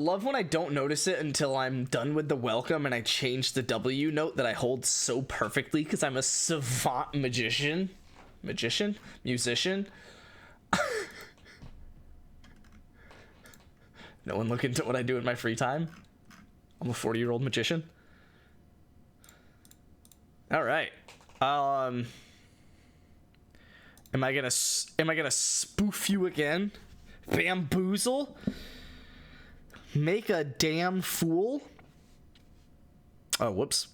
love when I don't notice it until I'm done with the welcome and I change the W note that I hold so perfectly because I'm a savant musician. No one look into what I do in my free time. I'm a 40-year-old magician. All right. Am I gonna spoof you again? Bamboozle? Make a damn fool? Oh, whoops.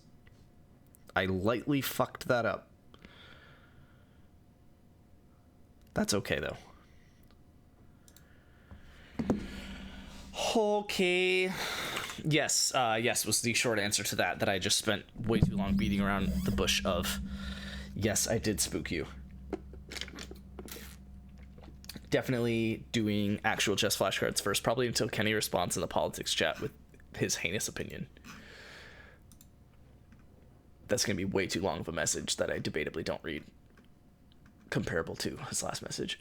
I lightly fucked that up. That's okay, though. Okay. Yes, yes was the short answer to that I just spent way too long beating around the bush of. Yes, I did spook you. Definitely doing actual chess flashcards first, probably until Kenny responds in the politics chat with his heinous opinion. That's going to be way too long of a message that I debatably don't read, comparable to his last message.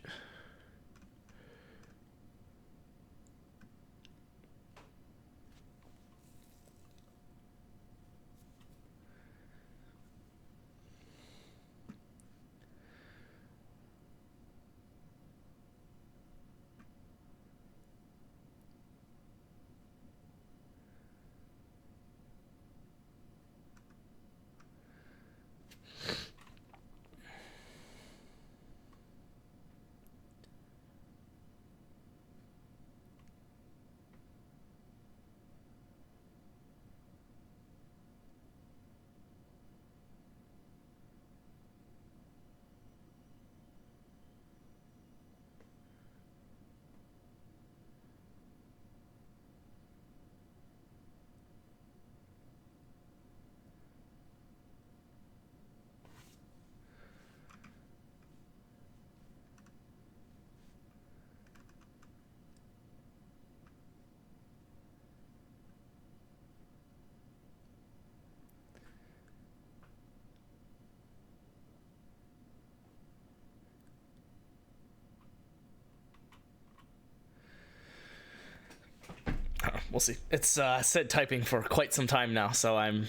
We'll see. It's said typing for quite some time now, so I'm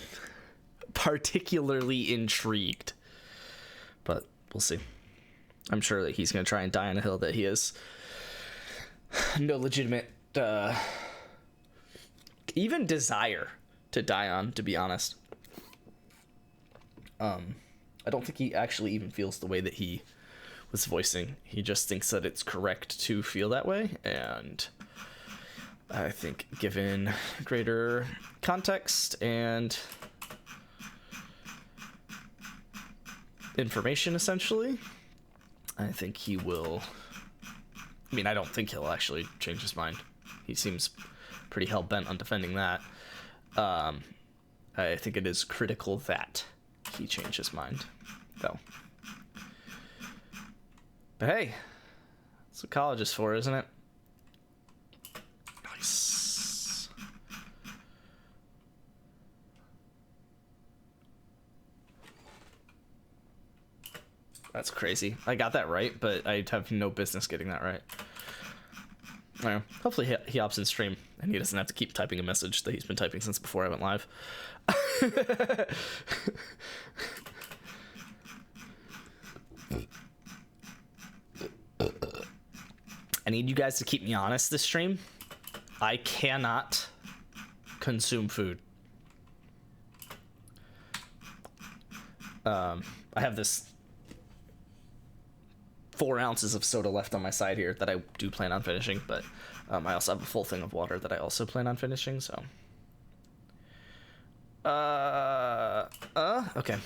particularly intrigued. But we'll see. I'm sure that he's going to try and die on a hill that he has no legitimate even desire to die on, to be honest. I don't think he actually even feels the way that he was voicing. He just thinks that it's correct to feel that way, and I think given greater context and information, essentially, I think he will. I mean, I don't think he'll actually change his mind. He seems pretty hell-bent on defending that. I think it is critical that he change his mind, though. But hey, that's what college is for, isn't it? Nice. That's crazy. I got that right, but I have no business getting that right. I don't know. Hopefully he opts in stream and he doesn't have to keep typing a message that he's been typing since before I went live. I need you guys to keep me honest this stream. I cannot consume food. I have this 4 ounces of soda left on my side here that I do plan on finishing, but I also have a full thing of water that I also plan on finishing, so. Okay.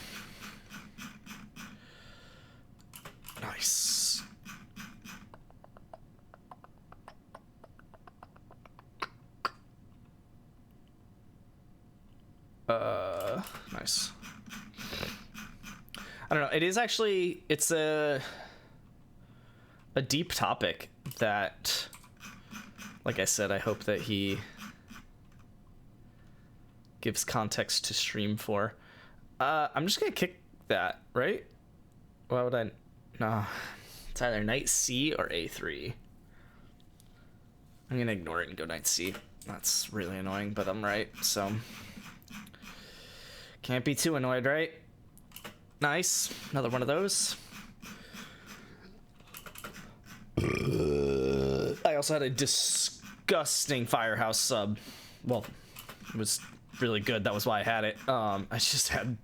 Nice. Nice. I don't know. It is actually, it's a deep topic that, like I said, I hope that he gives context to stream for. I'm just gonna kick that, right? Why would I? No, it's either knight C or A3. I'm gonna ignore it and go knight C. That's really annoying, but I'm right, so can't be too annoyed, right? Nice. Another one of those. I also had a disgusting Firehouse sub. Well, it was really good. That was why I had it. I just had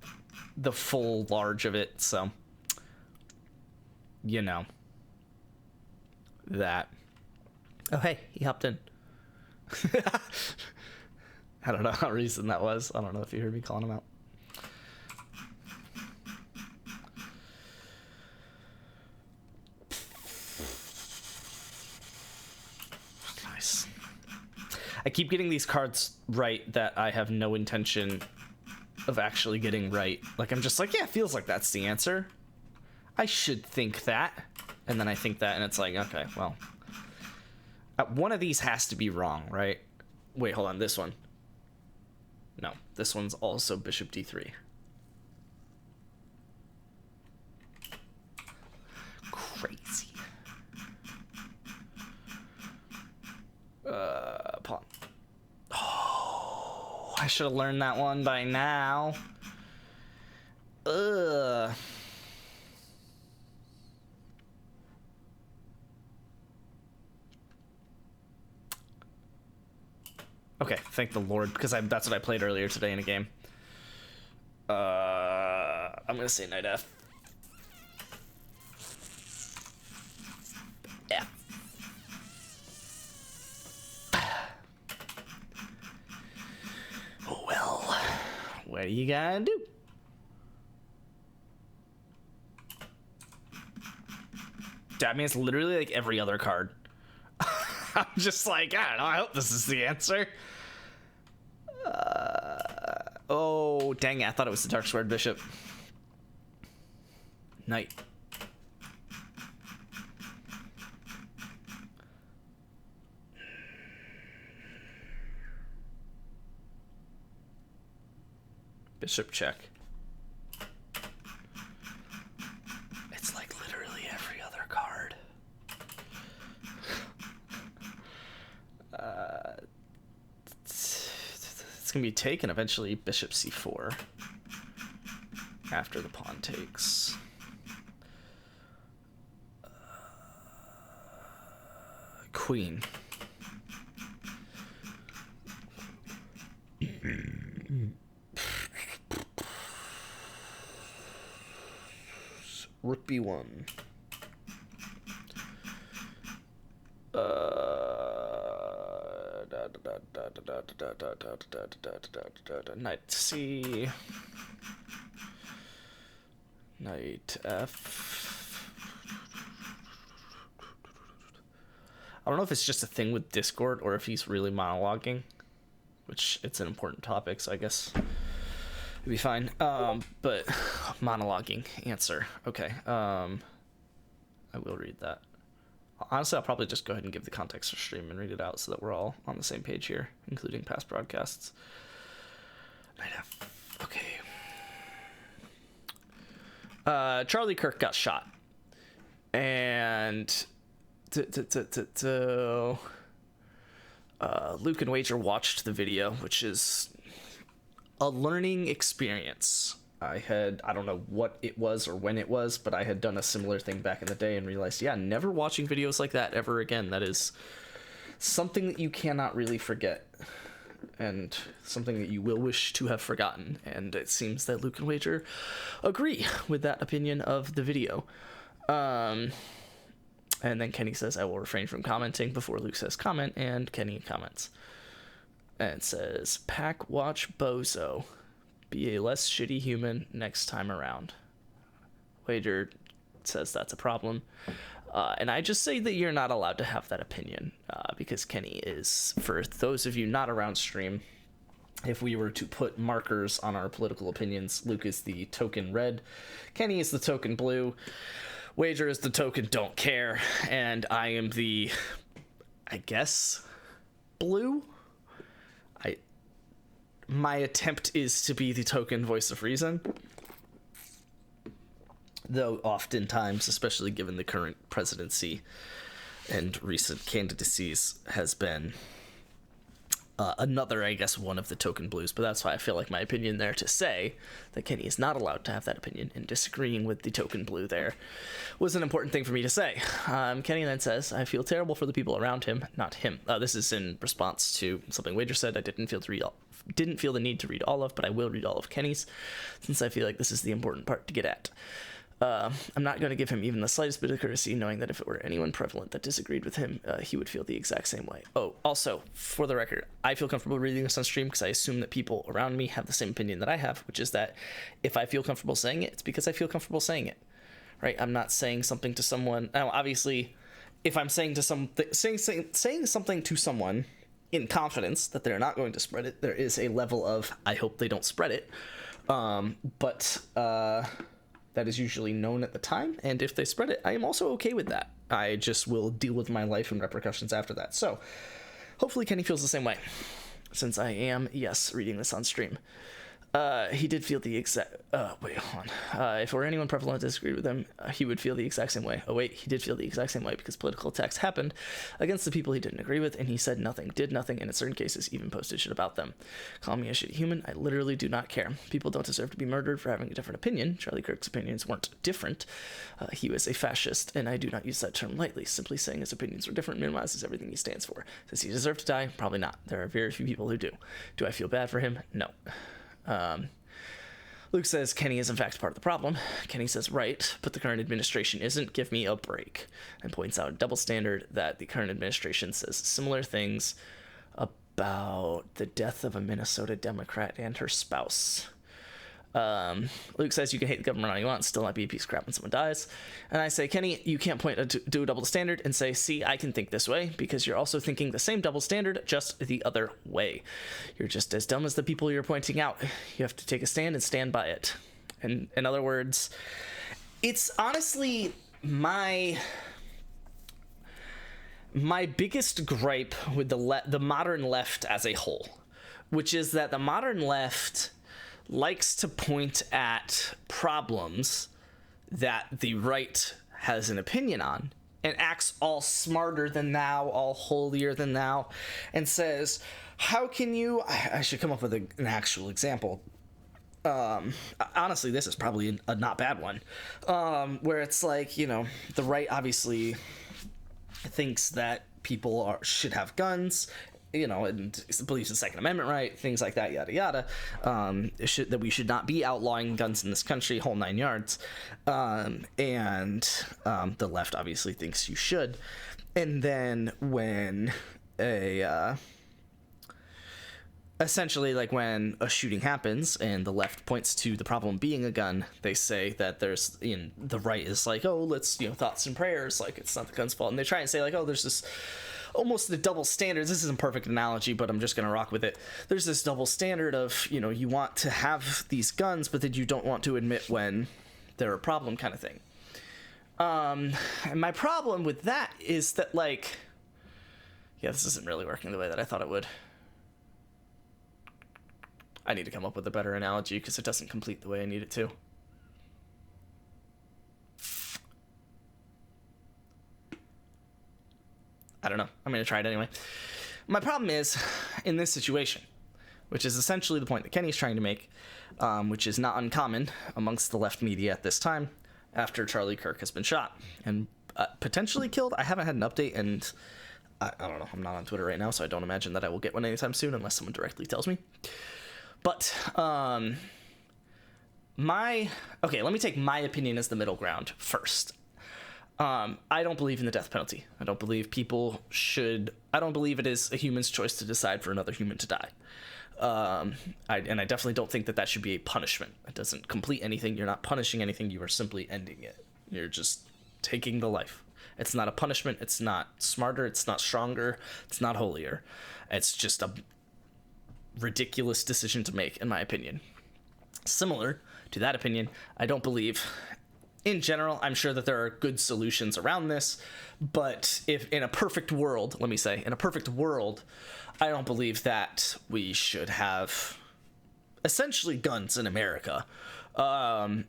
the full large of it, so you know that. Oh, hey, he hopped in. I don't know how recent that was. I don't know if you heard me calling him out. Nice. I keep getting these cards right that I have no intention of actually getting right. Like, I'm just like, yeah, it feels like that's the answer. I should think that. And then I think that, and it's like, okay, well, one of these has to be wrong, right? Wait, hold on, this one. No, this one's also bishop d3. Crazy. Pawn. Oh, I should have learned that one by now. Ugh. Okay, thank the Lord, because that's what I played earlier today in a game. I'm gonna say knight f. Yeah. Oh well, what are you gonna do? I mean, it's literally like every other card. I'm just like, I don't know, I hope this is the answer. Oh, dang it, I thought it was the dark squared bishop. Knight. Bishop check. It's like literally every other card. It's gonna be taken eventually. Bishop c4 after the pawn takes. Queen. Rook b1. Knight c. Knight f. I don't know if it's just a thing with Discord or if he's really monologuing, which it's an important topic, so I guess it'd be fine. But monologuing answer. Okay. I will read that. Honestly, I'll probably just go ahead and give the context for stream and read it out so that we're all on the same page here, including past broadcasts. Knight f. Okay. Charlie Kirk got shot. And Luke and Wager watched the video, which is a learning experience. I don't know what it was or when it was, but I had done a similar thing back in the day and realized, yeah, never watching videos like that ever again. That is something that you cannot really forget, and something that you will wish to have forgotten. And it seems that Luke and Wager agree with that opinion of the video. And then Kenny says, I will refrain from commenting before Luke says comment, and Kenny comments. And it says, Pack watch bozo. Be a less shitty human next time around. Wager says that's a problem. And I just say that you're not allowed to have that opinion, because Kenny is, for those of you not around stream, if we were to put markers on our political opinions, Luke is the token red, Kenny is the token blue, Wager is the token don't care, and I am the, I guess, blue? My attempt is to be the token voice of reason. Though oftentimes, especially given the current presidency and recent candidacies, has been another, I guess, one of the token blues, but that's why I feel like my opinion there to say that Kenny is not allowed to have that opinion, and disagreeing with the token blue there was an important thing for me to say. Kenny then says, I feel terrible for the people around him, not him. This is in response to something Wager said. I didn't feel the need to read all of, but I will read all of Kenny's, since I feel like this is the important part to get at. I'm not going to give him even the slightest bit of courtesy, knowing that if it were anyone prevalent that disagreed with him, he would feel the exact same way. Oh, also, for the record, I feel comfortable reading this on stream because I assume that people around me have the same opinion that I have, which is that if I feel comfortable saying it, it's because I feel comfortable saying it, right? I'm not saying something to someone. Now, obviously, if I'm saying something to someone in confidence that they're not going to spread it, there is a level of I hope they don't spread it. But that is usually known at the time, and if they spread it, I am also okay with that. I just will deal with my life and repercussions after that. So hopefully Kenny feels the same way, since I am, yes, reading this on stream. He did feel the exact... wait, hold on. If it were anyone prevalent that disagreed with him, he would feel the exact same way. Oh, wait, he did feel the exact same way because political attacks happened against the people he didn't agree with, and he said nothing, did nothing, and in certain cases even posted shit about them. Call me a shitty human. I literally do not care. People don't deserve to be murdered for having a different opinion. Charlie Kirk's opinions weren't different. He was a fascist, and I do not use that term lightly. Simply saying his opinions were different minimizes everything he stands for. Does he deserve to die? Probably not. There are very few people who do. Do I feel bad for him? No. Luke says Kenny is in fact part of the problem. Kenny says, right, but the current administration isn't. Give me a break. And points out a double standard that the current administration says similar things about the death of a Minnesota Democrat and her spouse. Luke says you can hate the government all you want, still not be a piece of crap when someone dies. And I say, Kenny, you can't do a double standard and say, see, I can think this way, because you're also thinking the same double standard, just the other way. You're just as dumb as the people you're pointing out. You have to take a stand and stand by it. And in other words, it's honestly my biggest gripe with the modern left as a whole, which is that the modern left likes to point at problems that the right has an opinion on and acts all smarter than thou, all holier than thou, and says, how can you... I should come up with an actual example. Honestly, this is probably a not bad one, where it's like, the right obviously thinks that people should have guns, and believes in the Second Amendment right, things like that, yada yada. That we should not be outlawing guns in this country, whole 9 yards. And the left obviously thinks you should. And then when essentially, like when a shooting happens and the left points to the problem being a gun, they say that there's, the right is like, oh, let's, thoughts and prayers, like it's not the gun's fault. And they try and say like, oh, there's this almost the double standards. This isn't a perfect analogy, but I'm just going to rock with it. There's this double standard of, you want to have these guns, but then you don't want to admit when they're a problem kind of thing. And my problem with that is that, like, yeah, this isn't really working the way that I thought it would. I need to come up with a better analogy because it doesn't complete the way I need it to. I don't know. I'm going to try it anyway. My problem is, in this situation, which is essentially the point that Kenny's trying to make, which is not uncommon amongst the left media at this time, after Charlie Kirk has been shot and potentially killed. I haven't had an update, and I don't know. I'm not on Twitter right now, so I don't imagine that I will get one anytime soon unless someone directly tells me. But, okay, let me take my opinion as the middle ground first. I don't believe in the death penalty. I don't believe I don't believe it is a human's choice to decide for another human to die. I definitely don't think that should be a punishment. It doesn't complete anything. You're not punishing anything. You are simply ending it. You're just taking the life. It's not a punishment. It's not smarter. It's not stronger. It's not holier. It's just a ridiculous decision to make, in my opinion. Similar to that opinion, I don't believe... In general, I'm sure that there are good solutions around this, but if in a perfect world, I don't believe that we should have essentially guns in America. What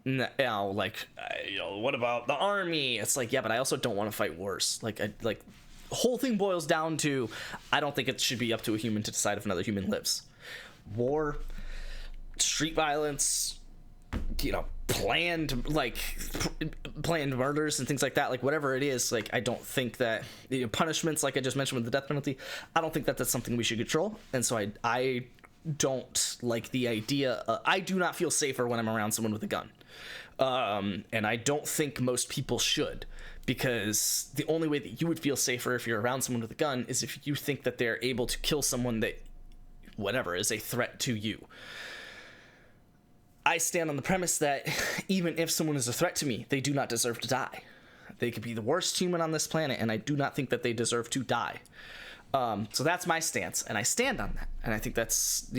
about the army? It's like, yeah, but I also don't want to fight wars. whole thing boils down to, I don't think it should be up to a human to decide if another human lives. War, street violence, planned murders and things like that, like whatever it is, like I don't think that punishments, like I just mentioned with the death penalty, I don't think that that's something we should control. And so I don't like the idea. I do not feel safer when I'm around someone with a gun, and I don't think most people should, because the only way that you would feel safer if you're around someone with a gun is if you think that they're able to kill someone that whatever is a threat to you. I stand on the premise that even if someone is a threat to me, they do not deserve to die. They could be the worst human on this planet, and I do not think that they deserve to die. So that's my stance, and I stand on that. And I think that's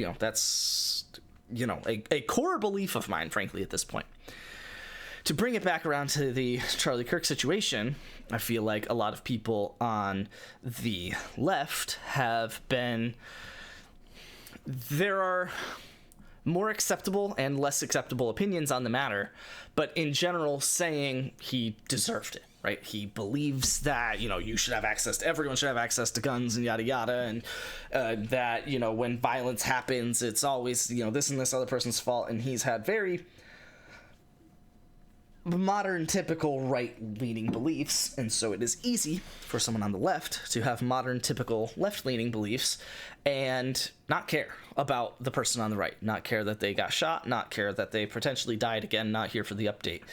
a core belief of mine, frankly, at this point. To bring it back around to the Charlie Kirk situation, I feel like a lot of people on the left there are more acceptable and less acceptable opinions on the matter, but in general saying he deserved it, right? He believes that, everyone should have access to guns and yada yada, and that, when violence happens, it's always, this and this other person's fault, and he's had very modern, typical right-leaning beliefs, and so it is easy for someone on the left to have modern, typical left-leaning beliefs and not care about the person on the right, not care that they got shot, not care that they potentially died again, not here for the update.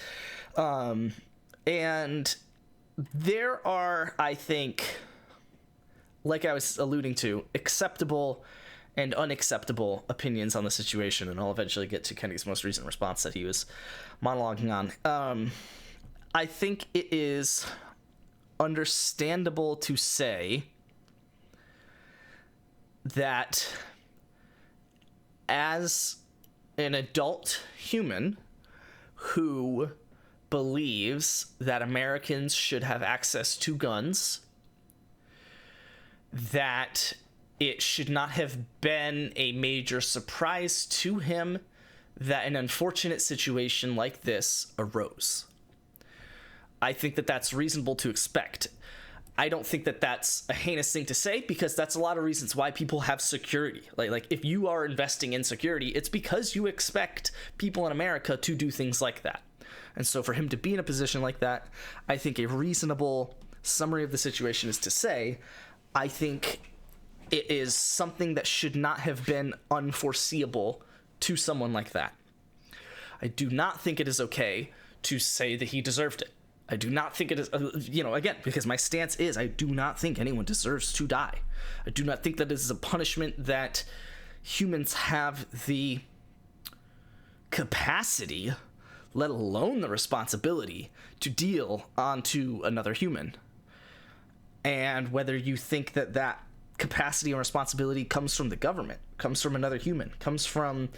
And there are, I think, like I was alluding to, acceptable and unacceptable opinions on the situation, and I'll eventually get to Kenny's most recent response that he was monologuing on. I think it is understandable to say that as an adult human who believes that Americans should have access to guns, that it should not have been a major surprise to him that an unfortunate situation like this arose. I think that that's reasonable to expect. I don't think that that's a heinous thing to say, because that's a lot of reasons why people have security. Like if you are investing in security, it's because you expect people in America to do things like that. And so for him to be in a position like that, I think a reasonable summary of the situation is to say, I think it is something that should not have been unforeseeable to someone like that. I do not think it is okay to say that he deserved it. I do not think it is, again, because my stance is I do not think anyone deserves to die. I do not think that this is a punishment that humans have the capacity, let alone the responsibility, to deal onto another human. And whether you think that that capacity and responsibility comes from the government, comes from another human, comes from,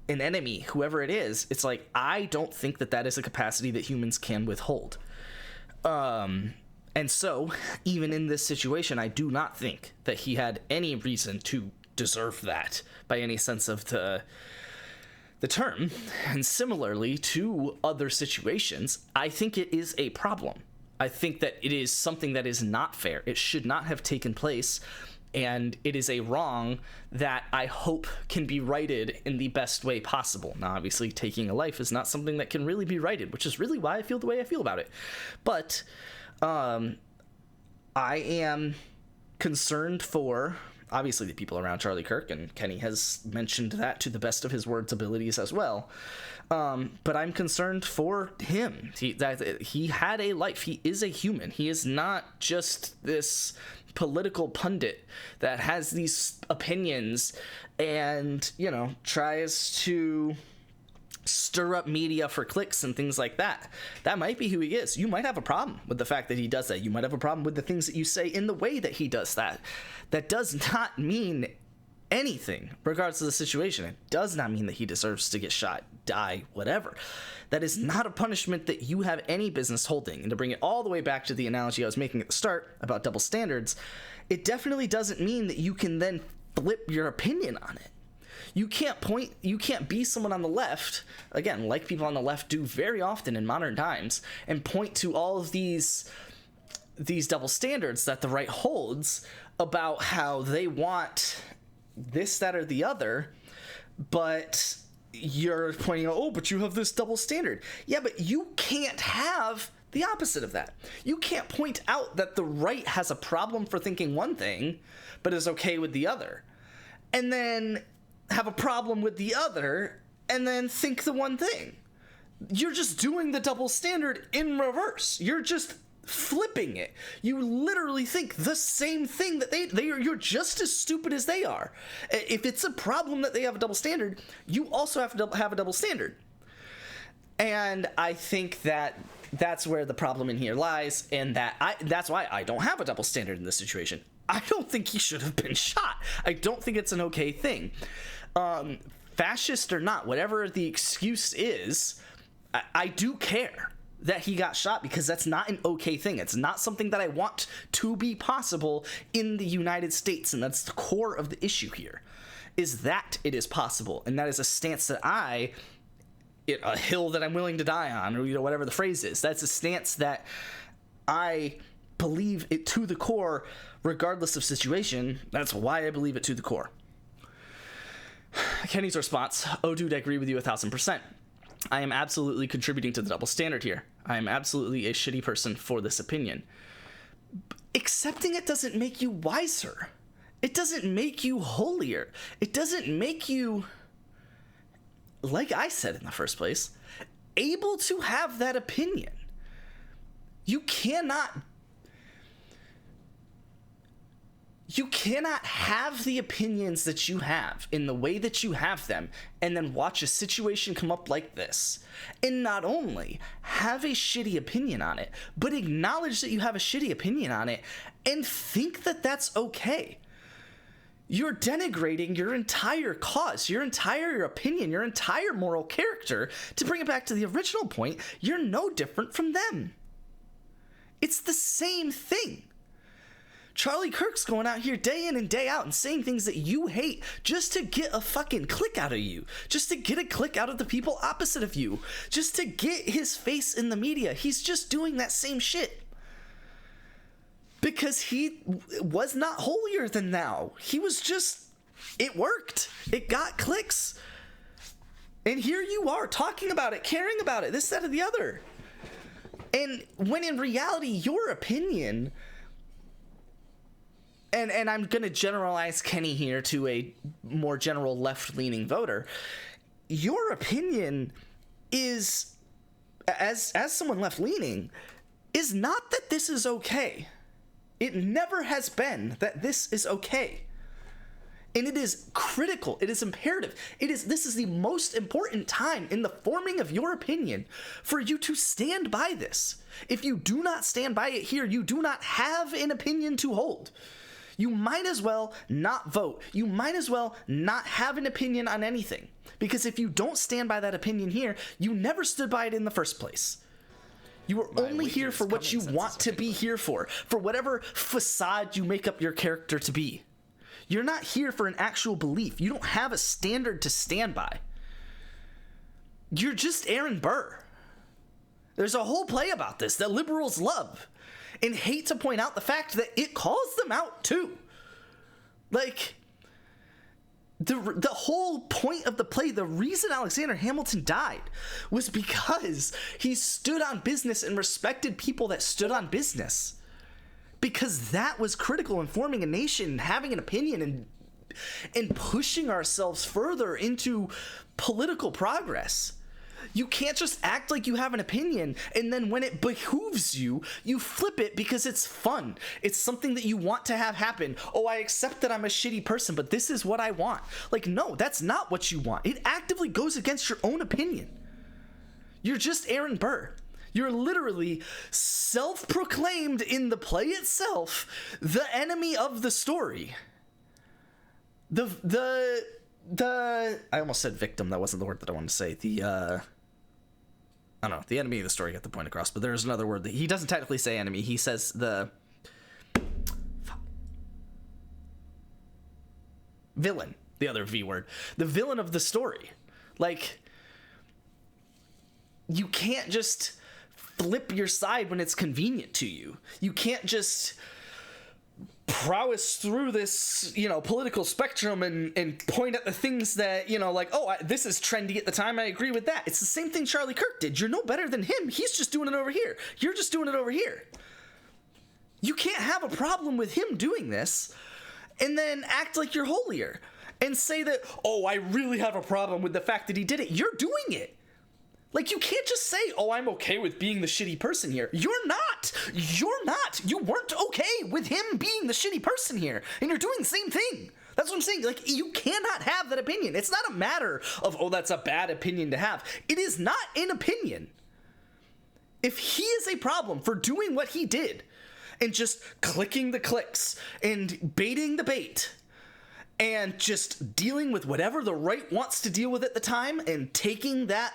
an enemy, whoever it is, it's like, I don't think that that is a capacity that humans can withhold. And so, even in this situation, I do not think that he had any reason to deserve that by any sense of the term. And similarly to other situations, I think it is a problem. I think that it is something that is not fair. It should not have taken place, and it is a wrong that I hope can be righted in the best way possible. Now, obviously, taking a life is not something that can really be righted, which is really why I feel the way I feel about it. But I am concerned for, obviously, the people around Charlie Kirk, and Kenny has mentioned that to the best of his words abilities as well. But I'm concerned for him. He had a life. He is a human. He is not just this political pundit that has these opinions and, tries to stir up media for clicks and things like that. That might be who he is. You might have a problem with the fact that he does that. You might have a problem with the things that you say in the way that he does that. That does not mean anything regardless of the situation. It does not mean that he deserves to get shot, die, whatever. That is not a punishment that you have any business holding. And to bring it all the way back to the analogy I was making at the start about double standards, it definitely doesn't mean that you can then flip your opinion on it. You can't be someone on the left, again, like people on the left do very often in modern times, and point to all of these these double standards that the right holds about how they want this, that, or the other, but you're pointing out, oh, but you have this double standard. Yeah, but you can't have the opposite of that. You can't point out that the right has a problem for thinking one thing, but is okay with the other, and then have a problem with the other, and then think the one thing. You're just doing the double standard in reverse. You're just flipping it. You literally think the same thing that you're just as stupid as they are. If it's a problem that they have a double standard, you also have to have a double standard. And I think that that's where the problem in here lies, and that's why I don't have a double standard in this situation. I don't think he should have been shot. I don't think it's an okay thing. Fascist or not, whatever the excuse is, I do care that he got shot, because that's not an okay thing. It's not something that I want to be possible in the United States, and that's the core of the issue here, is that it is possible, and that is a stance that a hill that I'm willing to die on, or whatever the phrase is. That's a stance that I believe it to the core, regardless of situation. That's why I believe it to the core. Kenny's response: oh dude, I agree with you 1000%. I am absolutely contributing to the double standard here. I am absolutely a shitty person for this opinion. Accepting it doesn't make you wiser. It doesn't make you holier. It doesn't make you, like I said in the first place, able to have that opinion. You cannot have the opinions that you have in the way that you have them, and then watch a situation come up like this, and not only have a shitty opinion on it, but acknowledge that you have a shitty opinion on it and think that that's okay. You're denigrating your entire cause, your entire opinion, your entire moral character. To bring it back to the original point, you're no different from them. It's the same thing. Charlie Kirk's going out here day in and day out and saying things that you hate just to get a fucking click out of you, just to get a click out of the people opposite of you, just to get his face in the media. He's just doing that same shit because he was not holier than thou. He was just, it worked. It got clicks. And here you are talking about it, caring about it, this, that, or the other. And when in reality, your opinion... And I'm going to generalize Kenny here to a more general left-leaning voter. Your opinion is, as someone left-leaning, is not that this is okay. It never has been that this is okay. And it is critical. It is imperative. This is the most important time in the forming of your opinion for you to stand by this. If you do not stand by it here, you do not have an opinion to hold. You might as well not vote. You might as well not have an opinion on anything. Because if you don't stand by that opinion here, you never stood by it in the first place. You are only here for what you want to be here for whatever facade you make up your character to be. You're not here for an actual belief. You don't have a standard to stand by. You're just Aaron Burr. There's a whole play about this that liberals love and hate to point out the fact that it calls them out too. Like, the whole point of the play, the reason Alexander Hamilton died was because he stood on business and respected people that stood on business. Because that was critical in forming a nation and having an opinion and pushing ourselves further into political progress. You can't just act like you have an opinion, and then when it behooves you, you flip it because it's fun. It's something that you want to have happen. Oh, I accept that I'm a shitty person, but this is what I want. Like, no, that's not what you want. It actively goes against your own opinion. You're just Aaron Burr. You're literally self-proclaimed in the play itself the enemy of the story. I almost said victim. That wasn't the word that I wanted to say. I don't know, the enemy of the story, get the point across, but there's another word that he doesn't technically say enemy. He says villain, the other V word, the villain of the story. Like, you can't just flip your side when it's convenient to you. You can't just prowess through this, political spectrum and point at the things that, like, this is trendy at the time, I agree with that. It's the same thing Charlie Kirk did. You're no better than him. He's just doing it over here. You're just doing it over here. You can't have a problem with him doing this and then act like you're holier and say that, I really have a problem with the fact that he did it. You're doing it. Like, you can't just say, I'm okay with being the shitty person here. You're not. You're not. You weren't okay with him being the shitty person here. And you're doing the same thing. That's what I'm saying. Like, you cannot have that opinion. It's not a matter of, that's a bad opinion to have. It is not an opinion. If he is a problem for doing what he did and just clicking the clicks and baiting the bait and just dealing with whatever the right wants to deal with at the time and taking that,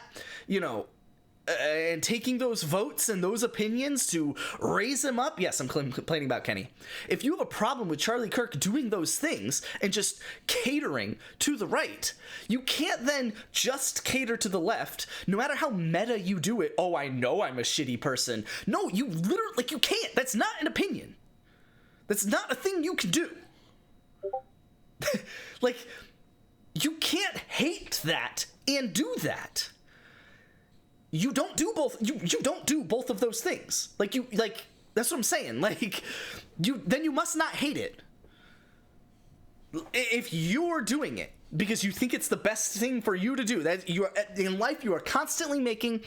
and taking those votes and those opinions to raise him up. Yes, I'm complaining about Kenny. If you have a problem with Charlie Kirk doing those things and just catering to the right, you can't then just cater to the left, no matter how meta you do it. I know I'm a shitty person. No, you literally, you can't. That's not an opinion. That's not a thing you can do. You can't hate that and do that. You don't do both. You don't do both of those things. That's what I'm saying. Then you must not hate it. If you're doing it because you think it's the best thing for you to do, that you are in life, you are constantly making.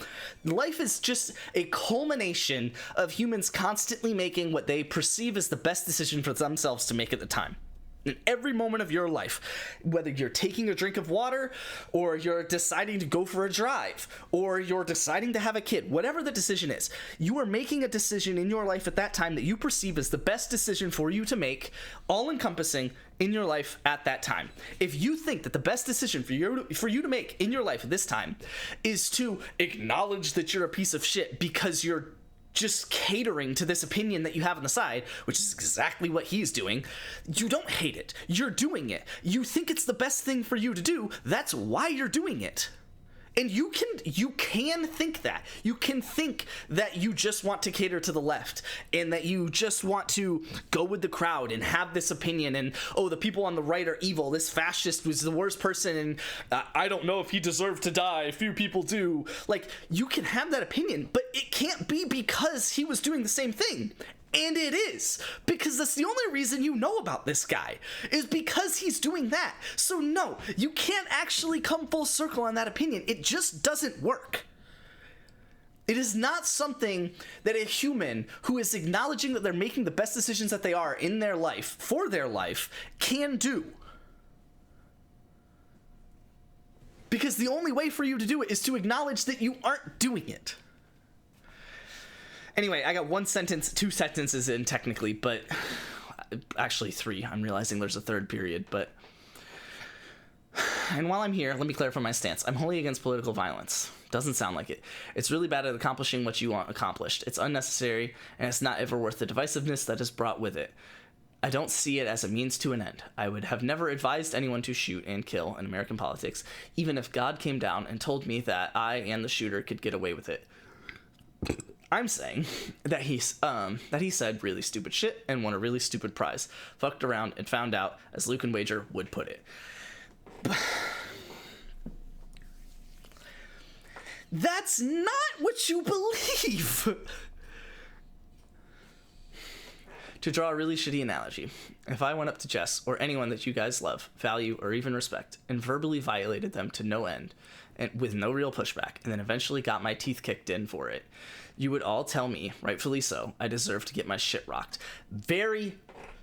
Life is just a culmination of humans constantly making what they perceive as the best decision for themselves to make at the time. In every moment of your life, whether you're taking a drink of water or you're deciding to go for a drive or you're deciding to have a kid, whatever the decision is, you are making a decision in your life at that time that you perceive as the best decision for you to make, all encompassing in your life at that time. If you think that the best decision for you to make in your life at this time is to acknowledge that you're a piece of shit because you're just catering to this opinion that you have on the side, which is exactly what he's doing, you don't hate it. You're doing it. You think it's the best thing for you to do. That's why you're doing it. And you can think that. You can think that you just want to cater to the left and that you just want to go with the crowd and have this opinion and, the people on the right are evil. This fascist was the worst person and I don't know if he deserved to die. Few people do. You can have that opinion, but it can't be because he was doing the same thing. And it is, because that's the only reason you know about this guy, is because he's doing that. So no, you can't actually come full circle on that opinion. It just doesn't work. It is not something that a human who is acknowledging that they're making the best decisions that they are in their life, for their life, can do. Because the only way for you to do it is to acknowledge that you aren't doing it. Anyway, I got two sentences in technically, but actually 3. I'm realizing there's a third period, but... And while I'm here, let me clarify my stance. I'm wholly against political violence. Doesn't sound like it. It's really bad at accomplishing what you want accomplished. It's unnecessary, and it's not ever worth the divisiveness that is brought with it. I don't see it as a means to an end. I would have never advised anyone to shoot and kill in American politics, even if God came down and told me that I and the shooter could get away with it. I'm saying that he said really stupid shit and won a really stupid prize. Fucked around and found out, as Luke and Wager would put it. That's not what you believe. To draw a really shitty analogy, if I went up to Jess or anyone that you guys love, value, or even respect, and verbally violated them to no end, and with no real pushback, and then eventually got my teeth kicked in for it, you would all tell me, rightfully so, I deserve to get my shit rocked.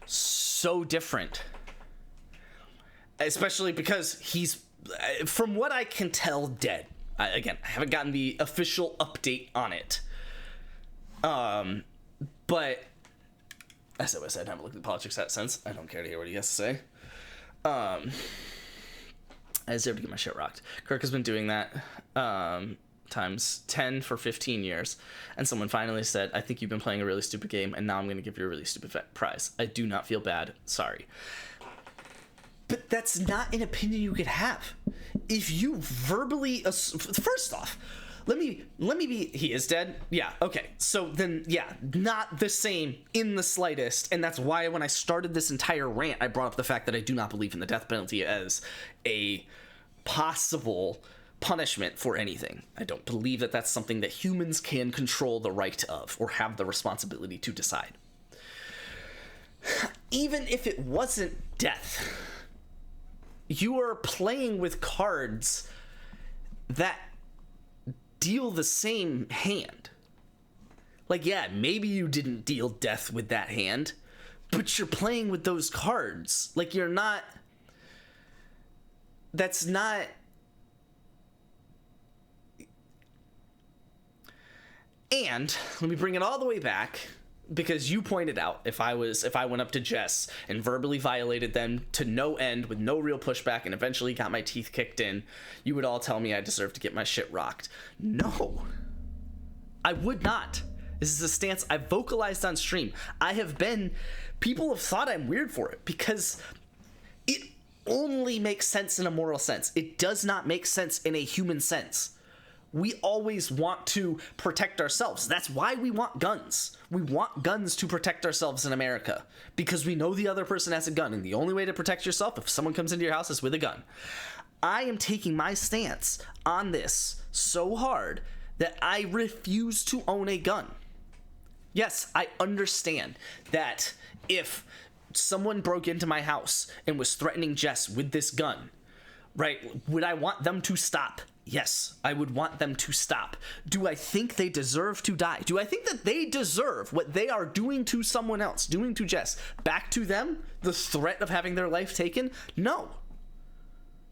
So different. Especially because he's, from what I can tell, dead. I haven't gotten the official update on it. But I said what I said. I haven't looked at politics in that sense. I don't care to hear what he has to say. I deserve to get my shit rocked. Kirk has been doing that times 10 for 15 years, and someone finally said, I think you've been playing a really stupid game, and now I'm going to give you a really stupid prize. I do not feel bad. Sorry. But that's not an opinion you could have. If you verbally... First off, let me be, he is dead? Yeah, okay. So then, yeah, not the same in the slightest, and that's why when I started this entire rant, I brought up the fact that I do not believe in the death penalty as a possible punishment for anything. I don't believe that that's something that humans can control the right of, or have the responsibility to decide. Even if it wasn't death, you are playing with cards that deal the same hand. Like, yeah, maybe you didn't deal death with that hand, but you're playing with those cards. Like, you're not... That's not... And let me bring it all the way back, because you pointed out if I went up to Jess and verbally violated them to no end with no real pushback and eventually got my teeth kicked in, you would all tell me I deserve to get my shit rocked. No, I would not. This is a stance I've vocalized on stream. People have thought I'm weird for it because it only makes sense in a moral sense. It does not make sense in a human sense. We always want to protect ourselves. That's why we want guns. We want guns to protect ourselves in America, because we know the other person has a gun, and the only way to protect yourself if someone comes into your house is with a gun. I am taking my stance on this so hard that I refuse to own a gun. Yes, I understand that if someone broke into my house and was threatening Jess with this gun, right, would I want them to stop? Yes, I would want them to stop. Do I think they deserve to die? Do I think that they deserve what they are doing to someone else, doing to Jess, back to them, the threat of having their life taken? No.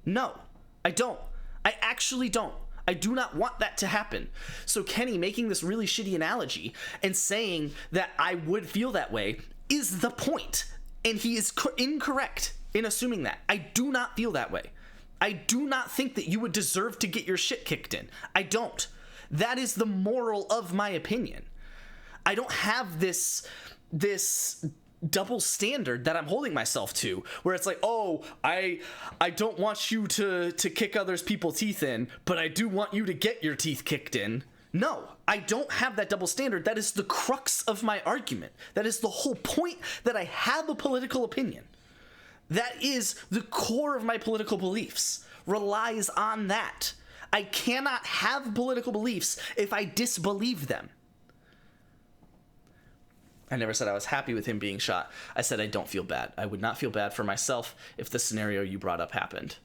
No, I don't. I actually don't. I do not want that to happen. So Kenny making this really shitty analogy and saying that I would feel that way is the point. And he is incorrect in assuming that. I do not feel that way. I do not think that you would deserve to get your shit kicked in. I don't. That is the moral of my opinion. I don't have this double standard that I'm holding myself to, where it's like, oh, I don't want you to kick others people's teeth in, but I do want you to get your teeth kicked in. No, I don't have that double standard. That is the crux of my argument. That is the whole point, that I have a political opinion. That is the core of my political beliefs, relies on that. I cannot have political beliefs if I disbelieve them. I never said I was happy with him being shot. I said I don't feel bad. I would not feel bad for myself if the scenario you brought up happened.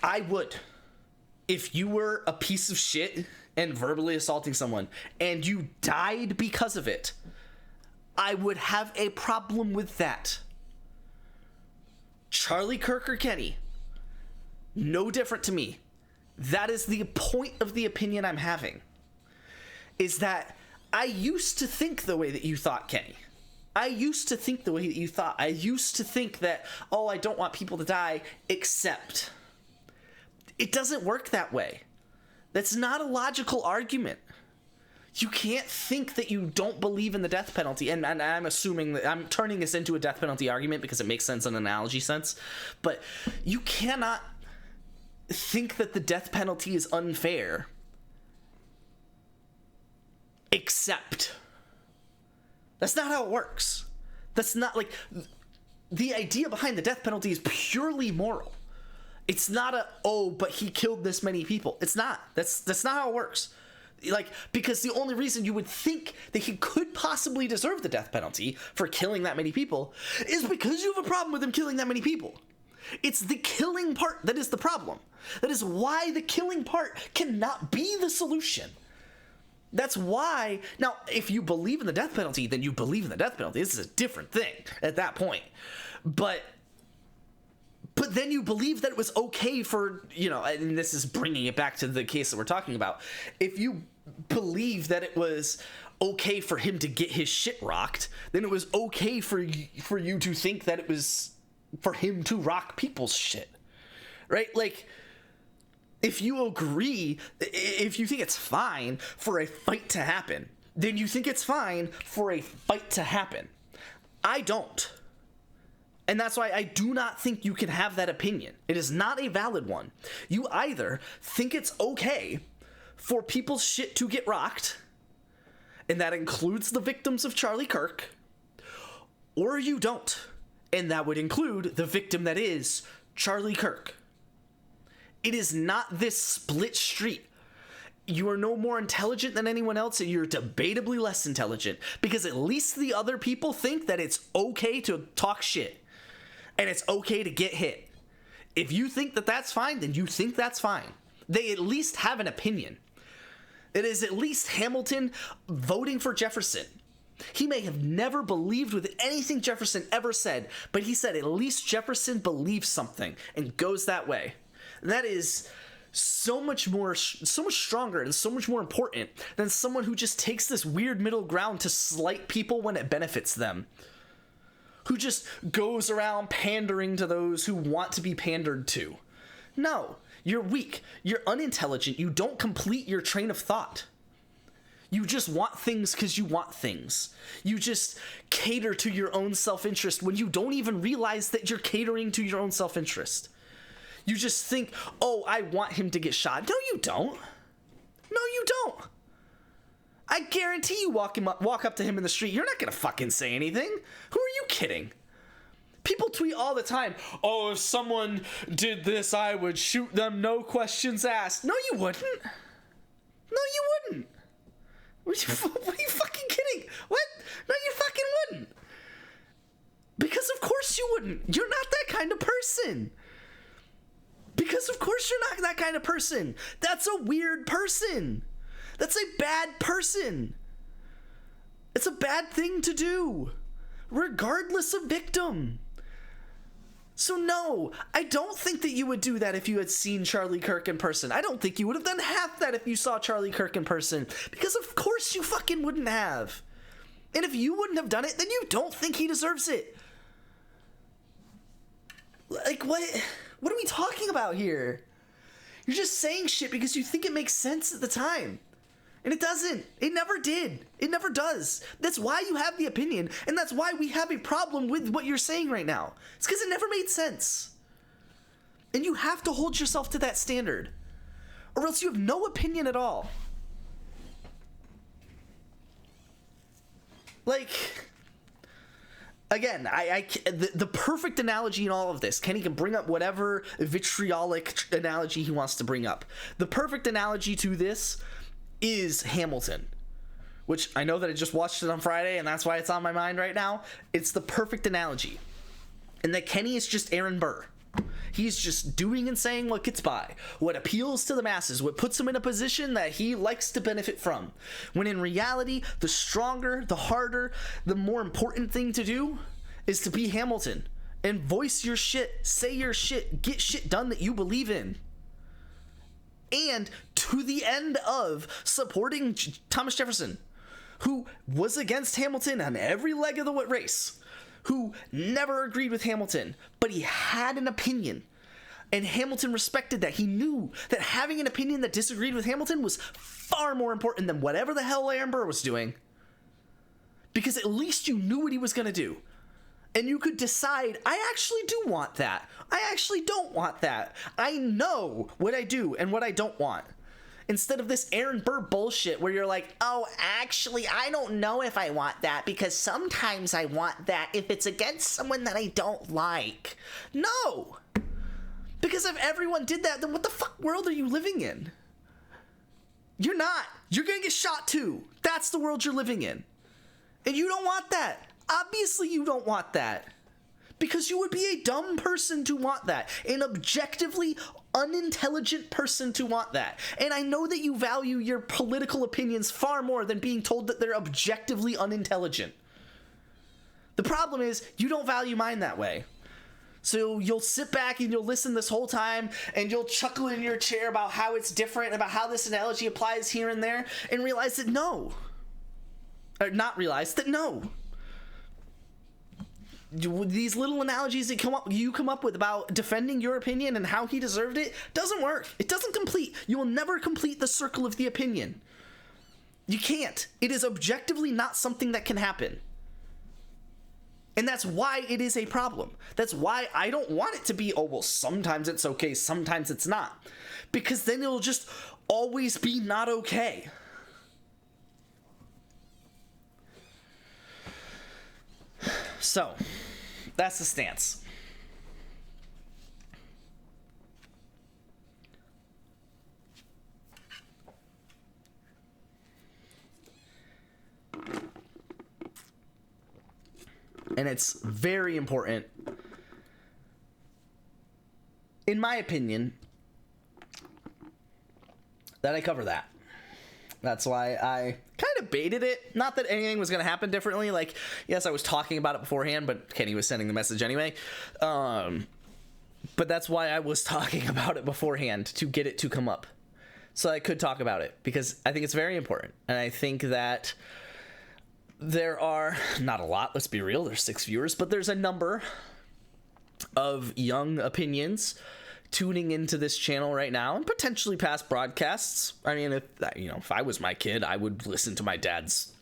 I would. If you were a piece of shit and verbally assaulting someone and you died because of it, I would have a problem with that. Charlie Kirk or Kenny, no different to me. That is the point of the opinion I'm having, is that I used to think the way that you thought, Kenny. I used to think the way that you thought. I used to think that, oh, I don't want people to die, except. It doesn't work that way. That's not a logical argument. You can't think that you don't believe in the death penalty, and I'm assuming that I'm turning this into a death penalty argument because it makes sense in an analogy sense, but you cannot think that the death penalty is unfair, except. That's not how it works. That's not, like, the idea behind the death penalty is purely moral. It's not oh, but he killed this many people. It's not. That's not how it works. Like, because the only reason you would think that he could possibly deserve the death penalty for killing that many people is because you have a problem with him killing that many people. It's the killing part that is the problem. That is why the killing part cannot be the solution. That's why. Now, if you believe in the death penalty, then you believe in the death penalty. This is a different thing at that point. But then you believe that it was okay for, and this is bringing it back to the case that we're talking about. If you believe that it was okay for him to get his shit rocked, then it was okay for you to think that it was for him to rock people's shit, right? Like, if you agree, if you think it's fine for a fight to happen, then you think it's fine for a fight to happen. I don't. And that's why I do not think you can have that opinion. It is not a valid one. You either think it's okay for people's shit to get rocked, and that includes the victims of Charlie Kirk, or you don't, and that would include the victim that is Charlie Kirk. It is not this split street. You are no more intelligent than anyone else, and you're debatably less intelligent, because at least the other people think that it's okay to talk shit, and it's okay to get hit. If you think that that's fine, then you think that's fine. They at least have an opinion. It is at least Hamilton voting for Jefferson. He may have never believed with anything Jefferson ever said, but he said at least Jefferson believes something and goes that way. And that is so much stronger and so much more important than someone who just takes this weird middle ground to slight people when it benefits them. Who just goes around pandering to those who want to be pandered to. No, you're weak, you're unintelligent, you don't complete your train of thought. You just want things because you want things. You just cater to your own self-interest when you don't even realize that you're catering to your own self-interest. You just think, oh, I want him to get shot. No, you don't. No, you don't. I guarantee you walk up to him in the street, you're not gonna fucking say anything. Who are you kidding? People tweet all the time, oh, if someone did this, I would shoot them, no questions asked. No, you wouldn't. No, you wouldn't. What are you fucking kidding? What? No, you fucking wouldn't. Because of course you wouldn't. You're not that kind of person. Because of course you're not that kind of person. That's a weird person. That's a bad person. It's a bad thing to do, regardless of victim. So no, I don't think that you would do that if you had seen Charlie Kirk in person. I don't think you would have done half that if you saw Charlie Kirk in person. Because of course you fucking wouldn't have. And if you wouldn't have done it, then you don't think he deserves it. Like, what are we talking about here? You're just saying shit because you think it makes sense at the time. And it doesn't. It never did. It never does. That's why you have the opinion, and that's why we have a problem with what you're saying right now. It's because it never made sense. And you have to hold yourself to that standard, or else you have no opinion at all. Like, again, the perfect analogy in all of this, Kenny can bring up whatever vitriolic analogy he wants to bring up. The perfect analogy to this is Hamilton, which I know that I just watched it on Friday and that's why it's on my mind right now. It's the perfect analogy. And that Kenny is just Aaron Burr. He's just doing and saying what gets by, what appeals to the masses, what puts him in a position that he likes to benefit from. When in reality, the stronger, the harder, the more important thing to do is to be Hamilton and voice your shit, say your shit, get shit done that you believe in. And to the end of supporting Thomas Jefferson, who was against Hamilton on every leg of the race, who never agreed with Hamilton, but he had an opinion. And Hamilton respected that. He knew that having an opinion that disagreed with Hamilton was far more important than whatever the hell Aaron Burr was doing. Because at least you knew what he was going to do. And you could decide, I actually do want that. I actually don't want that. I know what I do and what I don't want. Instead of this Aaron Burr bullshit where you're like, oh, actually, I don't know if I want that because sometimes I want that if it's against someone that I don't like. No! Because if everyone did that, then what the fuck world are you living in? You're not. You're gonna get shot too. That's the world you're living in. And you don't want that. Obviously you don't want that. Because you would be a dumb person to want that. An objectively unintelligent person to want that. And I know that you value your political opinions far more than being told that they're objectively unintelligent. The problem is, you don't value mine that way. So you'll sit back and you'll listen this whole time and you'll chuckle in your chair about how it's different, about how this analogy applies here and there, and realize that no. Or not realize that no. These little analogies that you come up with about defending your opinion and how he deserved it doesn't work. It doesn't complete. You will never complete the circle of the opinion. You can't. It is objectively not something that can happen. And that's why it is a problem. That's why I don't want it to be, oh, well, sometimes it's okay, sometimes it's not. Because then it'll just always be not okay. So, that's the stance. And it's very important, in my opinion, that I cover that. That's why I kind of baited it. Not that anything was going to happen differently. Like, yes, I was talking about it beforehand, but Kenny was sending the message anyway. But that's why I was talking about it beforehand, to get it to come up, so I could talk about it, because I think it's very important. And I think that there are not a lot, let's be real, there's 6 viewers, but there's a number of young opinions tuning into this channel right now, and potentially past broadcasts. I mean, if I was my kid, I would listen to my dad's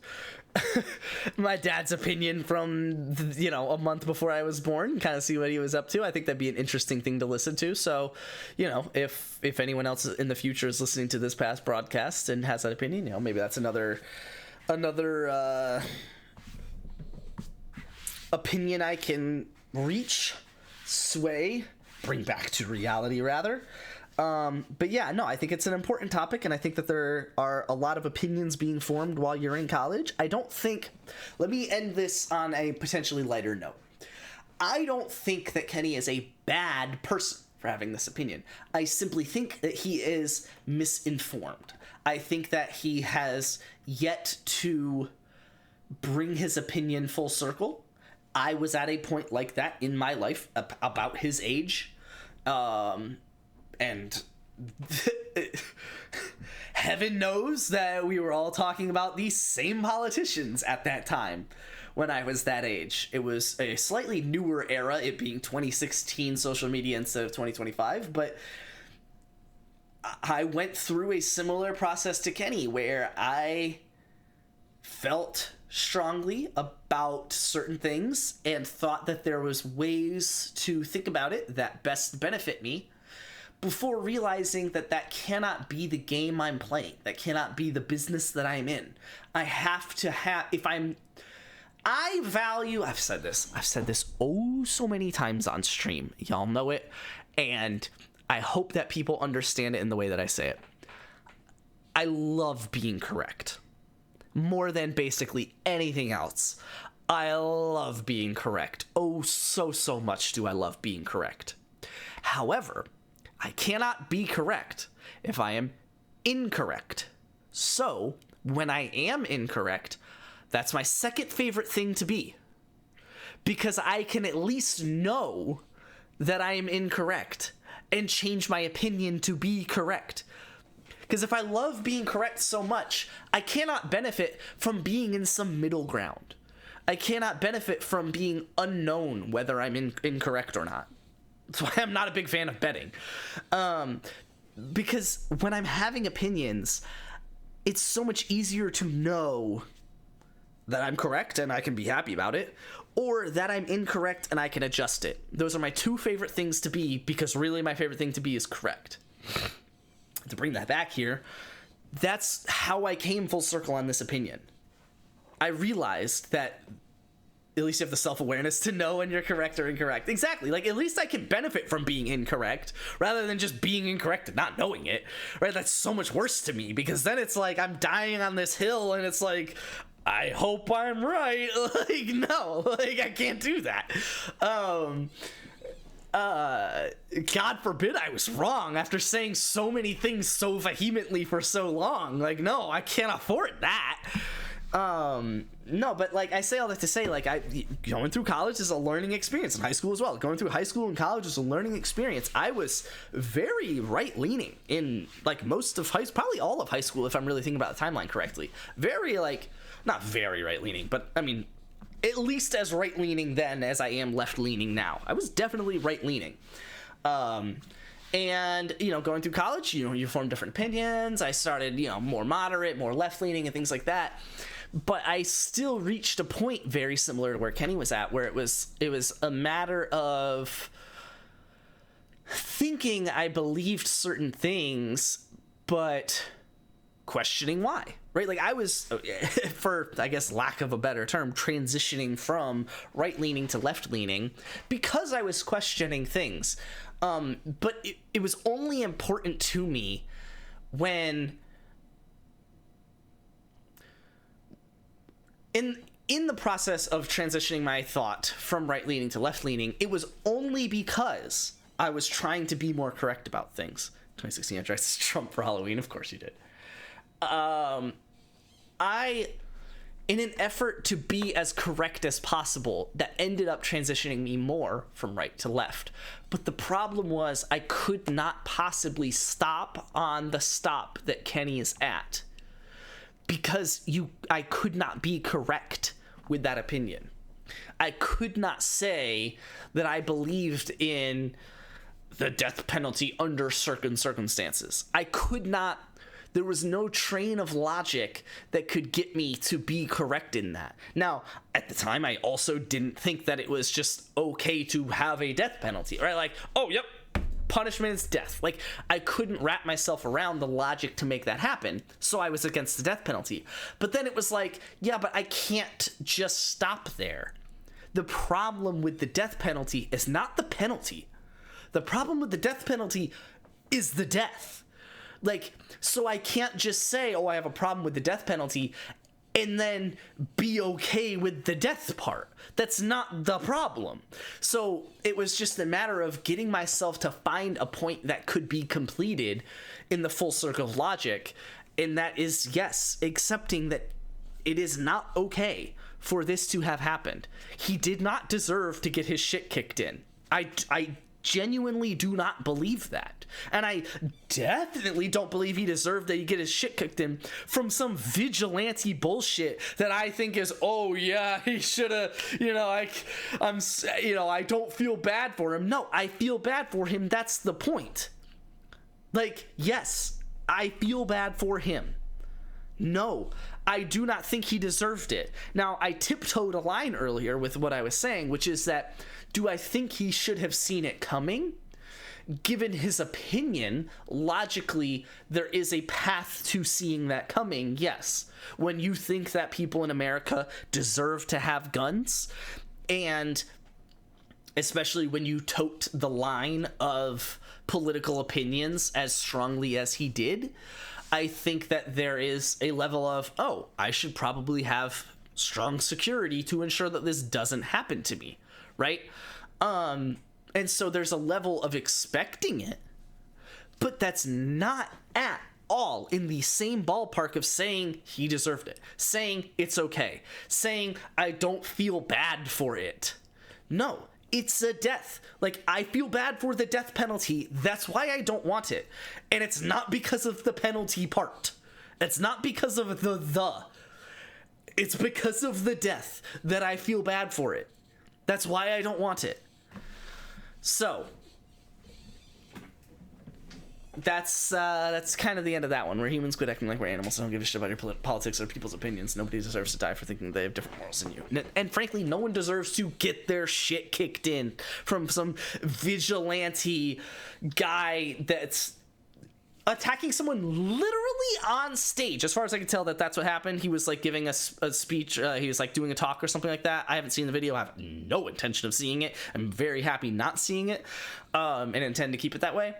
opinion from a month before I was born, kind of see what he was up to. I think that'd be an interesting thing to listen to. So, if anyone else in the future is listening to this past broadcast and has that opinion, maybe that's another opinion I can reach, sway, bring back to reality, rather. But yeah, no, I think it's an important topic, and I think that there are a lot of opinions being formed while you're in college. Let me end this on a potentially lighter note. I don't think that Kenny is a bad person for having this opinion. I simply think that he is misinformed. I think that he has yet to bring his opinion full circle. I was at a point like that in my life, about his age. And heaven knows that we were all talking about these same politicians at that time when I was that age. It was a slightly newer era, it being 2016 social media instead of 2025, but I went through a similar process to Kenny, where I felt strongly about certain things and thought that there was ways to think about it that best benefit me, before realizing that that cannot be the game I'm playing. That cannot be the business that I'm in. I have to have, I've said this oh so many times on stream. Y'all know it. And I hope that people understand it in the way that I say it. I love being correct. More than basically anything else. I love being correct. Oh, so much do I love being correct. However, I cannot be correct if I am incorrect. So, when I am incorrect, that's my second favorite thing to be. Because I can at least know that I am incorrect and change my opinion to be correct. Because if I love being correct so much, I cannot benefit from being in some middle ground. I cannot benefit from being unknown whether I'm incorrect or not. That's why I'm not a big fan of betting. Because when I'm having opinions, it's so much easier to know that I'm correct and I can be happy about it, or that I'm incorrect and I can adjust it. Those are my two favorite things to be, because really my favorite thing to be is correct. To bring that back here, that's how I came full circle on this opinion. I realized that at least you have the self-awareness to know when you're correct or incorrect. Exactly. Like, at least I can benefit from being incorrect rather than just being incorrect and not knowing it, right? That's so much worse to me, because then it's like I'm dying on this hill and it's like, I hope I'm right. Like, no, like, I can't do that. God forbid I was wrong after saying so many things so vehemently for so long. Like, no, I can't afford that. No, but like, I say all that to say, like, going through college is a learning experience, and high school as well. Going through high school and college is a learning experience. I was very right-leaning in, like, most of probably all of high school, if I'm really thinking about the timeline correctly. Very, like, not very right-leaning, but, I mean, at least as right-leaning then as I am left-leaning now. I was definitely right-leaning. And, going through college, you form different opinions. I started, more moderate, more left-leaning and things like that. but I still reached a point very similar to where Kenny was at, where it was a matter of thinking I believed certain things, but questioning why, right? Like I was, for I guess lack of a better term, transitioning from right-leaning to left-leaning because I was questioning things. But it was only important to me when in the process of transitioning my thought from right-leaning to left-leaning, it was only because I was trying to be more correct about things. 2016, I dressed as Trump for Halloween. Of course you did. In an effort to be as correct as possible, that ended up transitioning me more from right to left. But the problem was I could not possibly stop on the stop that Kenny is at, because I could not be correct with that opinion. I could not say that I believed in the death penalty under certain circumstances. I could not. There was no train of logic that could get me to be correct in that. Now, at the time, I also didn't think that it was just okay to have a death penalty, right? Like, oh, yep, punishment is death. Like, I couldn't wrap myself around the logic to make that happen, so I was against the death penalty. But then it was like, yeah, but I can't just stop there. The problem with the death penalty is not the penalty. The problem with the death penalty is the death. Like, so I can't just say, oh, I have a problem with the death penalty and then be okay with the death part. That's not the problem. So it was just a matter of getting myself to find a point that could be completed in the full circle of logic. And that is, yes, accepting that it is not okay for this to have happened. He did not deserve to get his shit kicked in. I genuinely do not believe that. And I definitely don't believe he deserved that he get his shit kicked in from some vigilante bullshit that I think is, oh yeah, he should have, I don't feel bad for him. No, I feel bad for him. That's the point. Like, yes, I feel bad for him. No, I do not think he deserved it. Now, I tiptoed a line earlier with what I was saying, which is that, do I think he should have seen it coming? Given his opinion, logically, there is a path to seeing that coming, yes. When you think that people in America deserve to have guns, and especially when you tote the line of political opinions as strongly as he did, I think that there is a level of, oh, I should probably have strong security to ensure that this doesn't happen to me, right? And so there's a level of expecting it, but that's not at all in the same ballpark of saying he deserved it, saying it's okay, saying I don't feel bad for it. No, it's a death. Like, I feel bad for the death penalty. That's why I don't want it. And it's not because of the penalty part. It's not because of the. It's because of the death that I feel bad for it. That's why I don't want it. So that's kind of the end of that one. We're humans, quit acting like we're animals. Don't give a shit about your politics or people's opinions. Nobody deserves to die for thinking they have different morals than you. And frankly, no one deserves to get their shit kicked in from some vigilante guy that's attacking someone literally on stage. As far as I can tell, that's what happened. He was like giving a speech. He was like doing a talk or something like that. I haven't seen the video. I have no intention of seeing it. I'm very happy not seeing it, and intend to keep it that way.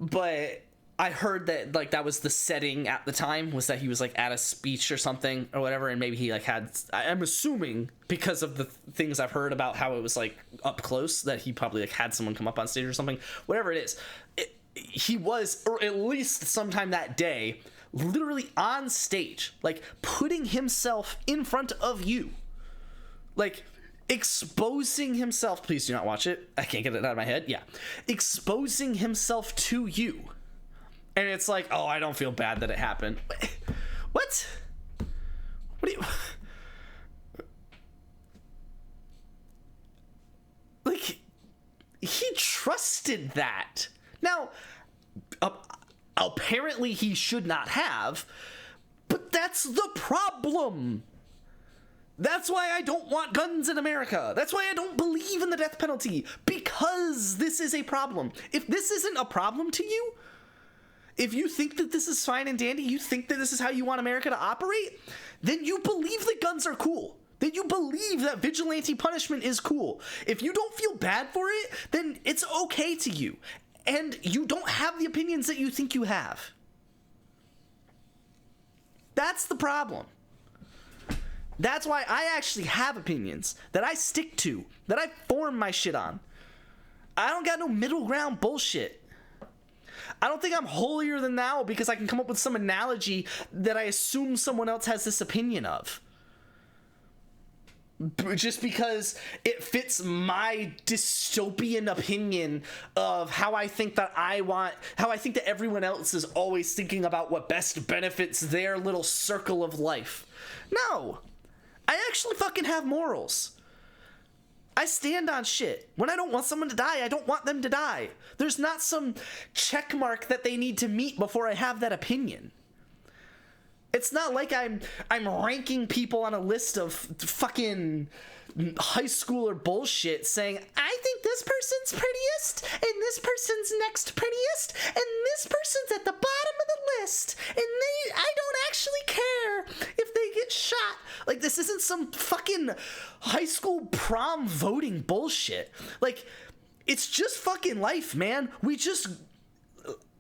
But I heard that like that was the setting at the time, was that he was like at a speech or something or whatever, and maybe he like had, I'm assuming because of the things I've heard about how it was like up close, that he probably like had someone come up on stage or something. Whatever it is, he was, or at least sometime that day, literally on stage, like putting himself in front of you, like exposing himself. Please do not watch it. I can't get it out of my head. Yeah. Exposing himself to you. And it's like, oh, I don't feel bad that it happened. What? What do you... Like, he trusted that. Now, apparently he should not have, but But that's the problem. That's why I don't want guns in America. That's why I don't believe in the death penalty. Because this is a problem. If this isn't a problem to you, if you think that this is fine and dandy, you think that this is how you want America to operate, then you believe that guns are cool. Then you believe that vigilante punishment is cool. If you don't feel bad for it, then it's okay to you. And you don't have the opinions that you think you have. That's the problem. That's why I actually have opinions that I stick to, that I form my shit on. I don't got no middle ground bullshit. I don't think I'm holier than thou because I can come up with some analogy that I assume someone else has this opinion of. Just because it fits my dystopian opinion of how I think that everyone else is always thinking about what best benefits their little circle of life. No. I actually fucking have morals. I stand on shit. When I don't want someone to die, I don't want them to die. There's not some check mark that they need to meet before I have that opinion. It's not like I'm ranking people on a list of fucking high schooler bullshit saying, I think this person's prettiest, and this person's next prettiest, and this person's at the bottom of the list, and I don't actually care if they get shot. Like, this isn't some fucking high school prom voting bullshit. Like, it's just fucking life, man. We just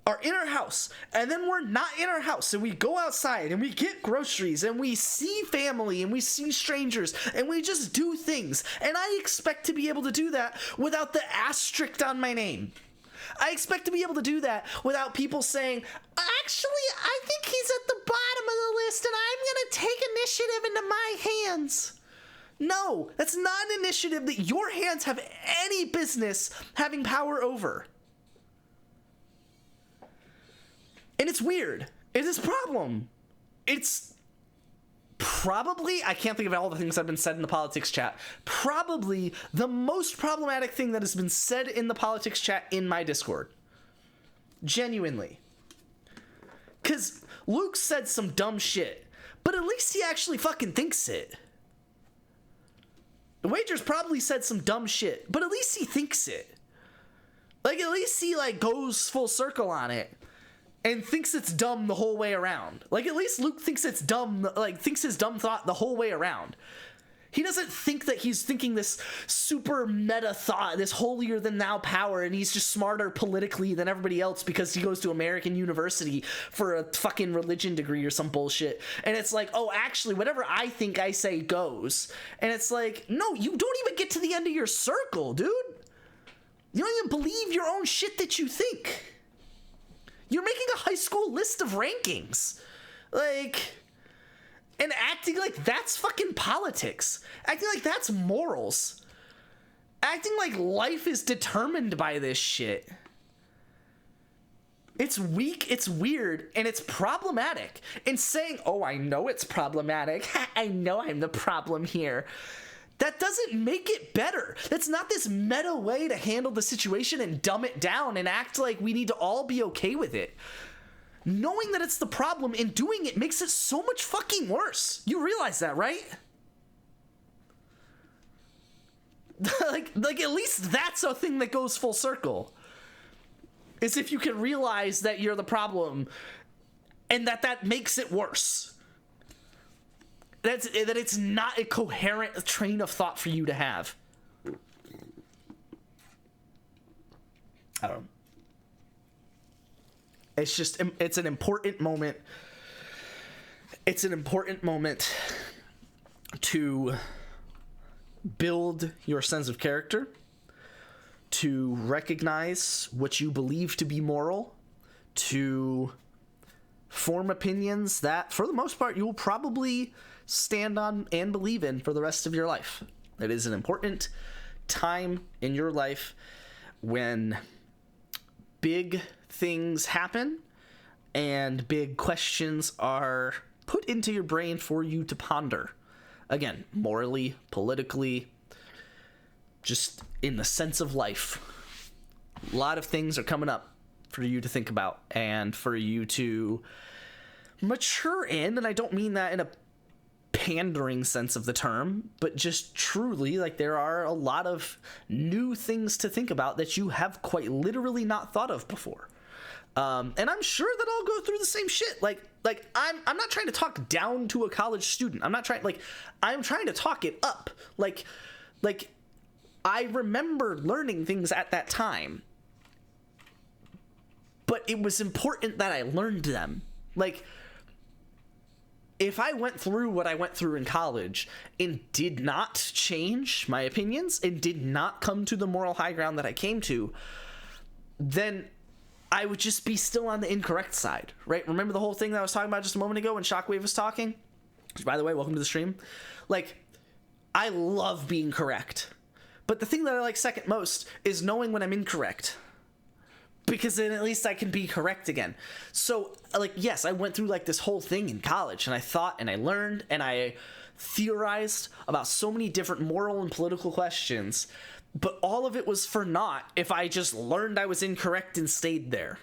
are in our house, and then we're not in our house, and we go outside and we get groceries and we see family and we see strangers and we just do things, and I expect to be able to do that without the asterisk on my name. I expect to be able to do that without people saying, actually, I think he's at the bottom of the list and I'm gonna take initiative into my hands. No, that's not an initiative that your hands have any business having power over. And it's weird. It is a problem. It's probably, I can't think of all the things that have been said in the politics chat, probably the most problematic thing that has been said in the politics chat in my Discord. Genuinely. Because Luke said some dumb shit, but at least he actually fucking thinks it. The Wager's probably said some dumb shit, but at least he thinks it. Like, at least he, like, goes full circle on it. And thinks it's dumb the whole way around. Like, at least Luke thinks it's dumb, like, thinks his dumb thought the whole way around. He doesn't think that he's thinking this super meta thought, this holier-than-thou power, and he's just smarter politically than everybody else because he goes to American University for a fucking religion degree or some bullshit. And it's like, oh, actually, whatever I think I say goes. And it's like, no, you don't even get to the end of your circle, dude. You don't even believe your own shit that you think. You're making a high school list of rankings. Like, and acting like that's fucking politics. Acting like that's morals. Acting like life is determined by this shit. It's weak, it's weird, and it's problematic. And saying, oh, I know it's problematic. I know I'm the problem here. That doesn't make it better. That's not this meta way to handle the situation and dumb it down and act like we need to all be okay with it. Knowing that it's the problem and doing it makes it so much fucking worse. You realize that, right? like at least that's a thing that goes full circle. Is if you can realize that you're the problem and that makes it worse. That it's not a coherent train of thought for you to have. I don't know. It's just, it's an important moment. It's an important moment to build your sense of character, to recognize what you believe to be moral, to form opinions that, for the most part, you will probably stand on and believe in for the rest of your life. It is an important time in your life when big things happen and big questions are put into your brain for you to ponder. Again, morally, politically, just in the sense of life. A lot of things are coming up for you to think about and for you to mature in, and I don't mean that in a pandering sense of the term, but just truly, like, there are a lot of new things to think about that you have quite literally not thought of before. And I'm sure that I'll go through the same shit. Like I'm not trying to talk down to a college student. I'm trying to talk it up. Like I remember learning things at that time, but it was important that I learned them. Like, if I went through what I went through in college and did not change my opinions and did not come to the moral high ground that I came to, then I would just be still on the incorrect side, right? Remember the whole thing that I was talking about just a moment ago when Shockwave was talking? Which, by the way, welcome to the stream. Like, I love being correct. But the thing that I like second most is knowing when I'm incorrect, because then at least I can be correct again. So, like, yes, I went through like this whole thing in college, and I thought and I learned and I theorized about so many different moral and political questions, but all of it was for naught if I just learned I was incorrect and stayed there.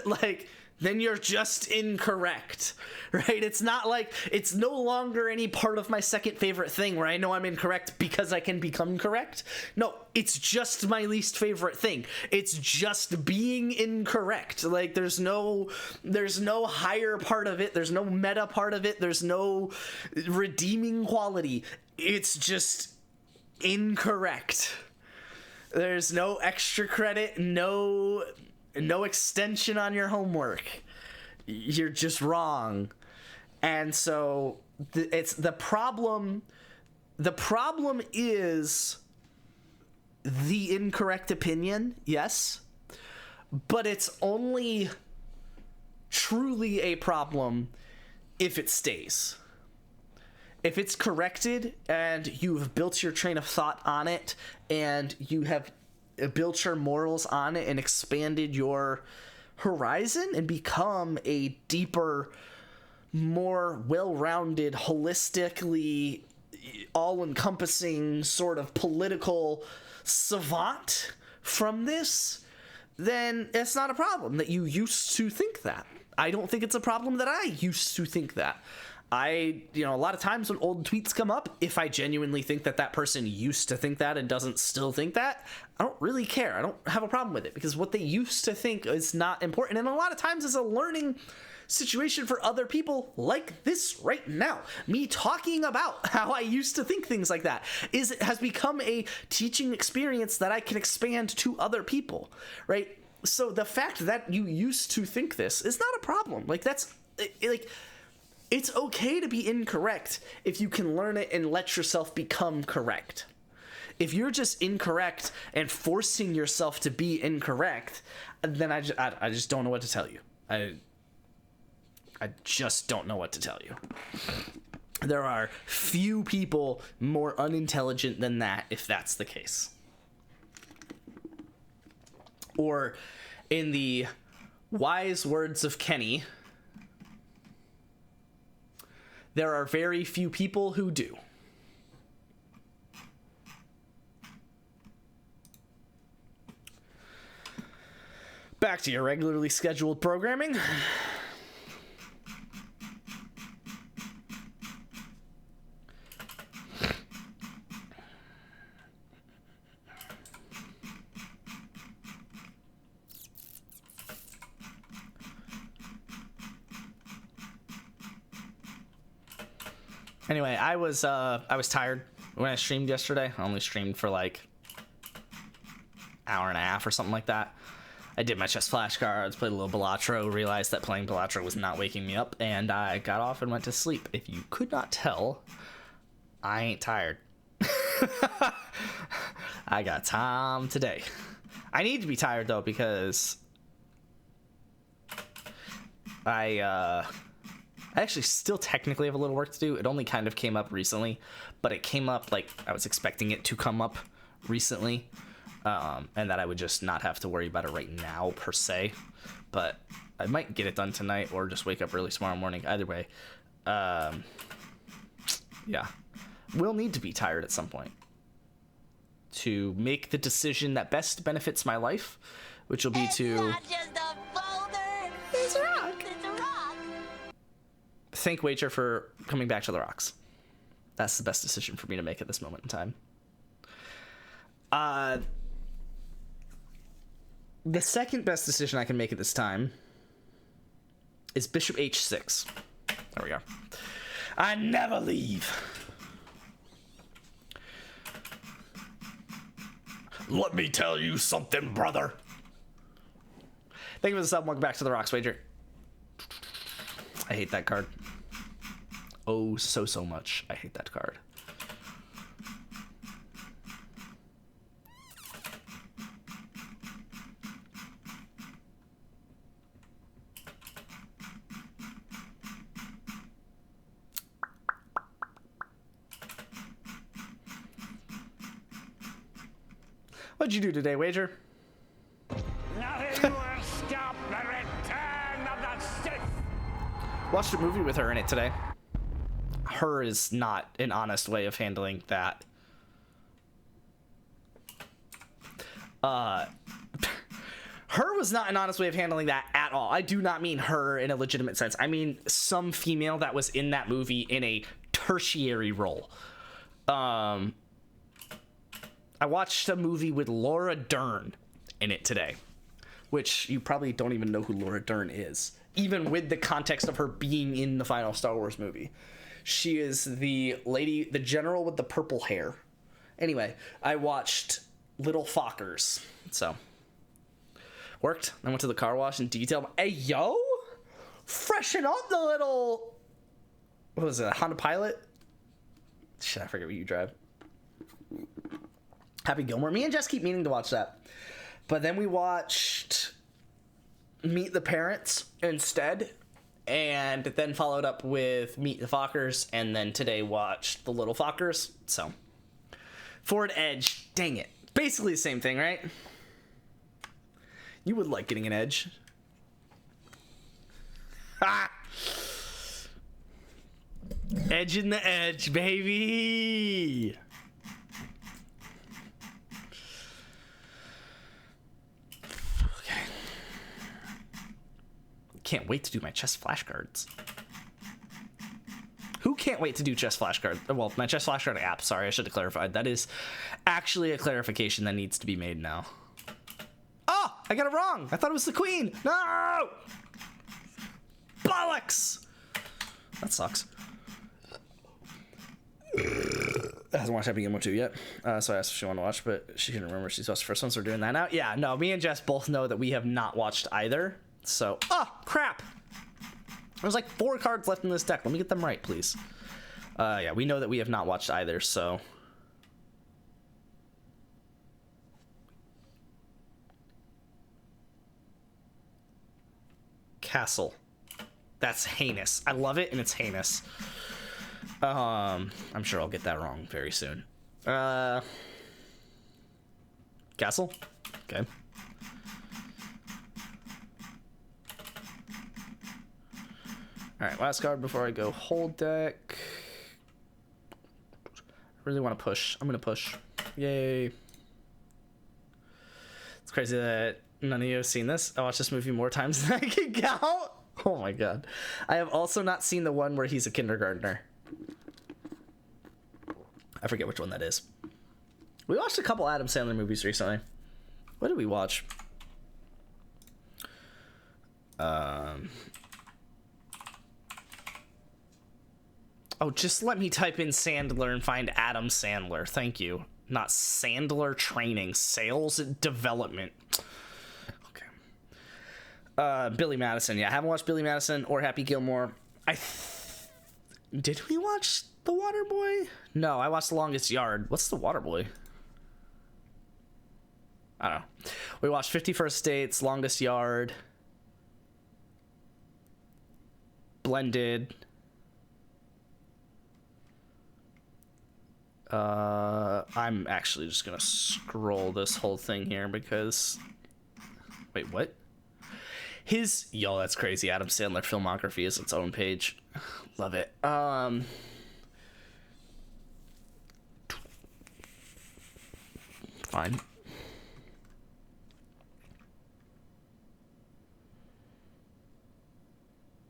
Like, then you're just incorrect, right? It's not like, it's no longer any part of my second favorite thing where I know I'm incorrect because I can become correct. No, it's just my least favorite thing. It's just being incorrect. Like, there's no higher part of it. There's no meta part of it. There's no redeeming quality. It's just incorrect. There's no extra credit, no extension on your homework. You're just wrong. And so it's the problem is the incorrect opinion, yes, but it's only truly a problem if it stays. If it's corrected and you've built your train of thought on it and you have built your morals on it and expanded your horizon and become a deeper, more well-rounded, holistically all-encompassing sort of political savant from this, then it's not a problem that you used to think that. I don't think it's a problem that I used to think that. A lot of times when old tweets come up, if I genuinely think that that person used to think that and doesn't still think that, I don't really care. I don't have a problem with it, because what they used to think is not important. And a lot of times it's a learning situation for other people, like this right now. Me talking about how I used to think things like that has become a teaching experience that I can expand to other people, right? So the fact that you used to think this is not a problem. Like, that's like, it's okay to be incorrect if you can learn it and let yourself become correct. If you're just incorrect and forcing yourself to be incorrect, then I just don't know what to tell you. I just don't know what to tell you. There are few people more unintelligent than that, if that's the case. Or, in the wise words of Kenny, there are very few people who do. Back to your regularly scheduled programming. Anyway, I was tired when I streamed yesterday. I only streamed for like hour and a half or something like that. I did my chess flashcards, played a little Balatro, realized that playing Balatro was not waking me up, and I got off and went to sleep. If you could not tell, I ain't tired. I got time today. I need to be tired though, because I actually still technically have a little work to do. It only kind of came up recently, but it came up like I was expecting it to come up recently, and that I would just not have to worry about it right now per se. But I might get it done tonight or just wake up early tomorrow morning. Either way, yeah, we'll need to be tired at some point to make the decision that best benefits my life, which will be to... It's not just a folder. It's right thank Wager for coming back to the rocks. That's the best decision for me to make at this moment in time. The second best decision I can make at this time is bishop h6. There we are. I never leave. Let me tell you something, brother. Thank you for the sub. Welcome back to the rocks, Wager. I hate that card. Oh, so much. I hate that card. What'd you do today, Wager? Nothing will stop the return of the Sith. Watched a movie with her in it today. Her is not an honest way of handling that. Her was not an honest way of handling that at all. I do not mean her in a legitimate sense. I mean some female that was in that movie in a tertiary role. I watched a movie with Laura Dern in it today, which you probably don't even know who Laura Dern is, even with the context of her being in the final Star Wars movie. She is the lady, the general with the purple hair. Anyway, I watched Little Fockers, so worked. I went to the car wash and detailed. Hey, yo, freshen up the little, what was it, a Honda Pilot? Shit, I forget what you drive. Happy Gilmore. Me and Jess keep meaning to watch that. But then we watched Meet the Parents instead, and then followed up with Meet the Fockers, and then today watched The Little Fockers. So, Ford Edge, dang it. Basically the same thing, right? You would like getting an Edge. Ha! Edge in the Edge, baby! Can't wait to do my chess flashcards. Who can't wait to do chess flashcard? Well, my chess flashcard app. Sorry, I should have clarified. That is actually a clarification that needs to be made now. Oh, I got it wrong. I thought it was the queen. No! Bollocks! That sucks. Hasn't watched Happy Gilmore 2 yet, so I asked if she wanted to watch, but she couldn't remember she's watched the first one, so we're doing that now. Yeah, no, me and Jess both know that we have not watched either. So, oh, crap. There's like 4 cards left in this deck. Let me get them right, please. Yeah, we know that we have not watched either, so. Castle. That's heinous. I love it, and it's heinous. I'm sure I'll get that wrong very soon. Castle? Okay. Alright, last card before I go whole deck. I really want to push. I'm going to push. Yay. It's crazy that none of you have seen this. I watched this movie more times than I can count. Oh my god. I have also not seen the one where he's a kindergartner. I forget which one that is. We watched a couple Adam Sandler movies recently. What did we watch? Oh, just let me type in Sandler and find Adam Sandler. Thank you. Not Sandler Training. Sales Development. Okay. Billy Madison. Yeah, I haven't watched Billy Madison or Happy Gilmore. Did we watch The Waterboy? No, I watched The Longest Yard. What's The Waterboy? I don't know. We watched 51st Dates, Longest Yard, Blended. I'm actually just gonna scroll this whole thing here because wait, what? Yo, that's crazy. Adam Sandler filmography is its own page. Love it. Fine.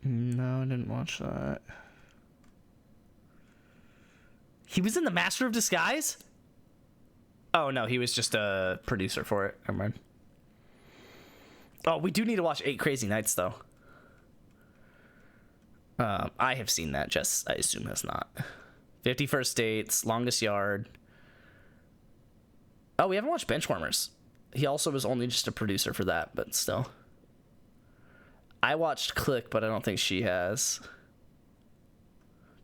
No, I didn't watch that. He was in The Master of Disguise? Oh, no, he was just a producer for it. Never mind. Oh, we do need to watch 8 Crazy Nights, though. I have seen that. Jess, I assume, has not. 50 First Dates, Longest Yard. Oh, we haven't watched Benchwarmers. He also was only just a producer for that, but still. I watched Click, but I don't think she has.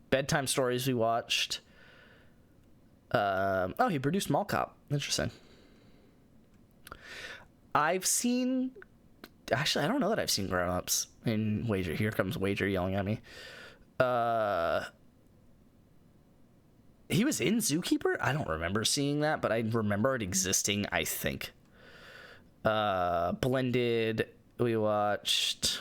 Bedtime Stories we watched. Oh, he produced Mall Cop. Interesting. I've seen... Actually, I don't know that I've seen Grown Ups. And Wager. Here comes Wager yelling at me. He was in Zookeeper? I don't remember seeing that, but I remember it existing, I think. Blended. We watched...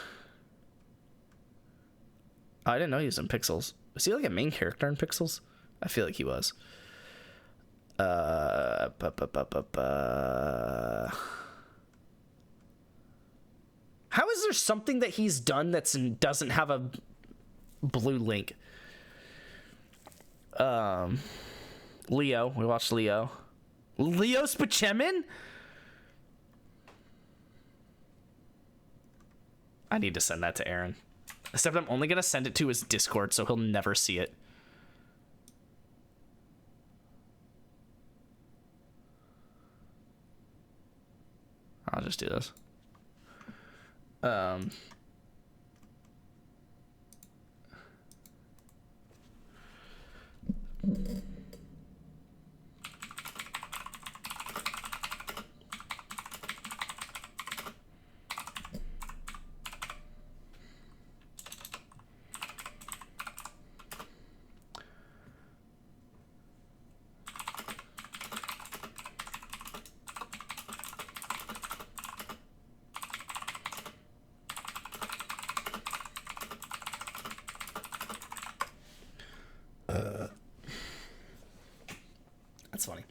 I didn't know he was in Pixels. Was he like a main character in Pixels? I feel like he was. How is there something that he's done doesn't have a blue link? Leo. We watched Leo. Leo Spacemin? I need to send that to Aaron. Except I'm only going to send it to his Discord, so he'll never see it. I'll just do this. That's funny.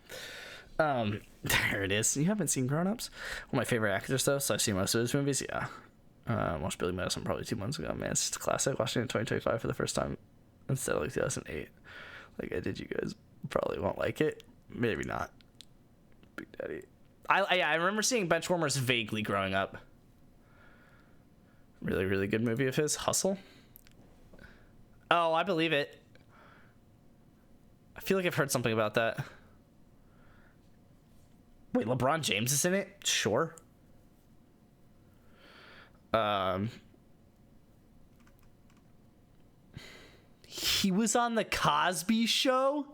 There it is. You haven't seen Grown Ups? One of my favorite actors, though, so I've seen most of his movies. Yeah. Watched Billy Madison probably 2 months ago. Man, it's just a classic. Watching it in 2025 for the first time instead of like 2008. Like I did, you guys probably won't like it. Maybe not. Big Daddy. I remember seeing Benchwarmers vaguely growing up. Really, really good movie of his. Hustle. Oh, I believe it. I feel like I've heard something about that. Wait, LeBron James is in it? Sure. He was on the Cosby Show?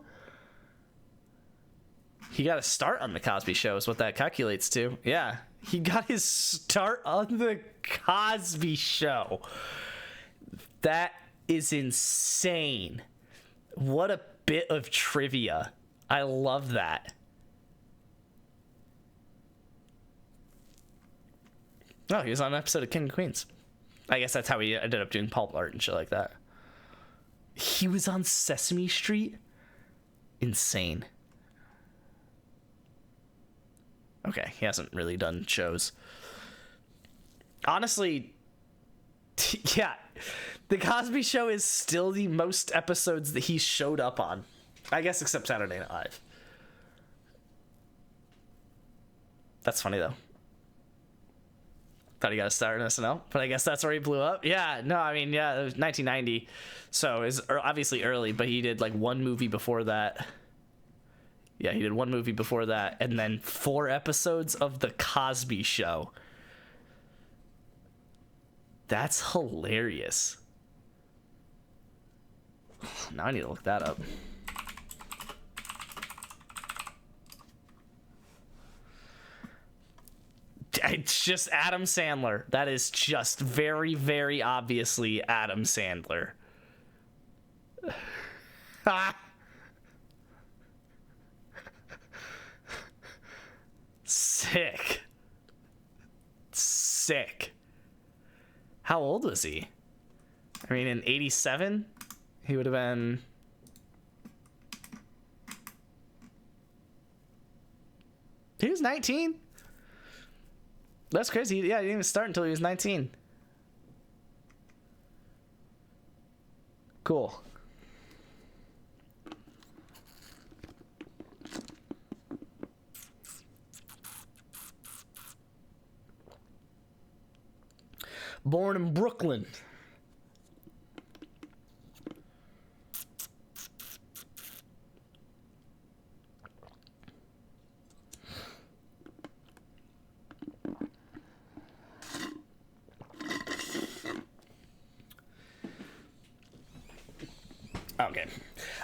He got a start on the Cosby Show is what that calculates to. Yeah, he got his start on the Cosby Show. That is insane. What a bit of trivia. I love that. Oh, he was on an episode of King of Queens. I guess that's how he ended up doing pulp art and shit like that. He was on Sesame Street? Insane. Okay, he hasn't really done shows. Honestly, yeah, The Cosby Show is still the most episodes that he showed up on. I guess except Saturday Night Live. That's funny, though. Thought he got a start in SNL, but I guess that's where he blew up. Yeah, no, I mean, yeah, it was 1990, so it's obviously early, but he did like one movie before that. Yeah, he did one movie before that, and then 4 episodes of The Cosby Show. That's hilarious. Now I need to look that up. It's just Adam Sandler. That is just very, very obviously Adam Sandler. Sick. Sick. How old was he? I mean, in 87, he would have been... He was 19. That's crazy. Yeah, he didn't even start until he was 19. Cool. Born in Brooklyn. Okay.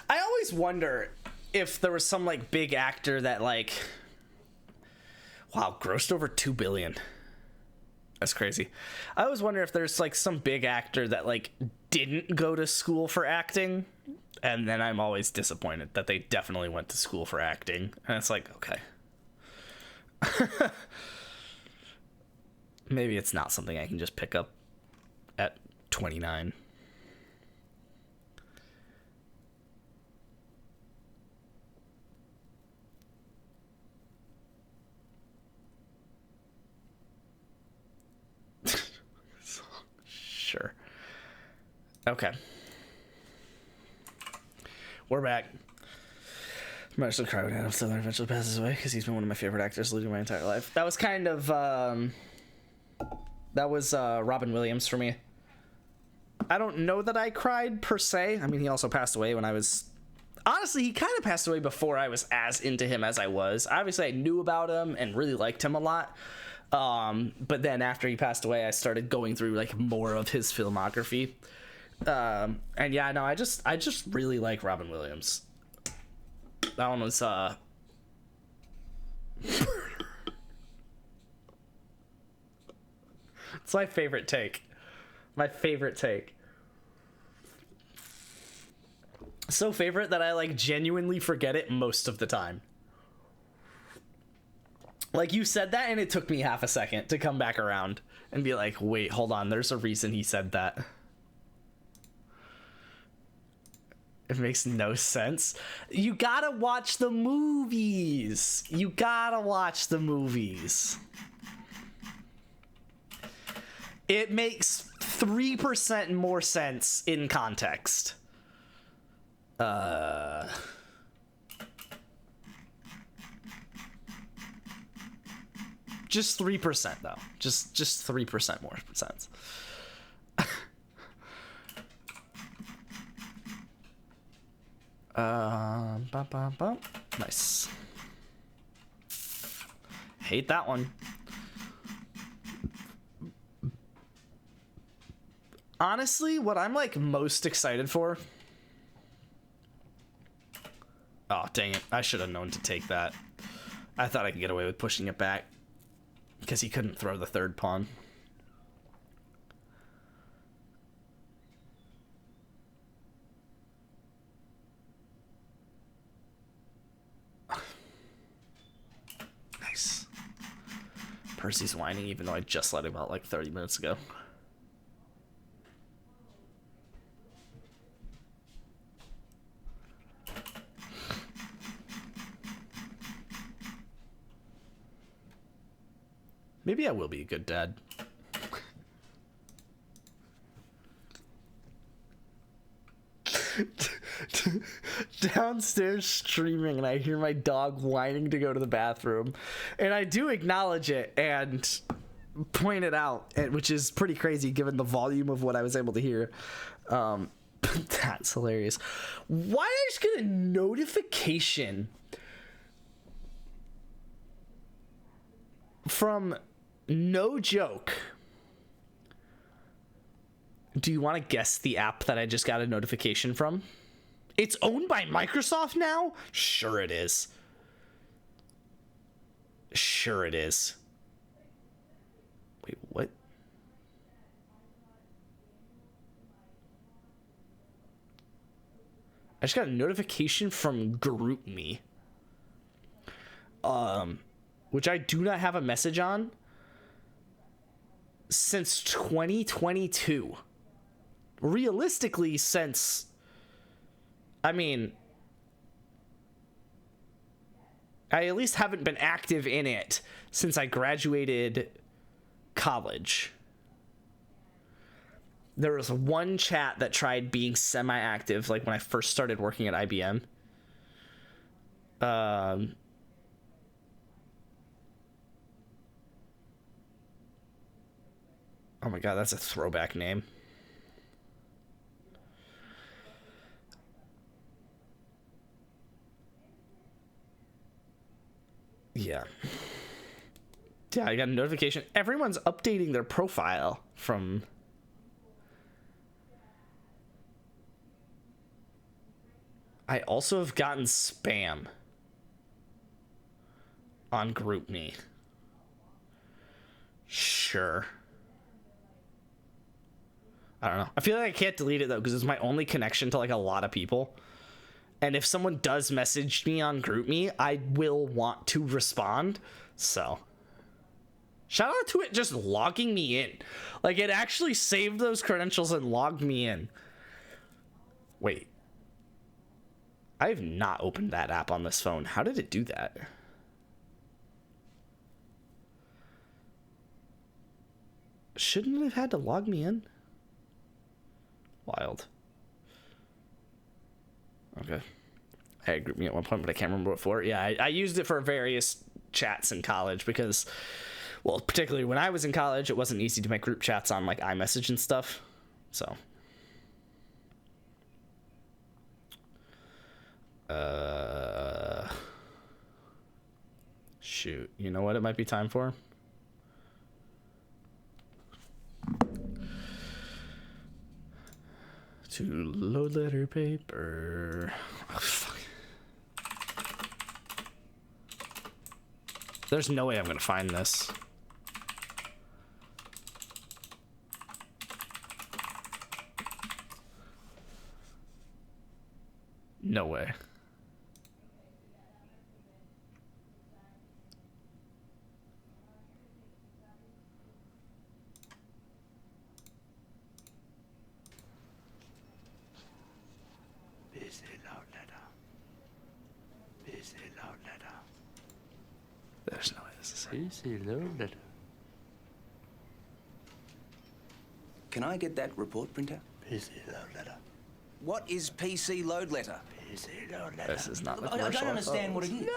I always wonder if there was some like big actor that like, wow, grossed over 2 billion. That's crazy. I always wonder if there's like some big actor that like didn't go to school for acting, and then I'm always disappointed that they definitely went to school for acting. And it's like, okay. Maybe it's not something I can just pick up at 29. Sure. Okay. We're back. Marshall Carwood Adam Sandler eventually passes away because he's been one of my favorite actors losing my entire life. That was kind of Robin Williams for me. I don't know that I cried per se. I mean, he also passed away when I was, honestly, he kind of passed away before I was as into him as I was. Obviously I knew about him and really liked him a lot. But then after he passed away, I started going through like more of his filmography. And yeah, no, I just really like Robin Williams. That one was, it's my favorite take. My favorite take. So favorite that I like genuinely forget it most of the time. Like, you said that and it took me half a second to come back around and be like, wait, hold on, there's a reason he said that. It makes no sense. You gotta watch the movies. You gotta watch the movies. It makes 3% more sense in context. Just 3% though. Just 3% more sense. Nice. Hate that one. Honestly, what I'm like most excited for. Oh, dang it. I should have known to take that. I thought I could get away with pushing it back because he couldn't throw the third pawn. Nice. Percy's whining even though I just let him out like 30 minutes ago. Maybe I will be a good dad. Downstairs streaming and I hear my dog whining to go to the bathroom. And I do acknowledge it and point it out, which is pretty crazy given the volume of what I was able to hear. That's hilarious. Why did I just get a notification from No Joke? Do you want to guess the app that I just got a notification from? It's owned by Microsoft now? Sure it is. Sure it is. Wait, what? I just got a notification from GroupMe. Which I do not have a message on since 2022. Realistically, since, I mean, I at least haven't been active in it since I graduated college. There was one chat that tried being semi-active, like when I first started working at IBM. Oh my god, that's a throwback name. Yeah. Yeah, I got a notification. Everyone's updating their profile from... I also have gotten spam on GroupMe. Sure. I don't know. I feel like I can't delete it though because it's my only connection to like a lot of people. And if someone does message me on GroupMe, I will want to respond. So, shout out to it just logging me in. Like it actually saved those credentials and logged me in. Wait. I have not opened that app on this phone. How did it do that? Shouldn't it have had to log me in? Wild. Okay. I had GroupMe at one point, but I can't remember what for. Yeah, I used it for various chats in college because, well, particularly when I was in college, it wasn't easy to make group chats on like iMessage and stuff. So. Shoot. You know what it might be time for? To load letter paper. Oh, fuck. There's no way I'm gonna find this. No way. There's no way this is it. Can I get that report printer? PC load letter. What is PC load letter? PC load letter. This is not the I commercial. don't understand what it is.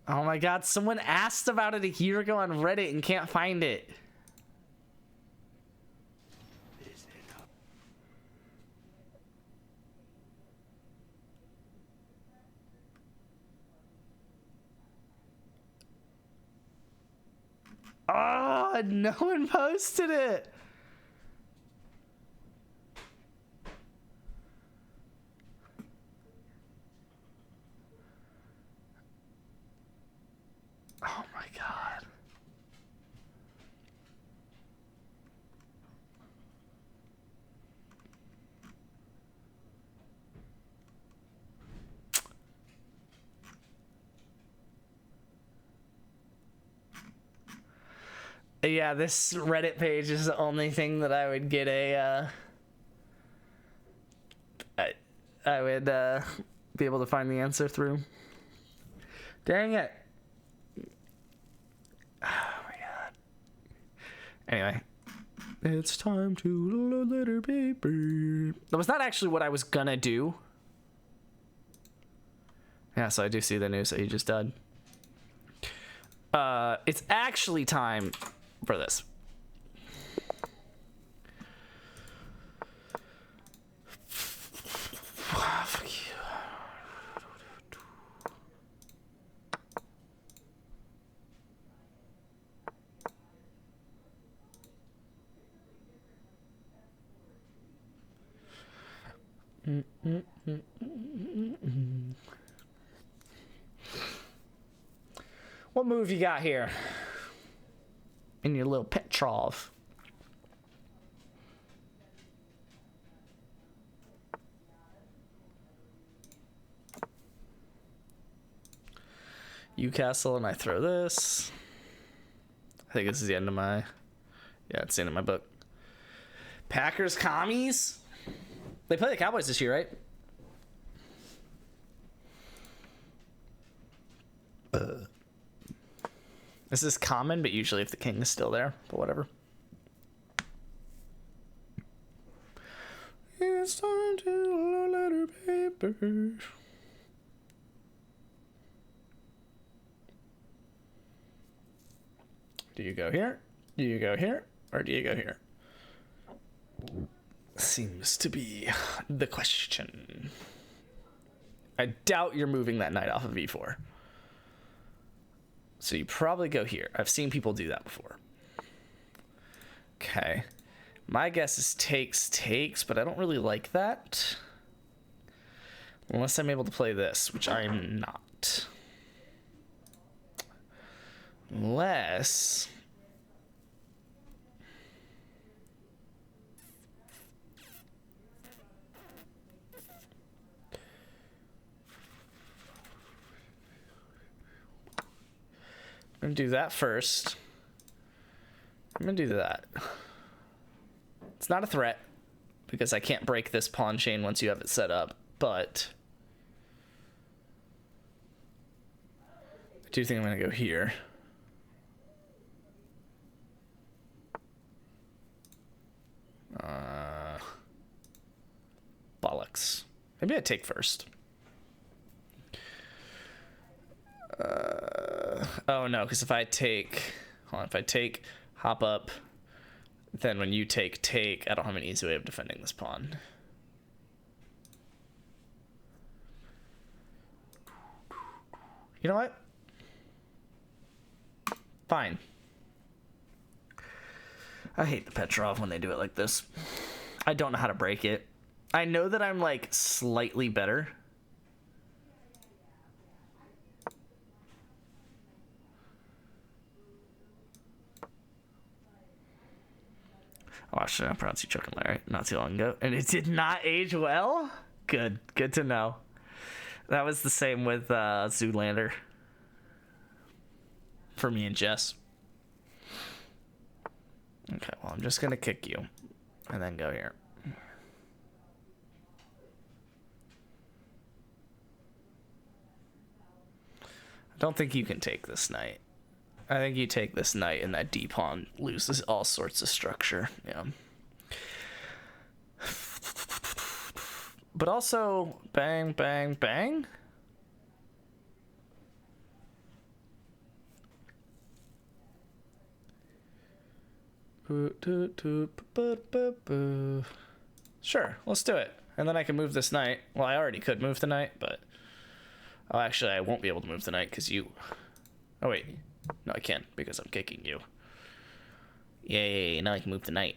Oh my god, someone asked about it a year ago on Reddit and can't find it. Oh, no one posted it. Oh my god. Yeah, this Reddit page is the only thing that I would get a I would be able to find the answer through. Dang it. Oh my god. Anyway, it's time to load letter paper. That was not actually what I was gonna do. Yeah, so I do see the news that he just died. It's actually time for this. Fuck you. What move you got here? In your little Petrov. You castle and I throw this. I think this is the end of my... Yeah, it's the end of my book. Packers commies? They play the Cowboys this year, right? This is common, but usually if the king is still there, but whatever. It's time to letter paper. Do you go here? Do you go here? Or do you go here? Seems to be the question. I doubt you're moving that knight off of e4. So you probably go here. I've seen people do that before. Okay. My guess is takes, but I don't really like that. Unless I'm able to play this, which I'm not. Unless... I'm gonna do that first. I'm gonna do that. It's not a threat, because I can't break this pawn chain once you have it set up, but... I do think I'm gonna go here. Bollocks. Maybe I take first. Oh no, because if I take... Hold on, if I take, hop up, then when you take, I don't have an easy way of defending this pawn. You know what? Fine. I hate the Petrov when they do it like this. I don't know how to break it. I know that I'm like slightly better. I watched an Pronounced Choking Larry not too long ago, and it did not age well. Good to know. That was the same with Zoolander for me and Jess. Okay, well, I'm just gonna kick you and then go here. I don't think you can take this knight. I think you take this knight and that D pawn loses all sorts of structure. Yeah. But also, bang, bang, bang. Sure, let's do it. And then I can move this knight. Well, I already could move the knight, but... Oh, actually, I won't be able to move the knight because you... Oh, wait. No, I can't because I'm kicking you. Yay, now I can move the knight.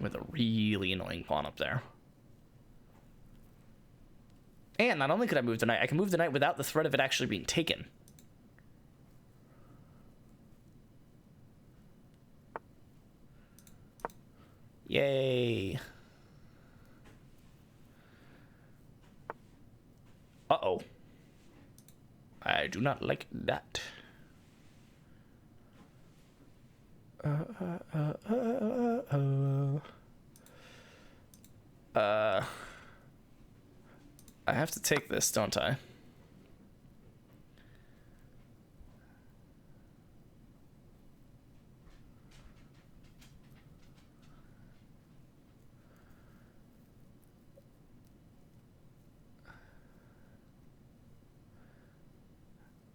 With a really annoying pawn up there. And not only could I move the knight, I can move the knight without the threat of it actually being taken. Yay. Uh-oh. I do not like that. I have to take this, don't I?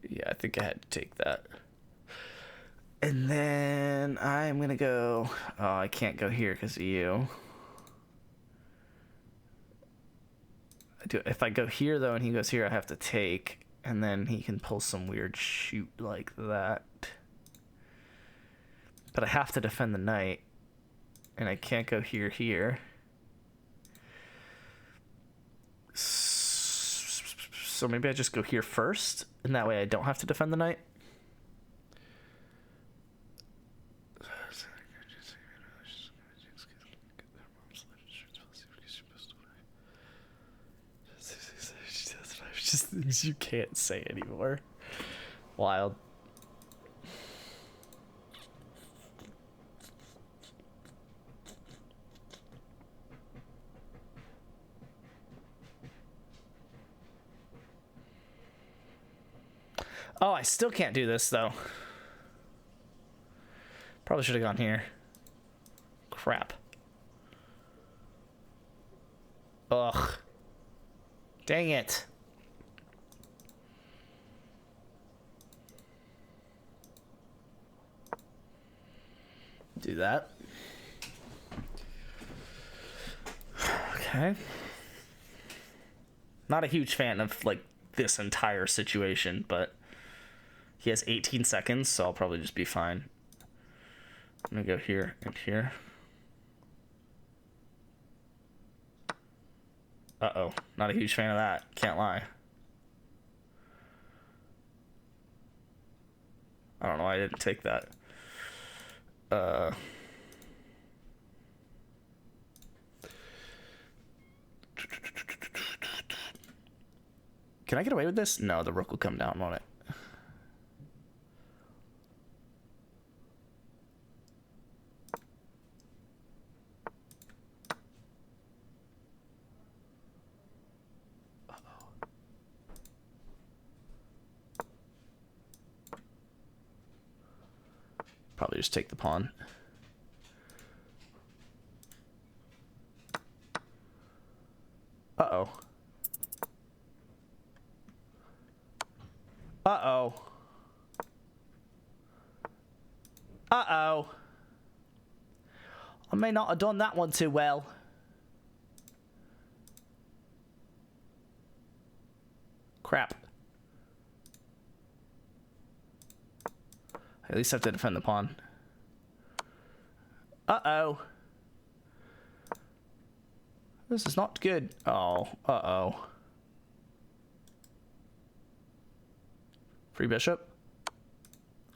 Yeah, I think I had to take that. And then I'm gonna go... Oh, I can't go here because of you. If I go here, though, and he goes here, I have to take. And then he can pull some weird shoot like that. But I have to defend the knight. And I can't go here. So maybe I just go here first. And that way I don't have to defend the knight. Just things you can't say anymore. Wild. Oh, I still can't do this though. Probably should have gone here. Crap. Ugh. Dang it. Do that. Okay. Not a huge fan of like this entire situation, but he has 18 seconds, so I'll probably just be fine. I'm gonna go here and here. Uh-oh, not a huge fan of that, can't lie. I don't know why I didn't take that. Can I get away with this? No, the rook will come down, won't it? Probably just take the pawn. Uh-oh. Uh-oh. Uh-oh. I may not have done that one too well. Crap. I at least have to defend the pawn. Uh-oh. This is not good. Oh, uh-oh. Free bishop?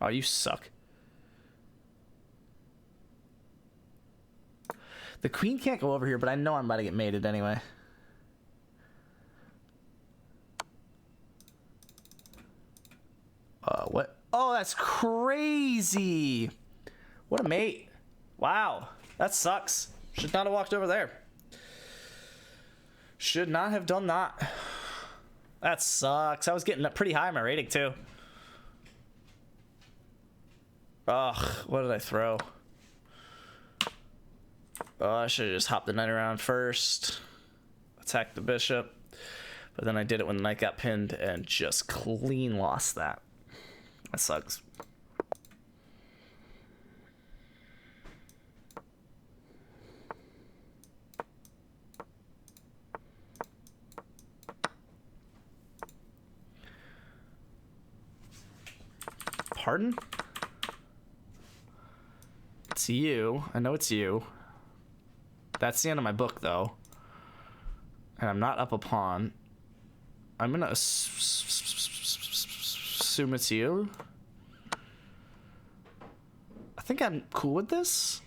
Oh, you suck. The queen can't go over here, but I know I'm about to get mated anyway. What? Oh, that's crazy. What a mate. Wow. That sucks. Should not have walked over there. Should not have done that. That sucks. I was getting pretty high in my rating, too. Ugh, what did I throw? Oh, I should have just hopped the knight around first. Attacked the bishop. But then I did it when the knight got pinned and just clean lost that. That sucks. Pardon? It's you. I know it's you. That's the end of my book, though. And I'm not up a pawn. I'm gonna assume it's you. I think I'm cool with this.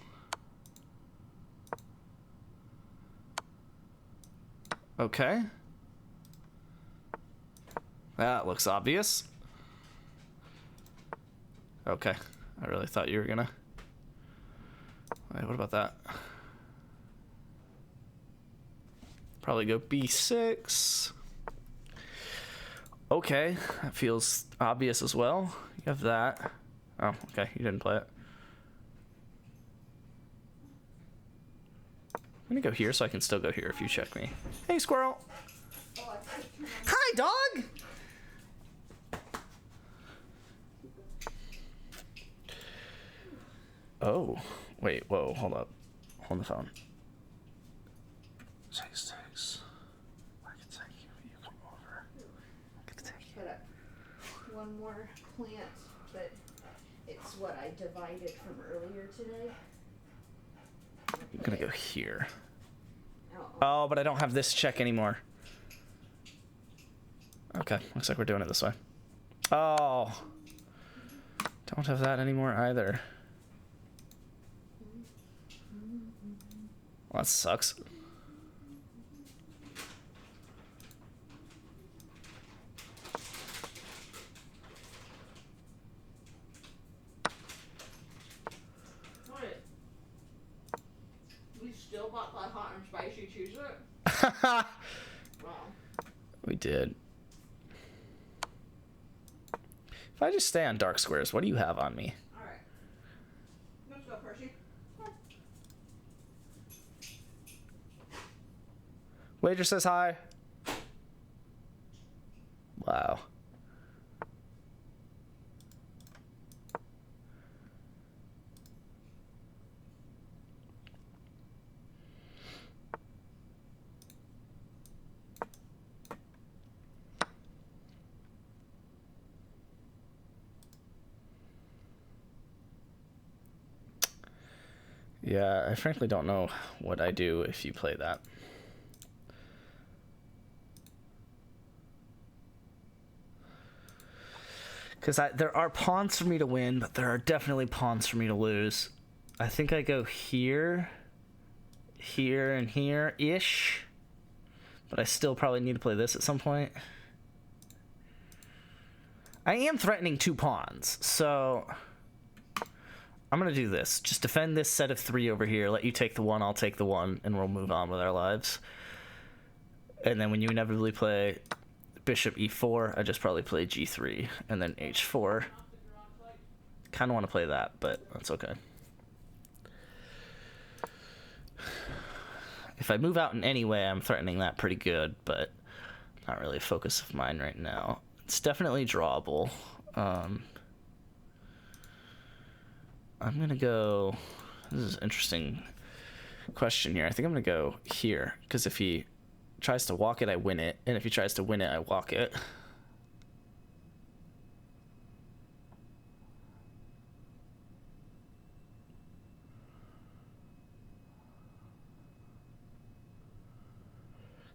Okay. That looks obvious. Okay. I really thought you were gonna... Wait, what about that? Probably go b6. Okay, that feels obvious as well. You have that. Oh, okay, you didn't play it. I'm gonna go here so I can still go here if you check me. Hey, squirrel. Hi, dog. Oh, wait, whoa, hold up. Hold the phone. Takes. I can take you, but you come over. I can take you. Put up one more plant, but it's what I divided from earlier today. I'm gonna go here. Oh, Oh, but I don't have this check anymore. Okay, looks like we're doing it this way. Oh. Don't have that anymore either. Well, that sucks. hot, hot, hot, and spicy choose it. Wow. We did. If I just stay on dark squares, what do you have on me? Alright. Let's go, Percy. Wager says hi. Wow. Yeah, I frankly don't know what I do if you play that. Because there are pawns for me to win, but there are definitely pawns for me to lose. I think I go here, here, and here-ish. But I still probably need to play this at some point. I am threatening 2 pawns, so I'm going to do this. Just defend this set of 3 over here. Let you take the 1, I'll take the 1, and we'll move on with our lives. And then when you inevitably play bishop e4, I just probably play g3 and then h4. Kind of want to play that, but that's okay. If I move out in any way, I'm threatening that pretty good, but not really a focus of mine right now. It's definitely drawable. I'm gonna go. This is an interesting question here. I think I'm gonna go here, because if he tries to walk it, I win it, and if he tries to win it, I walk it.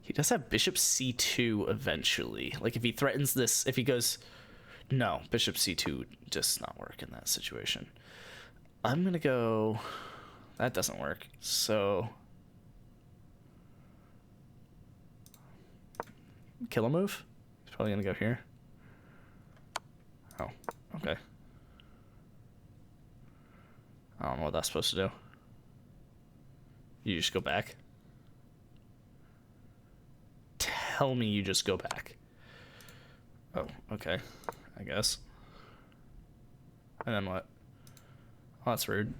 He does have bishop c2 eventually. Like, if he threatens this, if he goes, no, bishop c2 does not work in that situation. I'm gonna go, that doesn't work, so kill a move. He's probably gonna go here. Oh, okay. I don't know what that's supposed to do. You just go back? Tell me you just go back. Oh, okay. I guess. And then what? Oh, that's rude.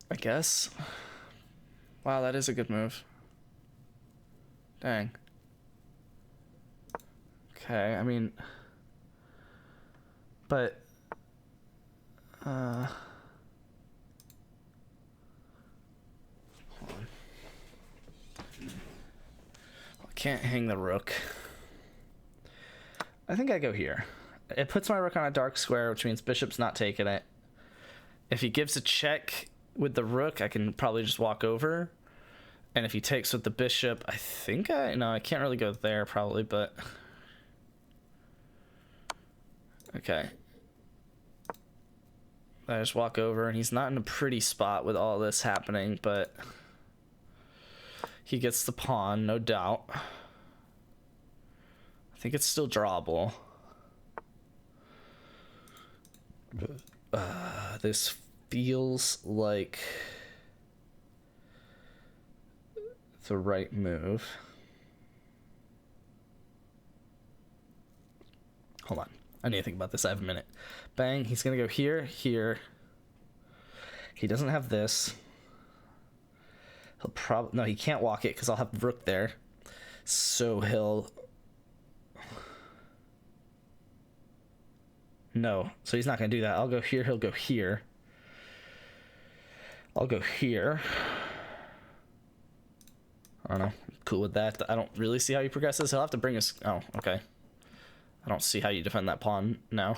I guess. Wow, that is a good move. Dang. Okay, I mean, but hold on. I can't hang the rook. I think I go here. It puts my rook on a dark square, which means bishop's not taking it. If he gives a check with the rook, I can probably just walk over. And if he takes with the bishop, I think no, I can't really go there probably, but okay. I just walk over, and he's not in a pretty spot with all this happening, but he gets the pawn, no doubt. I think it's still drawable. This feels like the right move. Hold on. I need to think about this. I have a minute. Bang. He's going to go here, here. He doesn't have this. He'll probably... No, he can't walk it because I'll have rook there. So he'll... No. So he's not going to do that. I'll go here. He'll go here. I'll go here. I don't know. Cool with that. I don't really see how he progresses. He'll have to bring us... Oh, okay. I don't see how you defend that pawn now.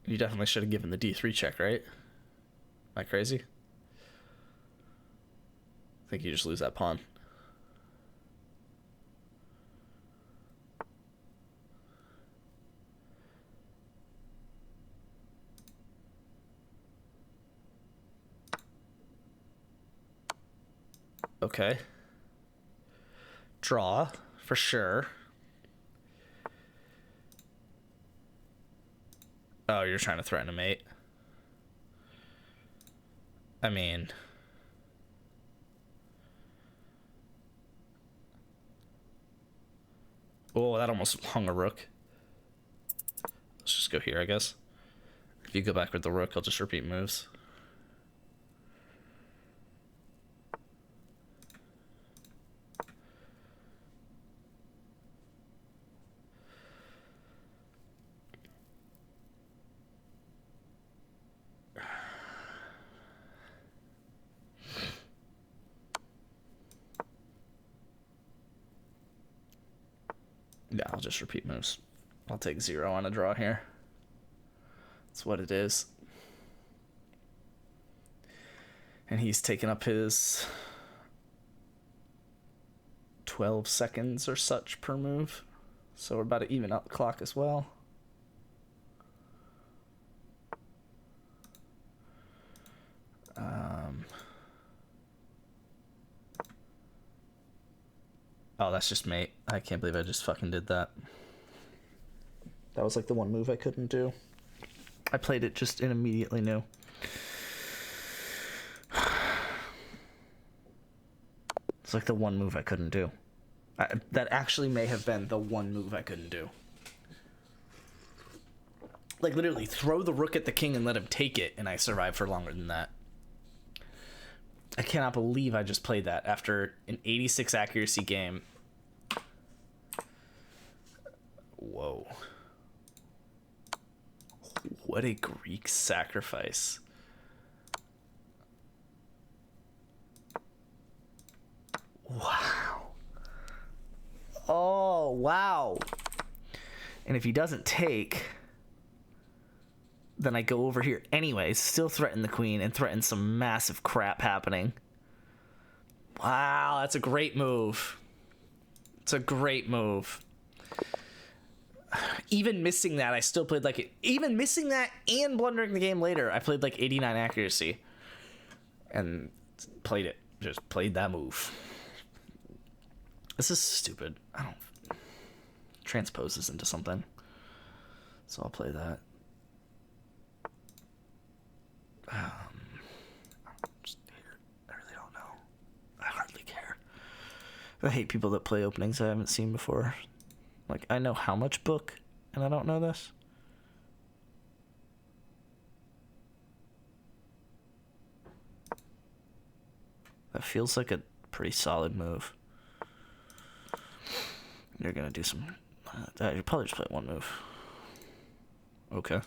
You definitely should have given the d3 check, right? Am I crazy? I think you just lose that pawn. Okay. draw for sure. Oh, you're trying to threaten a mate. I mean, oh, that almost hung a rook. Let's just go here, I guess. If you go back with the rook, I'll just repeat moves. Yeah, I'll just repeat moves. I'll take 0 on a draw here. That's what it is. And he's taken up his 12 seconds or such per move. So we're about to even out the clock as well. Oh, that's just mate. I can't believe I just fucking did that. That was like the one move I couldn't do. I played it just and immediately knew. It's like the one move I couldn't do. That actually may have been the one move I couldn't do. Like literally throw the rook at the king and let him take it, and I survived for longer than that. I cannot believe I just played that after an 86 accuracy game. Whoa. What a Greek sacrifice. Wow. Oh, wow. And if he doesn't take, then I go over here anyways, still threaten the queen and threaten some massive crap happening. Wow, that's a great move. It's a great move. Even missing that, I still played like it. Even missing that and blundering the game later, I played like 89 accuracy. And played it. Just played that move. This is stupid. I don't... Transpose this into something. So I'll play that. Just here. I really don't know. I hardly care. I hate people that play openings I haven't seen before. Like, I know how much book, and I don't know this. That feels like a pretty solid move. You're gonna do some... you'll probably just play one move. Okay.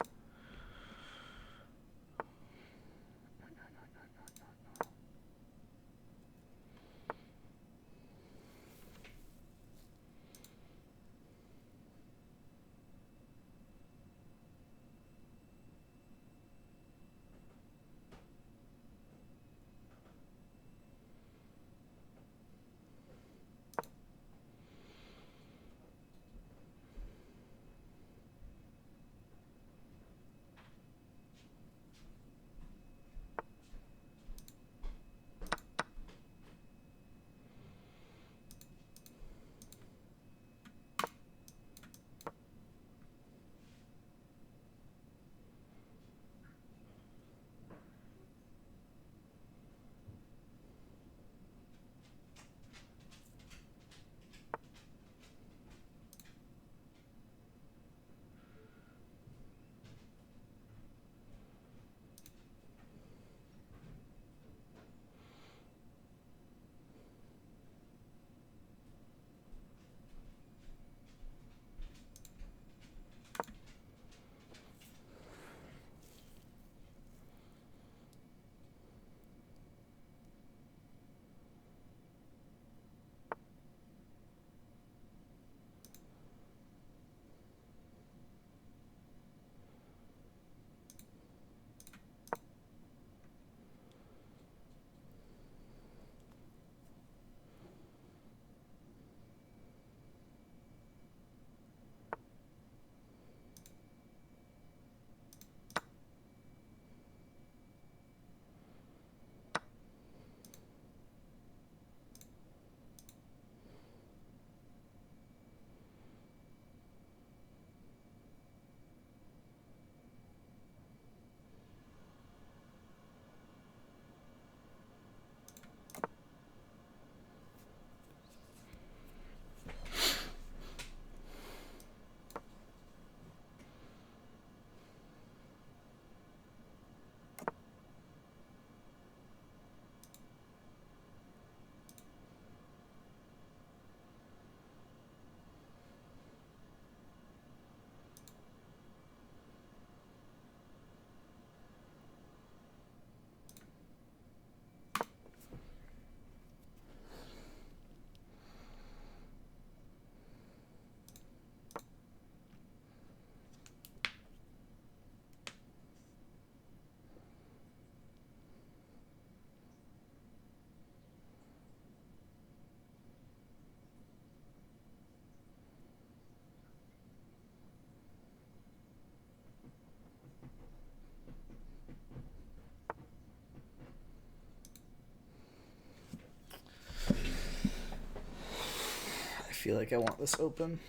feel like I want this open.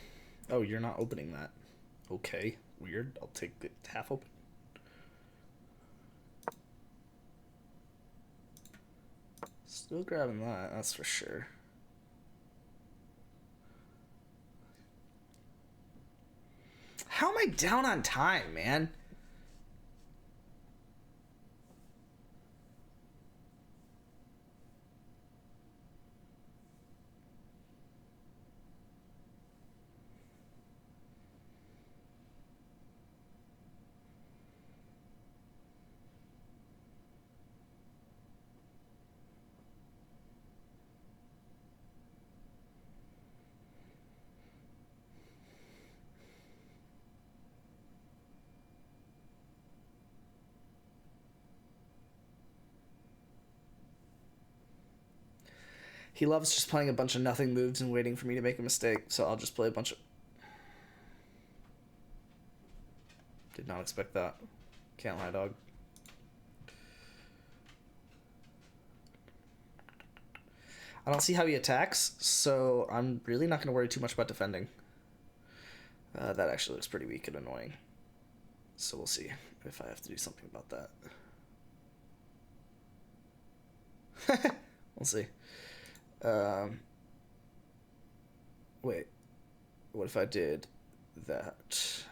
Oh, you're not opening that. Okay, weird. I'll take it half open. Still grabbing that, that's for sure. How am I down on time, man? He loves just playing a bunch of nothing moves and waiting for me to make a mistake, so I'll just play a bunch of... Did not expect that. Can't lie, dog. I don't see how he attacks, so I'm really not going to worry too much about defending. That actually looks pretty weak and annoying. So we'll see if I have to do something about that. We'll see. Wait. What if I did that?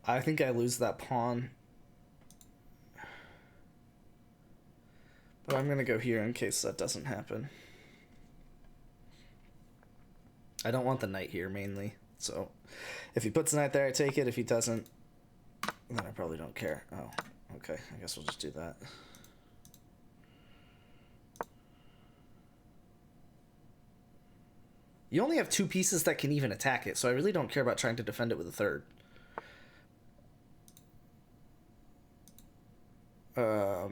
I think I lose that pawn. But I'm going to go here in case that doesn't happen. I don't want the knight here, mainly. So, if he puts the knight there, I take it. If he doesn't, then I probably don't care. Oh, okay. I guess we'll just do that. You only have two pieces that can even attack it, so I really don't care about trying to defend it with a third. I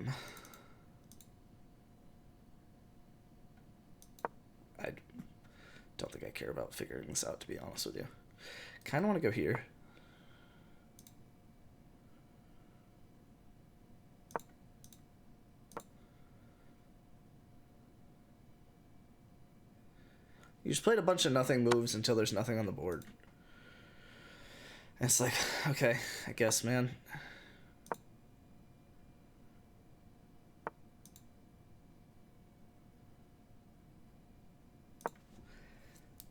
don't think I care about figuring this out, to be honest with you. Kind of want to go here. You just played a bunch of nothing moves until there's nothing on the board. And it's like, okay, I guess, man.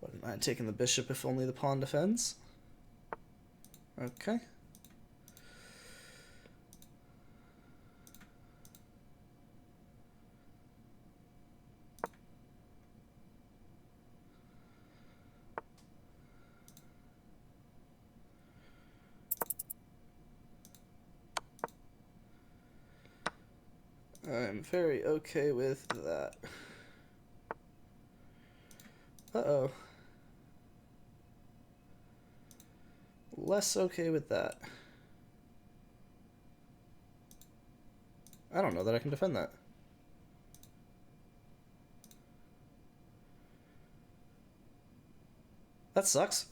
Wouldn't mind taking the bishop if only the pawn defends. Okay. I'm very okay with that. Uh-oh. Less okay with that. I don't know that I can defend that. That sucks.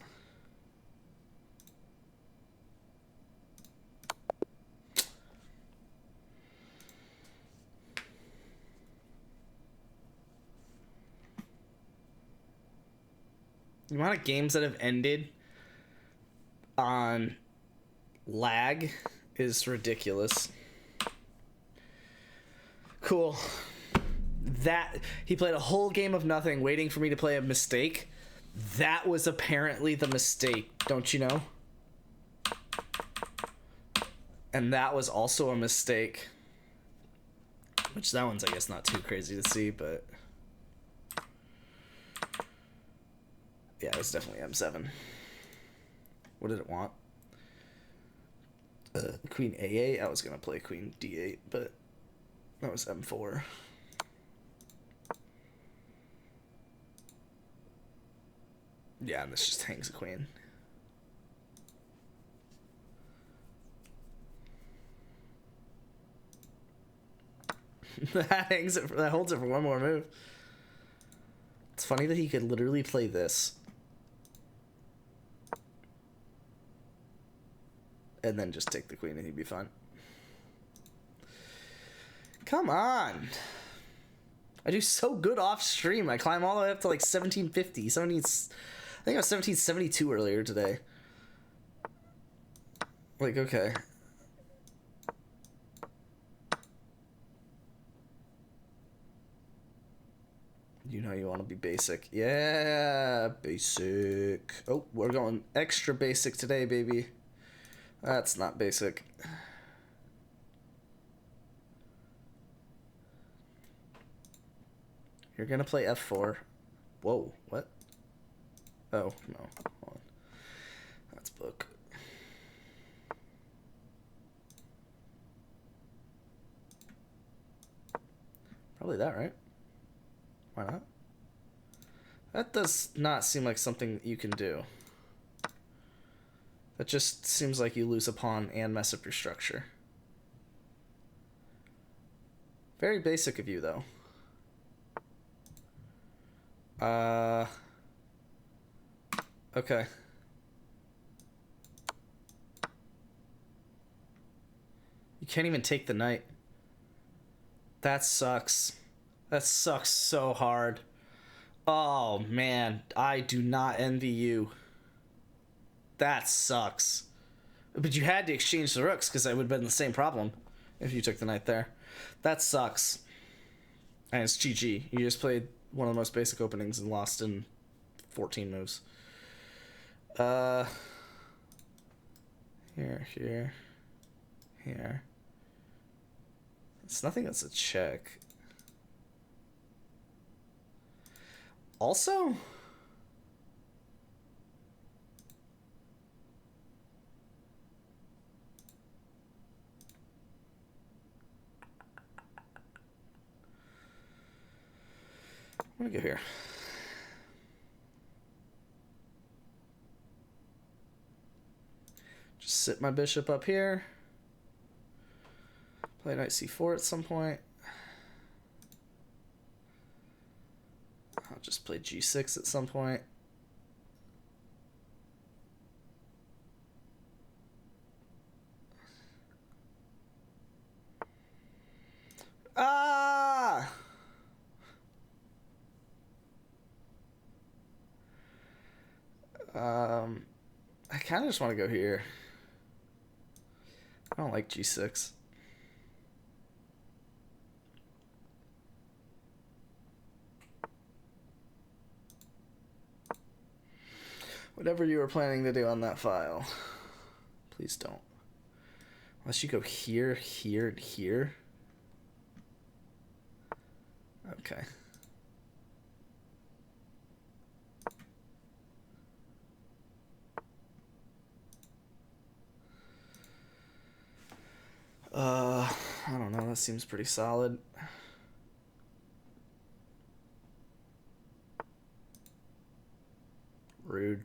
The amount of games that have ended on lag is ridiculous. Cool. That he played a whole game of nothing waiting for me to play a mistake. That was apparently the mistake, don't you know? And that was also a mistake. Which that one's, I guess, not too crazy to see, but yeah, it's definitely M7. What did it want? Queen A8. I was gonna play Queen D8, but that was M4. Yeah, and this just hangs a queen. That holds it for one more move. It's funny that he could literally play this and then just take the queen and he'd be fine. Come on. I do so good off stream. I climb all the way up to like 1750. I think I was 1772 earlier today. Like, okay. You know you want to be basic. Yeah, basic. Oh, we're going extra basic today, baby. That's not basic. You're gonna play F4. Whoa, what? Oh, no. Hold on. That's book. Probably that, right? Why not? That does not seem like something you can do. That just seems like you lose a pawn and mess up your structure. Very basic of you, though. Okay. You can't even take the knight. That sucks. That sucks so hard. Oh, man. I do not envy you. That sucks. But you had to exchange the rooks because that would have been the same problem if you took the knight there. That sucks. And it's GG. You just played one of the most basic openings and lost in 14 moves. Here. It's nothing that's a check. Also, I'm gonna go here. Just sit my bishop up here. Play knight c4 at some point. I'll just play g6 at some point. Ah! I kind of just want to go here. I don't like g6. Whatever you were planning to do on that file, please don't. Unless you go here, here, and here. Okay. I don't know, that seems pretty solid. Rude.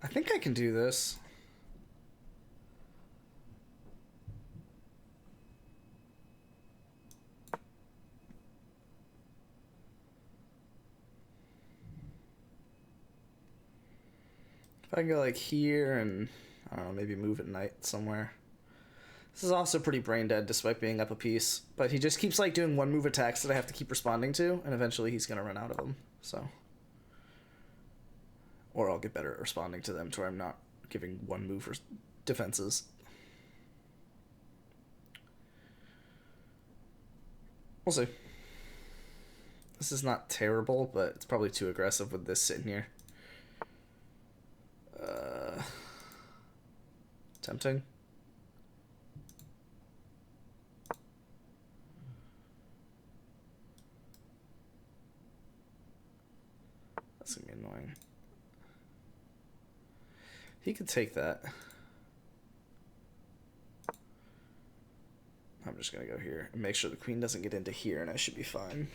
I think I can do this. If I can go like here and, I don't know, maybe move at night somewhere. This is also pretty brain dead despite being up a piece, but he just keeps like doing one move attacks that I have to keep responding to, and eventually he's gonna run out of them. So, or I'll get better at responding to them to where I'm not giving one move for defenses. We'll see. This is not terrible, but it's probably too aggressive with this sitting here. Tempting. That's gonna be annoying. He could take that. I'm just gonna go here and make sure the queen doesn't get into here, and I should be fine.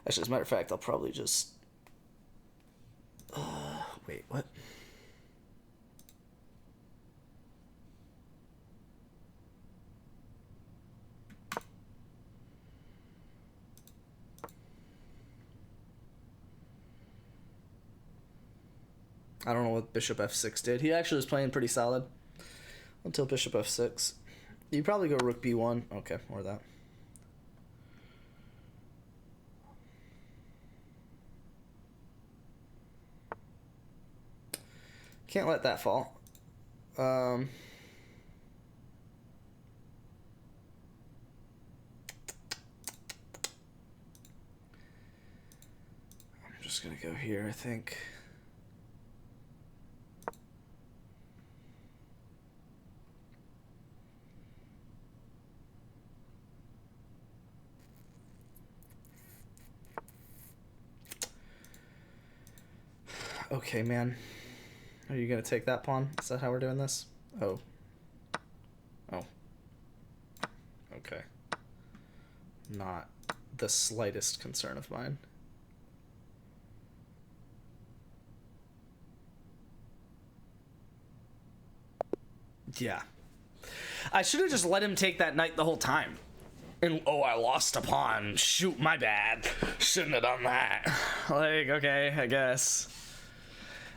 Actually, as a matter of fact, I'll probably just... wait, what? I don't know what bishop f6 did. He actually was playing pretty solid until bishop f6. You probably go rook b1. Okay, or that. Can't let that fall. I'm just gonna go here, I think. Okay, man. Are you gonna take that pawn? Is that how we're doing this? Oh. Oh. Okay. Not the slightest concern of mine. Yeah. I should have just let him take that knight the whole time. And, oh, I lost a pawn. Shoot, my bad. Shouldn't have done that. Like, okay, I guess.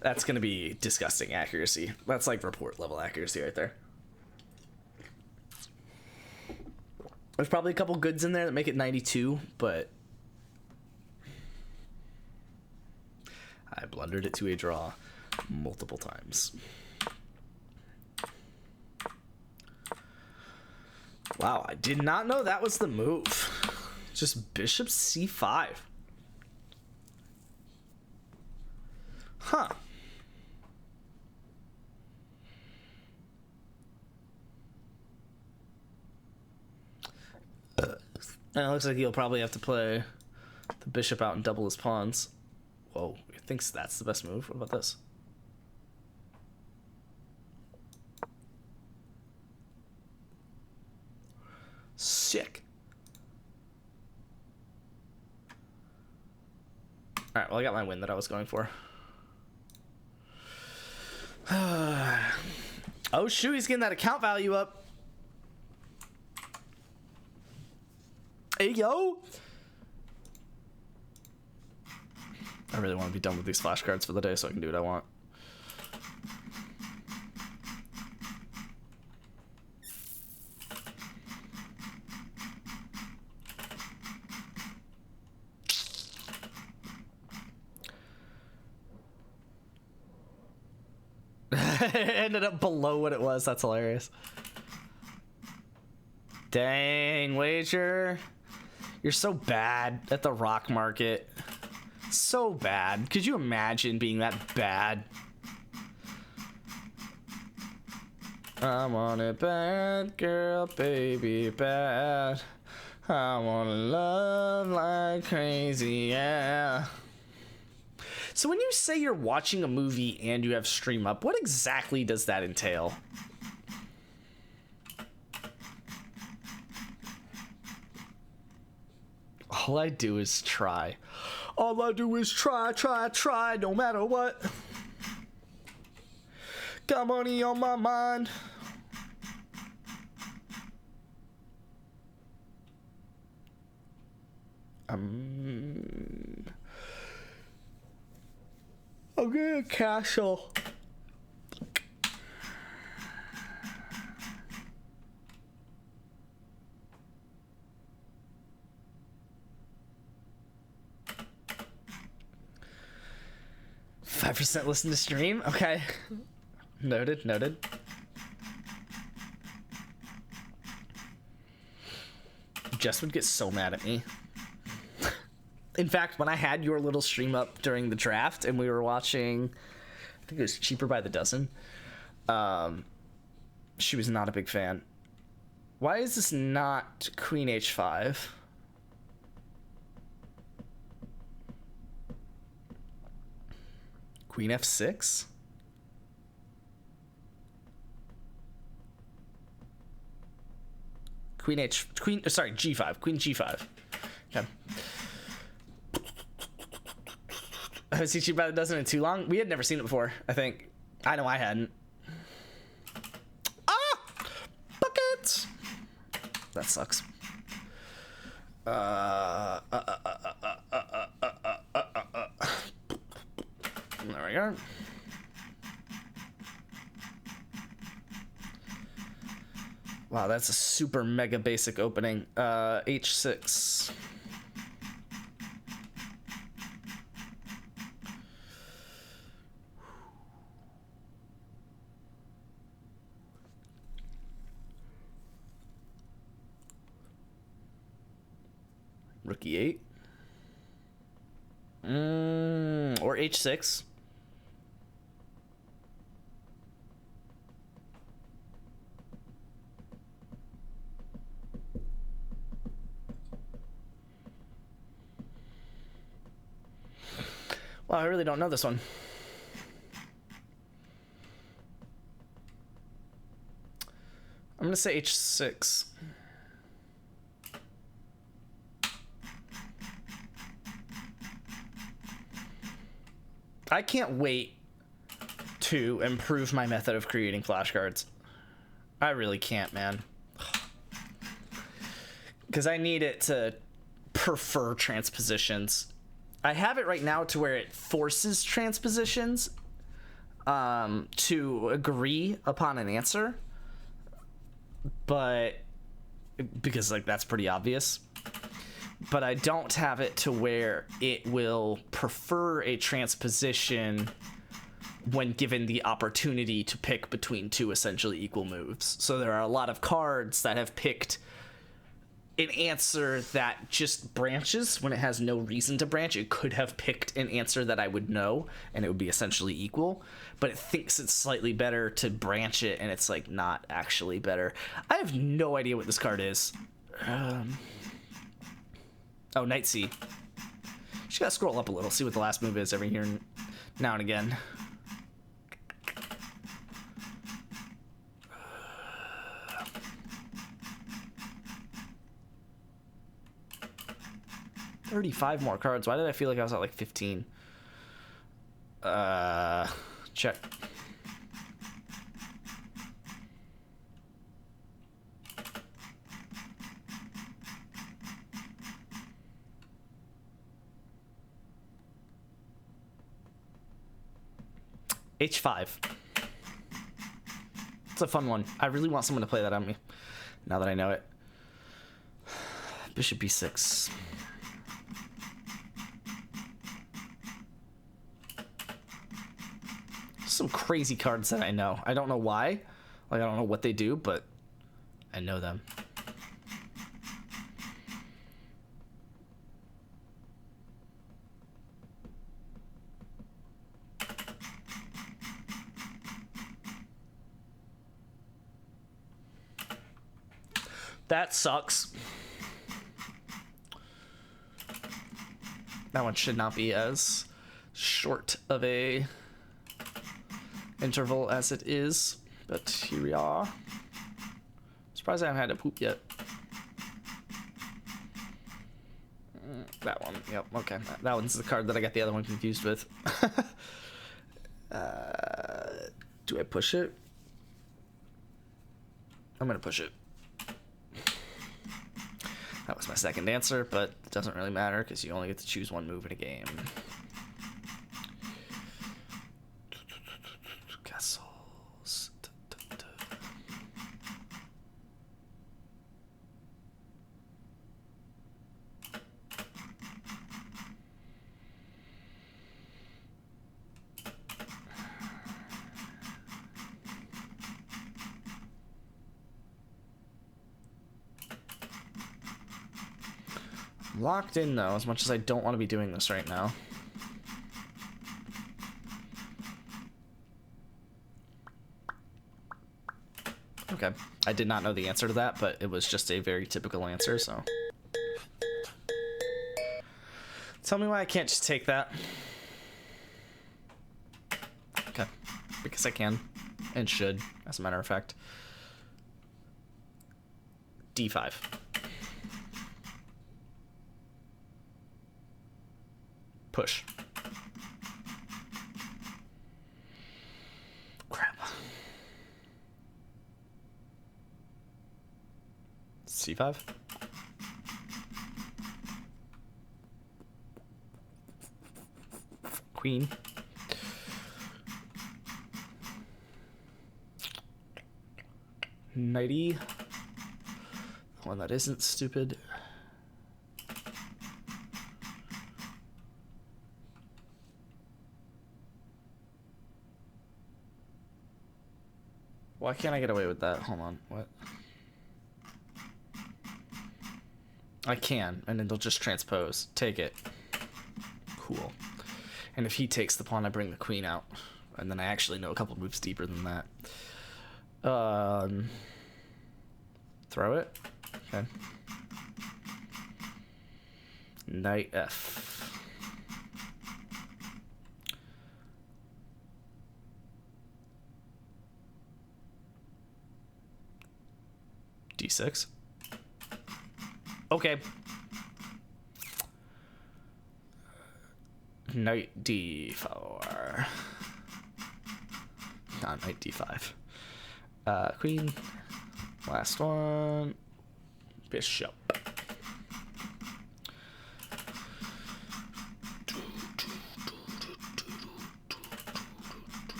That's going to be disgusting accuracy. That's like report level accuracy right there. There's probably a couple goods in there that make it 92, but I blundered it to a draw multiple times. Wow, I did not know that was the move. Just bishop c5. Huh. And it looks like he'll probably have to play the bishop out and double his pawns. Whoa, he thinks that's the best move. What about this? Sick. Alright, well, I got my win that I was going for. Oh, shoot, he's getting that account value up. Hey, yo! I really want to be done with these flashcards for the day so I can do what I want. It ended up below what it was. That's hilarious. Dang, wager. You're so bad at the rock market. So bad. Could you imagine being that bad? I want it bad, girl, baby, bad. I want to love like crazy, yeah. So when you say you're watching a movie and you have stream up, what exactly does that entail? All I do is try. All I do is try, try, try, no matter what. Got money on my mind. I'm gonna castle. 5% listen to stream? Okay. Noted, noted. Jess would get so mad at me. In fact, when I had your little stream up during the draft and we were watching, I think it was Cheaper by the Dozen, she was not a big fan. Why is this not Queen H5? Queen F6? G5. Queen G5. Okay. I haven't seen Cheaper by the Dozen in too long. We had never seen it before, I think. I know I hadn't. Ah! Buckets! That sucks. There we go. Wow, that's a super mega basic opening. H6. Rookie 8. Or H6. Wow, I really don't know this one. I'm gonna say H6. I can't wait to improve my method of creating flashcards. I really can't, man. Because I need it to prefer transpositions. I have it right now to where it forces transpositions to agree upon an answer. But because like that's pretty obvious. But I don't have it to where it will prefer a transposition when given the opportunity to pick between two essentially equal moves. So there are a lot of cards that have picked an answer that just branches when it has no reason to branch. It could have picked an answer that I would know and it would be essentially equal, but it thinks it's slightly better to branch it and it's like not actually better. I have no idea what this card is. Oh, Knight C. Just gotta scroll up a little, see what the last move is every here and now and again. $35 more cards. Why did I feel like I was at like 15? Check. H5. It's a fun one. I really want someone to play that on me, now that I know it. Bishop B6. Some crazy cards that I know. I don't know why. Like, I don't know what they do, but I know them. That sucks. That one should not be as short of a interval as it is, but here we are. Surprised I haven't had a poop yet. That one, yep, okay. That one's the card that I got the other one confused with. Do I push it? I'm gonna push it. That was my second answer, but it doesn't really matter because you only get to choose one move in a game. Castles. locked in, though, as much as I don't want to be doing this right now. Okay. I did not know the answer to that, but it was just a very typical answer, so. Tell me why I can't just take that. Okay. Because I can. And should, as a matter of fact. D5. Push. Crap. C5. Queen. Knighty. One that isn't stupid. Why can't I get away with that? Hold on. What? I can, and it'll just transpose. Take it. Cool. And if he takes the pawn, I bring the queen out. And then I actually know a couple moves deeper than that. Throw it. Okay. Knight F. D6. Okay. Knight D4. Not Knight D5. Queen. Last one. Bishop.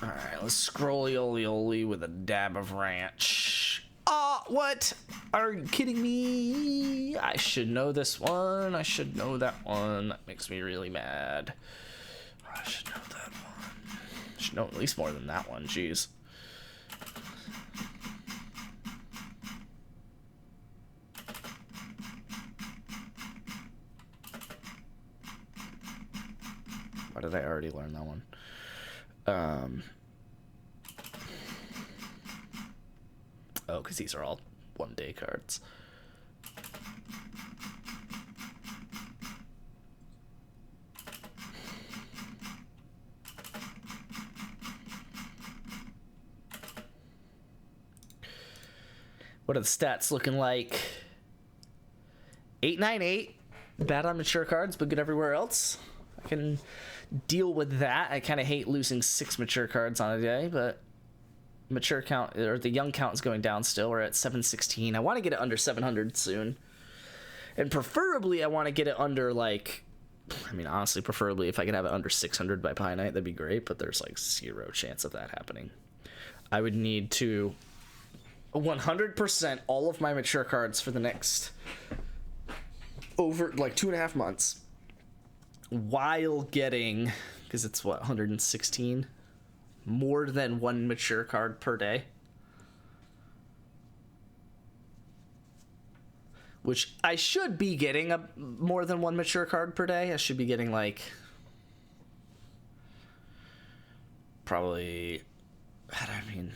Alright, let's scrolly-oly-oly with a dab of ranch. Oh, what? Are you kidding me? I should know this one. I should know that one. That makes me really mad. I should know that one. I should know at least more than that one. Jeez. Why did I already learn that one? Oh, because these are all one-day cards. What are the stats looking like? 898. Bad on mature cards, but good everywhere else. I can deal with that. I kind of hate losing 6 mature cards on a day, but mature count, or the young count, is going down still. We're at 716. I want to get it under 700 soon. And preferably, I want to get it under, like, I mean, honestly, preferably if I could have it under 600 by Pie Night, that'd be great, but there's, like, 0 chance of that happening. I would need to 100% all of my mature cards for the next over, like, 2.5 months while getting, because it's, what, 116? More than 1 mature card per day. Which I should be getting more than 1 mature card per day. I should be getting, like, probably, I mean,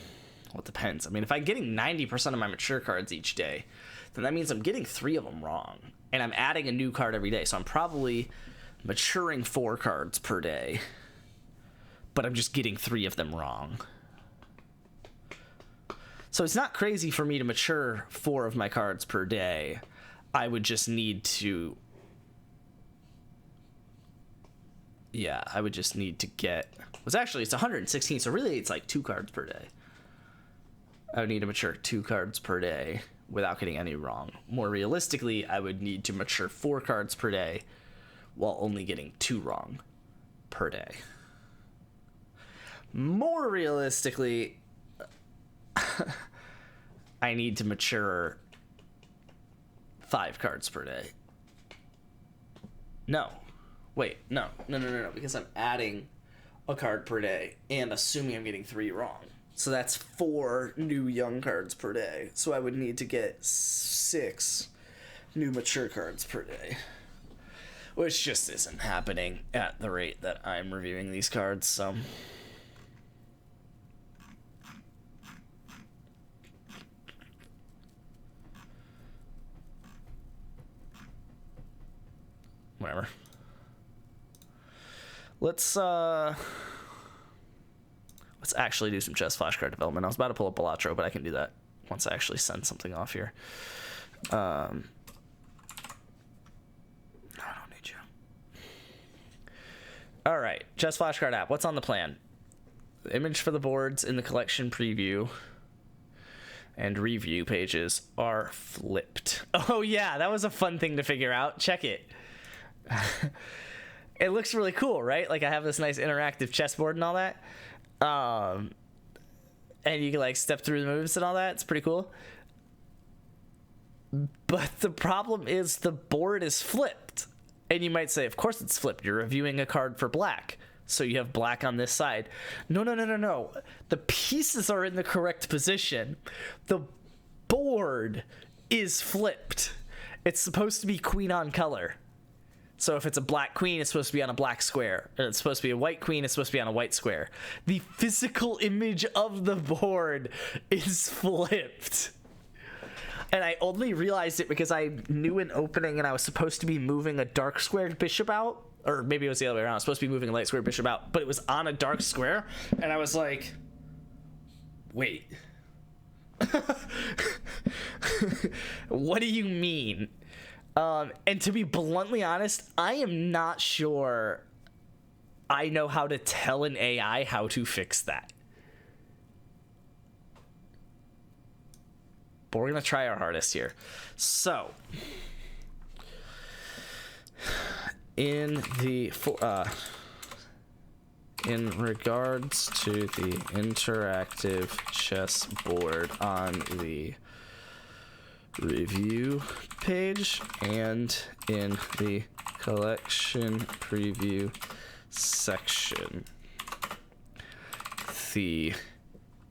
well, it depends. I mean, if I'm getting 90% of my mature cards each day, then that means I'm getting 3 of them wrong. And I'm adding a new card every day. So I'm probably maturing 4 cards per day. But I'm just getting 3 of them wrong. So it's not crazy for me to mature 4 of my cards per day. I would just need to... Yeah, I would just need to get... It's 116, so really it's like 2 cards per day. I would need to mature 2 cards per day without getting any wrong. More realistically, I would need to mature 4 cards per day while only getting 2 wrong per day. More realistically, I need to mature 5 cards per day. No. Wait, no, because I'm adding a card per day and assuming I'm getting 3 wrong. So that's 4 new young cards per day. So I would need to get 6 new mature cards per day. Which just isn't happening at the rate that I'm reviewing these cards, so... Whatever. Let's actually do some chess flashcard development. I was about to pull up Balatro, but I can do that once I actually send something off here. No, I don't need you. All right, chess flashcard app. What's on the plan? The image for the boards in the collection preview and review pages are flipped. Oh yeah, that was a fun thing to figure out. Check it. It looks really cool, right? Like I have this nice interactive chessboard and all that. And you can like step through the moves and all that. It's pretty cool. But the problem is the board is flipped. And you might say, of course it's flipped. You're reviewing a card for black. So you have black on this side. No. The pieces are in the correct position. The board is flipped. It's supposed to be queen on color. So if it's a black queen, it's supposed to be on a black square. And it's supposed to be a white queen, it's supposed to be on a white square. The physical image of the board is flipped. And I only realized it because I knew an opening and I was supposed to be moving a dark squared bishop out. Or maybe it was the other way around. I was supposed to be moving a light squared bishop out, but it was on a dark square. And I was like, wait. What do you mean? And to be bluntly honest, I am not sure I know how to tell an AI how to fix that. But we're going to try our hardest here. So, in regards to the interactive chessboard on the review page and in the collection preview section, the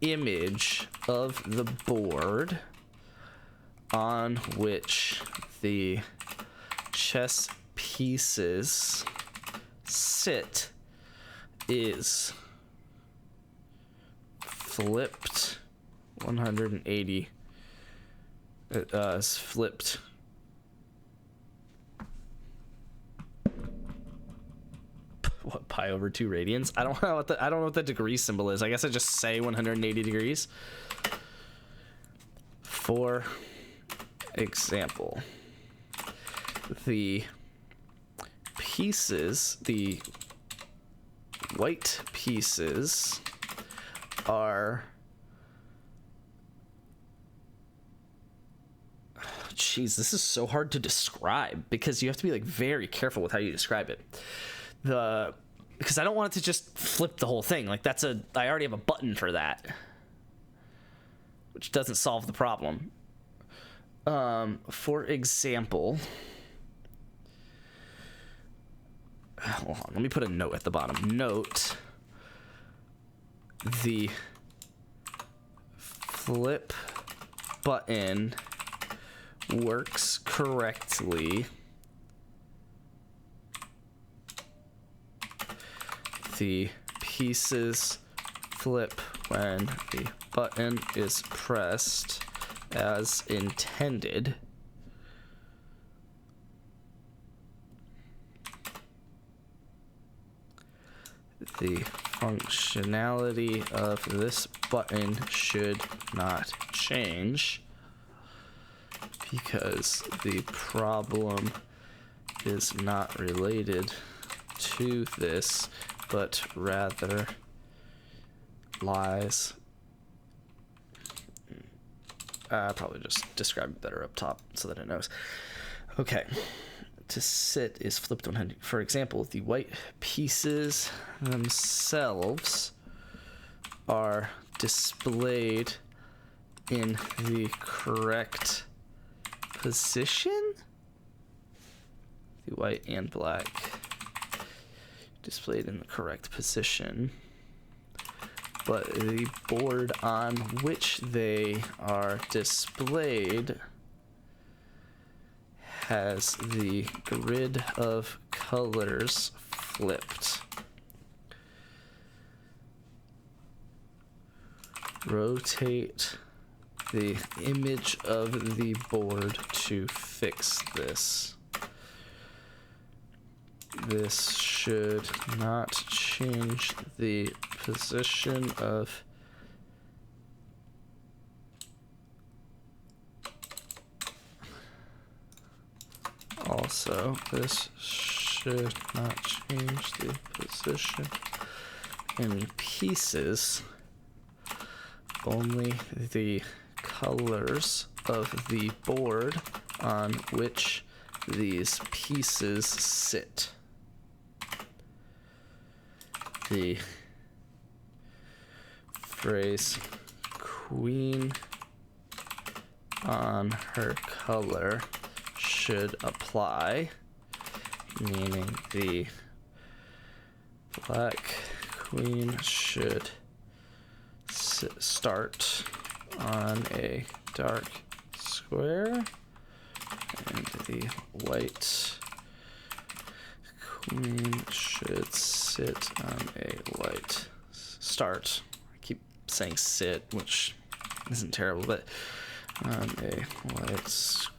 image of the board on which the chess pieces sit is flipped 180. Is flipped. What, pi over 2 radians? I don't know what the degree symbol is. I guess I just say 180 degrees. For example, the pieces, the white pieces are... Jeez, this is so hard to describe because you have to be like very careful with how you describe it. Because I don't want it to just flip the whole thing. Like I already have a button for that, which doesn't solve the problem. For example, hold on, let me put a note at the bottom. Note the flip button works correctly. The pieces flip when the button is pressed as intended. The functionality of this button should not change because the problem is not related to this, but rather lies. Probably just describe it better up top so that it knows. Okay. To sit is flipped 100. For example, the white pieces themselves are displayed in the correct position. The white and black displayed in the correct position, but the board on which they are displayed has the grid of colors flipped. Rotate the image of the board to fix this. This should not change the position of also, this should not change the position in pieces. Only the colors of the board on which these pieces sit. The phrase queen on her color should apply, meaning the black queen should start on a dark square, and the white queen should sit on a light start. I keep saying sit, which isn't terrible, but on a white square.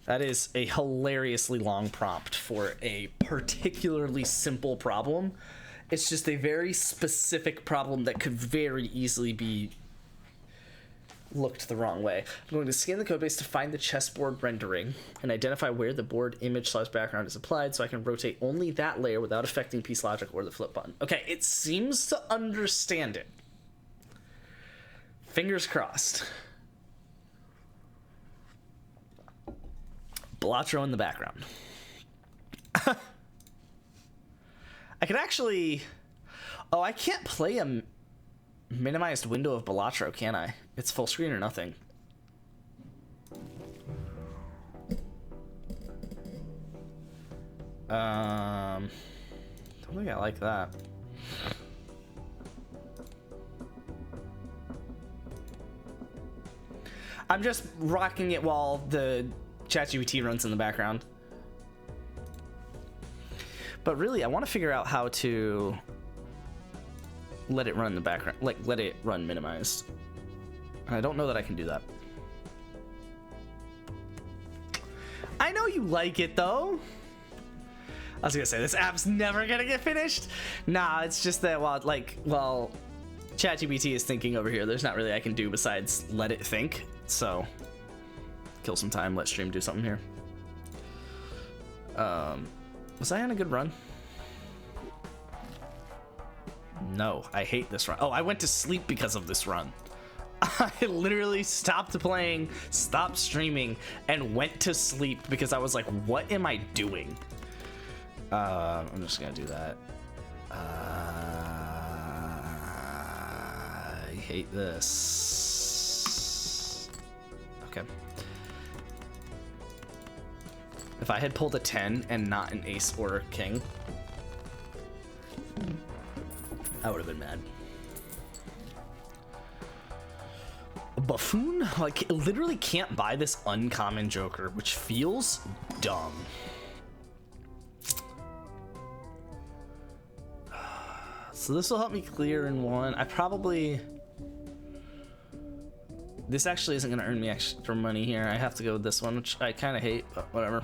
That is a hilariously long prompt for a particularly simple problem. It's just a very specific problem that could very easily be looked the wrong way. I'm going to scan the codebase to find the chessboard rendering and identify where the board image/background is applied so I can rotate only that layer without affecting piece logic or the flip button. Okay, it seems to understand it. Fingers crossed. Balatro in the background. I could actually... Oh, I can't play a minimized window of Balatro, can I? It's full screen or nothing. Don't think I like that. I'm just rocking it while the ChatGPT runs in the background. But really, I want to figure out how to let it run in the background, like let it run minimized. And I don't know that I can do that. I know you like it though. I was gonna say this app's never gonna get finished. Nah, it's just that while ChatGPT is thinking over here, there's not really I can do besides let it think. So kill some time, let stream do something here. Was I on a good run? No, I hate this run. Oh, I went to sleep because of this run. I literally stopped playing, stopped streaming, and went to sleep because I was like, what am I doing? I'm just gonna do that. I hate this. Okay. If I had pulled a 10 and not an ace or a king, I would have been mad. A buffoon? Like, literally can't buy this uncommon joker, which feels dumb. So this will help me clear in one. I probably... This actually isn't going to earn me extra money here. I have to go with this one, which I kind of hate, but whatever.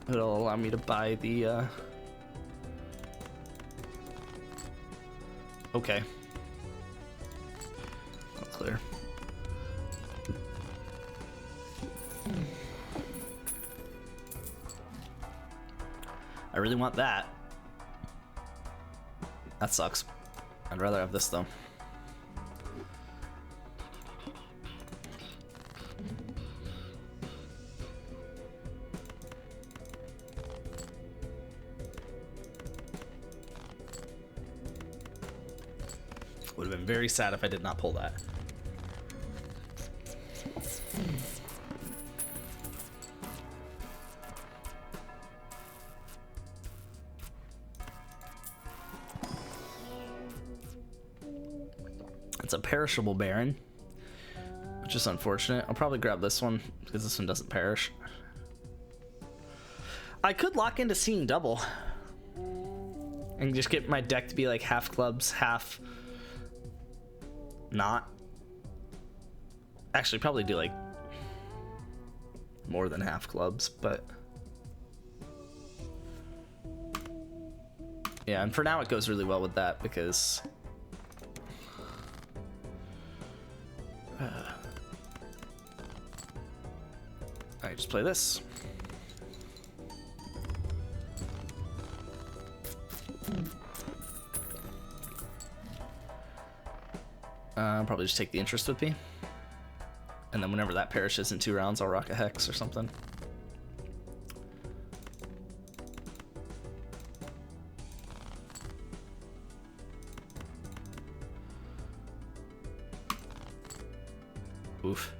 It'll allow me to buy the... Okay. I'll clear. I really want that. That sucks. I'd rather have this though. Would have been very sad if I did not pull that. It's a perishable Baron. which is unfortunate. I'll probably grab this one because this one doesn't perish. I could lock into seeing double and just get my deck to be like half clubs, half not. Actually, probably do like more than half clubs, but yeah, and for now it goes really well with that because I just play this. Probably just take the interest with me. And then whenever that perishes in 2 rounds, I'll rock a hex or something. Oof.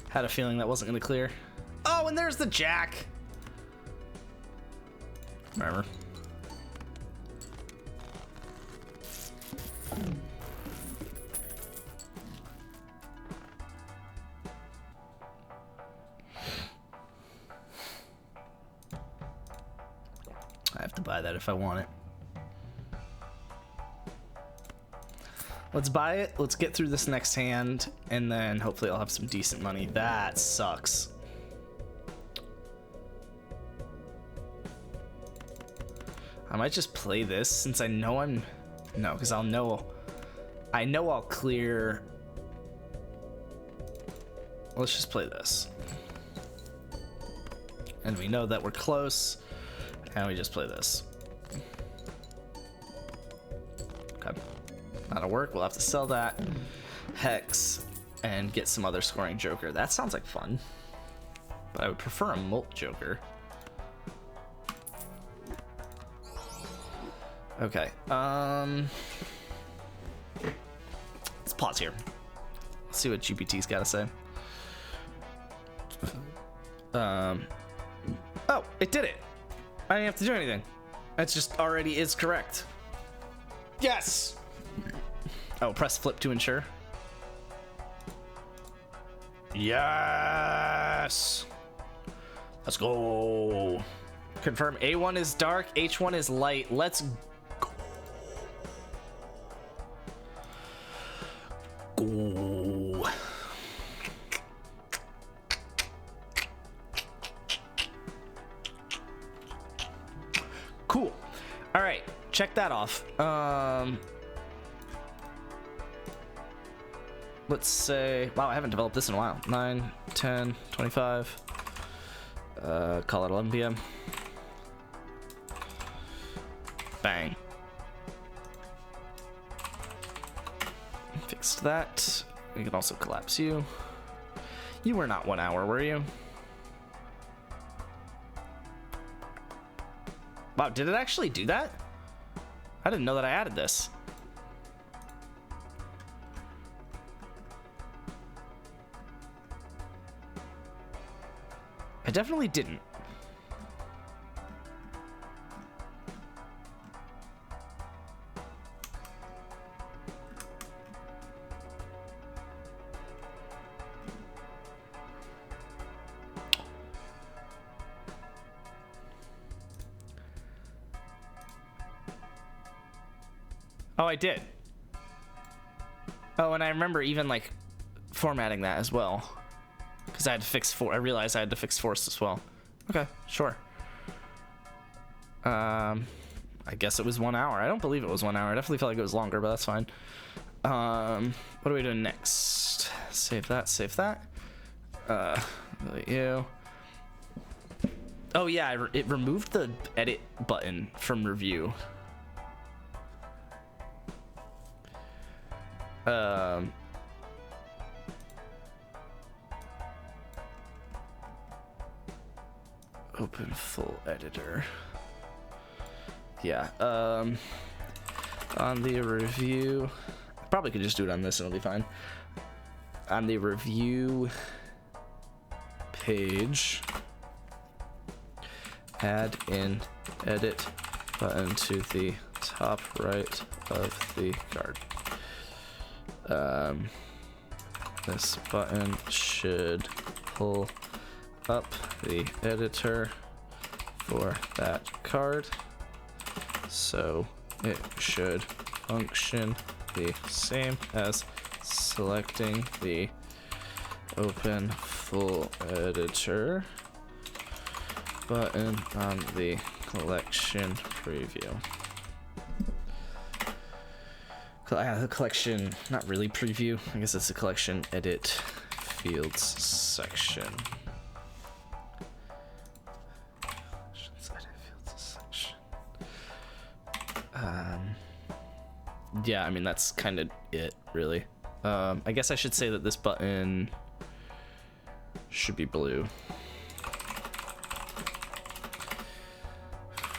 Had a feeling that wasn't going to clear. Oh, and there's the jack. Whatever. I have to buy that if I want it. Let's buy it. Let's get through this next hand, and then hopefully I'll have some decent money. That sucks. I might just play this since I know I'm... No, because I know I'll clear... Let's just play this. And we know that we're close, and we just play this. Okay. That'll work. We'll have to sell that. Hex, and get some other scoring joker. That sounds like fun. But I would prefer a molt joker. Okay, let's pause here. Let's see what GPT's got to say. Oh, it did it. I didn't have to do anything. That's just already is correct. Yes! Oh, press flip to ensure. Yes! Let's go. Confirm A1 is dark, H1 is light. Let's go. Cool. All right, check that off. Let's say, wow, I haven't developed this in a while. 9, 10, 25. Call it 11 p.m. Bang. Fixed that. We can also collapse you. You were not 1 hour, were you? Wow, did it actually do that? I didn't know that I added this. I definitely didn't. Oh, I did. Oh, and I remember even like formatting that as well, because I had to fix I realized I had to fix force as well. Okay, sure. I guess it was 1 hour. I don't believe it was 1 hour. I definitely felt like it was longer, but that's fine. What are we doing next? Save that. Save that. Delete you. Oh yeah, it removed the edit button from review. Open full editor. Yeah, on the review, I probably could just do it on this and it'll be fine. On the review page, add in edit button to the top right of the card. This button should pull up the editor for that card, so it should function the same as selecting the open full editor button on the collection preview. The collection, not really preview, I guess it's a collection edit fields section. Yeah, I mean, that's kind of it, really. I guess I should say that this button should be blue.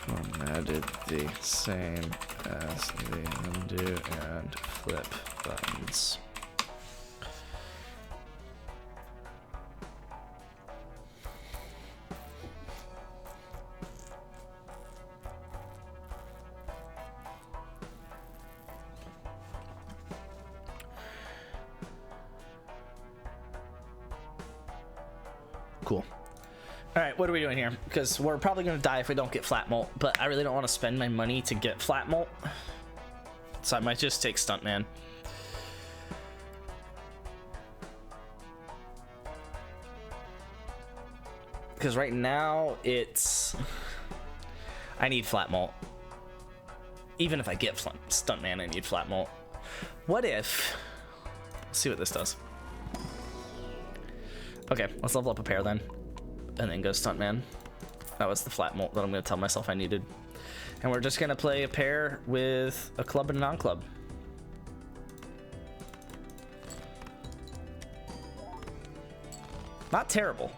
Formatted the same as the undo and flip buttons. Cool. All right, what are we doing here? Because we're probably going to die if we don't get flat molt, but I really don't want to spend my money to get flat molt. So I might just take Stuntman. Because right now, I need flat molt. Even if I get Stuntman, I need flat molt. What if... Let's see what this does. Okay, let's level up a pair then. And then go Stuntman. That was the flat molt that I'm going to tell myself I needed. And we're just going to play a pair with a club and a non-club. Not terrible.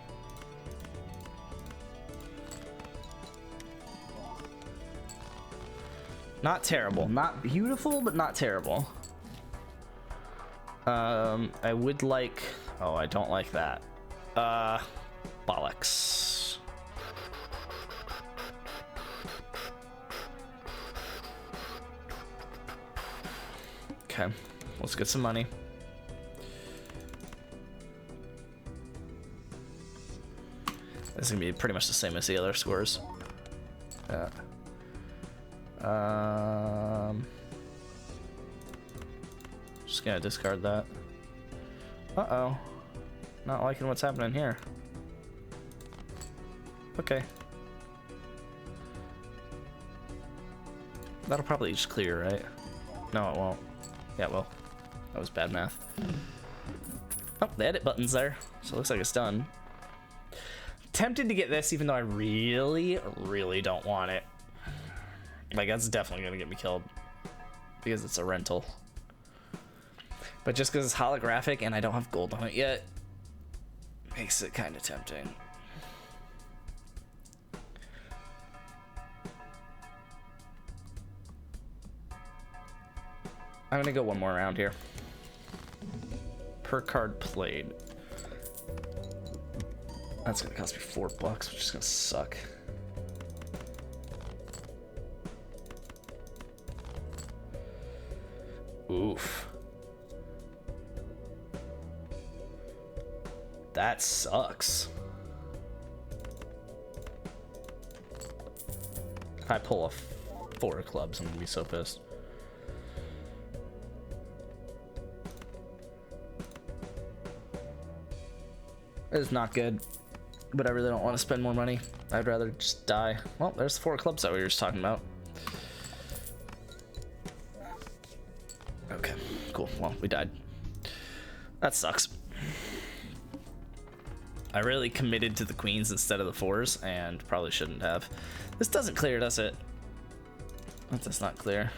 Not terrible. Not beautiful, but not terrible. I would like... Oh, I don't like that. Bollocks. Okay, let's get some money. This is gonna be pretty much the same as the other scores. Just gonna discard that. Uh-oh. Not liking what's happening here. Okay. That'll probably just clear, right? No, it won't. Yeah, well, that was bad math. Oh, the edit button's there, so it looks like it's done. Tempted to get this, even though I really, really don't want it. Like, that's definitely gonna get me killed because it's a rental. But just because it's holographic and I don't have gold on it yet, makes it kind of tempting. I'm gonna go one more round here. Per card played. That's gonna cost me $4, which is gonna suck. Oof. That sucks. If I pull a 4 of clubs, I'm gonna be so pissed. It's not good, but I really don't want to spend more money. I'd rather just die. Well, there's the 4 of clubs that we were just talking about. Okay, cool. Well, we died. That sucks. I really committed to the queens instead of the 4s, and probably shouldn't have. This doesn't clear, does it? That does not clear.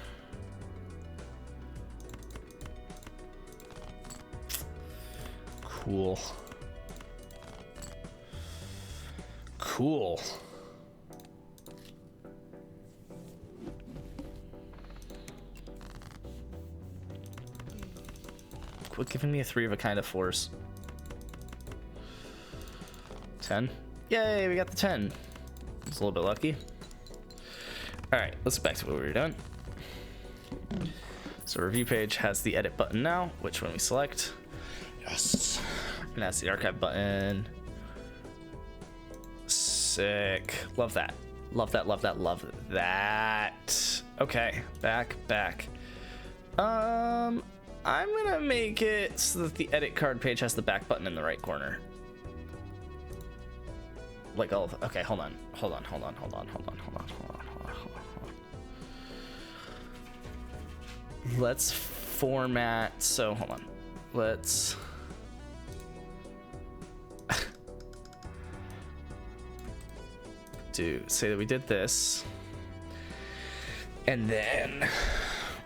Cool. Cool. Quit giving me a 3 of a kind of force. 10. Yay, we got the 10. It's a little bit lucky. All right, let's get back to what we were doing. So review page has the edit button now, which when we select, yes, and that's the archive button. Sick. Love that. Love that, love that, love that. Okay, back. I'm gonna make it so that the edit card page has the back button in the right corner. Like all of, okay, hold on. Let's format, so hold on. Let's say that we did this. And then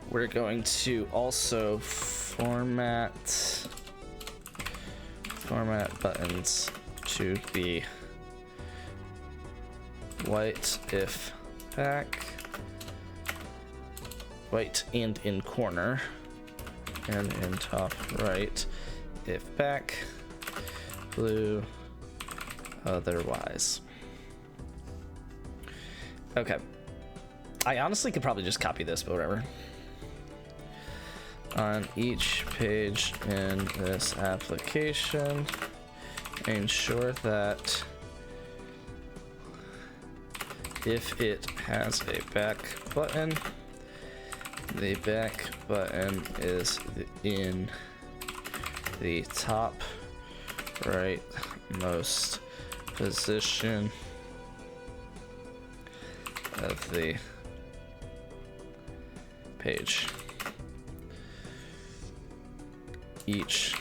we're going to also format buttons to be white if back, white and in corner, and in top right if back, blue otherwise. Okay. I honestly could probably just copy this, but whatever. On each page in this application, ensure that if it has a back button, the back button is in the top rightmost position of the page. Each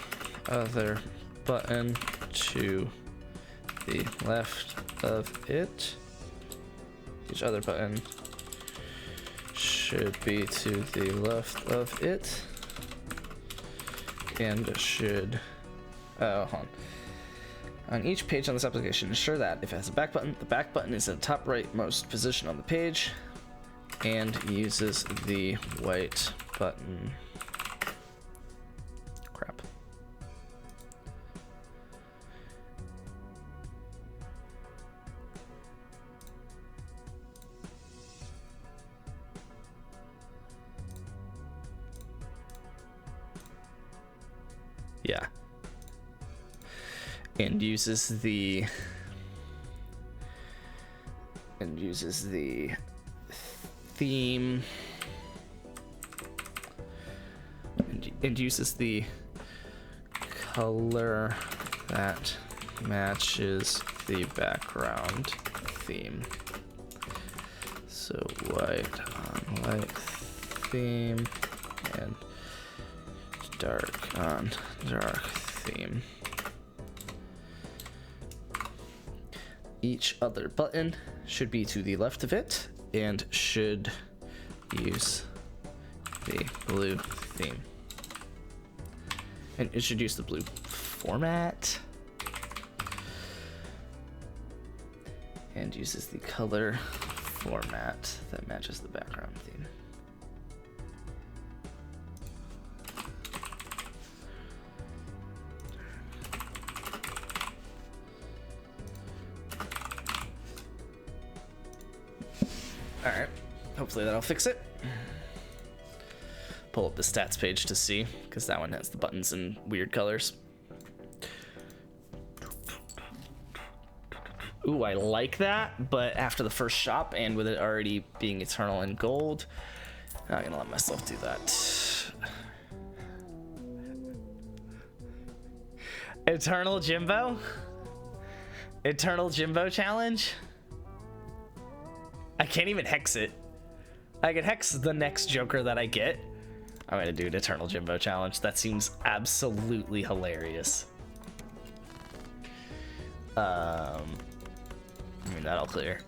other button to the left of it. Each other button should be to the left of it. And should, hold on. On each page on this application, ensure that if it has a back button, the back button is in the top rightmost position on the page and uses the white button. Crap. Yeah. And uses the theme and uses the color that matches the background theme. So white on white theme and dark on dark theme. Each other button should be to the left of it and should use the blue theme. And it should use the blue format. And uses the color format that matches the background theme. Alright, hopefully that'll fix it. Pull up the stats page to see, because that one has the buttons in weird colors. Ooh, I like that, but after the first shop and with it already being eternal and gold, I'm not gonna let myself do that. Eternal Jimbo? Eternal Jimbo challenge? I can't even hex it. I can hex the next Joker that I get. I'm gonna do an Eternal Jimbo challenge. That seems absolutely hilarious. I mean, that'll clear.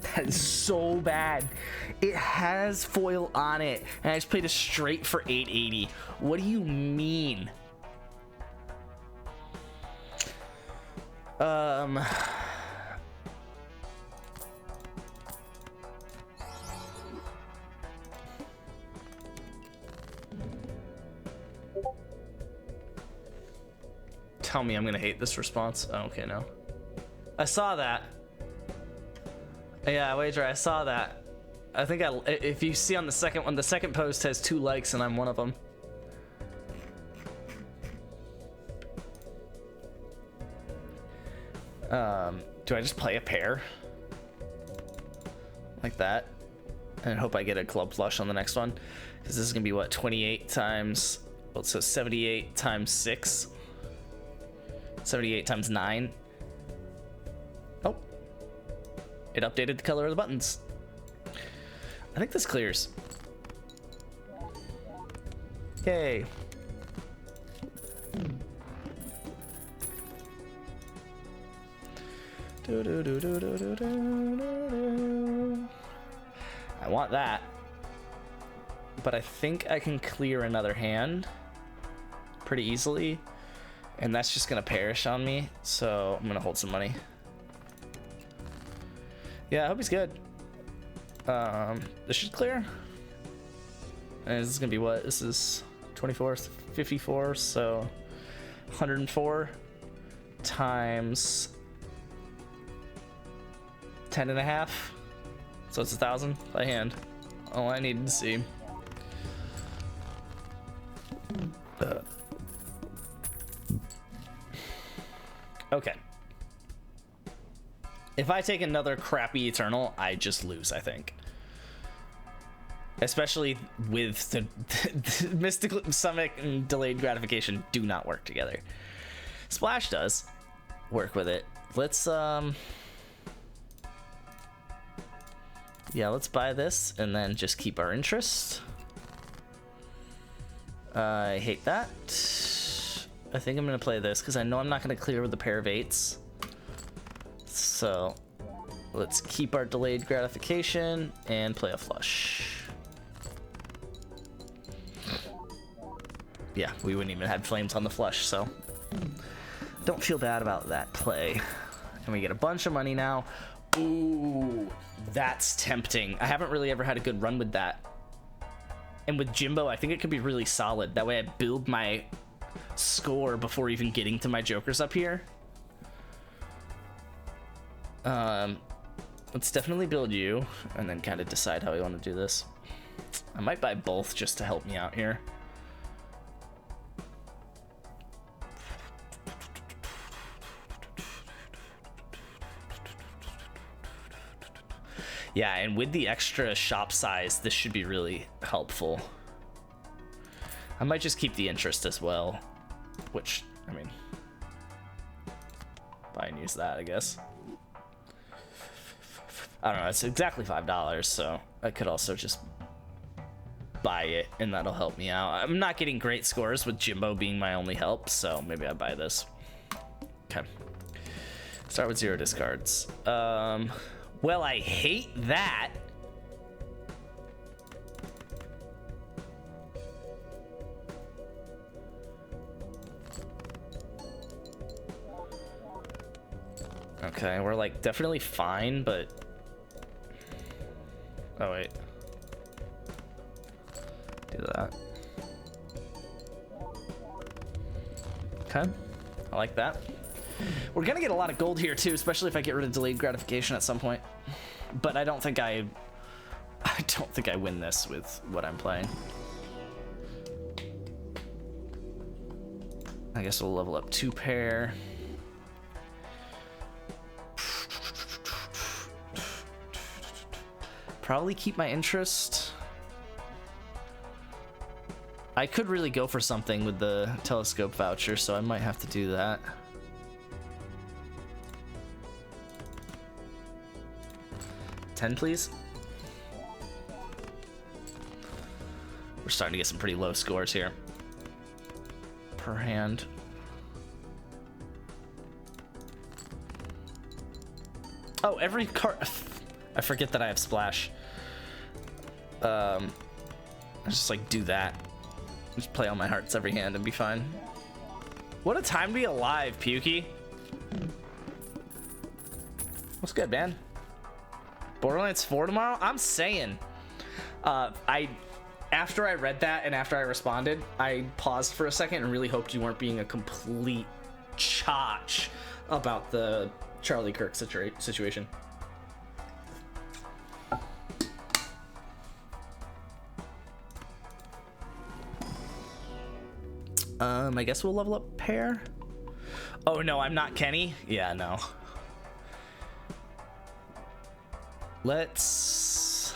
That is so bad. It has foil on it, and I just played a straight for 880. What do you mean? Tell me I'm gonna hate this response. Oh, okay, no. I saw that. Yeah, wager I saw that. I think if you see on the second one, the second post has 2 likes and I'm one of them. Do I just play a pair? Like that? And hope I get a club flush on the next one? Because this is going to be what, 28 times... Well, so 78 times 6. 78 times 9. Oh. It updated the color of the buttons. I think this clears. Yay. I want that. But I think I can clear another hand pretty easily. And that's just going to perish on me. So I'm going to hold some money. Yeah, I hope he's good. This should clear. And this is going to be what? This is 24, 54. So 104 times 10.5. So it's 1,000 by hand. All I needed to see. Okay. If I take another crappy Eternal, I just lose, I think. Especially with the Mystical Summit and Delayed Gratification do not work together. Splash does work with it. Let's, yeah, let's buy this and then just keep our interest. I hate that. I think I'm gonna play this because I know I'm not gonna clear with a pair of 8s. So let's keep our delayed gratification and play a flush. Yeah, we wouldn't even have flames on the flush, so don't feel bad about that play. And we get a bunch of money now. Ooh, that's tempting. I haven't really ever had a good run with that. And with Jimbo, I think it could be really solid. That way I build my score before even getting to my jokers up here. Let's definitely build you and then kind of decide how we want to do this. I might buy both just to help me out here. Yeah, and with the extra shop size, this should be really helpful. I might just keep the interest as well, which, I mean, buy and use that, I guess. I don't know, it's exactly $5, so I could also just buy it, and that'll help me out. I'm not getting great scores with Jimbo being my only help, so maybe I buy this. Okay. Start with 0 discards. Well, I hate that. Okay, we're like definitely fine, but... Oh, wait. Do that. Okay, I like that. We're gonna get a lot of gold here too, especially if I get rid of delayed gratification at some point. But I don't think I win this with what I'm playing. I guess we'll level up 2 pair. Probably keep my interest. I could really go for something with the telescope voucher, so I might have to do that. $10, please. We're starting to get some pretty low scores here. Per hand. Oh, every card. I forget that I have splash. I just like do that. Just play all my hearts every hand and be fine. What a time to be alive, Pukey. What's good, man? Borderlands 4 tomorrow? I'm saying. After I read that and after I responded, I paused for a second and really hoped you weren't being a complete chotch about the Charlie Kirk situation. I guess we'll level up Pear. Oh no, I'm not Kenny. Yeah, no. This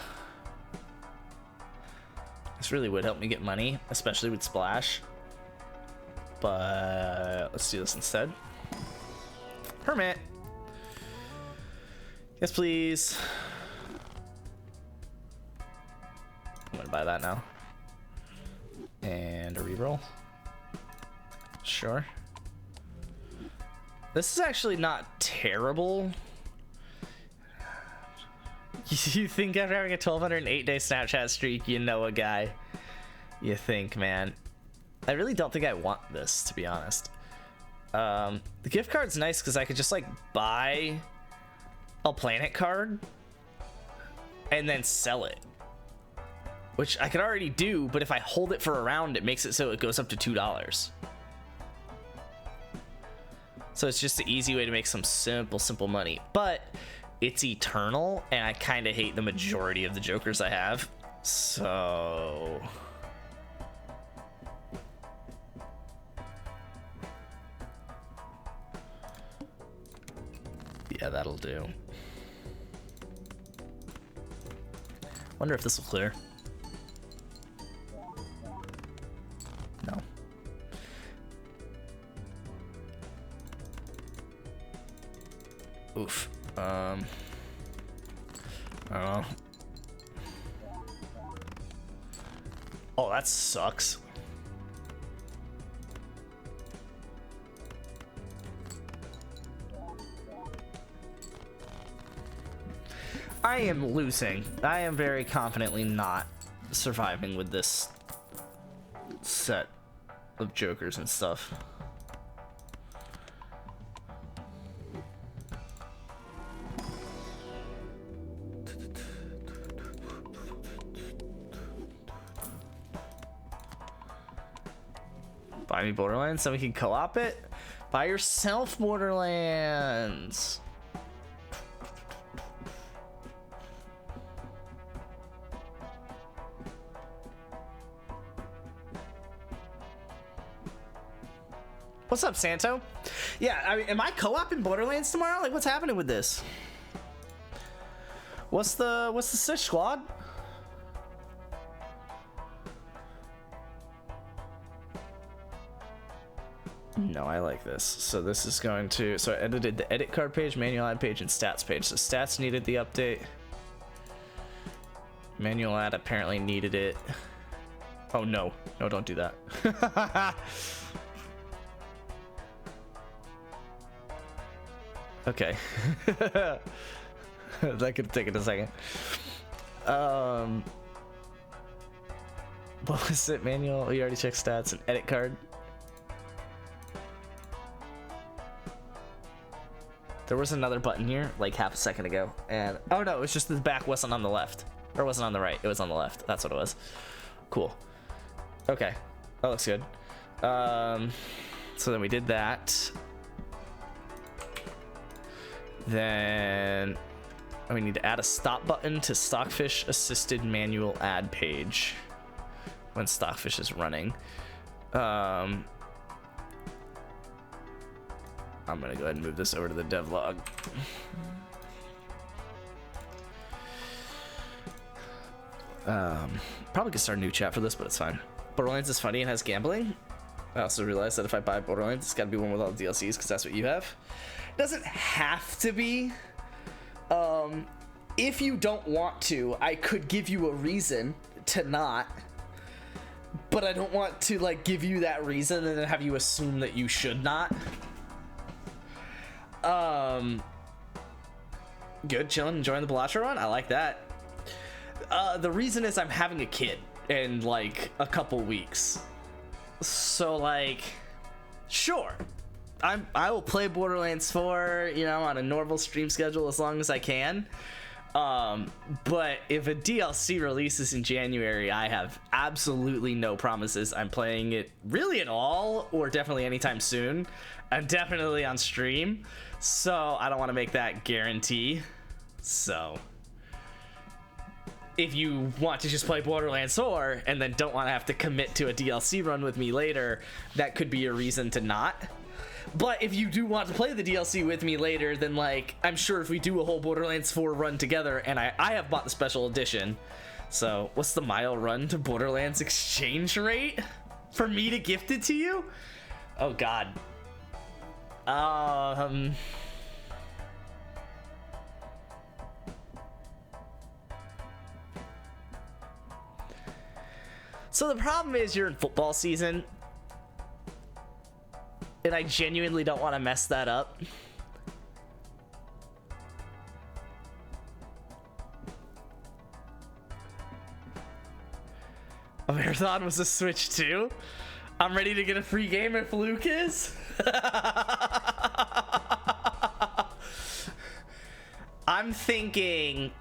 really would help me get money, especially with Splash. But let's do this instead. Hermit. Yes, please. I'm gonna buy that now. And a reroll. Sure. This is actually not terrible. You think after having a 1208-day Snapchat streak, you know a guy. You think, man. I really don't think I want this, to be honest. The gift card's nice because I could just, like, buy a planet card and then sell it. Which I could already do, but if I hold it for a round, it makes it so it goes up to $2. So it's just an easy way to make some simple money. But it's eternal, and I kind of hate the majority of the jokers I have. So... yeah, that'll do. Wonder if this will clear. No. Oof. I don't know. Oh, that sucks. I am losing. I am very confidently not surviving with this set of jokers and stuff. Buy me Borderlands so we can co-op it? Buy yourself Borderlands! What's up, Santo? Yeah, I mean, am I co-op in Borderlands tomorrow? Like, what's happening with this? What's the Stitch Squad? No, I like this. So this is going to... so I edited the edit card page, manual add page, and stats page. So stats needed the update. Manual add apparently needed it. Oh, no. No, don't do that. Okay. That could take it a second. What was it? Manual? We already checked stats and edit card. There was another button here like half a second ago, and oh no, it was just the back wasn't on the left, or wasn't on the right. It was on the left. That's what it was. Cool. Okay, that looks good. So then we did that. Then we need to add a stop button to Stockfish assisted manual add page when Stockfish is running. I'm gonna go ahead and move this over to the devlog. Probably could start a new chat for this, but it's fine. Borderlands is funny and has gambling. I also realized that if I buy Borderlands, it's gotta be one with all the DLCs because that's what you have. It doesn't have to be. If you don't want to, I could give you a reason to not. But I don't want to like give you that reason and then have you assume that you should not. Good, chilling, enjoying the Bellatra run. I like that. The reason is I'm having a kid in like a couple weeks. So like, sure. I will play Borderlands 4, you know, on a normal stream schedule as long as I can. But if a DLC releases in January, I have absolutely no promises I'm playing it really at all, or definitely anytime soon. I'm definitely on stream, so I don't want to make that guarantee. So if you want to just play Borderlands 4 and then don't want to have to commit to a DLC run with me later, that could be a reason to not. But if you do want to play the DLC with me later, then like I'm sure if we do a whole Borderlands 4 run together, and I have bought the special edition. So what's the mile run to Borderlands exchange rate for me to gift it to you? Oh God. So the problem is you're in football season, and I genuinely don't want to mess that up. A marathon was a Switch too. I'm ready to get a free game if Luke is. I'm thinking.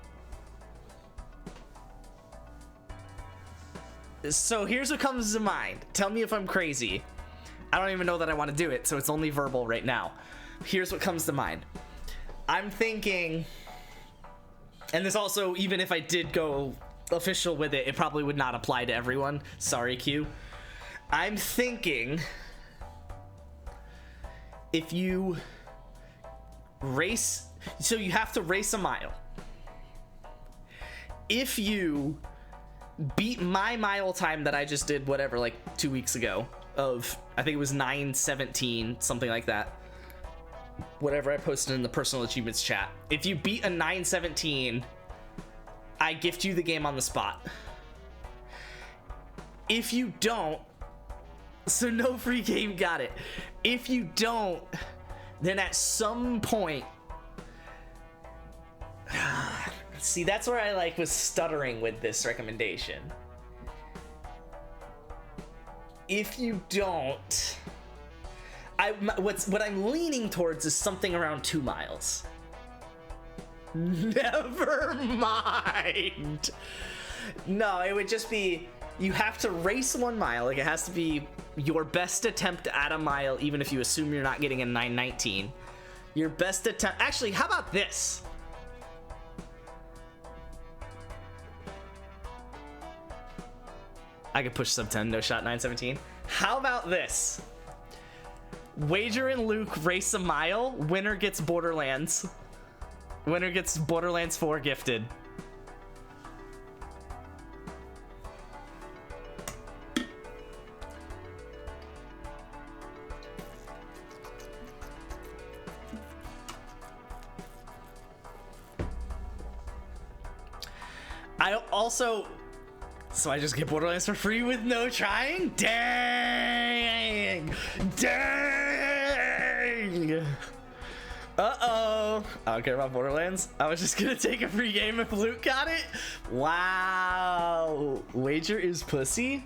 So here's what comes to mind. Tell me if I'm crazy. I don't even know that I want to do it, so it's only verbal right now. Here's what comes to mind. I'm thinking, and this also, even if I did go official with it, it probably would not apply to everyone. Sorry, Q. I'm thinking if you race, so you have to race a mile. If you beat my mile time that I just did, whatever, like 2 weeks ago, of I think it was 9:17, something like that, whatever I posted in the personal achievements chat. If you beat a 9:17, I gift you the game on the spot. If you don't, so no free game, got it. If you don't, then at some point, see, that's where I like was stuttering with this recommendation. If you don't, what I'm leaning towards is something around 2 miles. Never mind. No, it would just be, you have to race 1 mile. Like, it has to be your best attempt at a mile, even if you assume you're not getting a 9:19. Your best attempt. Actually, how about this? I could push sub 10, no shot 9:17. How about this? Wager and Luke race a mile. Winner gets Borderlands. Winner gets Borderlands 4 gifted. I also... So I just get Borderlands for free with no trying? Dang! Dang! Uh-oh. I don't care about Borderlands. I was just gonna take a free game if Luke got it. Wow. Wager is pussy?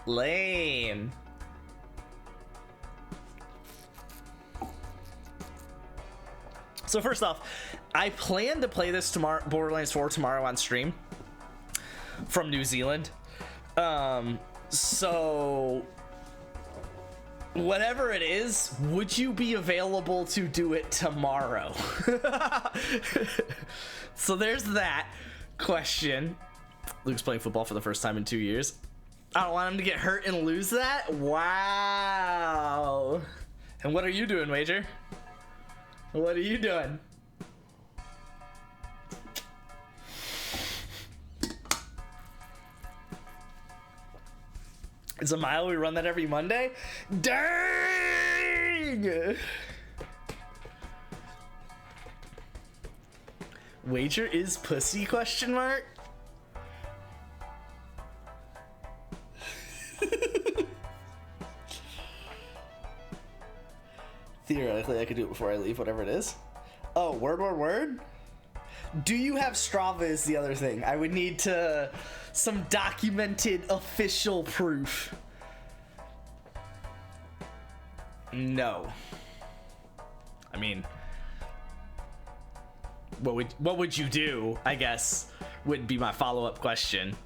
Lame. So first off, I plan to play this tomorrow, Borderlands 4 tomorrow on stream from New Zealand. So whatever it is, would you be available to do it tomorrow? So there's that question. Luke's playing football for the first time in 2 years. I don't want him to get hurt and lose that. Wow. And what are you doing, Wager? What are you doing? It's a mile. We run that every Monday. Dang! Wager is pussy? Question mark. Theoretically, I could do it before I leave, whatever it is. Oh, word? Do you have Strava is the other thing. I would need some documented official proof. No. I mean, what would you do, I guess, would be my follow-up question.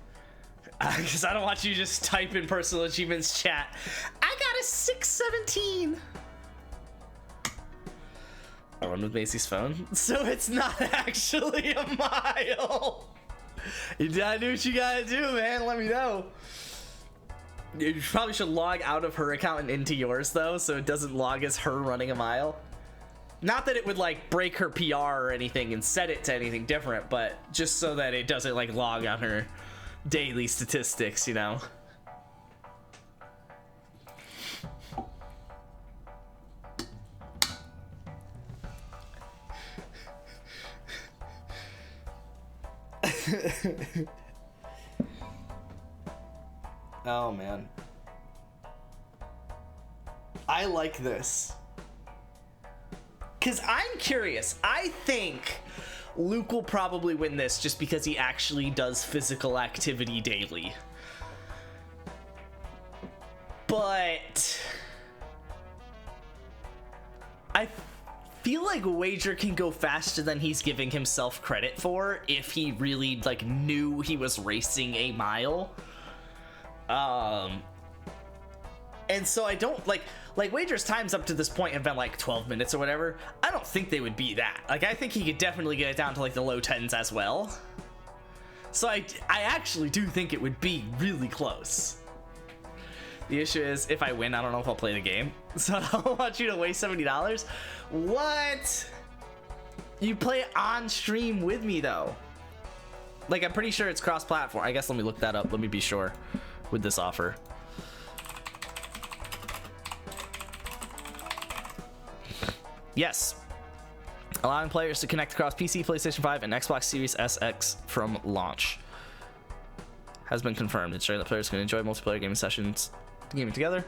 Because I don't want you to just type in personal achievements chat, I got a 617. I run with Macy's phone, so it's not actually a mile. You gotta do what you gotta do, man. Let me know. You probably should log out of her account and into yours, though, so it doesn't log as her running a mile. Not that it would, like, break her PR or anything and set it to anything different, but just so that it doesn't, like, log on her daily statistics, you know? Oh, man. I like this. Because I'm curious. I think Luke will probably win this just because he actually does physical activity daily. But I feel like Wager can go faster than he's giving himself credit for if he really, like, knew he was racing a mile. And so I don't like Wager's times up to this point have been like 12 minutes or whatever. I don't think they would be that. Like, I think he could definitely get it down to like the low 10s as well. So I actually do think it would be really close. The issue is, if I win, I don't know if I'll play the game. So I don't want you to waste $70. What? You play it on stream with me though. Like, I'm pretty sure it's cross-platform. I guess let me look that up. Let me be sure with this offer. Yes. Allowing players to connect across PC, PlayStation 5, and Xbox Series SX from launch. Has been confirmed, ensuring that players can enjoy multiplayer gaming sessions gaming together,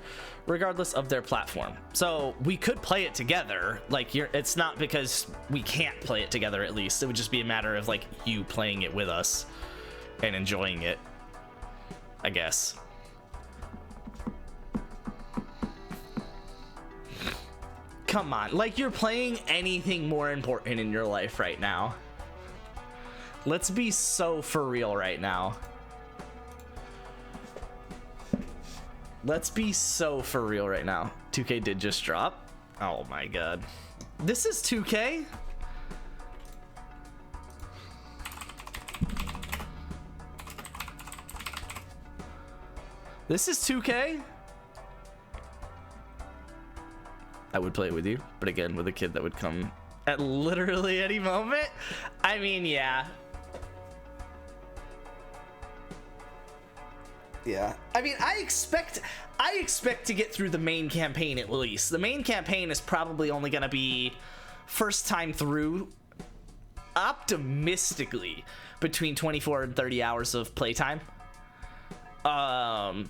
regardless of their platform. So we could play it together. Like, it's not because we can't play it together, at least. It would just be a matter of, like, you playing it with us and enjoying it, I guess. Come on, like, you're playing anything more important in your life right now. Let's be so for real right now. Let's be so for real right now. 2K did just drop. Oh my god. This is 2K? This is 2K? I would play it with you, but again, with a kid that would come at literally any moment. I mean, yeah. Yeah. I mean, I expect to get through the main campaign at least. The main campaign is probably only gonna be first time through, optimistically, between 24 and 30 hours of playtime. And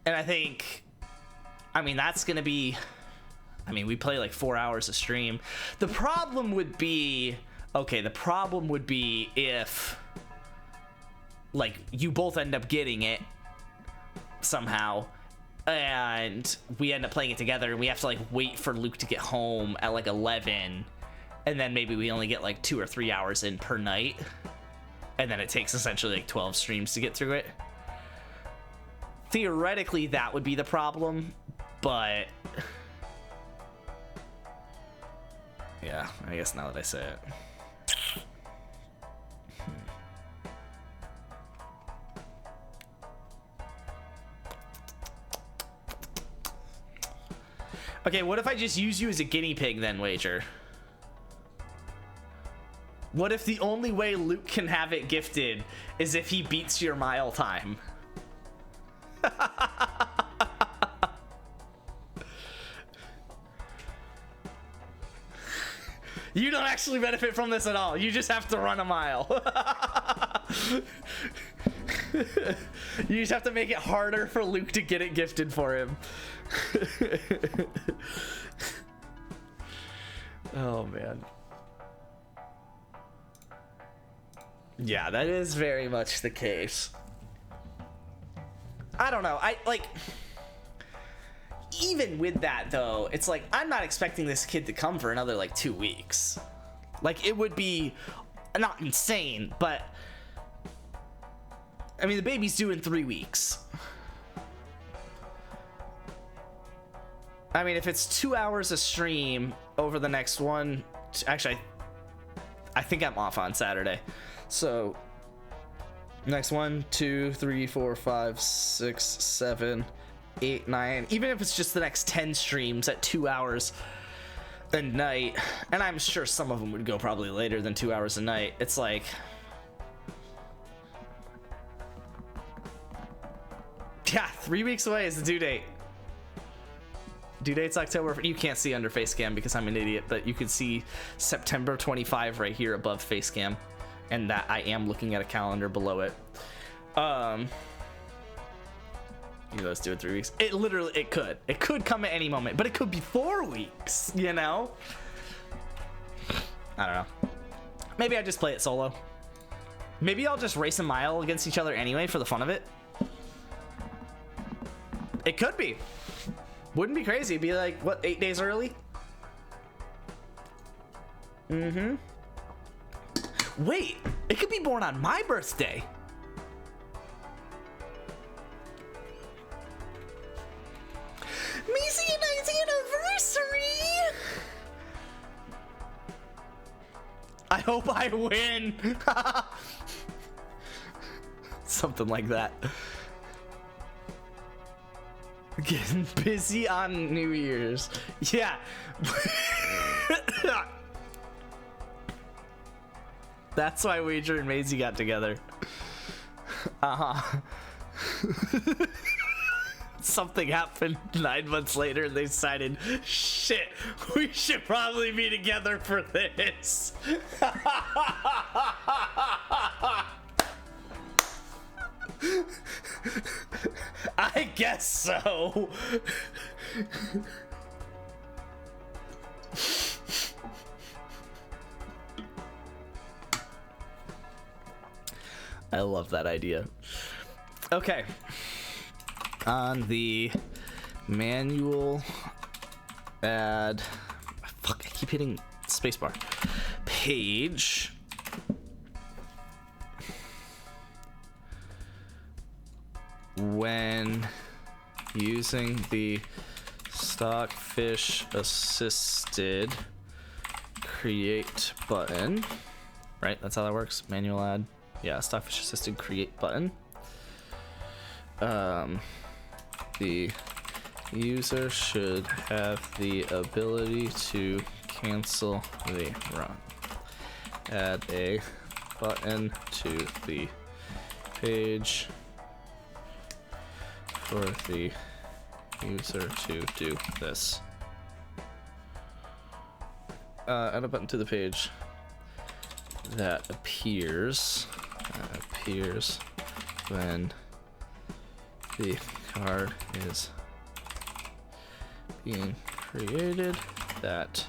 I think, I mean, that's gonna be, I mean, we play like 4 hours a stream. The problem would be, okay, the problem would be if, like, you both end up getting it somehow, and we end up playing it together, and we have to, like, wait for Luke to get home at, like, 11, and then maybe we only get, like, 2 or 3 hours in per night, and then it takes essentially, like, 12 streams to get through it. Theoretically, that would be the problem, but yeah, I guess now that I say it. Okay, what if I just use you as a guinea pig then, Wager? What if the only way Luke can have it gifted is if he beats your mile time? You don't actually benefit from this at all. You just have to run a mile. You just have to make it harder for Luke to get it gifted for him. Oh, man. Yeah, that is very much the case. I don't know. Even with that, though, it's like, I'm not expecting this kid to come for another, like, 2 weeks. Like, it would be not insane, but I mean, the baby's due in 3 weeks. I mean, if it's 2 hours a stream over the next 1, Actually, I think I'm off on Saturday. So next 1, 2, 3, 4, 5, 6, 7, 8, 9. Even if it's just the next 10 streams at 2 hours a night, and I'm sure some of them would go probably later than 2 hours a night. It's like, yeah, 3 weeks away is the due date. Due date's October. You can't see under Facecam because I'm an idiot, but you can see September 25 right here above Facecam, and that I am looking at a calendar below it. You know, let's do it 3 weeks. It could come at any moment, but it could be 4 weeks, you know? I don't know. Maybe I just play it solo. Maybe I'll just race a mile against each other anyway for the fun of it. It could be. Wouldn't be crazy. It'd be like, what, 8 days early? Mm-hmm. Wait, it could be born on my birthday. Maisie and I's anniversary! I hope I win! Something like that. Getting busy on New Year's. Yeah. That's why Wager and Maisie got together. Uh-huh. Something happened 9 months later and they decided, shit, we should probably be together for this. I guess so. I love that idea. Okay. On the manual add, fuck, I keep hitting spacebar page. When using the Stockfish assisted create button, right? That's how that works. Manual add. Yeah, Stockfish assisted create button. The user should have the ability to cancel the run. Add a button to the page for the user to do this. Add a button to the page that appears when the card is being created. That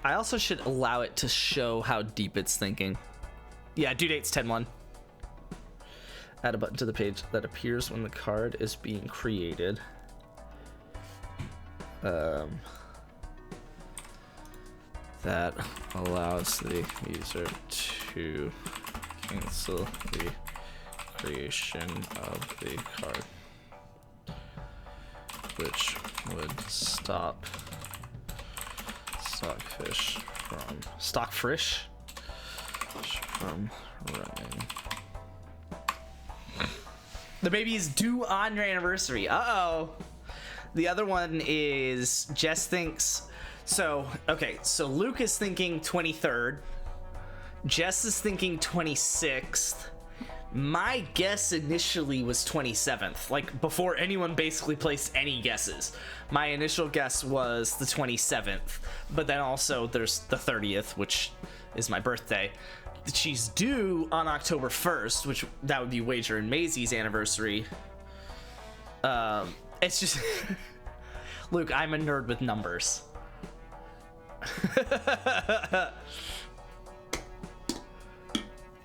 I also should allow it to show how deep it's thinking. Yeah, due date's 10/1. Add a button to the page that appears when the card is being created. That allows the user to cancel the creation of the card, which would stop Stockfish from running. The baby is due on your anniversary. Uh-oh. The other one is Jess thinks... So Luke is thinking 23rd. Jess is thinking 26th. My guess initially was 27th. Like, before anyone basically placed any guesses. My initial guess was the 27th. But then also there's the 30th, which is my birthday. She's due on October 1st, which that would be Wager and Maisie's anniversary. It's just... Luke, I'm a nerd with numbers.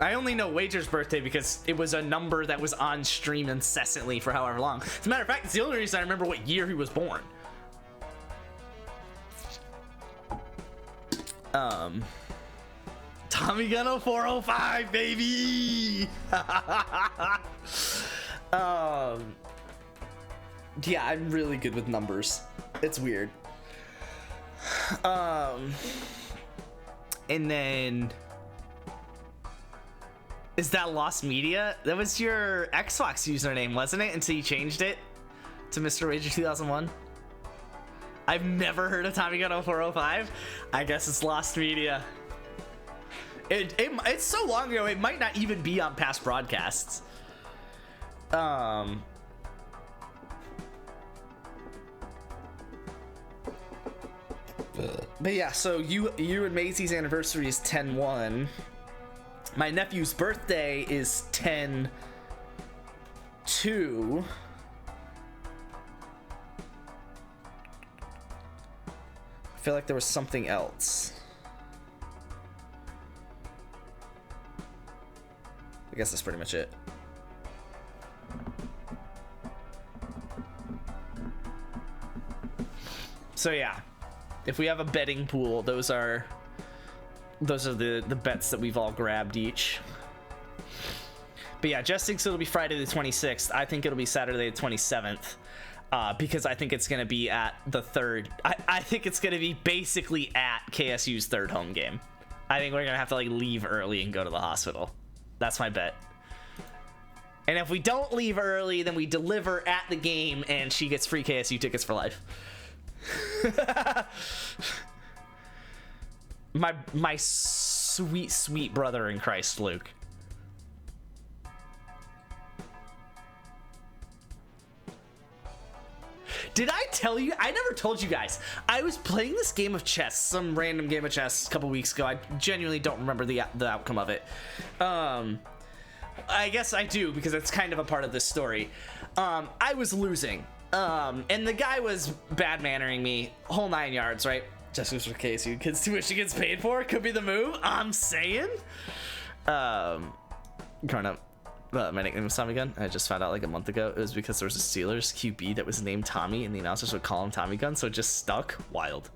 I only know Wager's birthday because it was a number that was on stream incessantly for however long. As a matter of fact, it's the only reason I remember what year he was born. Tommy Gunno 405, baby! Yeah, I'm really good with numbers. It's weird. And then is that Lost Media? That was your Xbox username, wasn't it? Until you changed it to Mr. Wager 2001. I've never heard of Tommy Gun 0405. I guess it's Lost Media. It's so long ago, it might not even be on past broadcasts. But yeah, so you and Maisie's anniversary is 10/1. My nephew's birthday is 10/2. I feel like there was something else. I guess that's pretty much it. So yeah, if we have a betting pool, those are the bets that we've all grabbed each. But yeah, Jess thinks it'll be Friday the 26th. I think it'll be Saturday the 27th. Because I think it's going to be at the third. I think it's going to be basically at KSU's third home game. I think we're going to have to like leave early and go to the hospital. That's my bet. And if we don't leave early, then we deliver at the game and she gets free KSU tickets for life. my sweet brother in Christ, Luke. Did I tell you? I never told you guys. I was playing this game of chess, some random game of chess a couple weeks ago. I genuinely don't remember the outcome of it. I guess I do because it's kind of a part of this story. I was losing. And the guy was bad-mannering me, whole 9 yards, right? Just for KSU kids tuition gets paid for. Could be the move. I'm saying. Growing up, my nickname was Tommy Gun. I just found out like a month ago it was because there was a Steelers QB that was named Tommy, and the announcers would call him Tommy Gun, so it just stuck. Wild.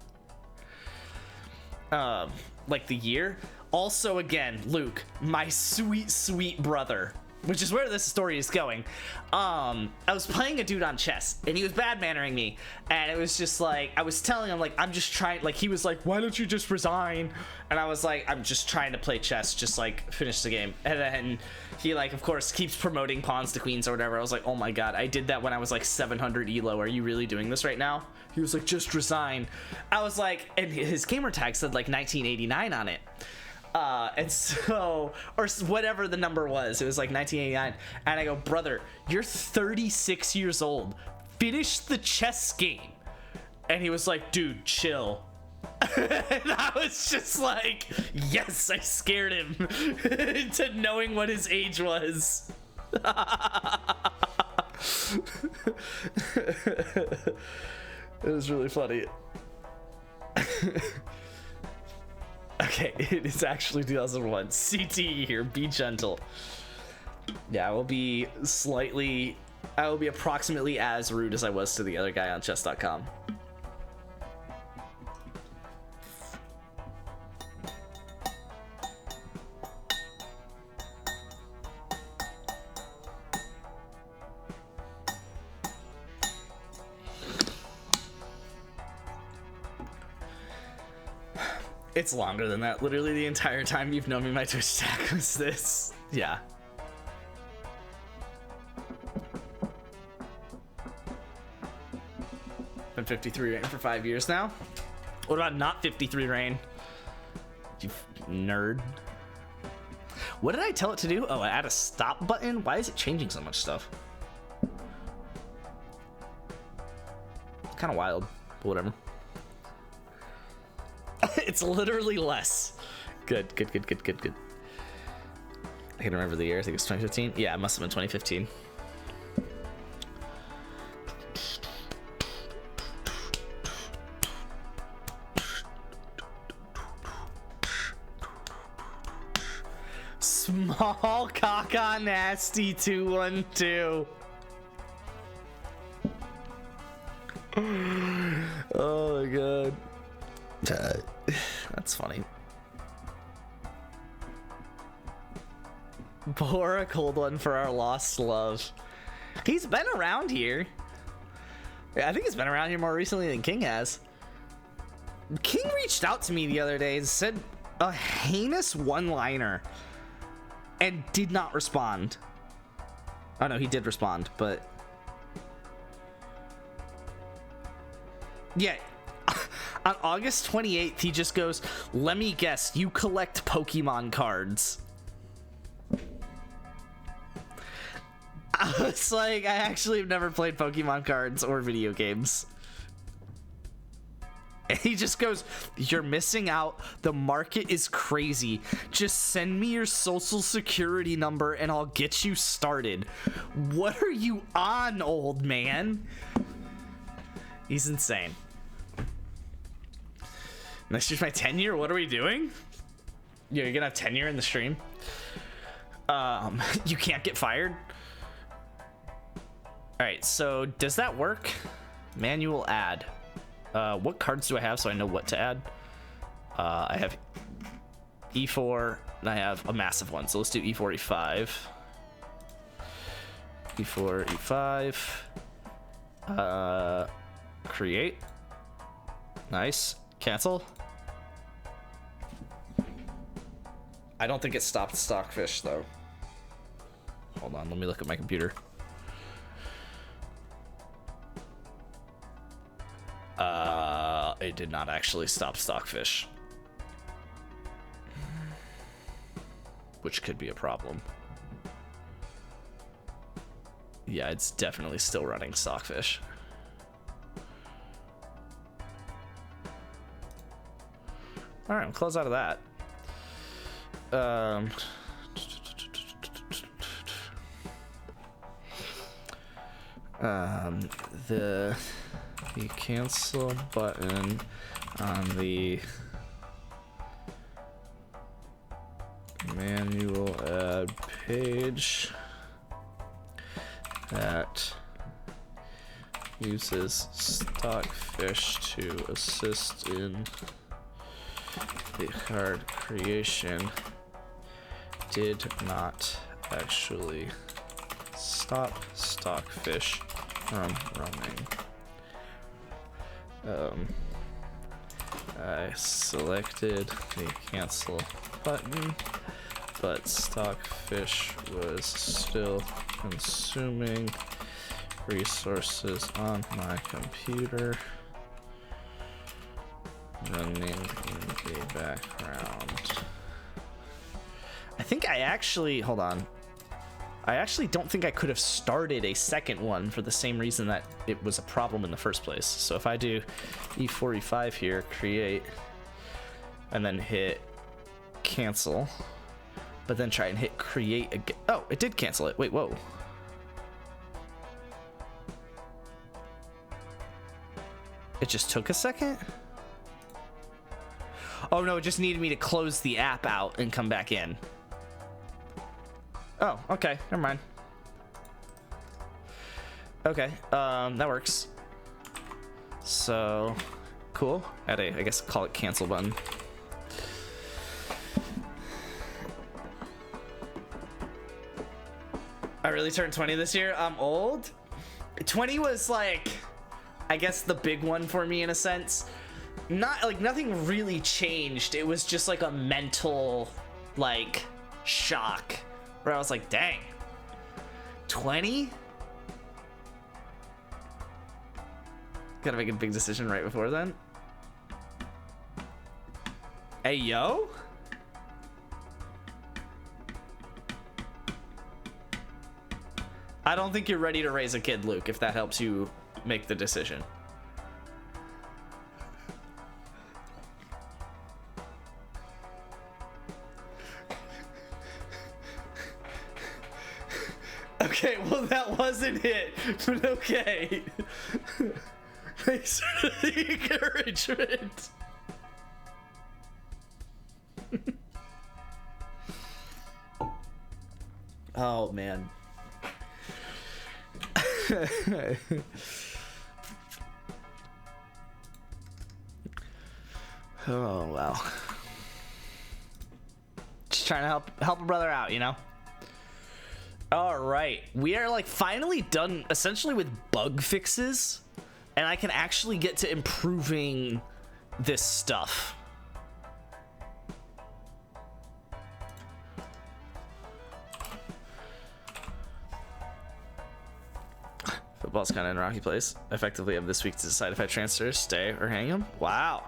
Like the year. Also, again, Luke, my sweet brother, which is where this story is going. I was playing a dude on chess, and he was bad-mannering me, and it was just like, I was telling him, like, I'm just trying, like, he was like, why don't you just resign? And I was like, I'm just trying to play chess, just, like, finish the game. And then he, like, of course, keeps promoting pawns to queens or whatever. I was like, oh my god, I did that when I was, like, 700 elo. Are you really doing this right now? He was like, just resign. I was like, and his gamer tag said, like, 1989 on it. And so, or whatever the number was, it was like 1989. And I go, brother, you're 36 years old. Finish the chess game. And he was like, dude, chill. And I was just like, yes, I scared him into knowing what his age was. It was really funny. Okay, it is actually 2001. CT here, be gentle. Yeah, I will be approximately as rude as I was to the other guy on chess.com. It's longer than that. Literally the entire time you've known me, my Twitch tag was this. Yeah. Been 53 rain for 5 years now. What about not 53 rain? You nerd. What did I tell it to do? Oh, add a stop button? Why is it changing so much stuff? Kind of wild, but whatever. It's literally less. Good. I can remember the year. I think it was 2015. Yeah, it must have been 2015. Small caca nasty 212. Oh my god. That's funny. Pour a cold one for our lost love. He's been around here. Yeah, I think he's been around here more recently than King has. King reached out to me the other day and said a heinous one-liner and did not respond. Oh no, he did respond, but yeah. On August 28th, he just goes, "Let me guess, you collect Pokemon cards." I was like, I actually have never played Pokemon cards or video games. And he just goes, "You're missing out. The market is crazy. Just send me your social security number and I'll get you started." What are you on, old man? He's insane. Next year's my tenure. What are we doing? Yeah, you're gonna have tenure in the stream. You can't get fired. All right, so does that work? Manual add. What cards do I have so I know what to add? I have E4 and I have a massive one. So let's do E4, E5. E4, E5. Create. Nice. Cancel. I don't think it stopped Stockfish though. Hold on, let me look at my computer. It did not actually stop Stockfish, which could be a problem. Yeah, it's definitely still running Stockfish. All right, we'll close out of that. The cancel button on the manual add page that uses Stockfish to assist in the card creation did not actually stop Stockfish from running. I selected the cancel button, but Stockfish was still consuming resources on my computer, running in the background. I think I actually, hold on. I actually don't think I could have started a second one for the same reason that it was a problem in the first place. So if I do E4, E5 here, create, and then hit cancel, but then try and hit create again. Oh, it did cancel it. Wait, whoa. It just took a second? Oh no, it just needed me to close the app out and come back in. Oh, okay, never mind. Okay, that works. So, cool. I guess call it cancel button. I really turned 20 this year. I'm old. 20 was like, I guess the big one for me in a sense. Not like nothing really changed. It was just like a mental like shock where I was like, dang, 20? Gotta make a big decision right before then. Hey, yo? I don't think you're ready to raise a kid, Luke, if that helps you make the decision. Okay, well that wasn't it, but okay. Thanks for the encouragement. Oh man. Oh wow. Just trying to help a brother out, you know? All right, we are like finally done essentially with bug fixes, and I can actually get to improving this stuff. Football's kind of in a rocky place. I effectively have this week to decide if I transfer, stay, or hang him. Wow.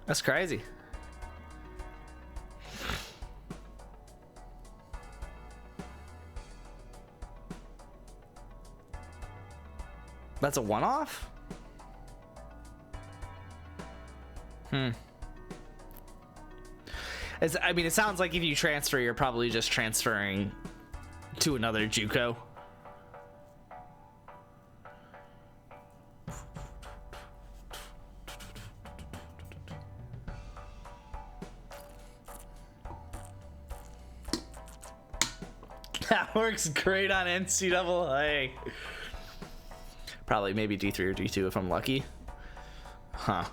That's crazy. That's a one-off? I mean, it sounds like if you transfer, you're probably just transferring to another JUCO. That works great on NCAA. Probably maybe D3 or D2 if I'm lucky. Huh.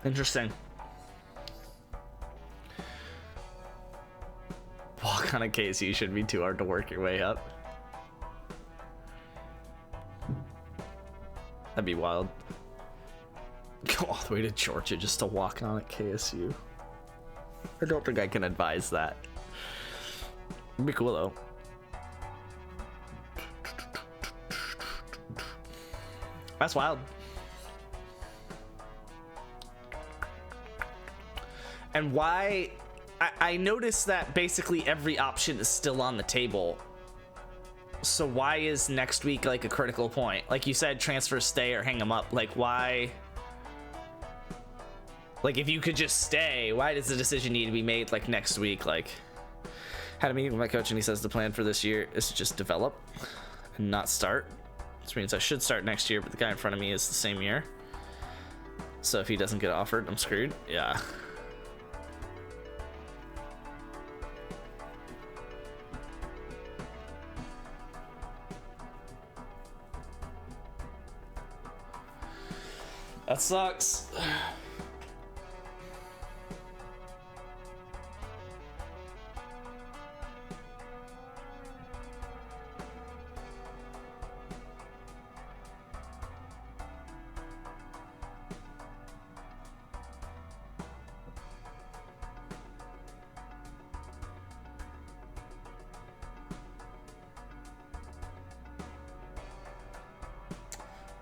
Interesting. Walk on a KSU should be too hard to work your way up. That'd be wild. Go all the way to Georgia just to walk on at KSU. I don't think I can advise that. It'd be cool though. That's wild. And why? I noticed that basically every option is still on the table. So why is next week like a critical point? Like you said, transfer, stay, or hang them up. Like why? Like if you could just stay, why does the decision need to be made like next week? Like, had a meeting with my coach and he says the plan for this year is to just develop and not start. Which means I should start next year, but the guy in front of me is the same year. So if he doesn't get offered, I'm screwed. Yeah. That sucks.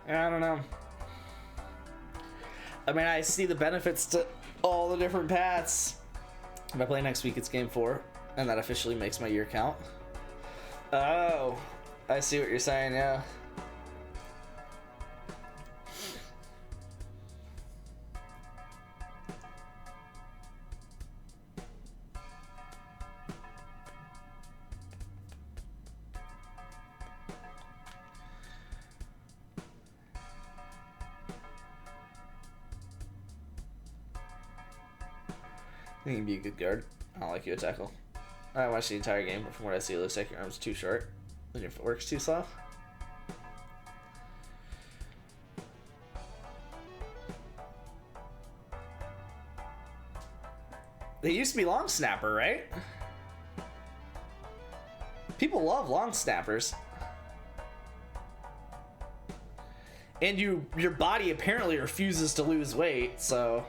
I don't know. I mean, I see the benefits to all the different paths. If I play next week, it's game 4, and that officially makes my year count. Oh, I see what you're saying, yeah. I think you'd be a good guard. I don't like you at tackle. I watched the entire game, but from what I see, it looks like your arm's too short and your footwork's too soft. They used to be long snapper, right? People love long snappers. And your body apparently refuses to lose weight, so...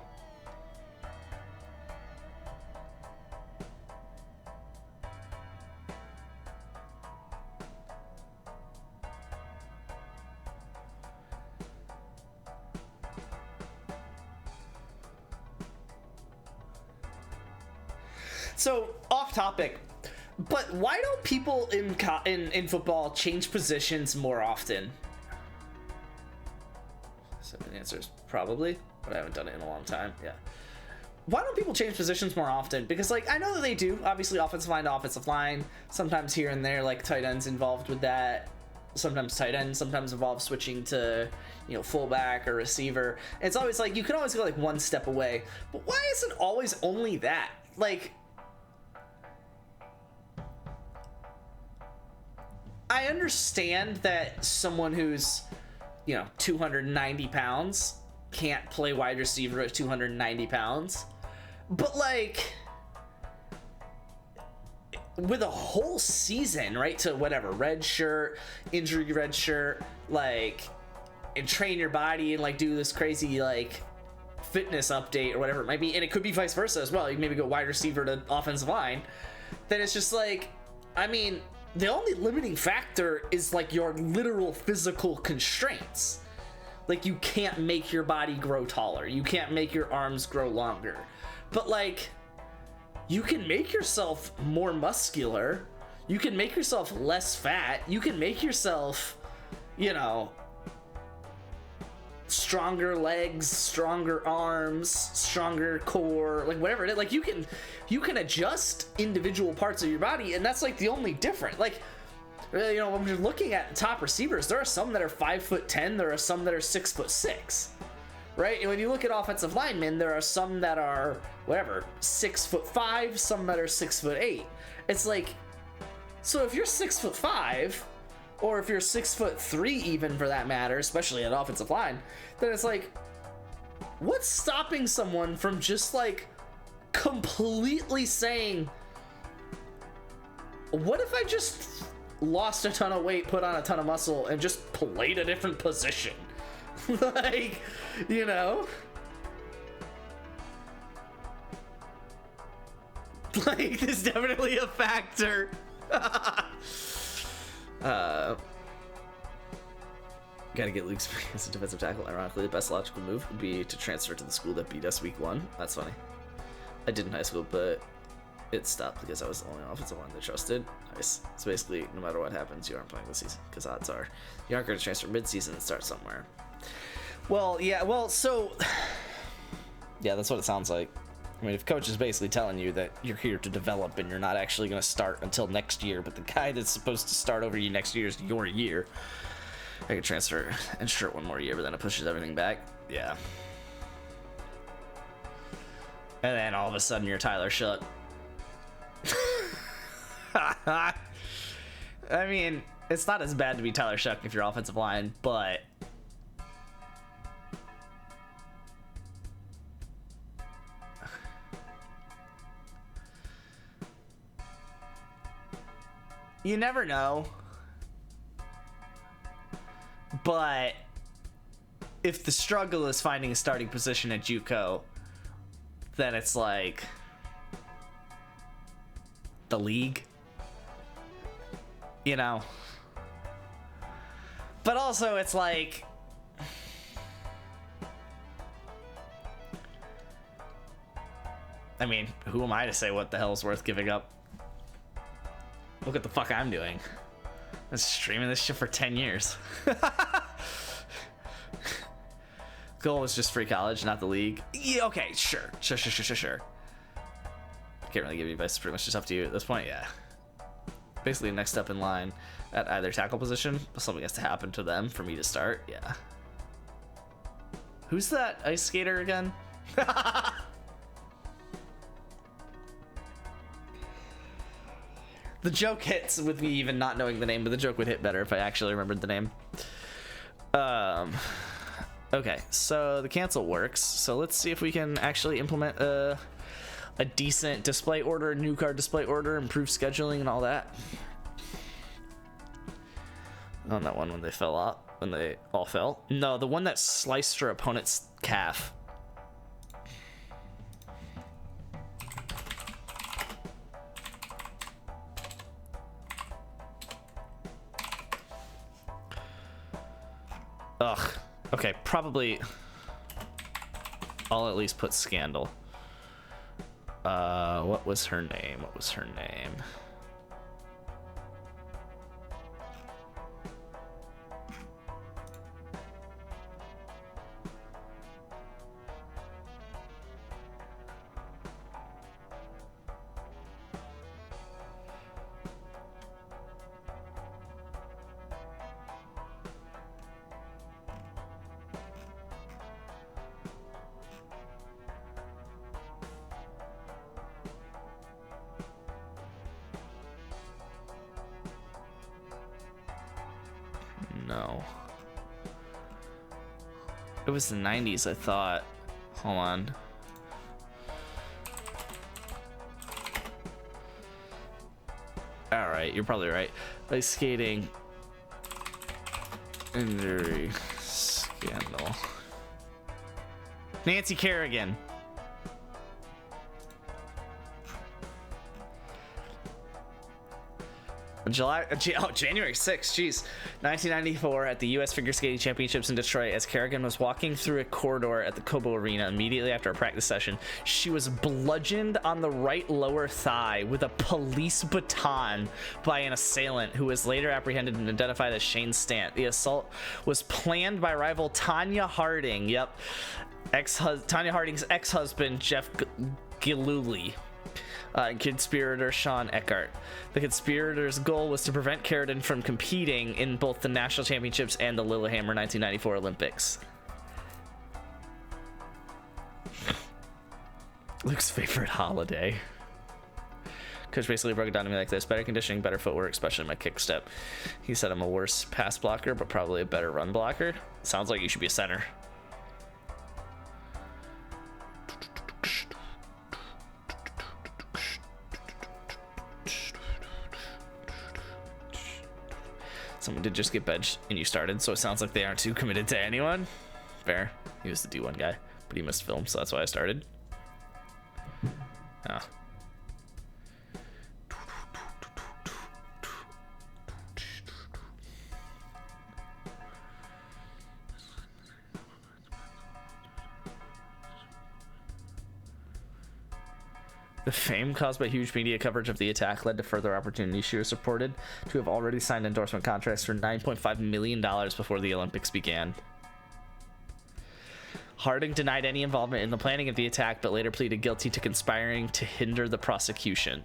So, off topic, but why don't people in football change positions more often? So the answer is probably, but I haven't done it in a long time. Yeah. why don't people change positions more often? Because, like, I know that they do. Obviously, offensive line to offensive line. Sometimes here and there, like, tight ends involved with that. Sometimes tight end. Sometimes involves switching to, you know, fullback or receiver. It's always like, you can always go, like, one step away. But why is it always only that? Like, I understand that someone who's, you know, 290 pounds can't play wide receiver at 290 pounds. But, like, with a whole season, right, to whatever, red shirt, injury red shirt, like, and train your body and, like, do this crazy, like, fitness update or whatever it might be, and it could be vice versa as well. You maybe go wide receiver to offensive line. Then it's just like, I mean, the only limiting factor is, like, your literal physical constraints. Like, you can't make your body grow taller. You can't make your arms grow longer. But, like, you can make yourself more muscular. You can make yourself less fat. You can make yourself, you know, stronger legs, stronger arms, stronger core, like, whatever it is. Like, you can adjust individual parts of your body, and that's, like, the only difference. Like, you know, when you're looking at top receivers, there are some that are 5'10", there are some that are 6'6", right? And when you look at offensive linemen, there are some that are, whatever, 6'5", some that are 6'8". It's like, so if you're 6'5", or if you're 6'3", even for that matter, especially at offensive line, then it's like, what's stopping someone from just, like, completely saying, what if I just lost a ton of weight, put on a ton of muscle, and just played a different position? Like, you know? Like, there's definitely a factor. Gotta get Luke's as a defensive tackle. Ironically, the best logical move would be to transfer to the school that beat us week 1. That's funny. I did in high school, but it stopped because I was the only offensive line they trusted. Nice. So basically, no matter what happens, you aren't playing this season, because odds are you aren't going to transfer mid-season and start somewhere. Well, yeah, well, so yeah, that's what it sounds like. I mean, if coach is basically telling you that you're here to develop and you're not actually going to start until next year, but the guy that's supposed to start over you next year is your year, I could transfer and shirt one more year, but then it pushes everything back. Yeah. And then all of a sudden you're Tyler Shuck. I mean, it's not as bad to be Tyler Shuck if you're offensive line, but you never know. But if the struggle is finding a starting position at JUCO, then it's like the league, you know. But also it's like, I mean, who am I to say what the hell is worth giving up? Look at the fuck I'm doing. I'm streaming this shit for 10 years. Goal was just free college, not the league. Yeah, okay, sure. Can't really give you advice. It's pretty much just up to you at this point, yeah. Basically, next step in line at either tackle position, something has to happen to them for me to start, yeah. Who's that ice skater again? The joke hits with me even not knowing the name, but the joke would hit better if I actually remembered the name. Okay, so the cancel works. So let's see if we can actually implement a decent display order, new card display order, improve scheduling and all that. On that one when they fell out, when they all fell. No, the one that sliced your opponent's calf. Ugh. Okay, probably I'll at least put Scandal. What was her name? What was her name? No. It was the 90s, I thought. Hold on. Alright, you're probably right. Ice skating. Injury. Scandal. Nancy Kerrigan. January 6th, jeez. 1994 at the U.S. Figure Skating Championships in Detroit, as Kerrigan was walking through a corridor at the Cobo Arena immediately after a practice session, she was bludgeoned on the right lower thigh with a police baton by an assailant who was later apprehended and identified as Shane Stant. The assault was planned by rival Tanya Harding. Yep. Tanya Harding's ex-husband, Jeff Gillooly. And conspirator Sean Eckhart. The conspirators' goal was to prevent Kerrigan from competing in both the national championships and the Lillehammer 1994 Olympics. Luke's favorite holiday. Coach basically broke it down to me like this: better conditioning, better footwork, especially my kick step. He said I'm a worse pass blocker, but probably a better run blocker. Sounds like you should be a center. Someone did just get benched and you started, so it sounds like they aren't too committed to anyone. Fair. He was the D1 guy, but he missed film, so that's why I started. Oh. The fame caused by huge media coverage of the attack led to further opportunities. She was reported to have already signed endorsement contracts for $9.5 million before the Olympics began. Harding denied any involvement in the planning of the attack, but later pleaded guilty to conspiring to hinder the prosecution.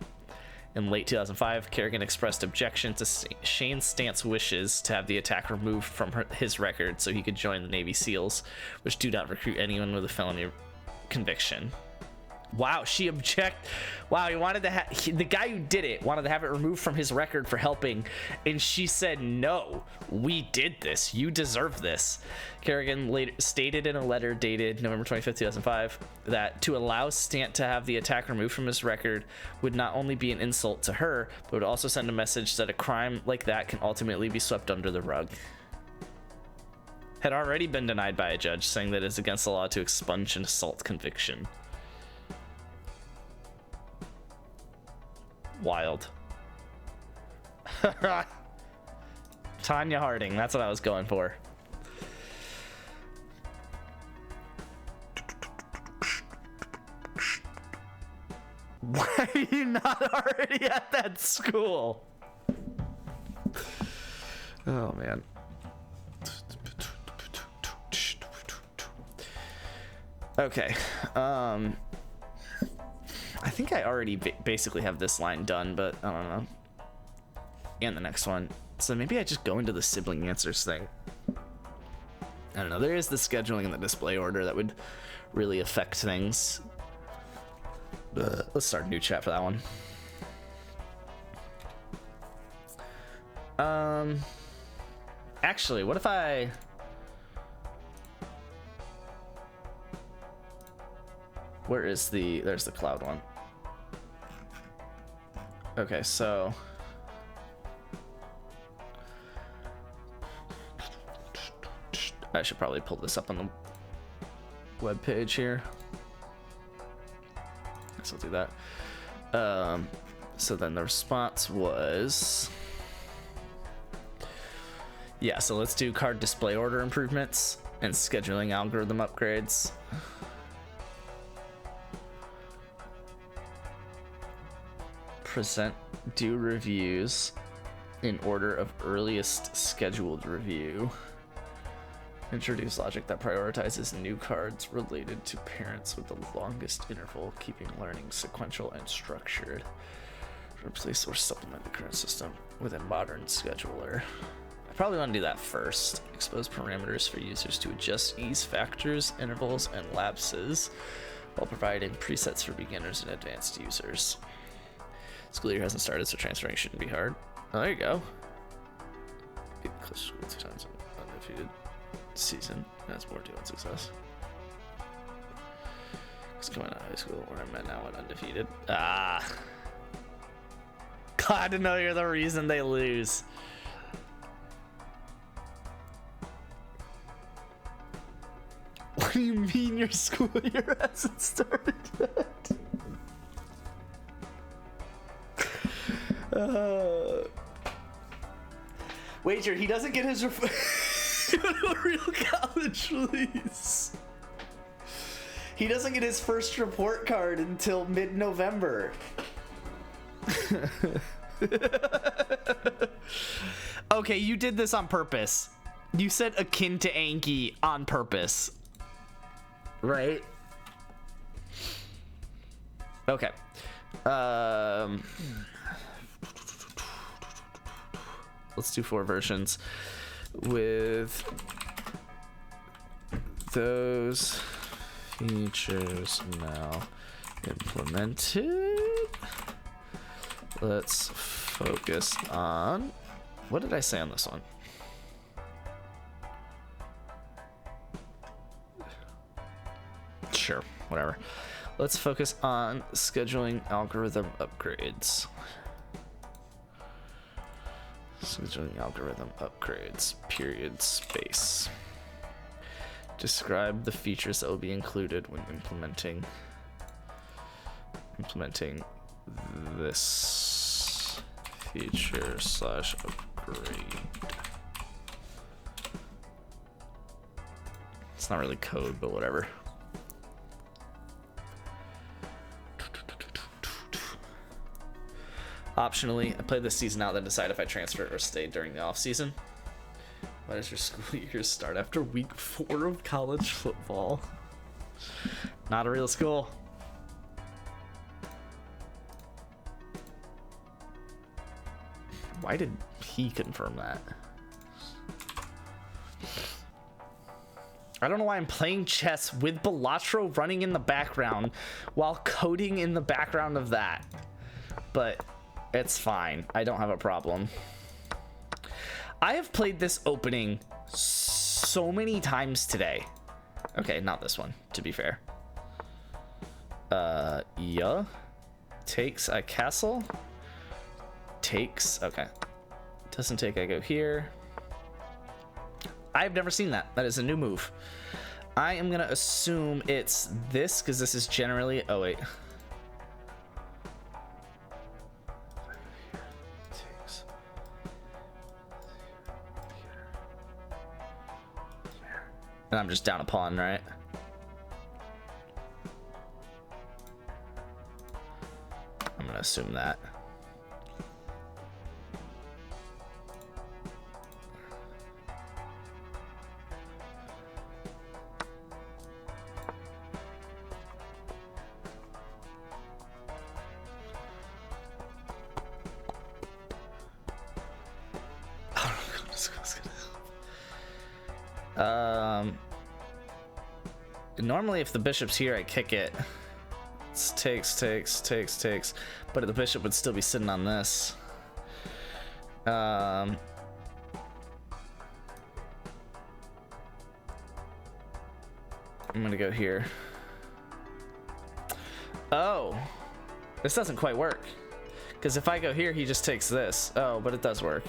In late 2005, Kerrigan expressed objection to Shane Stant's wishes to have the attack removed from his record so he could join the Navy SEALs, which do not recruit anyone with a felony conviction. Wow, Wow, he wanted to the guy who did it wanted to have it removed from his record for helping, and she said, no, we did this. You deserve this. Kerrigan later stated in a letter dated November 25th, 2005, that to allow Stant to have the attack removed from his record would not only be an insult to her, but would also send a message that a crime like that can ultimately be swept under the rug. Had already been denied by a judge, saying that it's against the law to expunge an assault conviction. Wild. Tanya Harding, that's what I was going for. Why are you not already at that school? Oh man. Okay. I think I already basically have this line done, but I don't know. And the next one. So maybe I just go into the sibling answers thing. I don't know. There is the scheduling and the display order that would really affect things. Let's start a new chat for that one. Actually, what if I... Where is the... There's the cloud one. Okay, so... I should probably pull this up on the web page here. Guess I'll do that. So then the response was... Yeah, so let's do card display order improvements and scheduling algorithm upgrades. Present due reviews in order of earliest scheduled review. Introduce logic that prioritizes new cards related to parents with the longest interval, keeping learning sequential and structured. Replace or supplement the current system with a modern scheduler. I probably want to do that first. Expose parameters for users to adjust ease factors, intervals, and lapses while providing presets for beginners and advanced users. School year hasn't started, so transferring shouldn't be hard. Oh, there you go. Close to school 2 times. undefeated season. That's more to success. It's coming out of high school where I'm at now and undefeated. Ah. Glad to know you're the reason they lose. What do you mean your school year hasn't started yet? Wager, he doesn't get his real college release. He doesn't get his first report card until mid-November. Okay, you did this on purpose. You said akin to Anki on purpose. Right? Okay. Let's do 4 versions with those features now implemented. Let's focus on, what did I say on this one? Sure, whatever. Let's focus on scheduling algorithm upgrades. Scheduling algorithm upgrades, period, space. Describe the features that will be included when implementing this feature / upgrade. It's not really code, but whatever. Optionally, I play this season out, then decide if I transfer or stay during the off season. Why does your school year start after week 4 of college football? Not a real school. Why did he confirm that? I don't know why I'm playing chess with Balatro running in the background while coding in the background of that. But it's fine. I don't have a problem. I have played this opening so many times today. Okay, not this one, to be fair. Yeah. Takes a castle. Takes, okay. Doesn't take, I go here. I've never seen that. That is a new move. I am gonna assume it's this, because this is generally, oh wait. And I'm just down a pawn, right? I'm gonna assume that. Normally if the bishop's here, I kick it. It's takes. But the bishop would still be sitting on this. I'm gonna go here. Oh, this doesn't quite work. Because if I go here, he just takes this. Oh, but it does work.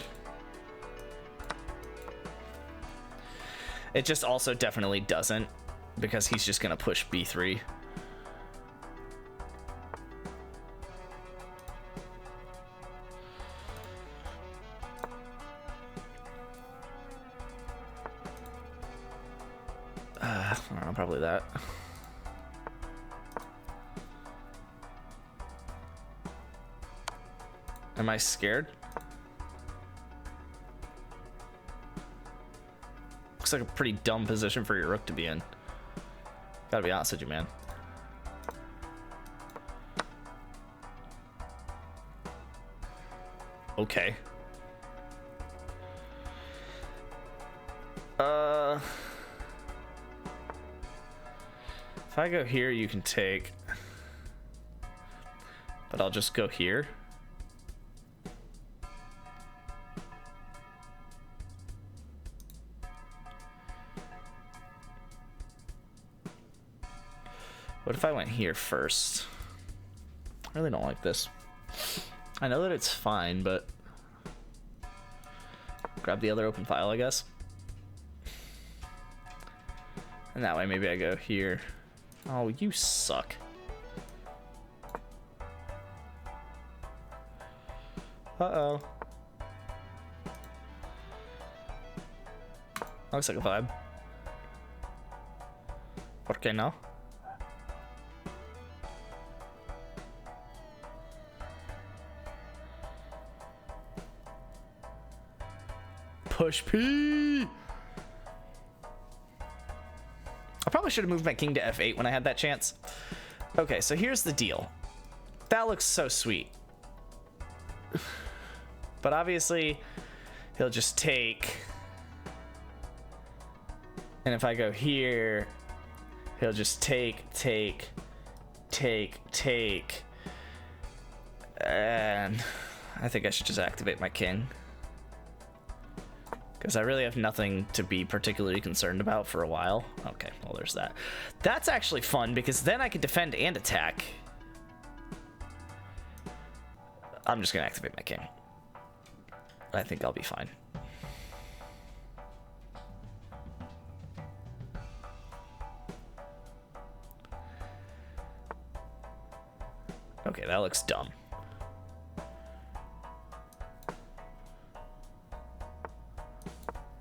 It just also definitely doesn't, because he's just gonna push b3. I don't know, probably that. Am I scared? Looks like a pretty dumb position for your rook to be in. Gotta be honest with you, man. Okay. If I go here, you can take. But I'll just go here. What if I went here first? I really don't like this. I know that it's fine, but grab the other open file, I guess. And that way maybe I go here. Oh, you suck. Uh-oh. Looks like a vibe. ¿Por qué no? Push P! I probably should have moved my king to f8 when I had that chance. Okay, so here's the deal. That looks so sweet. But obviously, he'll just take... And if I go here, he'll just take. And I think I should just activate my king. Because I really have nothing to be particularly concerned about for a while. Okay, well, there's that. That's actually fun, because then I can defend and attack. I'm just going to activate my king. I think I'll be fine. Okay, that looks dumb.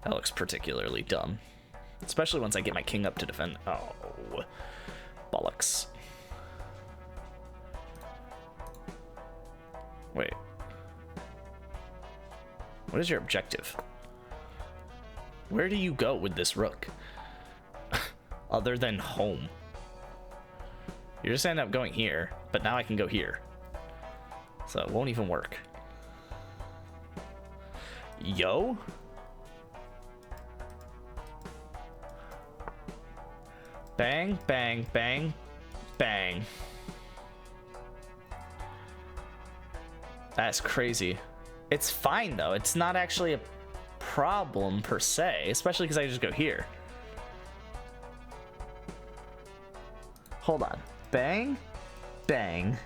That looks particularly dumb. Especially once I get my king up to defend. Oh, bollocks. Wait. What is your objective? Where do you go with this rook? Other than home. You're just end up going here, but now I can go here. So it won't even work. Yo? Bang, bang, bang, bang. That's crazy. It's fine though. It's not actually a problem per se, especially because I just go here. Hold on. Bang, bang,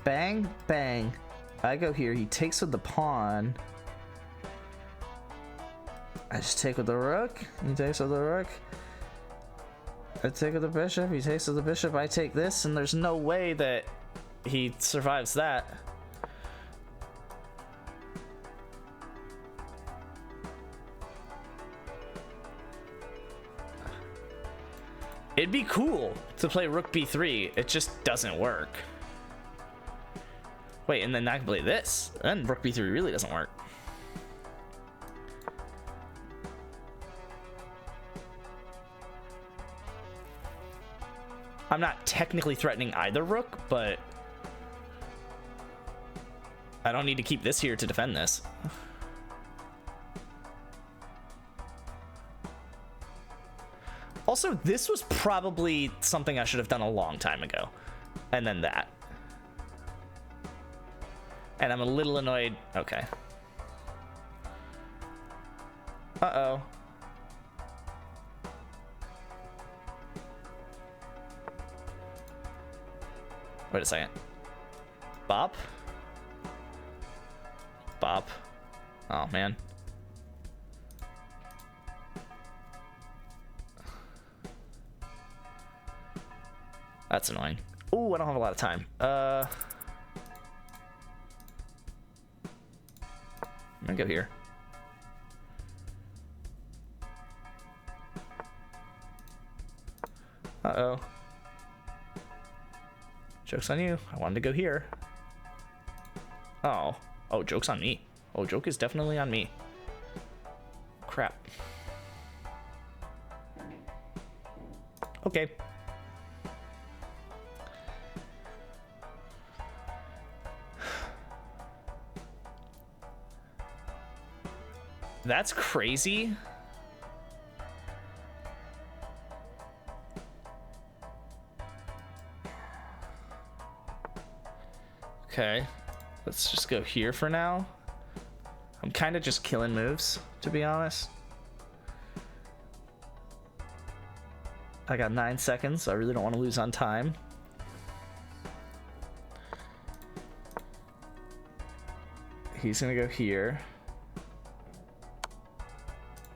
bang, bang. I go here. He takes with the pawn. I just take with the rook. He takes with the rook. I take with the bishop. He takes with the bishop. I take this, and there's no way that he survives that. It'd be cool to play rook b3. It just doesn't work. Wait, and then I can play this. Then rook b3 really doesn't work. I'm not technically threatening either rook, but I don't need to keep this here to defend this. Also, this was probably something I should have done a long time ago. And then that. And I'm a little annoyed. Okay. Uh-oh. Wait a second. Bop? Bop. Oh, man. That's annoying. Ooh, I don't have a lot of time. I'm gonna go here. Uh-oh. Joke's on you. I wanted to go here. Oh. Oh, joke's on me. Oh, joke is definitely on me. Crap. Okay. That's crazy. Okay, let's just go here for now. I'm kind of just killing moves, to be honest. I got 9 seconds, so I really don't want to lose on time. He's gonna go here.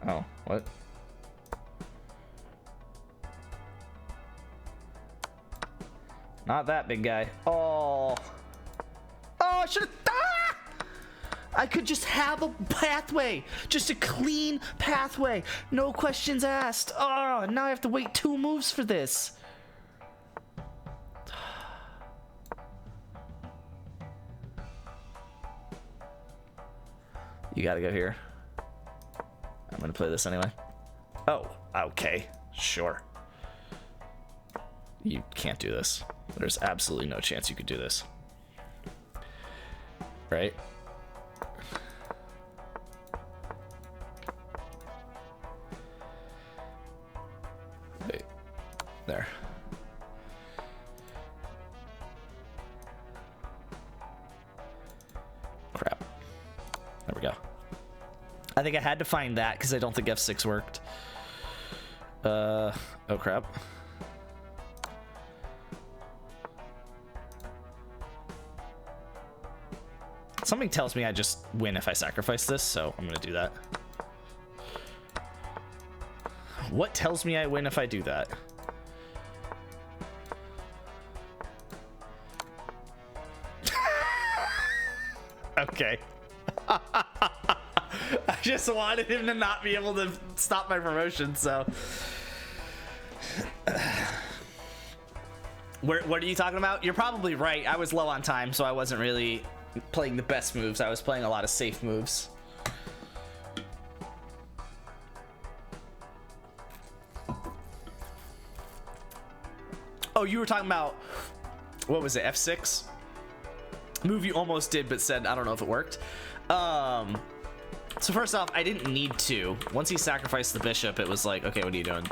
Oh, what? Not that big guy. Oh. Oh, I should have. Ah! I could just have a pathway. Just a clean pathway. No questions asked. Oh, now I have to wait 2 moves for this. You gotta go here. I'm gonna play this anyway. Oh, okay. Sure. You can't do this. There's absolutely no chance you could do this. Right? Wait. There. Crap. There we go. I think I had to find that because I don't think F6 worked. Oh crap. Something tells me I just win if I sacrifice this, so I'm gonna do that. What tells me I win if I do that? Okay. I just wanted him to not be able to stop my promotion, so. What are you talking about? You're probably right. I was low on time, so I wasn't really playing the best moves. I was playing a lot of safe moves. Oh, you were talking about, what was it, F6? Move you almost did, but said, I don't know if it worked. So first off, I didn't need to. Once he sacrificed the bishop, it was like, okay, what are you doing?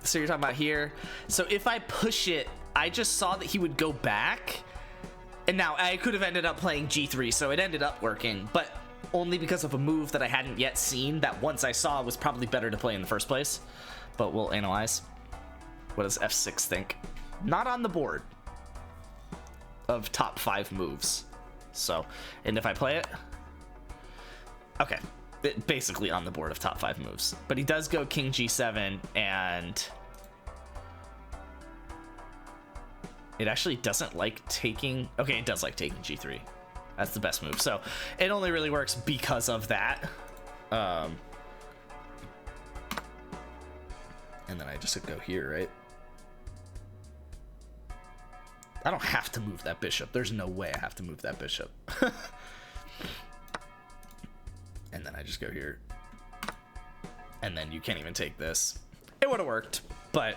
So you're talking about here. So if I push it, I just saw that he would go back. And now I could have ended up playing G3, so it ended up working, but only because of a move that I hadn't yet seen that once I saw was probably better to play in the first place. But we'll analyze. What does F6 think? Not on the board of top 5 moves. So, and if I play it, okay, basically on the board of top 5 moves. But he does go King G7, and it actually doesn't like taking. Okay, it does like taking G3. That's the best move. So it only really works because of that. And then I just go here, right? I don't have to move that bishop. There's no way I have to move that bishop. And then I just go here. And then you can't even take this. It would have worked, but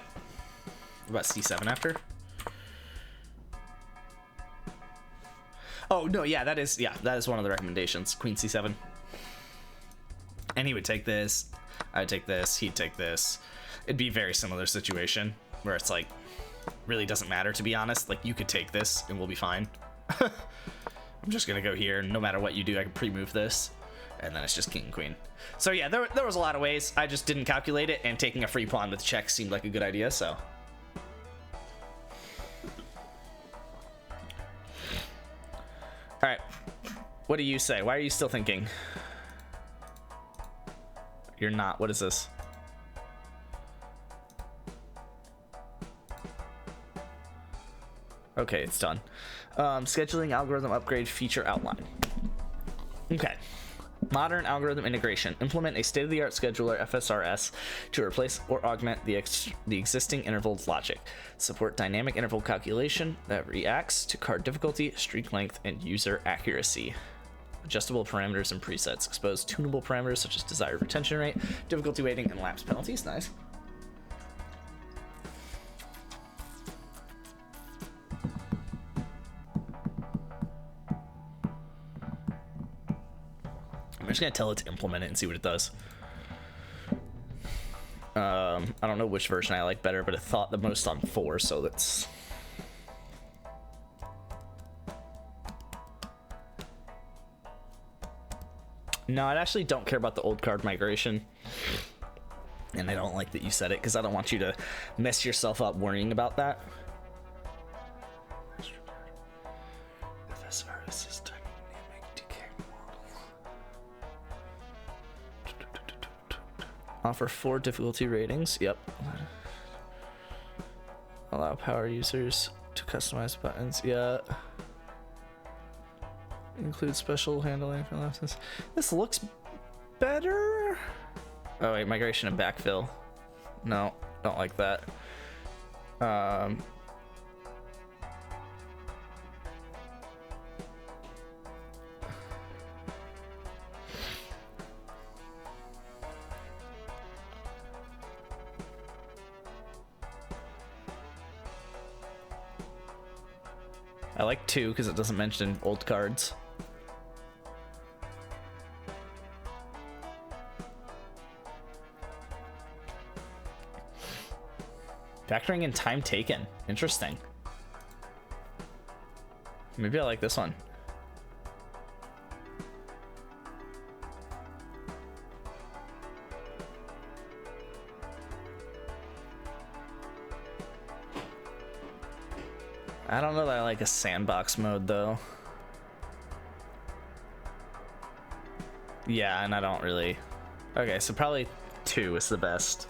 what about C7 after? Oh, no, yeah, that is one of the recommendations. Queen C7. And he would take this. I'd take this. He'd take this. It'd be a very similar situation where it's like, really doesn't matter, to be honest. Like, you could take this and we'll be fine. I'm just gonna go here. No matter what you do, I can pre-move this. And then it's just king and queen. So yeah, there was a lot of ways. I just didn't calculate it, and taking a free pawn with check seemed like a good idea, so. All right, what do you say? Why are you still thinking? You're not. What is this? Okay, it's done. Scheduling algorithm upgrade feature outline. Okay. Modern algorithm integration. Implement a state-of-the-art scheduler FSRS to replace or augment the existing interval logic. Support dynamic interval calculation that reacts to card difficulty, streak length, and user accuracy. Adjustable parameters and presets. Expose tunable parameters such as desired retention rate, difficulty weighting, and lapse penalties. Nice. I'm just gonna tell it to implement it and see what it does. I don't know which version I like better, but it thought the most on 4, so that's. No, I actually don't care about the old card migration. And I don't like that you said it because I don't want you to mess yourself up worrying about that. This artist is dynamic decay model. Offer 4 difficulty ratings. Yep. Allow power users to customize buttons. Yeah. Include special handling for lessons. This looks better. Oh wait, migration and backfill. No, don't like that. I like 2 because it doesn't mention old cards. Factoring in time taken. Interesting. Maybe I like this one. I don't know that I like a sandbox mode though. Yeah, and I don't really... Okay, so probably 2 is the best.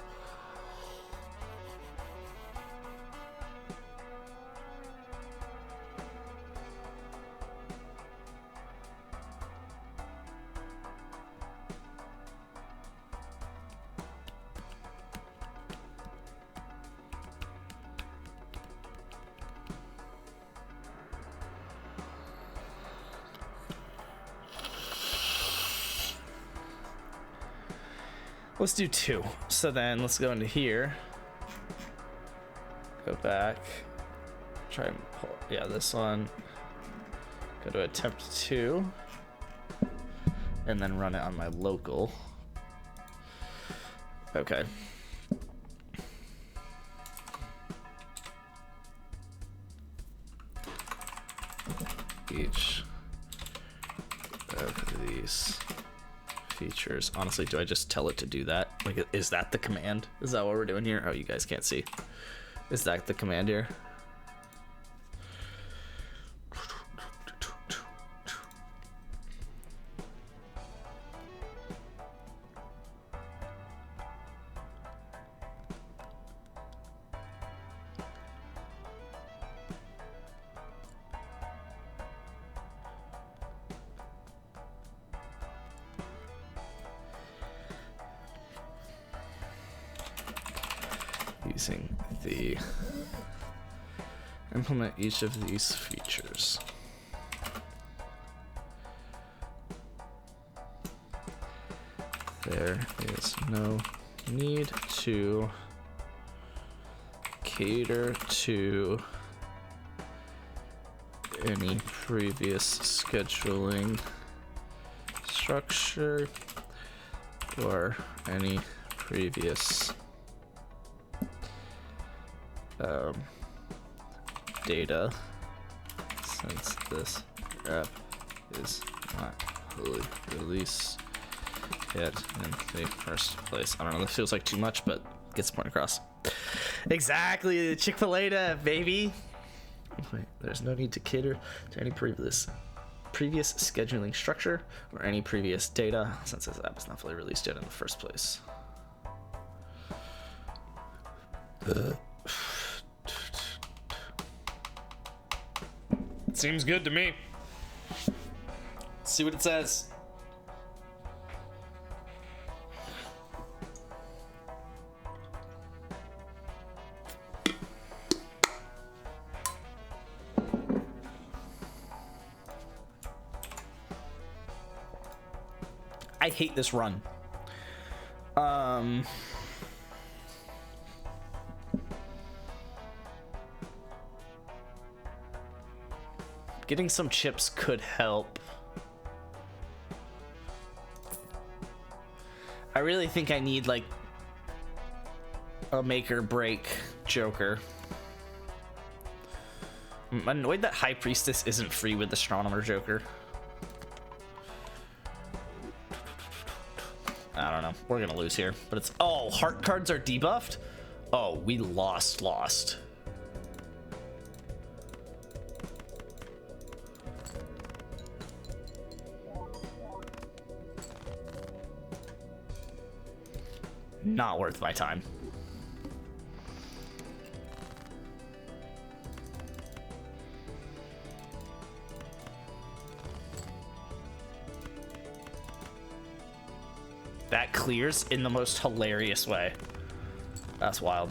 Let's do 2. So then let's go into here. Go back. Try and pull, yeah, this one. Go to attempt 2. And then run it on my local. Okay. Each of these features. Honestly, do I just tell it to do that? Like, is that the command? Is that what we're doing here? Oh, you guys can't see. Is that the command here? Using the implement each of these features. There is no need to cater to any previous scheduling structure or any previous data, since this app is not fully released yet in the first place. I don't know, this feels like too much, but gets the point across. Exactly, Chick-fil-A, baby. Wait, there's no need to cater to any previous scheduling structure or any previous data, since this app is not fully released yet in the first place. Seems good to me. Let's see what it says. I hate this run. Getting some chips could help. I really think I need like a make or break Joker. I'm annoyed that High Priestess isn't free with Astronomer Joker. I don't know. We're gonna lose here. But it's... Oh, heart cards are debuffed? Oh, we lost. Not worth my time. That clears in the most hilarious way. That's wild.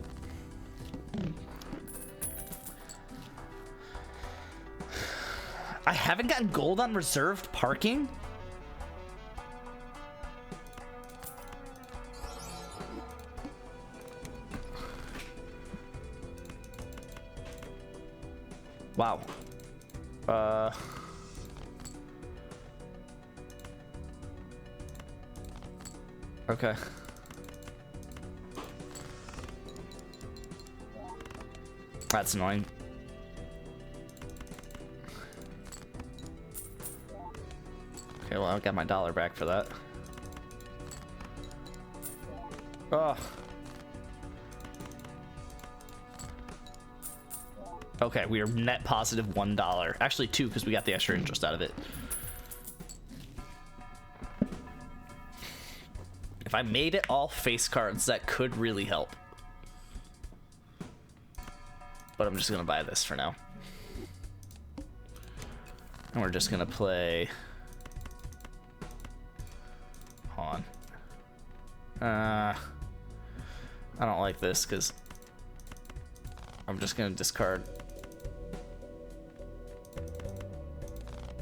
I haven't gotten gold on reserved parking? Wow. Okay. That's annoying. Okay, well, I got my dollar back for that. Oh. Okay, we are net positive $1. Actually, 2 because we got the extra interest out of it. If I made it all face cards, that could really help. But I'm just gonna buy this for now. And we're just gonna play... Hold on. I don't like this because I'm just gonna discard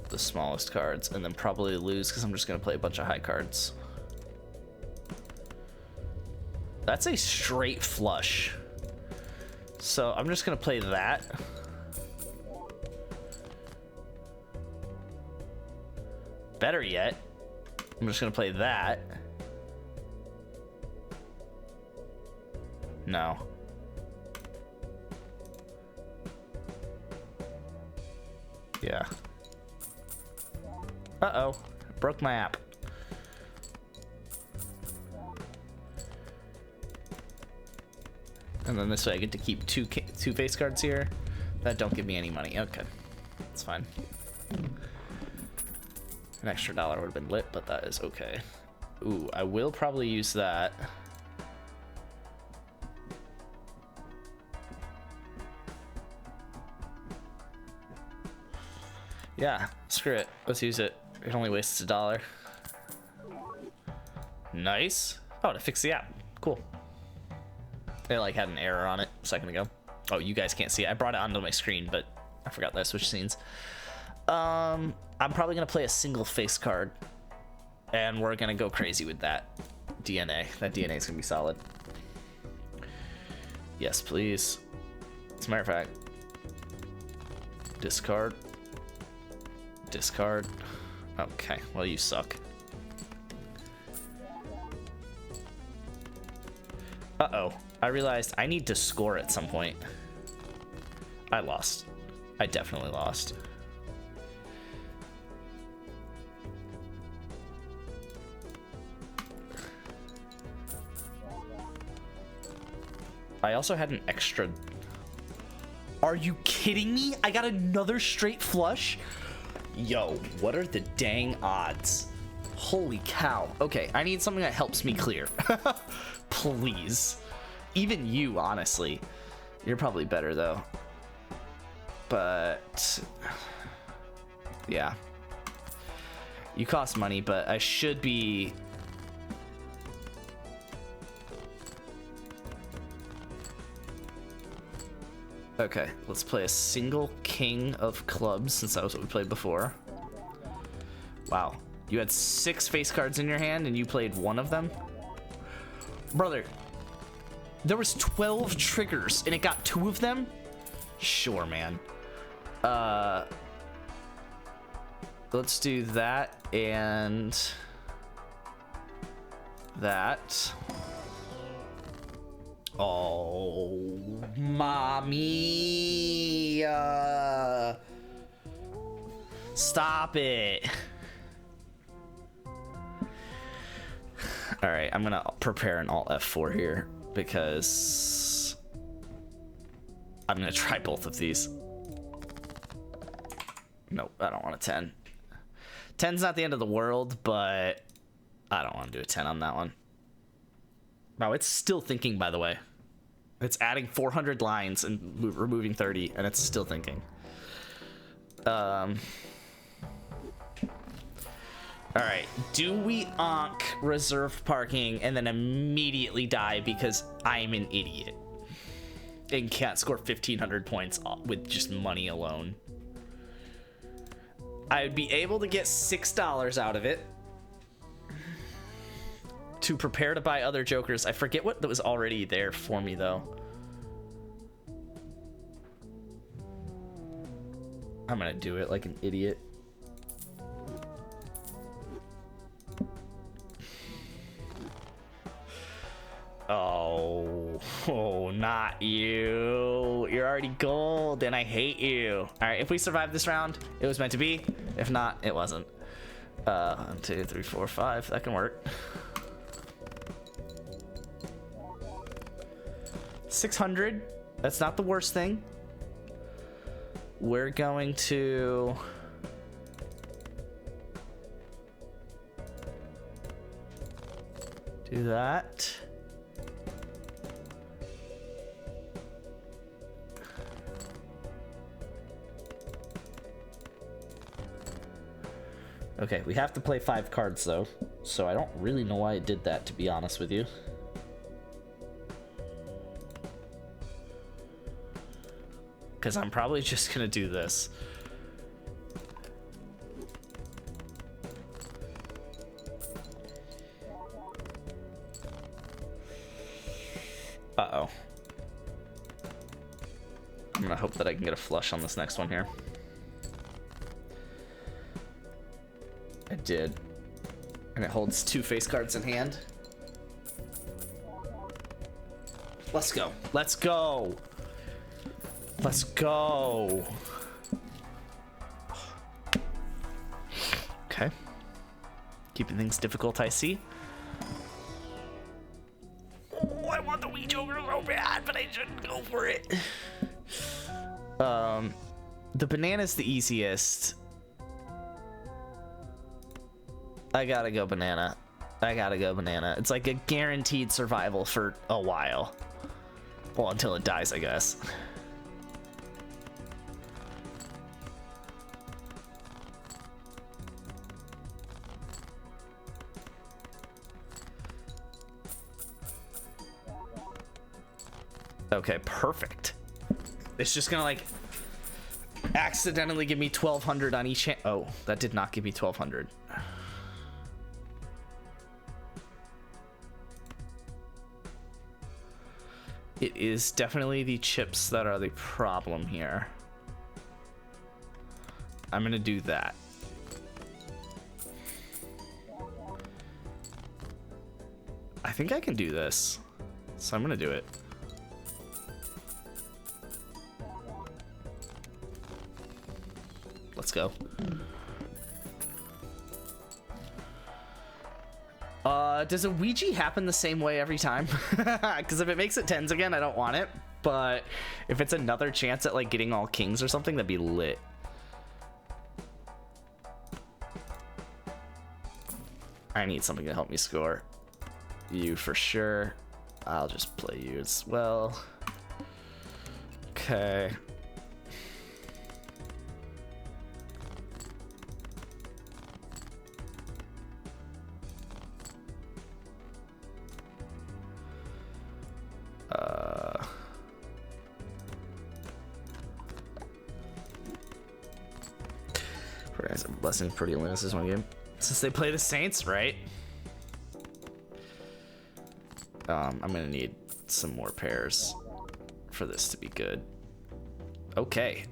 the smallest cards and then probably lose because I'm just gonna play a bunch of high cards. That's a straight flush. So I'm just gonna play that. Better yet, I'm just gonna play that. No. Yeah. Uh-oh. Broke my app. And then this way I get to keep two face cards here that don't give me any money. Okay. That's fine. An extra $1 would have been lit, but that is okay. Ooh, I will probably use that. Yeah, screw it. Let's use it. It only wastes $1. Nice. Oh, to fix the app. Cool. It like had an error on it a second ago. Oh, you guys can't see it. I brought it onto my screen, but I forgot that I switched scenes. I'm probably gonna play a single face card, and we're gonna go crazy with that DNA. That DNA is gonna be solid. Yes, please. As a matter of fact, discard. Discard. Okay, well, you suck. Uh-oh. I realized I need to score at some point. I lost. I definitely lost. I also had an extra... Are you kidding me? I got another straight flush? Yo, what are the dang odds? Holy cow. Okay, I need something that helps me clear. Please. Even you, honestly. You're probably better, though. But... yeah. You cost money, but I should be... Okay, let's play a single king of clubs, since that was what we played before. Wow. You had 6 face cards in your hand, and you played one of them? Brother, there was 12 triggers, and it got 2 of them? Sure, man. Let's do that, and... that. Oh, mommy. Stop it. All right, I'm gonna prepare an Alt F4 here because I'm gonna try both of these. Nope, I don't want a 10. 10's not the end of the world, but I don't want to do a 10 on that one. Wow, it's still thinking, by the way. It's adding 400 lines and removing 30, and it's still thinking. All right, do we onk reserved parking and then immediately die because I'm an idiot and can't score 1,500 points with just money alone? I would be able to get $6 out of it to prepare to buy other jokers. I forget what that was already there for me, though. I'm gonna do it like an idiot. Oh, not you. You're already gold, and I hate you. All right, if we survive this round, it was meant to be. If not, it wasn't. 1, 2, 3, 4, 5. That can work. 600. That's not the worst thing. We're going to... do that. Okay, we have to play 5 cards though, so I don't really know why it did that, to be honest with you. Because I'm probably just gonna do this. Uh-oh. I'm gonna hope that I can get a flush on this next one here. I did. And it holds 2 face cards in hand. Let's go. Let's go. Let's go. Okay. Keeping things difficult, I see. Oh, I want the Wii Joker so bad, but I shouldn't go for it. The banana's the easiest. I gotta go banana. I gotta go banana. It's like a guaranteed survival for a while. Well, until it dies, I guess. Okay, perfect. It's just gonna like accidentally give me 1,200 on each hand. Oh, that did not give me 1,200. It is definitely the chips that are the problem here. I'm gonna do that. I think I can do this, so I'm gonna do it. Let's go. Does a Ouija happen the same way every time? Because if it makes it 10s again, I don't want it. But if it's another chance at like getting all kings or something, that'd be lit. I need something to help me score. You for sure. I'll just play you as well. Okay. Blessing pretty limits this one game. Since they play the Saints, right? I'm gonna need some more pairs for this to be good. Okay.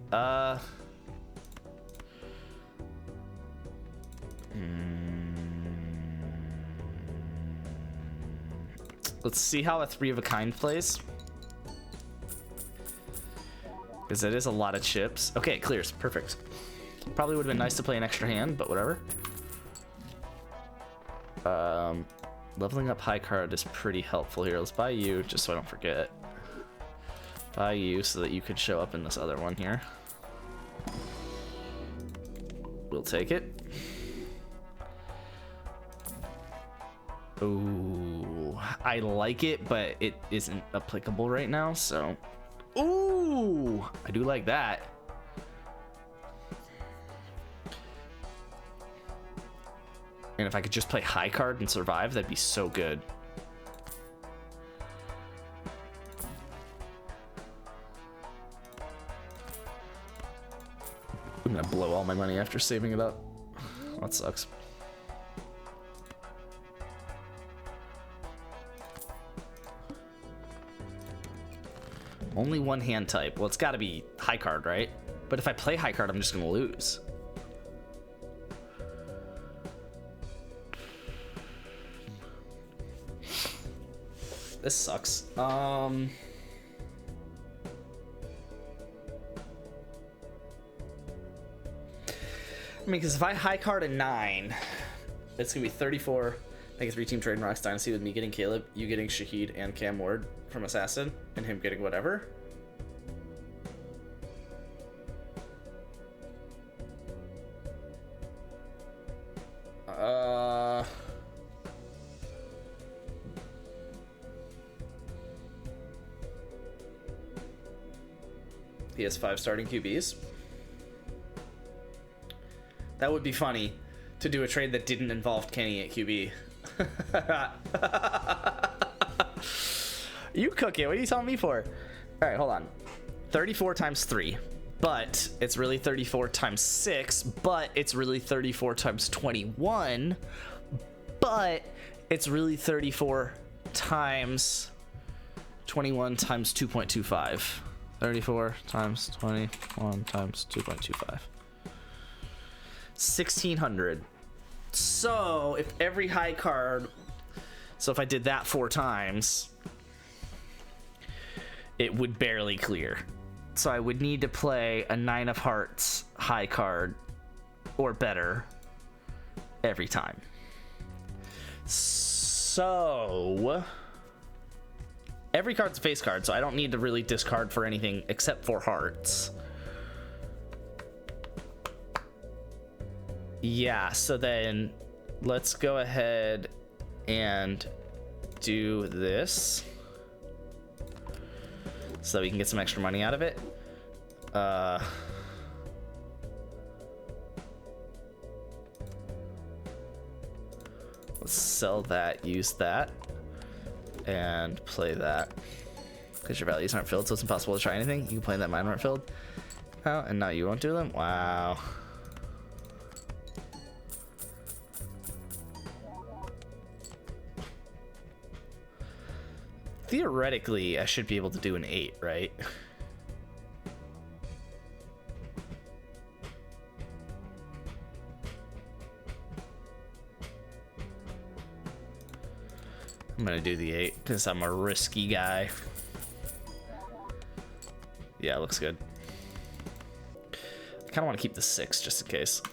Let's see how a 3 of a kind plays. Because it is a lot of chips. Okay, it clears. Perfect. Probably would have been nice to play an extra hand, but whatever. Leveling up high card is pretty helpful here. Let's buy you, just so I don't forget. Buy you so that you could show up in this other one here. We'll take it. Ooh, I like it, but it isn't applicable right now, so. Ooh, I do like that. And if I could just play high card and survive, that'd be so good. I'm gonna blow all my money after saving it up. That sucks. Only one hand type. Well, it's gotta be high card, right? But if I play high card, I'm just gonna lose. This sucks. I mean, because if I high card a 9, it's gonna be 34. Make a 3-team trade in Rocks Dynasty with me getting Caleb, you getting Shahid and Cam Ward from Assassin, and him getting whatever. He has 5 starting QBs. That would be funny to do a trade that didn't involve Kenny at QB. You cook it. What are you telling me for? All right, hold on. 34 times 3, but it's really 34 times 6, but it's really 34 times 21, but it's really 34 times 21 times 2.25. 34 times 21 times 2.25. 1,600. So if every high card, so if I did that 4 times, it would barely clear. So I would need to play a 9 of hearts high card or better every time. So every card's a face card, so I don't need to really discard for anything except for hearts. Yeah, so then let's go ahead and do this so we can get some extra money out of it. Let's sell that, use that, and play that. Because your values aren't filled, so it's impossible to try anything. You can play that mine weren't filled. Oh, and now you won't do them? Wow. Theoretically, I should be able to do an 8, right? I'm gonna do the 8 because I'm a risky guy. Yeah, it looks good. I kind of want to keep the 6 just in case.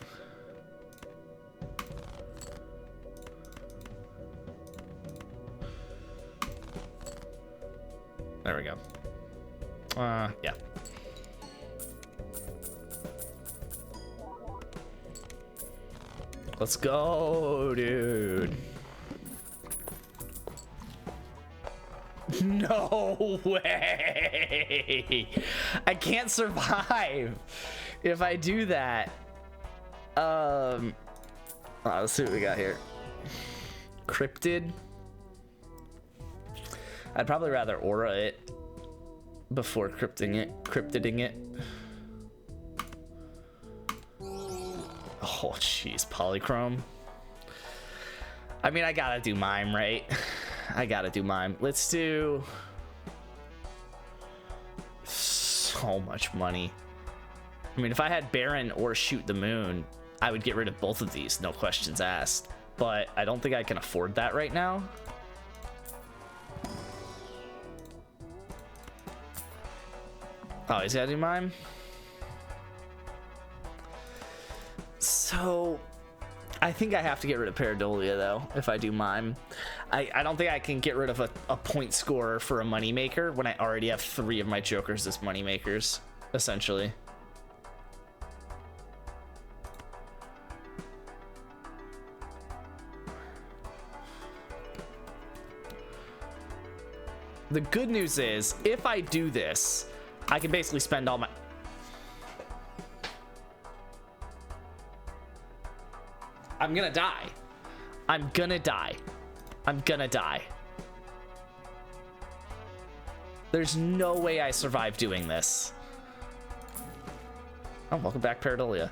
There we go. Yeah. Let's go, dude. No way. I can't survive if I do that. Let's see what we got here. Cryptid. I'd probably rather aura it before cryptiding it. Oh, jeez, polychrome. I mean, I gotta do mime, right? I gotta do mime. Let's do so much money. I mean, if I had Baron or Shoot the Moon, I would get rid of both of these, no questions asked. But I don't think I can afford that right now. Oh, he's gotta do mime? So I think I have to get rid of Paradolia though if I do mime. I don't think I can get rid of a point scorer for a moneymaker when I already have 3 of my jokers as moneymakers, essentially. The good news is, if I do this, I can basically spend all my... I'm gonna die. I'm gonna die. I'm gonna die. There's no way I survive doing this. Oh, welcome back, Paradolia.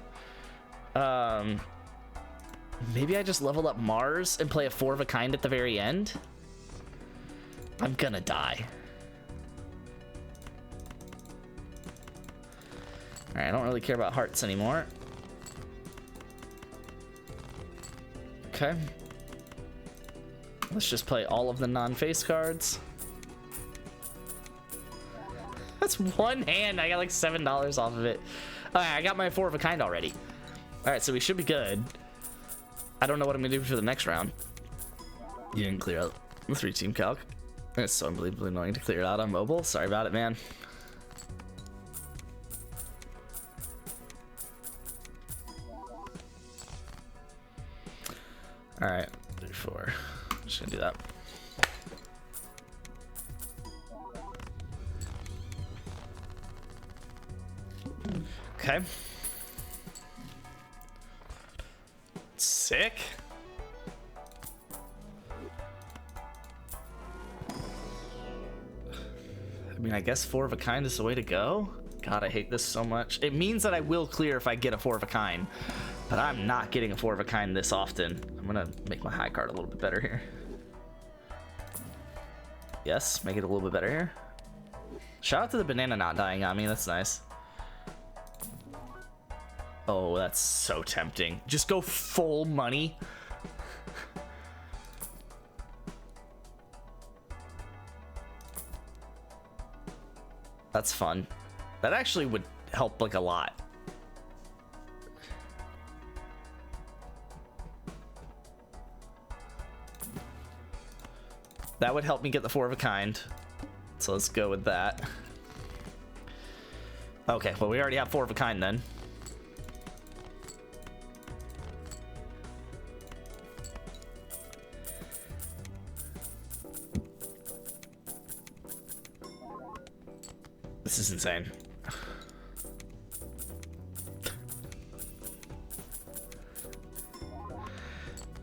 Maybe I just leveled up Mars and play a 4 of a kind at the very end? I'm gonna die. Alright, I don't really care about hearts anymore. Okay. Let's just play all of the non-face cards. That's one hand. I got like $7 off of it. Alright, I got my 4 of a kind already. Alright, so we should be good. I don't know what I'm gonna do for the next round. You didn't clear out the 3-team calc. It's so unbelievably annoying to clear it out on mobile. Sorry about it, man. All right, 3, 4. Just gonna do that. Okay. Sick. I mean, I guess 4 of a kind is the way to go. God, I hate this so much. It means that I will clear if I get a 4 of a kind, but I'm not getting a 4 of a kind this often. I'm gonna make my high card a little bit better here. Yes, make it a little bit better here. Shout out to the banana not dying on me. That's nice. Oh, that's so tempting. Just go full money. That's fun. That actually would help like a lot. That would help me get the 4 of a kind. So let's go with that. Okay, well we already have 4 of a kind then. This is insane.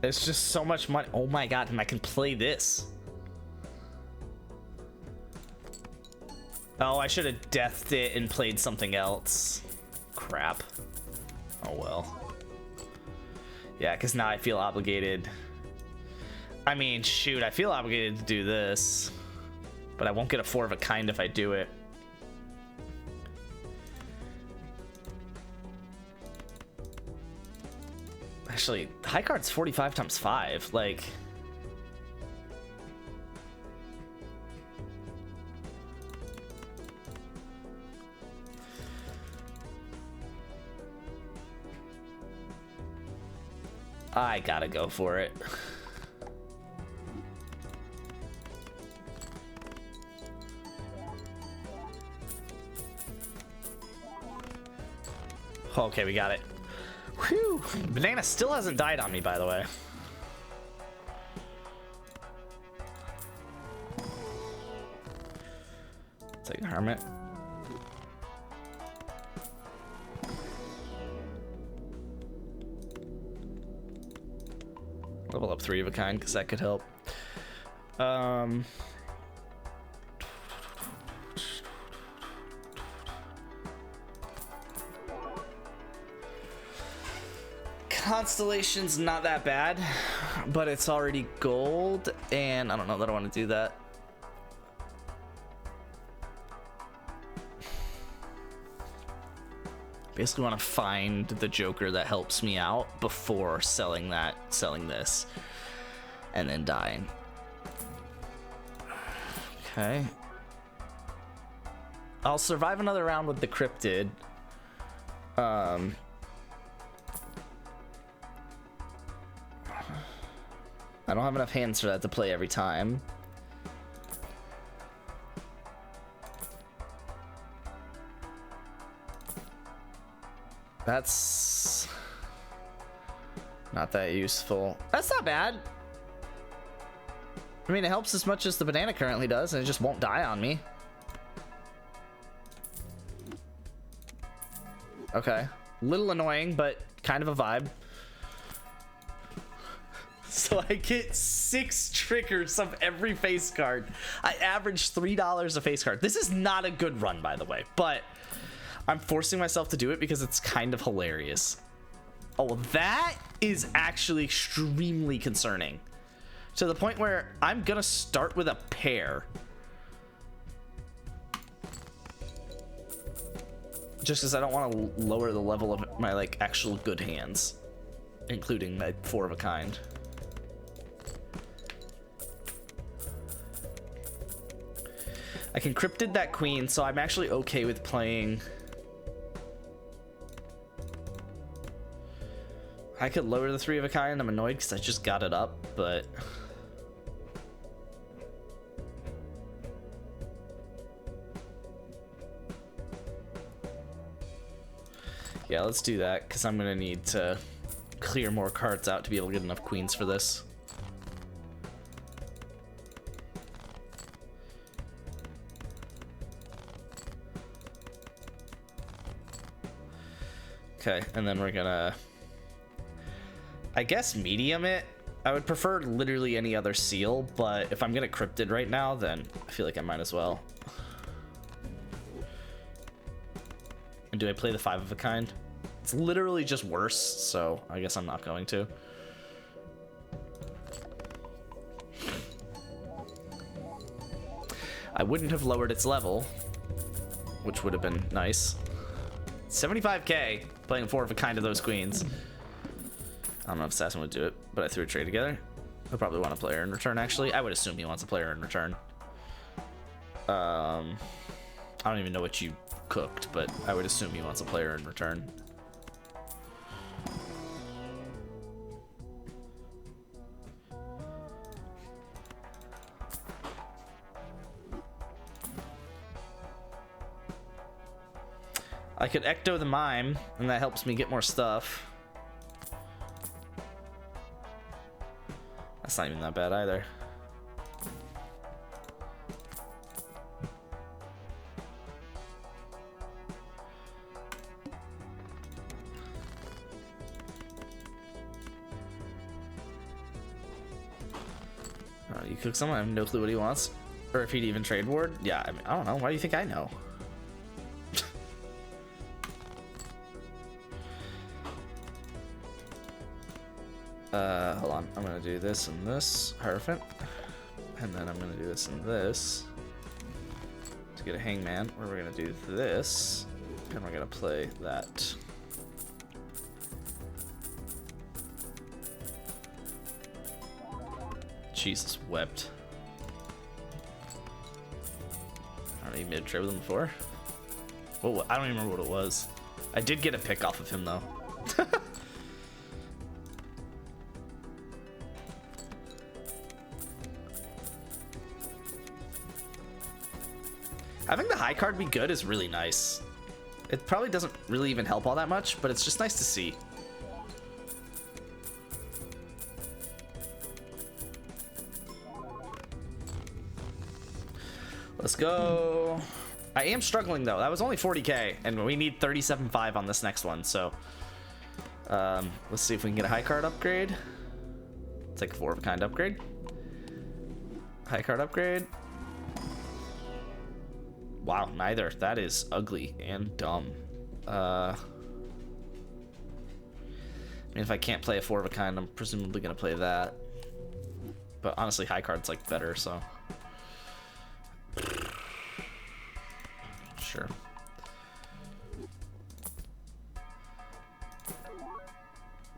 It's just so much money. Oh my god, and I can play this. Oh, I should have deathed it and played something else. Crap. Oh well. Yeah, because now I feel obligated. I mean, shoot, I feel obligated to do this. But I won't get a 4 of a kind if I do it. Actually, high card's 45 times 5. Like, I gotta go for it. Okay, we got it. Whew. Banana still hasn't died on me, by the way. Take a hermit. Level up 3 of a kind, because that could help. Constellation's not that bad, but it's already gold, and I don't know that I want to do that. Basically want to find the Joker that helps me out before selling this, and then dying. Okay. I'll survive another round with the Cryptid. I don't have enough hands for that to play every time. That's not that useful. That's not bad. I mean, it helps as much as the banana currently does, and it just won't die on me. Okay. Little annoying, but kind of a vibe. So I get 6 triggers of every face card. I average $3 a face card. This is not a good run, by the way, but I'm forcing myself to do it because it's kind of hilarious. Oh, that is actually extremely concerning. To the point where I'm gonna start with a pair. Just because I don't want to lower the level of my, like, actual good hands. Including my 4 of a kind. I can cryptid that queen, so I'm actually okay with playing. I could lower the 3 of a kind. I'm annoyed because I just got it up, but yeah, let's do that because I'm gonna need to clear more cards out to be able to get enough queens for this. Okay, and then we're gonna, I guess, medium it. I would prefer literally any other seal, but if I'm gonna cryptid right now, then I feel like I might as well. And do I play the 5 of a kind? It's literally just worse, so I guess I'm not going to. I wouldn't have lowered its level, which would have been nice. 75k playing 4 of a kind of those queens. I don't know if Assassin would do it, but I threw a trade together. He'll probably want a player in return, actually. I would assume he wants a player in return. I don't even know what you cooked, but I would assume he wants a player in return. I could Ecto the Mime, and that helps me get more stuff. That's not even that bad either. You cook someone, I have no clue what he wants. Or if he'd even trade ward. Yeah, I mean, I don't know. Why do you think I know? Hold on. I'm gonna do this and this. Hierophant. And then I'm gonna do this and this. To get a hangman. Where we're gonna do this. And we're gonna play that. Jesus wept. I don't know, you made a trade with him before? Well, I don't even remember what it was. I did get a pick off of him though. Having the high card be good is really nice. It probably doesn't really even help all that much, but it's just nice to see. Let's go. I am struggling though. That was only 40k, and we need 37.5 on this next one. So let's see if we can get a high card upgrade. It's like a 4 of a kind upgrade. High card upgrade. Wow, neither. That is ugly and dumb. I mean, if I can't play a 4 of a kind, I'm presumably gonna play that. But honestly, high card's like better, so. Sure.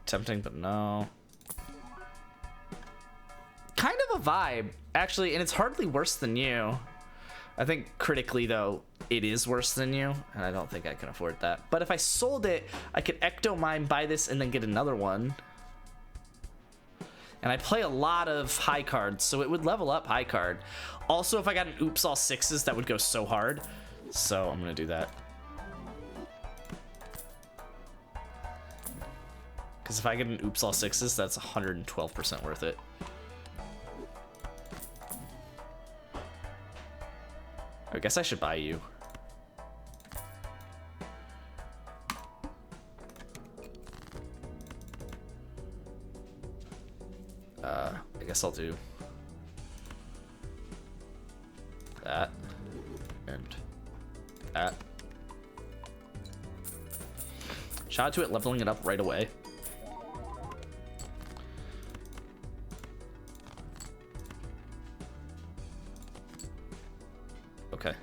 Tempting, but no. Kind of a vibe, actually, and it's hardly worse than you. I think critically, though, it is worse than you, and I don't think I can afford that. But if I sold it, I could Ecto Mime, buy this, and then get another one. And I play a lot of high cards, so it would level up high card. Also, if I got an oops all sixes, that would go so hard. So I'm gonna do that. Because if I get an oops all sixes, that's 112% worth it. I guess I should buy you. I guess I'll do that and that. Shout out to it leveling it up right away. Okay.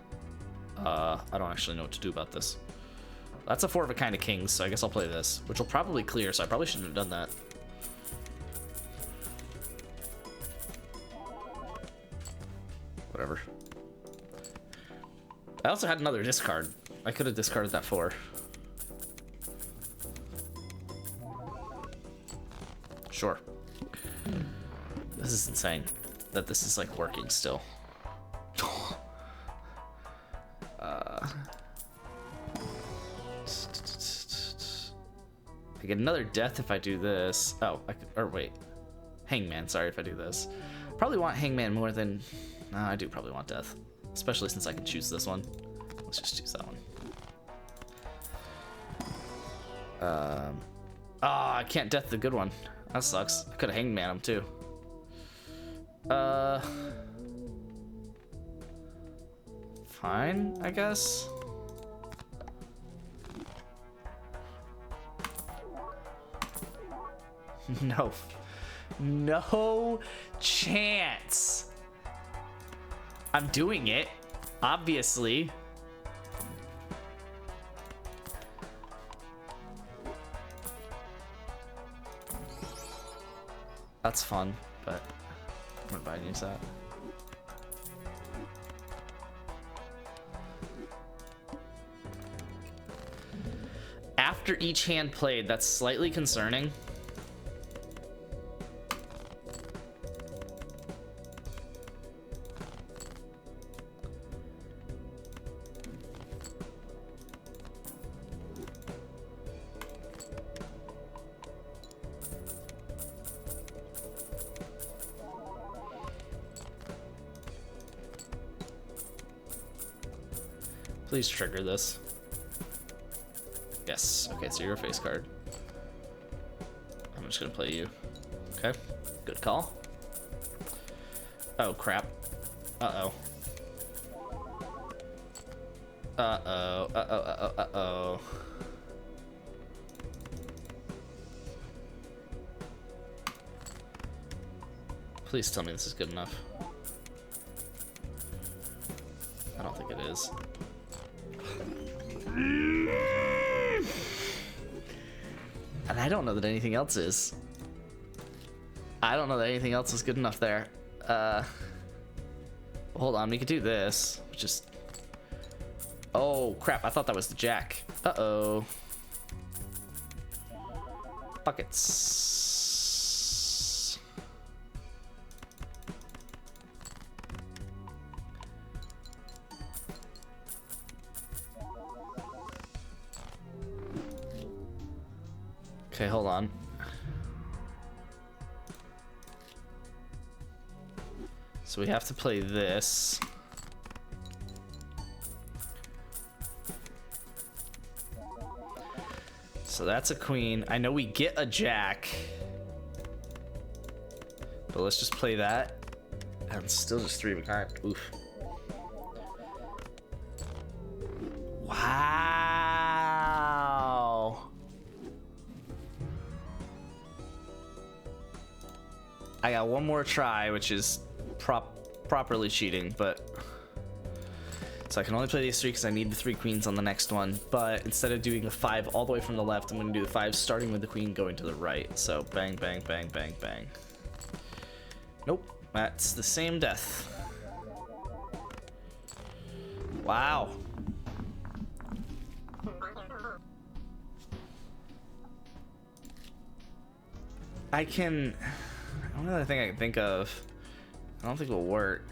I don't actually know what to do about this. That's a 4 of a kind of kings, so I guess I'll play this, which will probably clear, so I probably shouldn't have done that. Whatever. I also had another discard. I could have discarded that 4. Sure. This is insane that this is like working still. I get another death if I do this. Oh, or wait. Hangman, sorry if I do this. Probably want Hangman more than... No, I do probably want death. Especially since I can choose this one. Let's just choose that one. I can't death the good one. That sucks. I could have Hangman him too. Fine, I guess. No. No chance. I'm doing it, obviously. That's fun, but I'm gonna buy and use that. After each hand played, that's slightly concerning. Please trigger this. Yes. Okay, so you're a face card. I'm just gonna play you. Okay. Good call. Oh, crap. Uh-oh. Uh-oh. Uh-oh. Uh-oh. Uh-oh. Please tell me this is good enough. I don't think it is. And I don't know that anything else is. I don't know that anything else is good enough there. Hold on, we could do this. Just... Oh, crap, I thought that was the jack. Uh-oh. Buckets. Okay, hold on. So we have to play this. So that's a queen. I know we get a jack. But let's just play that. And it's still just 3 of a kind. Oof. Wow. I got one more try, which is properly cheating, but... So I can only play these 3 because I need the 3 queens on the next one, but instead of doing the 5 all the way from the left, I'm going to do the 5 starting with the queen going to the right. So bang, bang, bang, bang, bang. Nope, that's the same death. Wow. I Only other thing I can think of, I don't think will work.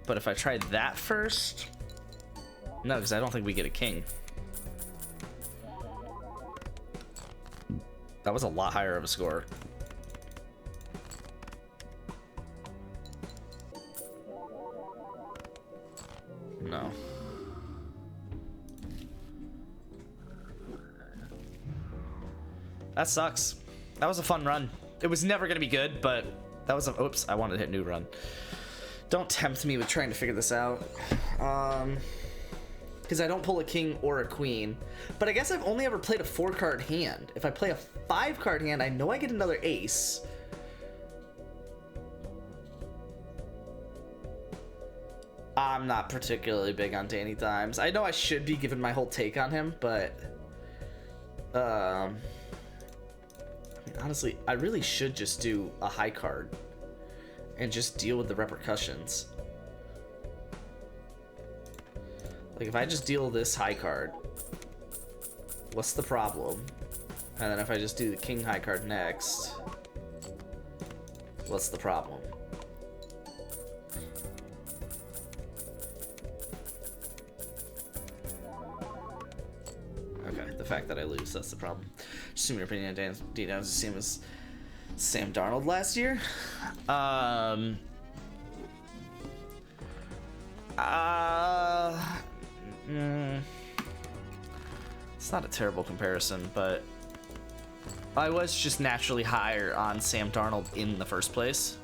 But if I tried that first, no, because I don't think we get a king. That was a lot higher of a score. No. That sucks. That was a fun run. It was never gonna be good, but that was a, oops, I wanted to hit new run. Don't tempt me with trying to figure this out. Because I don't pull a king or a queen. But I guess I've only ever played a 4-card hand. If I play a 5-card hand, I know I get another ace. I'm not particularly big on Danny Dimes. I know I should be giving my whole take on him, but I mean, honestly, I really should just do a high card and just deal with the repercussions. Like, if I just deal this high card, what's the problem? And then if I just do the king high card next, what's the problem? Okay, the fact that I lose, that's the problem. Just in your opinion, Dan Dinos is the same as Sam Darnold last year. It's not a terrible comparison, but I was just naturally higher on Sam Darnold in the first place.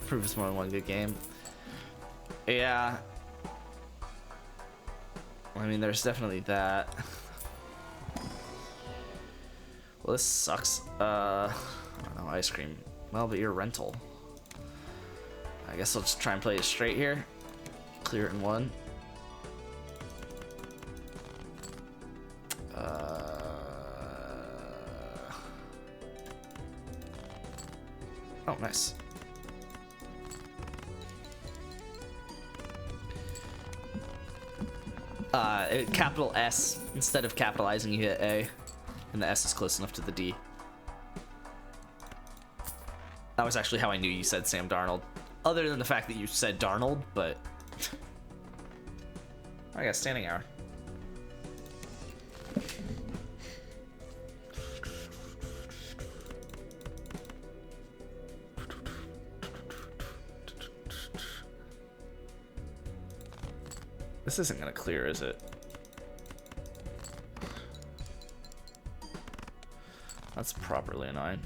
Proves more than one good game. Yeah. I mean, there's definitely that. Well, this sucks. I don't know, ice cream. Well, but you're rental. I guess I'll just try and play it straight here. Clear it in one. Oh, nice. Capital S, instead of capitalizing, you hit A, and the S is close enough to the D. That was actually how I knew you said Sam Darnold. Other than the fact that you said Darnold, but... I got standing hour. This isn't gonna clear, is it? That's properly annoying.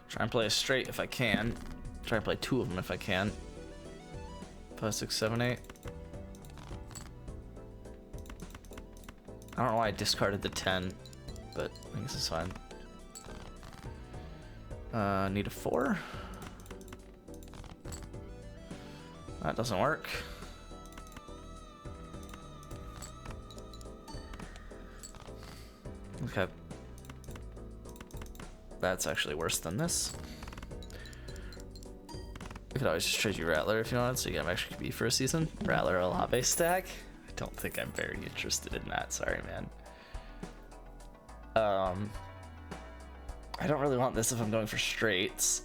Try and play a straight if I can. Try and play 2 of them if I can. 5, 6, 7, 8. I don't know why I discarded the 10, but I guess it's fine. Need a 4. That doesn't work. Okay. That's actually worse than this. We could always just trade you Rattler if you wanted, so you get an extra QB for a season. Rattler Olave stack. I don't think I'm very interested in that. Sorry, man. I don't really want this if I'm going for straights.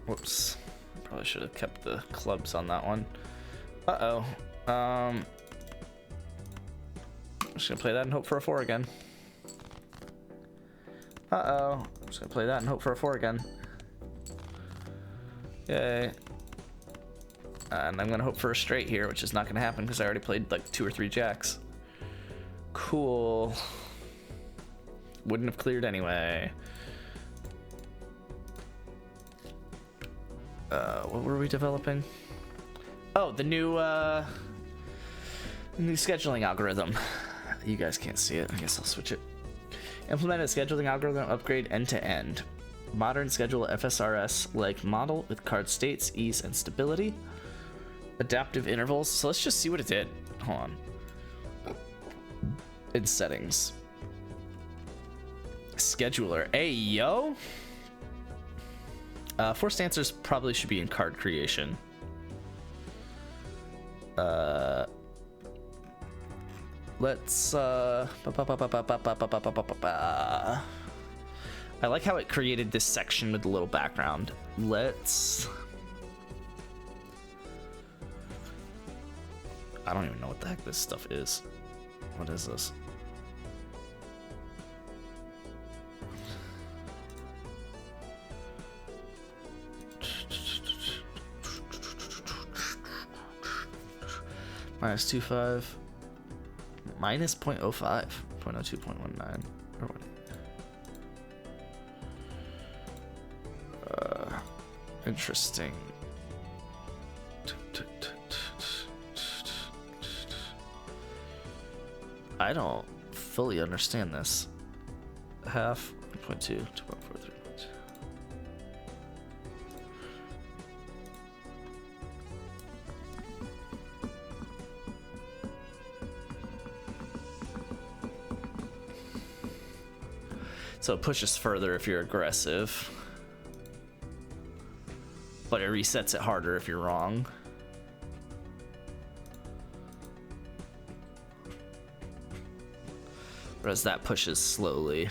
Whoops. Probably should have kept the clubs on that one. Uh-oh. I'm just gonna play that and hope for a 4 again. Uh-oh. I'm just gonna play that and hope for a 4 again. Yay. And I'm gonna hope for a straight here, which is not gonna happen because I already played like 2 or 3 jacks. Cool. Wouldn't have cleared anyway. What were we developing? Oh, the new scheduling algorithm. You guys can't see it. I guess I'll switch it. Implement a scheduling algorithm upgrade end to end. Modern schedule FSRS like model with card states, ease, and stability. Adaptive intervals. So let's just see what it did. Hold on. In settings. Scheduler. Hey, yo. Forced answers probably should be in card creation. Let's I like how it created this section with a little background. Let's I don't even know what the heck this stuff is. What is this? Minus 2.5. Minus 0.05. 0.02, 0.19. Or what? Interesting. I don't fully understand this. Half, 0.2, 2.43. So it pushes further if you're aggressive, but it resets it harder if you're wrong. Whereas that pushes slowly.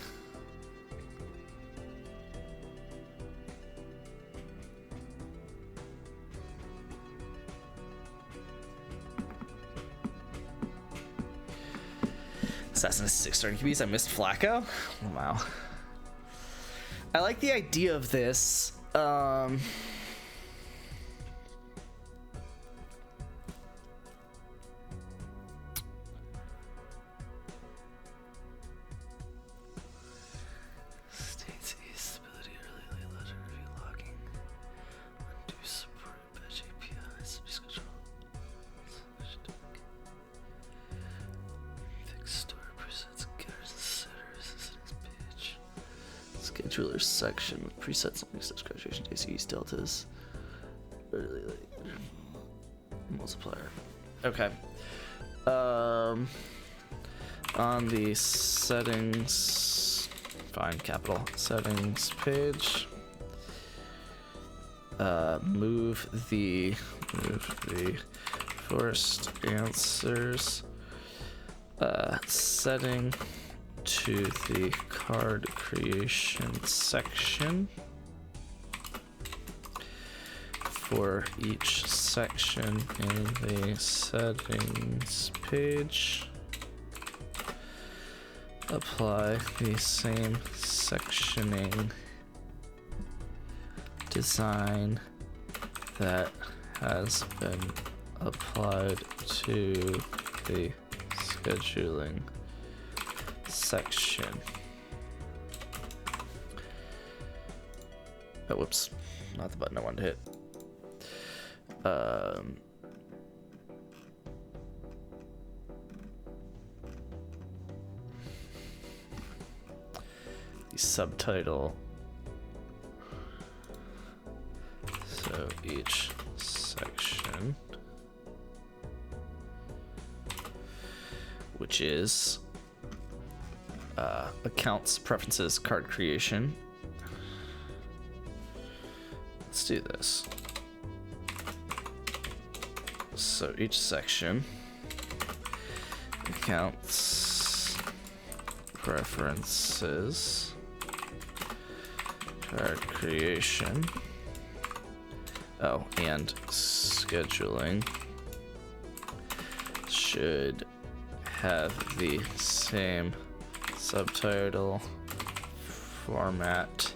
Assassin is 6 starting QBs. I missed Flacco. Oh, wow. I like the idea of this. States stability early letter review logging. Undo support batch APIs. Schedule. Fix store presets, gutters, setters, page. Scheduler section with presets like such graduation days, use deltas. Really like multiplier. Okay. On the settings, find capital settings page. Move the forced answers setting to the card creation section. For each section in the settings page, apply the same sectioning design that has been applied to the scheduling section. Oh, whoops, not the button I wanted to hit. The subtitle. So each section, which is accounts, preferences, card creation. Let's do this. So each section, accounts, preferences, card creation, oh, and scheduling should have the same subtitle, format,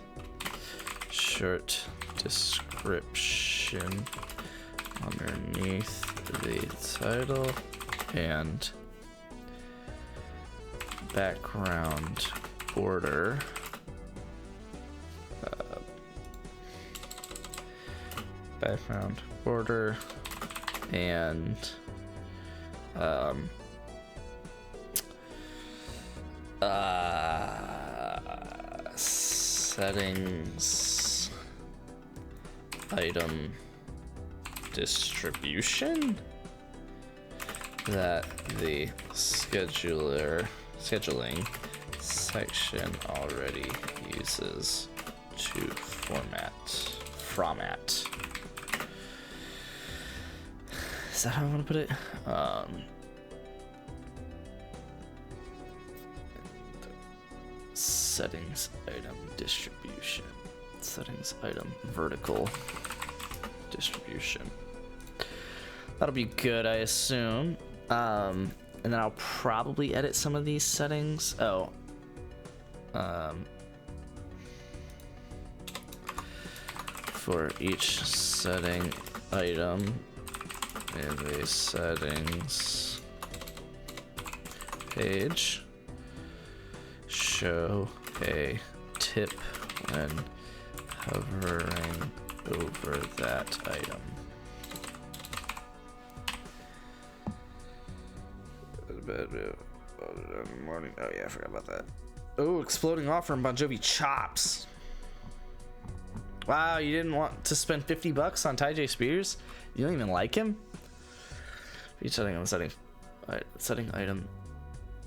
short description underneath the title, and background border. Background border and settings item distribution that the scheduling section already uses to format. Is that how I want to put it? Settings item distribution. Settings item vertical distribution. That'll be good, I assume. And then I'll probably edit some of these settings. For each setting item in the settings page, show a tip when hovering over that item. Morning. Oh yeah, I forgot about that. Oh, exploding offer from Bon Jovi chops. Wow, you didn't want to spend $50 on Ty J Spears? You don't even like him? Each setting on the settings. Setting item.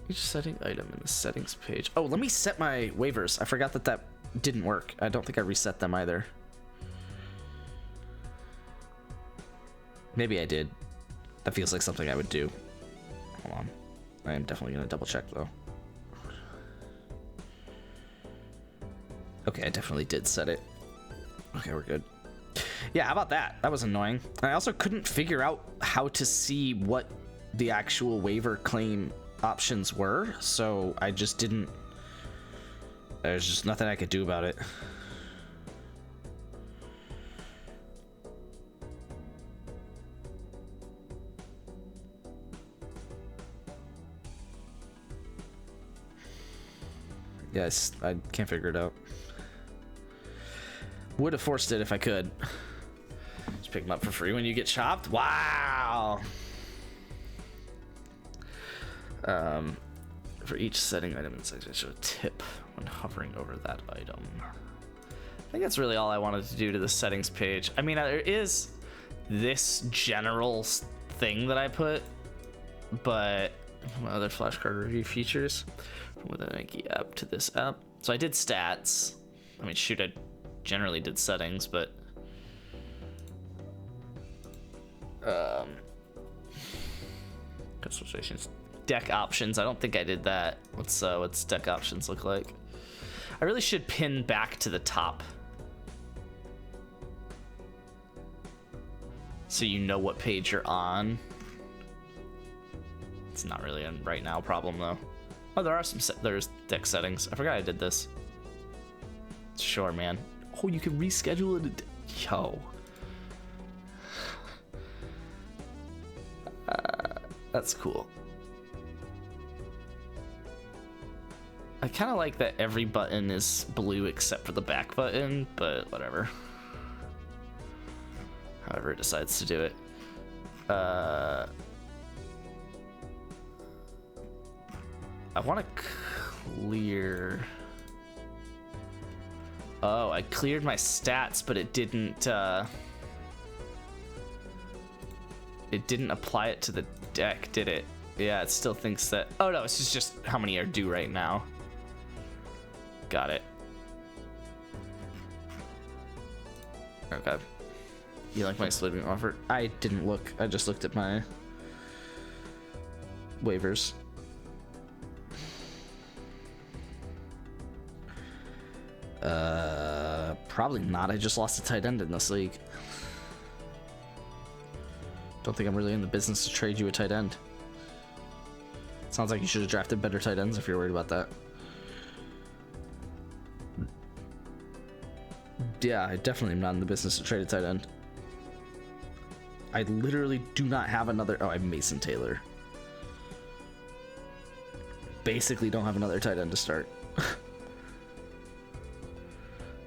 Each setting item in the settings page. Oh, let me set my waivers. I forgot that didn't work. I don't think I reset them either. Maybe I did. That feels like something I would do. Hold on. I am definitely going to double check though. Okay, I definitely did set it. Okay, we're good. Yeah, how about that? That was annoying. I also couldn't figure out how to see what the actual waiver claim options were, so I just didn't. There's just nothing I could do about it. Yes, I can't figure it out. Would have forced it if I could. Just pick them up for free when you get chopped. Wow. For each setting item in the section, show a tip when hovering over that item. I think that's really all I wanted to do to the settings page. I mean, there is this general thing that I put, but other flashcard review features from within a Nike app to this app. So I did stats. I mean, shoot, I generally did settings, but customizations, deck options. I don't think I did that. What's deck options look like? I really should pin back to the top so you know what page you're on. It's not really a right now problem though. Oh, there are there's deck settings. I forgot I did this. Sure, man. Oh, you can reschedule it. Yo. That's cool. I kind of like that every button is blue except for the back button, but whatever. However it decides to do it. I want to clear... Oh, I cleared my stats, but it didn't apply it to the deck, did it? Yeah, it still thinks that... Oh no, it's just how many are due right now. Got it. Okay. You like my sleeping offer? I didn't look. I just looked at my waivers. Probably not. I just lost a tight end in this league. Don't think I'm really in the business to trade you a tight end. Sounds like you should have drafted better tight ends if you're worried about that. Yeah, I definitely am not in the business to trade a tight end. I literally do not have another... Oh, I have Mason Taylor. Basically don't have another tight end to start.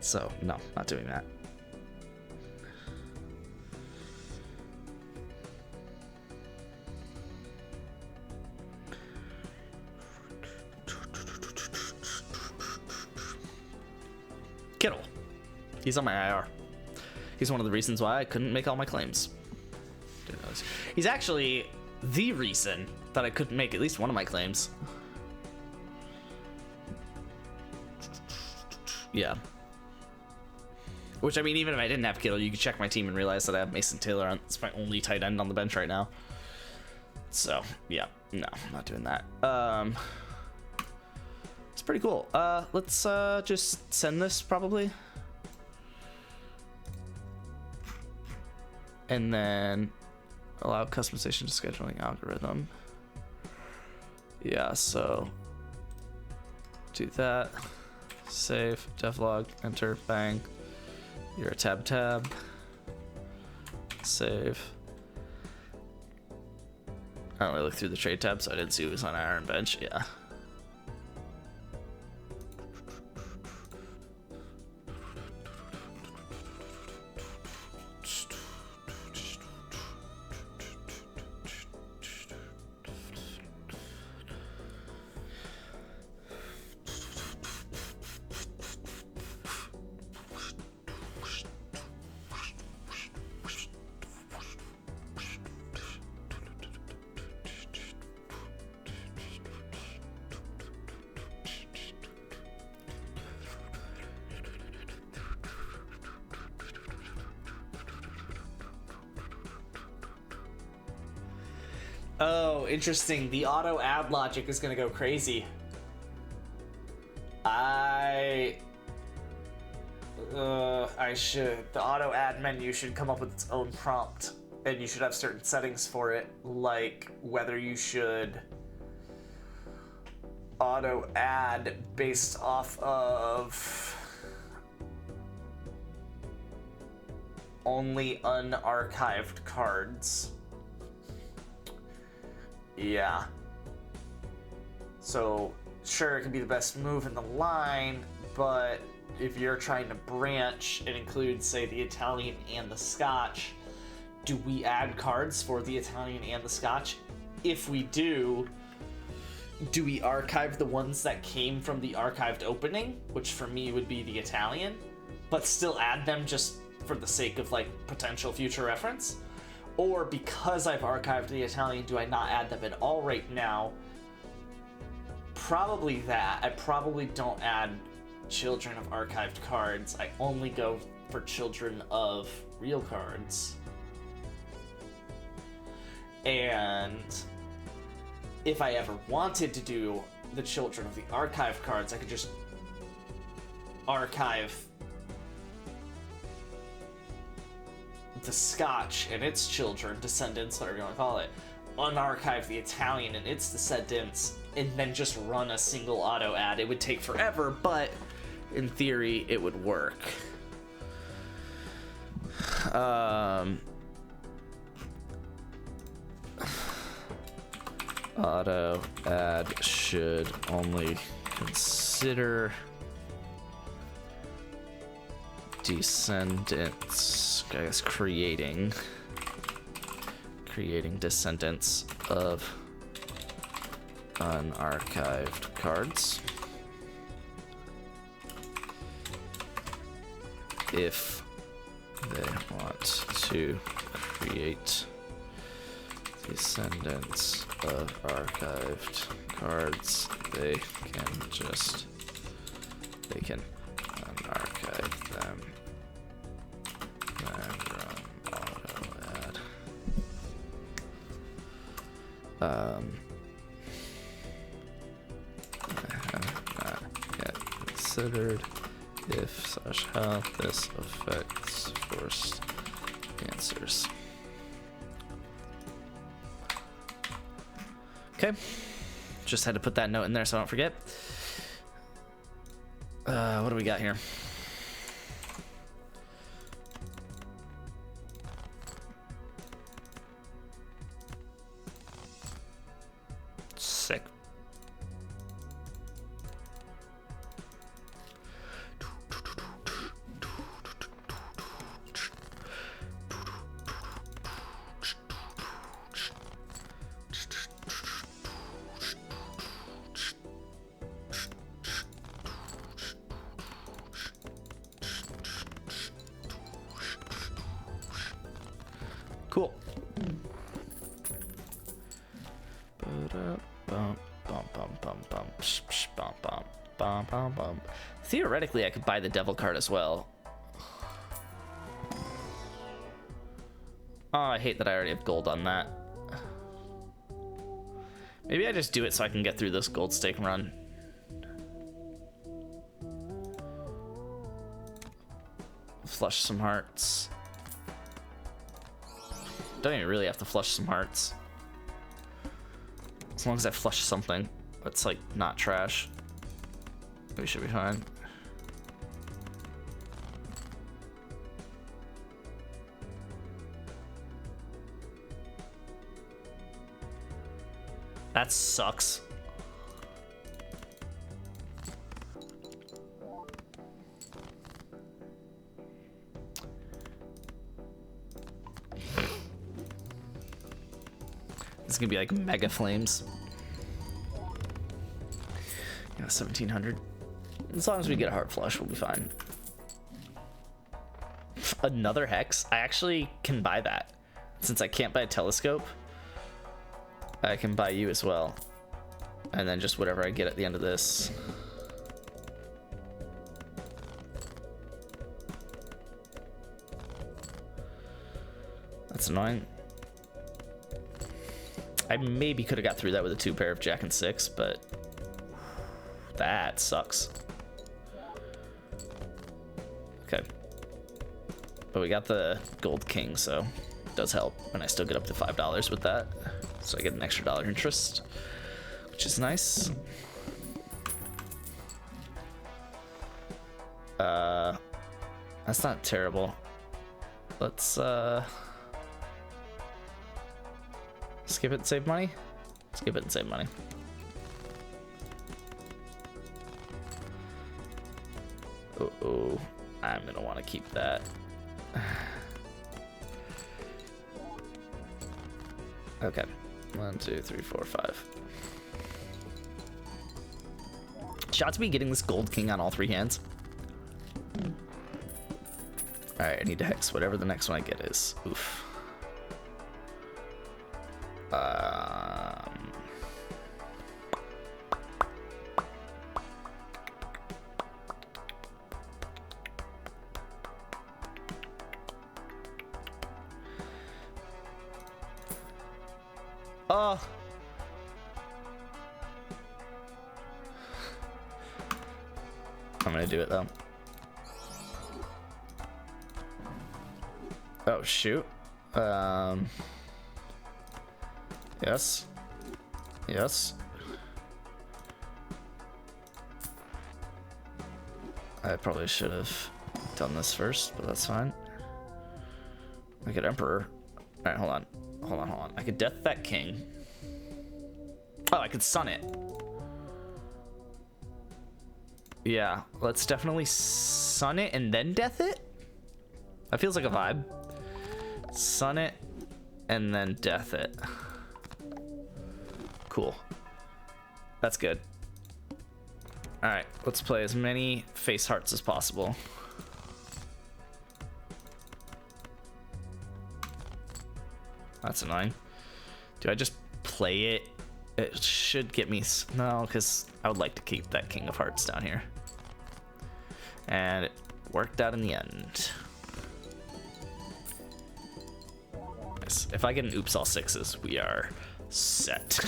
So, no, not doing that. Kittle. He's on my IR. He's one of the reasons why I couldn't make all my claims. He's actually the reason that I couldn't make at least one of my claims. Yeah. Which, I mean, even if I didn't have Kittle, you could check my team and realize that I have Mason Taylor on. It's my only tight end on the bench right now. So, yeah. No, I'm not doing that. It's pretty cool. Let's just send this, probably. And then allow customization to scheduling algorithm. Yeah, so do that. Save, devlog, enter, bang. You're a tab. Save. I don't really look through the trade tab, so I didn't see who was on Iron Bench. Yeah. Oh, interesting. The auto add logic is gonna go crazy. The auto add menu should come up with its own prompt, and you should have certain settings for it, like whether you should auto add based off of only unarchived cards. Yeah. So, sure, it can be the best move in the line, but if you're trying to branch and include, say, the Italian and the Scotch, do we add cards for the Italian and the Scotch? If we do we archive the ones that came from the archived opening, which for me would be the Italian, but still add them just for the sake of, like, potential future reference? Or because I've archived the Italian, do I not add them at all right now? Probably that. I probably don't add Children of archived cards. I only go for Children of real cards. And if I ever wanted to do the Children of the archived cards, I could just archive the Scotch and its children, descendants, whatever you want to call it, unarchive the Italian and its descendants, and then just run a single auto add. It would take forever, but in theory, it would work. Auto add should only consider descendants, I guess, creating descendants of unarchived cards if they want to create descendants of archived cards. They can unarchive them and run auto add. I have not yet considered if such how this affects forced answers. Okay, just had to put that note in there so I don't forget. What do we got here? Sick. Cool. Theoretically, I could buy the devil card as well. Oh, I hate that I already have gold on that. Maybe I just do it so I can get through this gold stake run. Flush some hearts. Don't even really have to flush some hearts. As long as I flush something that's like not trash, we should be fine. That sucks. This is gonna be like mega flames. Yeah, 1700. As long as we get a heart flush, we'll be fine. Another hex? I actually can buy that. Since I can't buy a telescope, I can buy you as well. And then just whatever I get at the end of this. That's annoying. I maybe could have got through that with a 2 pair of Jack and 6, but that sucks. Okay. But we got the gold king, so it does help. And I still get up to $5 with that. So I get an extra $1 interest, which is nice. That's not terrible. Let's skip it and save money. Skip it and save money. Oh, I'm gonna want to keep that. Okay, 1, 2, 3, 4, 5. Shout to be getting this gold king on all 3 hands. All right, I need to hex whatever the next one I get is. Oof. Oh. I'm gonna do it though. Oh shoot. Yes. Yes. I probably should have done this first, but that's fine. I get Emperor. Alright, hold on. Hold on. I could death that king. Oh, I could sun it. Yeah, let's definitely sun it and then death it. That feels like a vibe. Sun it and then death it. Cool. That's good. Alright, let's play as many face hearts as possible. That's annoying. Do I just play it? It should get me... No, because I would like to keep that King of Hearts down here. And it worked out in the end. Nice. If I get an oops all 6s, we are set.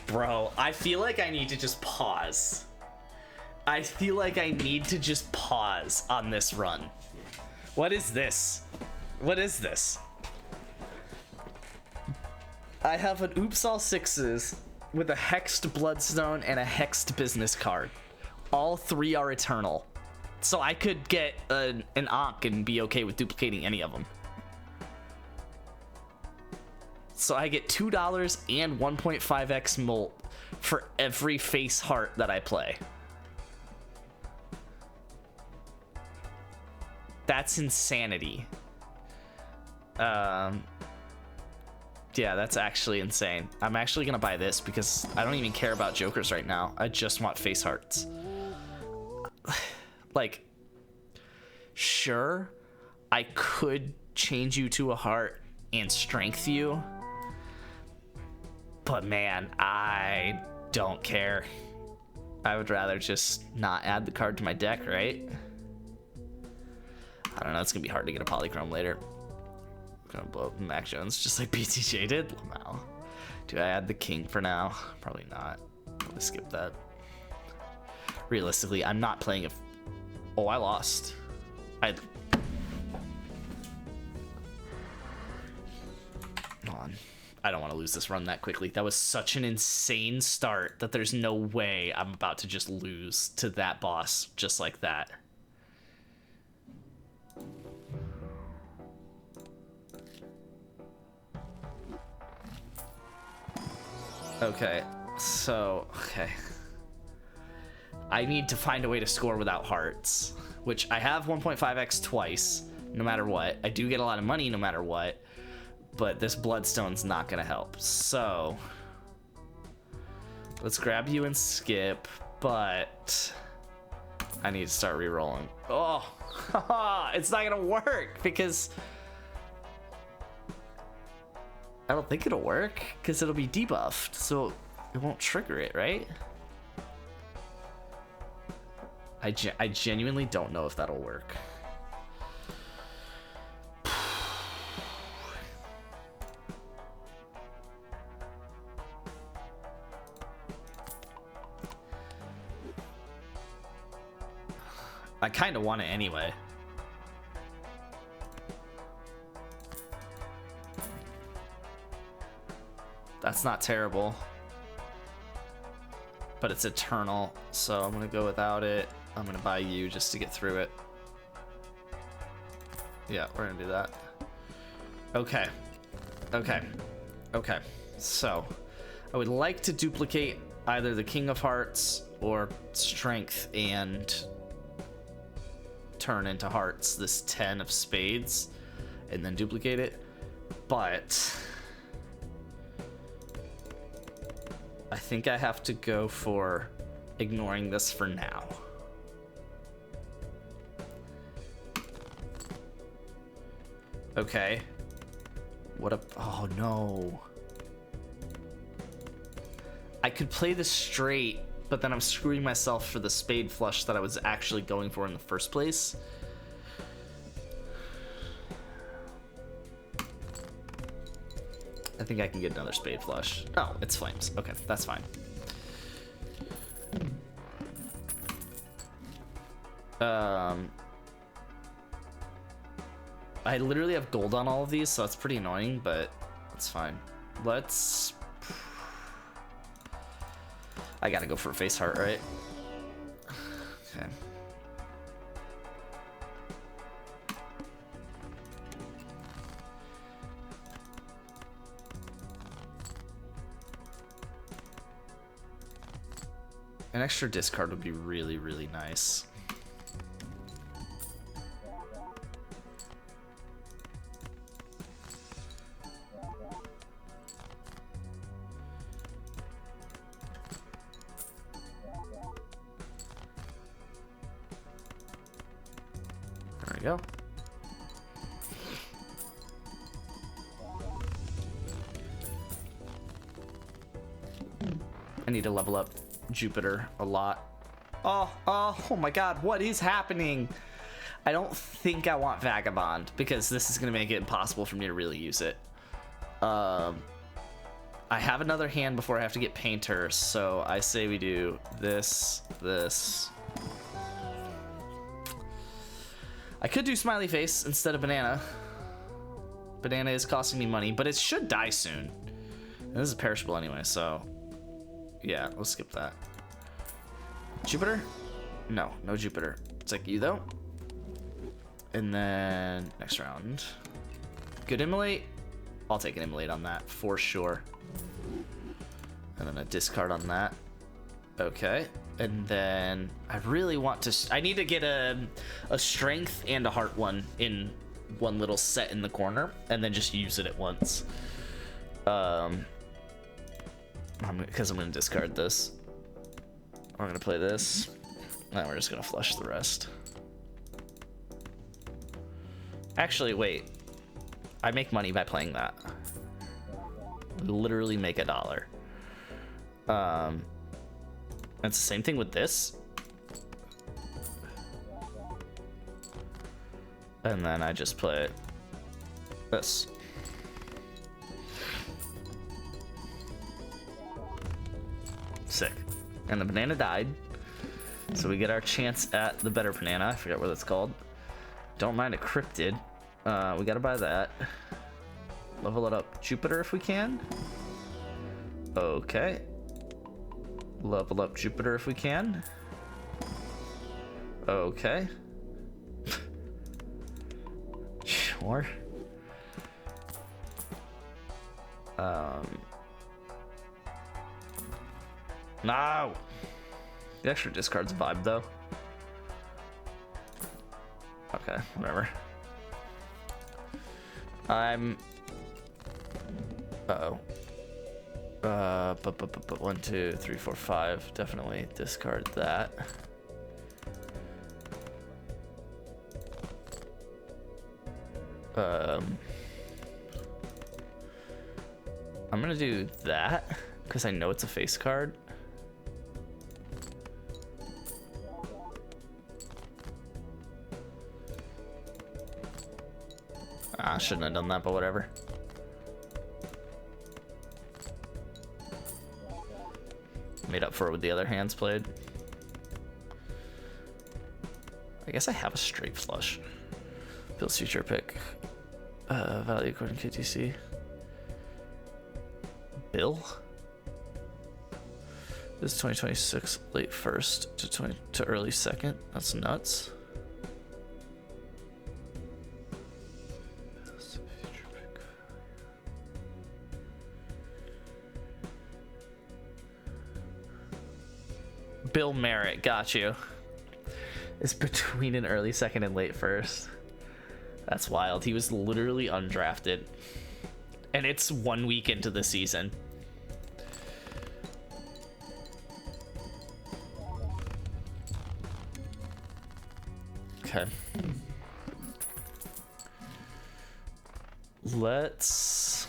Bro, I feel like I need to just pause. I feel like I need to just pause on this run. What is this? What is this? I have an oops all 6s with a hexed bloodstone and a hexed business card. All 3 are eternal. So I could get an Ankh and be okay with duplicating any of them. So I get $2 and 1.5x molt for every face heart that I play. That's insanity. Yeah, that's actually insane. I'm actually gonna buy this because I don't even care about jokers right now. I just want face hearts. like, sure, I could change you to a heart and strength you, but man, I don't care. I would rather just not add the card to my deck, right? I don't know, it's gonna be hard to get a polychrome later. I'm gonna blow up Mac Jones just like BTJ did. Wow. Do I add the king for now? Probably not. Probably skip that. Realistically, I'm not playing if. Oh, I lost. Hold on. I don't want to lose this run that quickly. That was such an insane start that there's no way I'm about to just lose to that boss just like that. Okay, so, okay. I need to find a way to score without hearts, which I have 1.5x twice, no matter what. I do get a lot of money no matter what, but this bloodstone's not gonna help. So, let's grab you and skip, but I need to start re-rolling. Oh, it's not gonna work because I don't think it'll work because it'll be debuffed, so it won't trigger it, right? I genuinely don't know if that'll work. I kind of want it anyway. That's not terrible. But it's eternal, so I'm gonna go without it. I'm gonna buy you just to get through it. Yeah, we're gonna do that. Okay. Okay. Okay. So, I would like to duplicate either the King of Hearts or Strength and turn into Hearts this 10 of Spades and then duplicate it. But I think I have to go for ignoring this for now. Okay. What a... Oh, no. I could play this straight, but then I'm screwing myself for the spade flush that I was actually going for in the first place. I think I can get another spade flush. Oh, it's flames. Okay, that's fine. I literally have gold on all of these, so that's pretty annoying, but it's fine. Let's... I gotta go for a face heart, right? Okay. An extra discard would be really, really nice. There we go. I need to level up Jupiter a lot. Oh my god, what is happening? I don't think I want Vagabond because this is gonna make it impossible for me to really use it. I have another hand before I have to get Painter, so I say we do this. I could do Smiley Face instead of Banana. Banana is costing me money, but it should die soon. And this is perishable anyway, so yeah, we'll skip that. Jupiter? No, no Jupiter. Take you though. And then next round. Good Immolate. I'll take an Immolate on that for sure. And then a discard on that. Okay. And then I really want to... I need to get a strength and a heart one in one little set in the corner. And then just use it at once. Because I'm going to discard this. I'm going to play this. Then we're just gonna flush the rest. Actually, wait. I make money by playing that. Literally make $1. It's the same thing with this. And then I just play this. Sick. And the banana died. So we get our chance at the better banana. I forget what it's called. Don't mind a cryptid. We gotta buy that. Level it up Jupiter if we can. Okay. Level up Jupiter if we can. Okay. Sure. No! The extra discard's a vibe, though. Okay, whatever. I'm... Uh-oh. But 1, 2, 3, 4, 5. Definitely discard that. I'm gonna do that because I know it's a face card. I shouldn't have done that, but whatever. Made up for it with the other hands played. I guess I have a straight flush. Bill's future pick. Value according to KTC. Bill? This is 2026 late first to early second. That's nuts. Bill Merritt, got you. It's between an early second and late first. That's wild. He was literally undrafted. And it's 1 week into the season. Okay. Let's...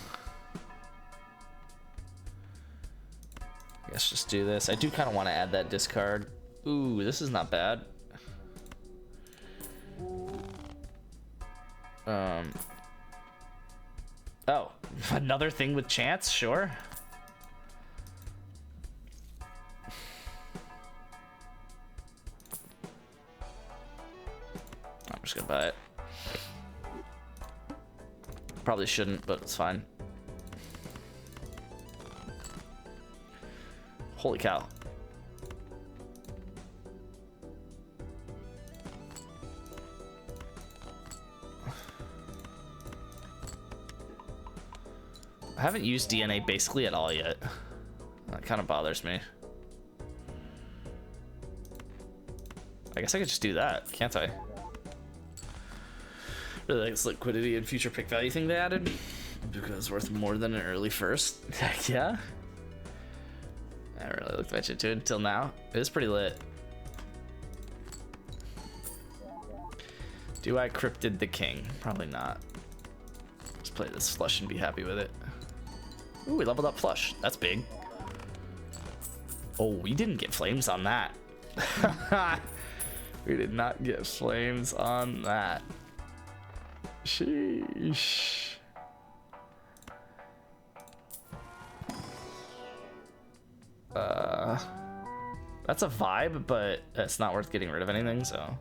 I guess just do this. I do kind of want to add that discard. Ooh, this is not bad. Oh, another thing with chance, sure. I'm just gonna buy it. Probably shouldn't, but it's fine. Holy cow. I haven't used DNA basically at all yet. That kind of bothers me. I guess I could just do that, can't I? Really like this liquidity and future pick value thing they added. Because it's worth more than an early first. Heck yeah. I haven't really looked at it until now. It is pretty lit. Do I cryptid the king? Probably not. Just play this flush and be happy with it. Ooh, we leveled up flush. That's big. Oh, we didn't get flames on that. We did not get flames on that. Sheesh. That's a vibe, but it's not worth getting rid of anything, so.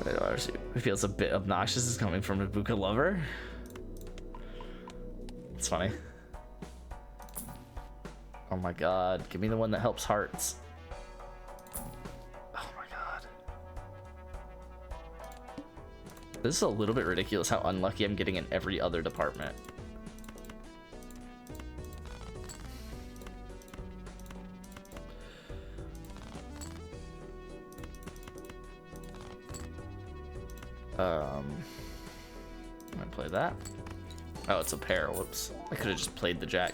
It feels a bit obnoxious as coming from a Ibuka lover. It's funny. Oh my god, give me the one that helps hearts. Oh my god. This is a little bit ridiculous how unlucky I'm getting in every other department. I'm gonna play that. Oh, it's a pair. Whoops. I could have just played the jack.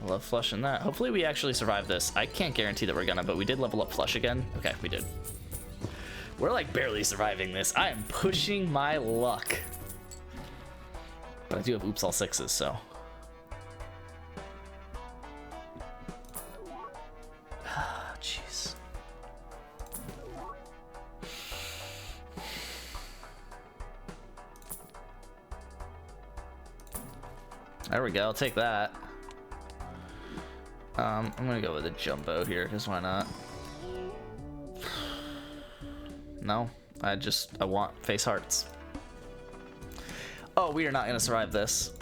I love flushing that. Hopefully we actually survive this. I can't guarantee that we're gonna, but we did level up flush again. Okay, we did. We're like barely surviving this. I am pushing my luck. But I do have oops all sixes, so. Jeez. There we go, I'll take that. I'm gonna go with a jumbo here, because why not? No, I want face hearts. Oh, we are not gonna survive this.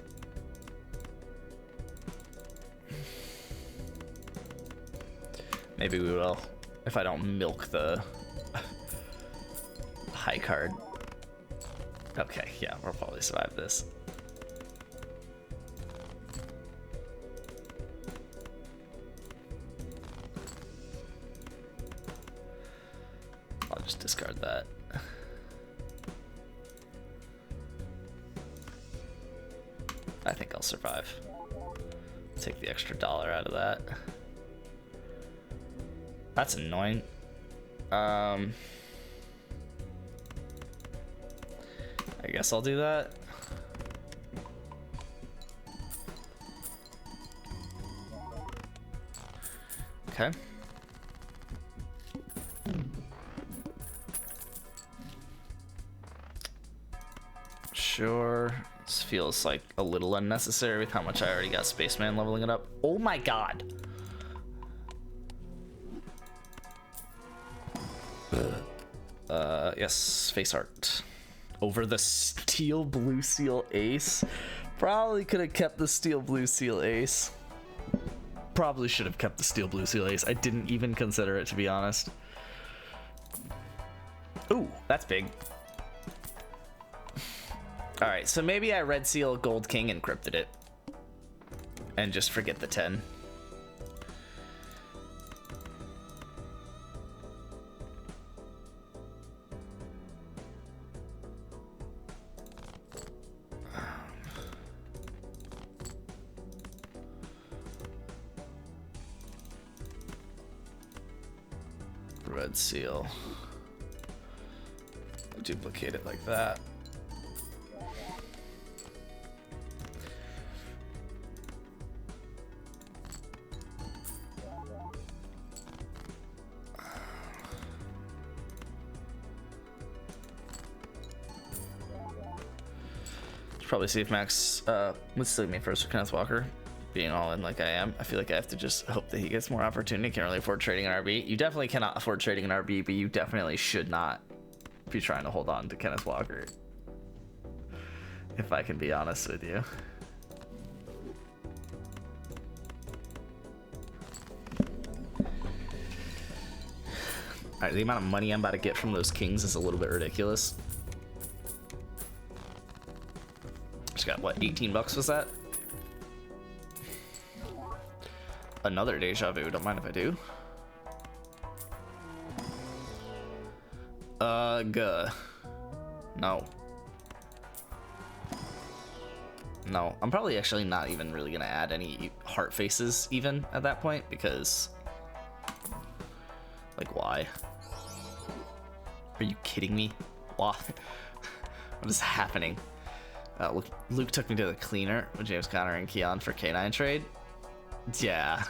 Maybe we will, if I don't milk the high card. Okay, yeah, we'll probably survive this. I'll just discard that. I think I'll survive. Take the extra $1 out of that. That's annoying. I guess I'll do that. Okay. Sure. This feels like a little unnecessary with how much I already got Spaceman leveling it up. Oh my god. Yes, face art. Over the steel blue seal ace. Probably could have kept the steel blue seal ace. Probably should have kept the steel blue seal ace. I didn't even consider it, to be honest. Ooh, that's big. Alright, so maybe I red seal gold king encrypted it. And just forget the 10. Red seal. Duplicate it like that. Probably see if Max would still me first for Kenneth Walker. Being all in like I am, I feel like I have to just hope that he gets more opportunity. Can't really afford trading an RB. You definitely cannot afford trading an RB, but you definitely should not be trying to hold on to Kenneth Walker. If I can be honest with you. Alright, the amount of money I'm about to get from those kings is a little bit ridiculous. Just got, what, 18 bucks was that? Another deja vu, don't mind if I do. No. No, I'm probably actually not even really gonna add any heart faces even at that point, because... Like, why? Are you kidding me? Why? What is happening? Luke took me to the cleaner with James Conner and Keon for K9 trade. Yeah.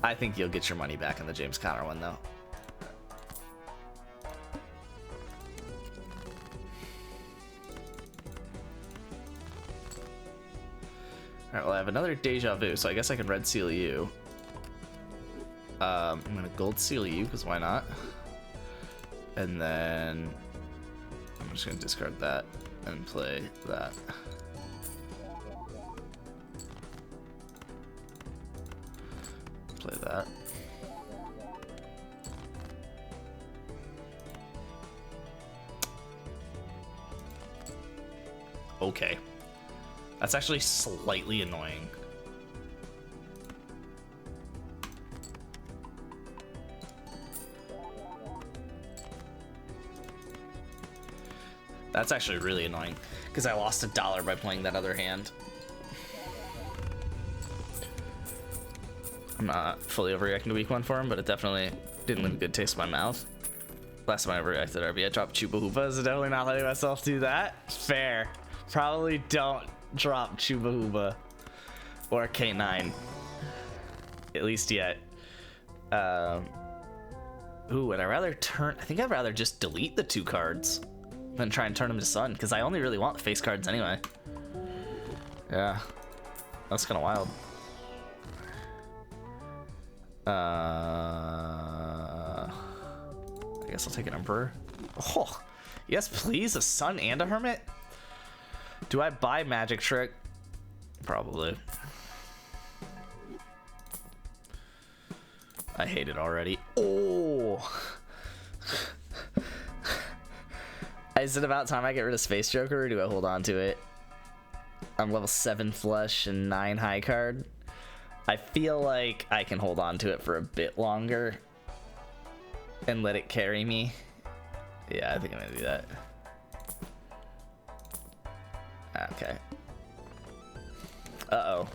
I think you'll get your money back on the James Conner one, though. Alright, well, I have another deja vu, so I guess I can red seal you. I'm gonna gold seal you, because why not? And then I'm just gonna discard that and play that. Play that. Okay. That's actually slightly annoying. That's actually really annoying because I lost $1 by playing that other hand. I'm not fully overreacting to week 1 for him, but it definitely didn't leave a good taste in my mouth. Last time I overreacted to RB, I dropped Chupa Hoopa, so definitely not letting myself do that. Fair. Probably don't drop Chupa Hoopa or K9. At least yet. Ooh, would I rather turn... I think I'd rather just delete the 2 cards than try and turn them to Sun, because I only really want the face cards anyway. Yeah. That's kind of wild. I guess I'll take an Emperor. Oh, yes, please. A Sun and a Hermit? Do I buy Magic Trick? Probably. I hate it already. Oh! Is it about time I get rid of Space Joker, or do I hold on to it? I'm level 7 flush and 9 high card. I feel like I can hold on to it for a bit longer and let it carry me. Yeah, I think I'm gonna do that. Okay. Uh-oh.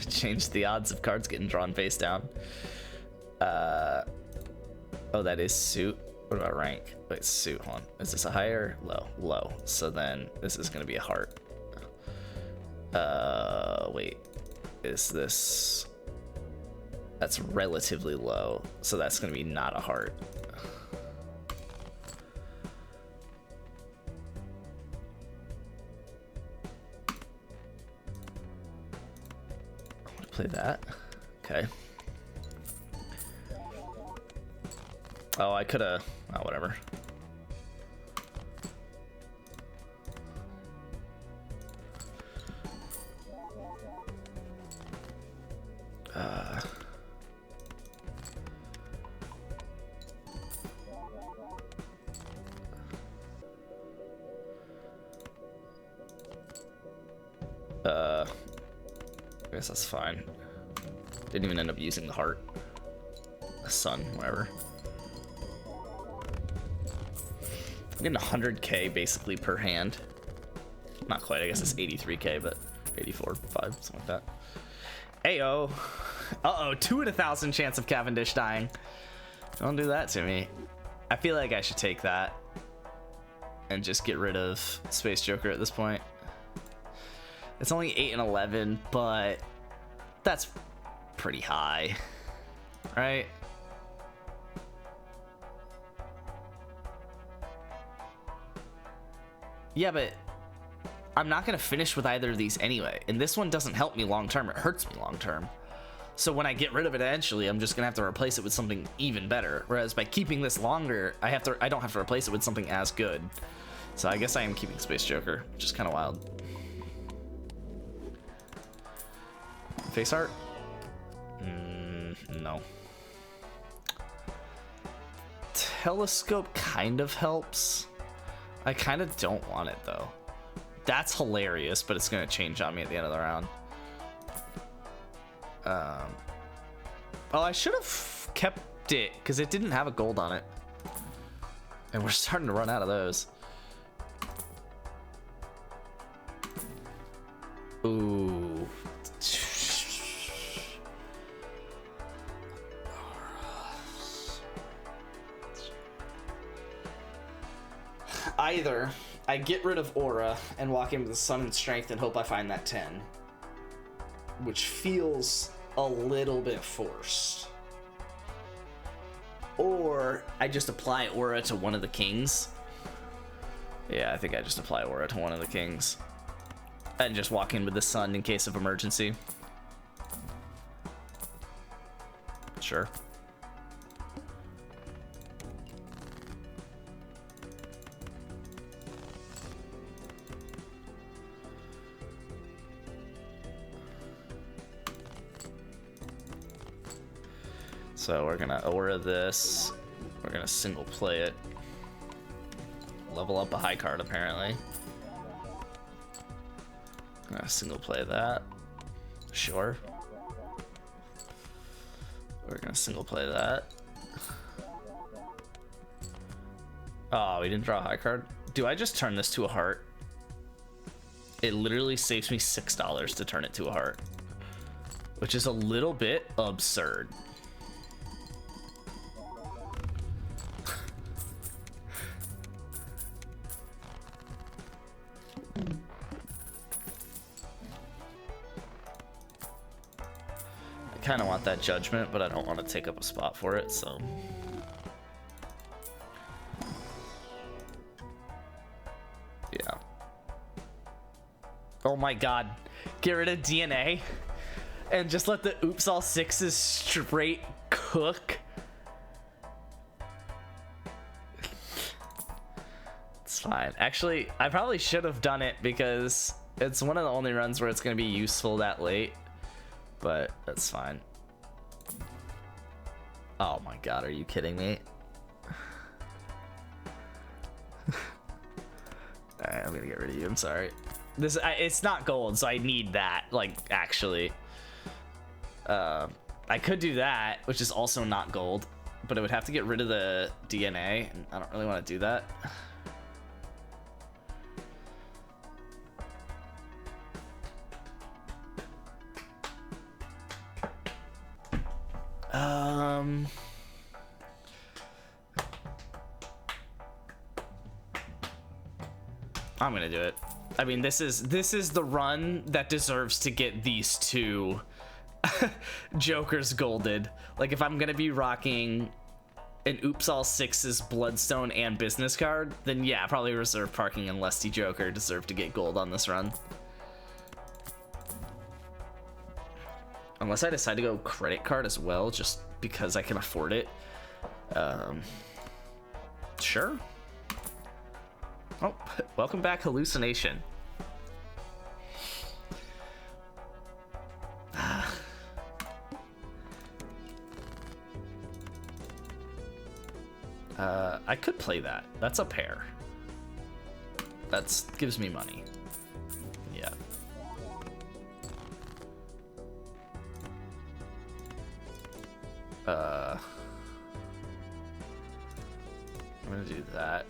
Changed the odds of cards getting drawn face down. Oh, that is suit. What about rank? Wait, suit, hold on. Is this a higher? Low. Low. So then this is gonna be a heart. Wait. Is this... That's relatively low, so that's gonna be not a heart. I want to play that. Okay. Oh, I coulda... Oh, whatever. I guess that's fine. Didn't even end up using the heart. The sun, whatever. I'm getting 100k basically per hand. Not quite, I guess it's 83k, but 84, 5, something like that. Ayo. Uh-oh, 2 in 1,000 chance of Cavendish dying. Don't do that to me. I feel like I should take that and just get rid of Space Joker at this point. It's only 8 and 11, but that's pretty high, right? Yeah, but I'm not gonna finish with either of these anyway, and this one doesn't help me long term, it hurts me long term. So when I get rid of it eventually, I'm just gonna have to replace it with something even better. Whereas by keeping this longer, I don't have to replace it with something as good. So I guess I am keeping Space Joker, which is kind of wild. Face art? No. Telescope kind of helps. I kind of don't want it though. That's hilarious, but it's gonna change on me at the end of the round. Oh, I should have kept it because it didn't have a gold on it, and we're starting to run out of those. Ooh. Either I get rid of Aura and walk into the Sun and Strength and hope I find that 10, which feels a little bit forced, or I just apply Aura to one of the kings. Yeah, I think I just apply Aura to one of the kings and just walk in with the Sun in case of emergency. Sure. So we're gonna Aura this. We're gonna single play it. Level up a high card apparently. Gonna single play that. Sure. We're gonna single play that. Oh, we didn't draw a high card. Do I just turn this to a heart? It literally saves me $6 to turn it to a heart, which is a little bit absurd. I kind of want that judgment, but I don't want to take up a spot for it, so. Yeah. Oh my god. Get rid of DNA and just let the oops all sixes straight cook. It's fine. Actually, I probably should have done it because it's one of the only runs where it's going to be useful that late. But that's fine. Oh my god, are you kidding me? Alright, I'm gonna get rid of you, I'm sorry. It's not gold, so I need that, like, actually. I could do that, which is also not gold, but it would have to get rid of the DNA, and I don't really want to do that. I'm gonna do it. I mean, this is the run that deserves to get these two Jokers golded. Like, if I'm gonna be rocking an oops all sixes Bloodstone and business card, then yeah, probably Reserve Parking and Lusty Joker deserve to get gold on this run. Unless I decide to go credit card as well, just because I can afford it. Sure. Oh, welcome back, Hallucination. I could play that. That's a pair. That gives me money. Yeah. I'm gonna do that.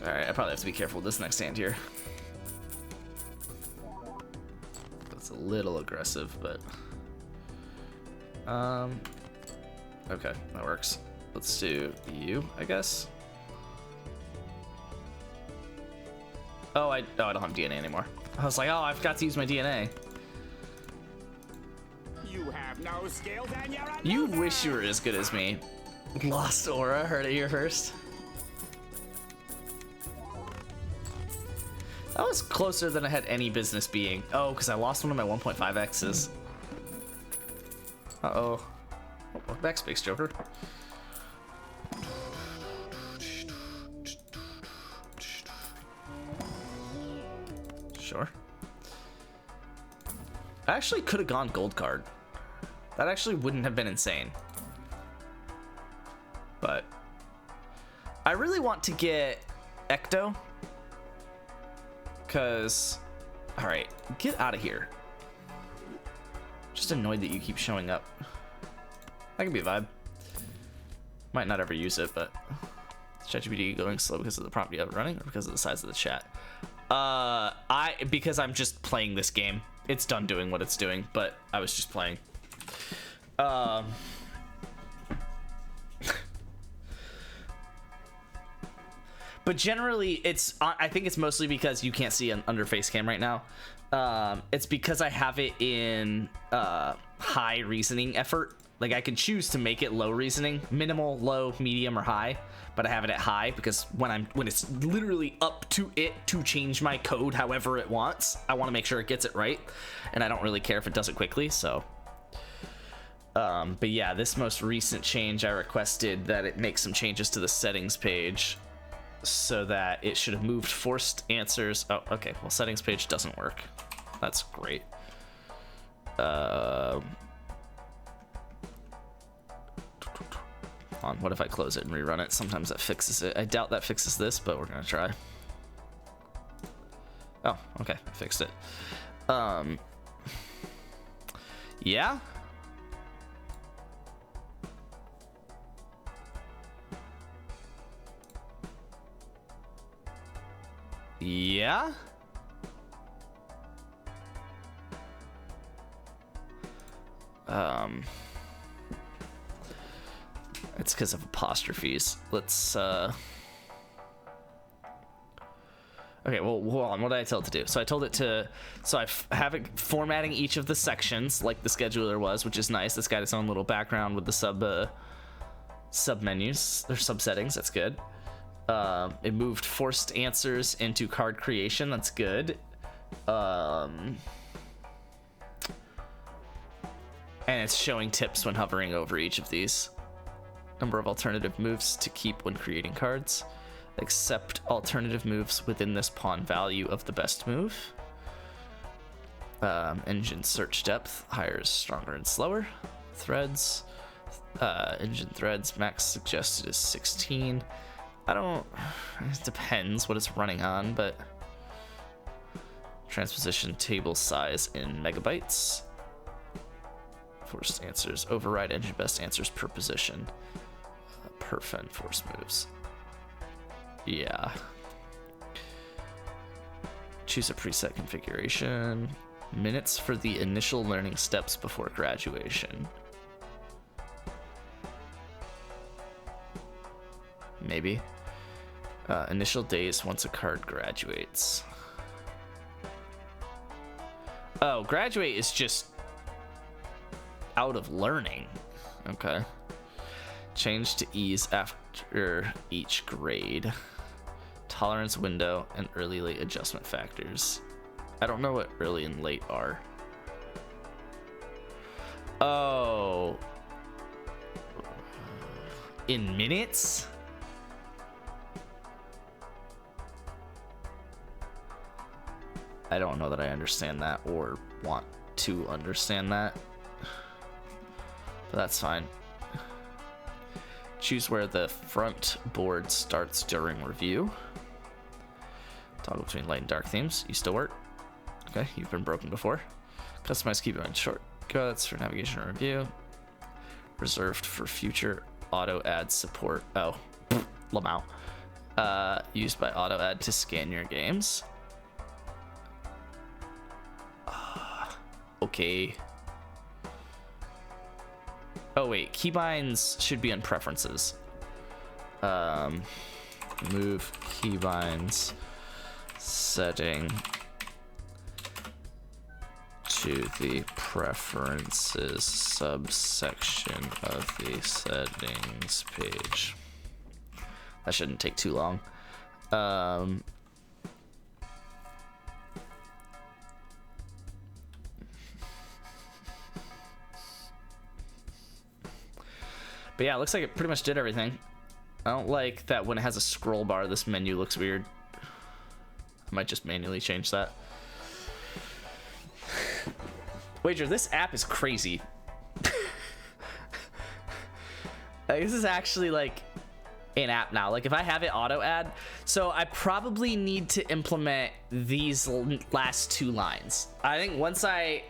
Alright, I probably have to be careful with this next hand here. That's a little aggressive, but... Okay, that works. Let's do you, I guess. Oh, I don't have DNA anymore. I was like, oh, I forgot to use my DNA. You have no skills and you're a You loser. wish you were as good as me. Lost Aura, heard it here first. That was closer than I had any business being. Oh, because I lost one of my 1.5x's. Uh-oh. Welcome back, Space Joker. Sure. I actually could have gone gold card. That actually wouldn't have been insane. But I really want to get Ecto. Because, alright, get out of here. Just annoyed that you keep showing up. That can be a vibe. Might not ever use it, but ChatGPT going slow because of the prompt you have running or because of the size of the chat? Because I'm just playing this game. It's done doing what it's doing, but I was just playing. But generally, I think it's mostly because you can't see an under face cam right now. It's because I have it in high reasoning effort. Like, I can choose to make it low reasoning, minimal, low, medium, or high, but I have it at high because when it's literally up to it to change my code however it wants, I want to make sure it gets it right, and I don't really care if it does it quickly. So, but yeah, this most recent change, I requested that it make some changes to the settings page, so that it should have moved forced answers. Oh, okay. Well, settings page doesn't work. That's great. Hold on, what if I close it and rerun it? Sometimes that fixes it. I doubt that fixes this, but we're gonna try. Oh, okay, I fixed it. Yeah? Yeah? It's because of apostrophes. Let's, okay, well, hold on. What did I tell it to do? So I told it to, so I have it formatting each of the sections like the scheduler was, which is nice. It's got its own little background with the sub menus, or sub settings. That's good. It moved forced answers into card creation. That's good. And it's showing tips when hovering over each of these. Number of alternative moves to keep when creating cards. Accept alternative moves within this pawn value of the best move. Engine search depth, higher is stronger and slower. Threads, engine threads, max suggested is 16. It depends what it's running on, but transposition table size in megabytes. Forced answers, override engine best answers per position. Perf and force moves. Yeah. Choose a preset configuration. Minutes for the initial learning steps before graduation. Maybe. Initial days once a card graduates. Oh, graduate is just out of learning. Okay. Change to ease after each grade. Tolerance window and early late adjustment factors. I don't know what early and late are. Oh. In minutes? I don't know that I understand that or want to understand that. But that's fine. Choose where the front board starts during review. Toggle between light and dark themes. You still work? Okay, you've been broken before. Customize keyboard and shortcuts for navigation and review. Reserved for future auto add support. Oh, Lamau. Used by auto add to scan your games. Okay. Oh wait, keybinds should be in preferences. Move keybinds setting to the preferences subsection of the settings page. That shouldn't take too long. But yeah, it looks like it pretty much did everything. I don't like that when it has a scroll bar, this menu looks weird. I might just manually change that. Wager, this app is crazy. Like, this is actually like an app now. Like if I have it auto add, so I probably need to implement these last two lines. I think once I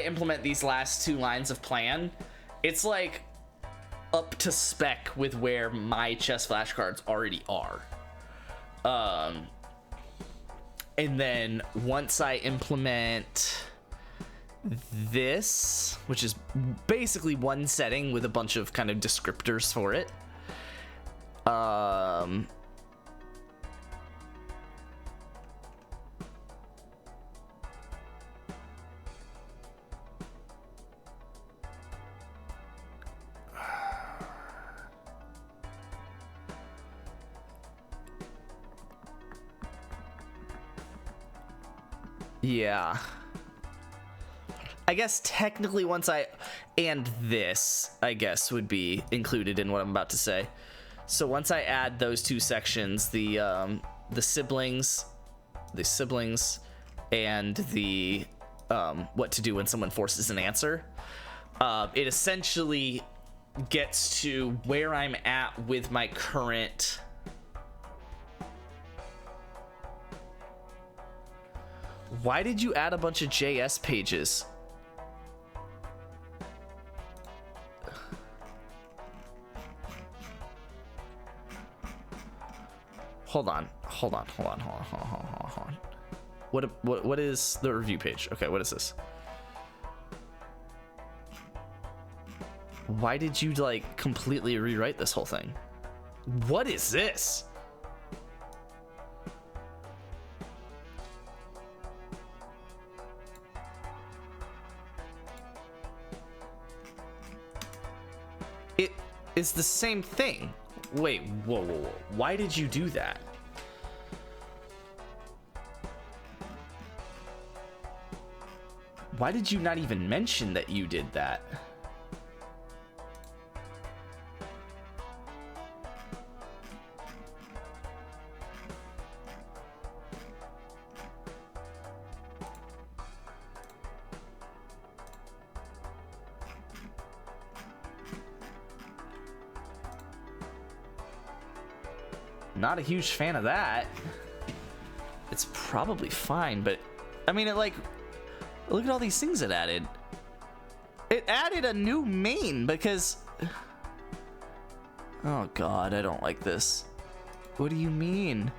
implement these last two lines of plan, it's like up to spec with where my chess flashcards already are. And then once I implement this, which is basically one setting with a bunch of kind of descriptors for it, yeah. I guess technically once and this, I guess, would be included in what I'm about to say. So once I add those two sections, the siblings, and the what to do when someone forces an answer, it essentially gets to where I'm at with my current. Why did you add a bunch of JS pages? Hold on. What is the review page? Okay, what is this? Why did you like completely rewrite this whole thing? What is this? It is the same thing. Wait, whoa. Why did you do that? Why did you not even mention that you did that? Not a huge fan of that. It's probably fine, but I mean, it like, look at all these things it added. It added a new main because, oh God, I don't like this. What do you mean?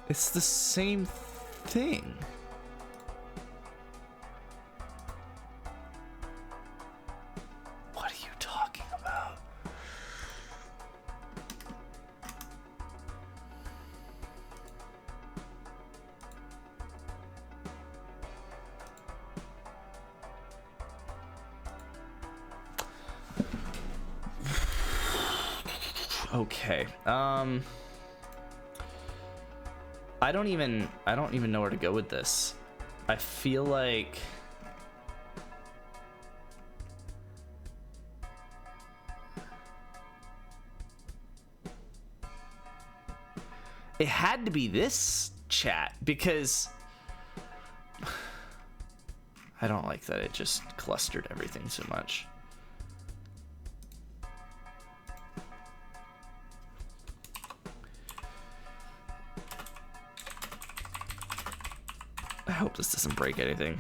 It's the same thing. What are you talking about? Okay. I don't even know where to go with this. I feel like it had to be this chat because I don't like that it just clustered everything so much. I hope this doesn't break anything.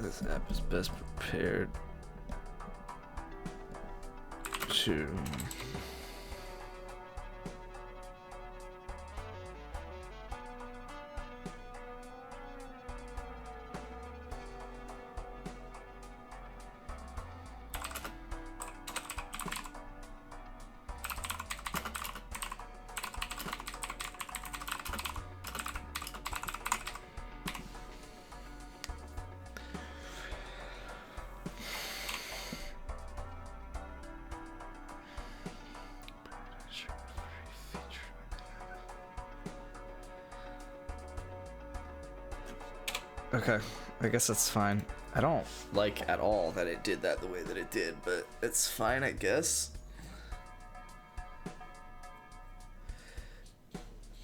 This app is best prepared to. Okay, I guess that's fine. I don't like at all that it did that the way that it did, but it's fine, I guess.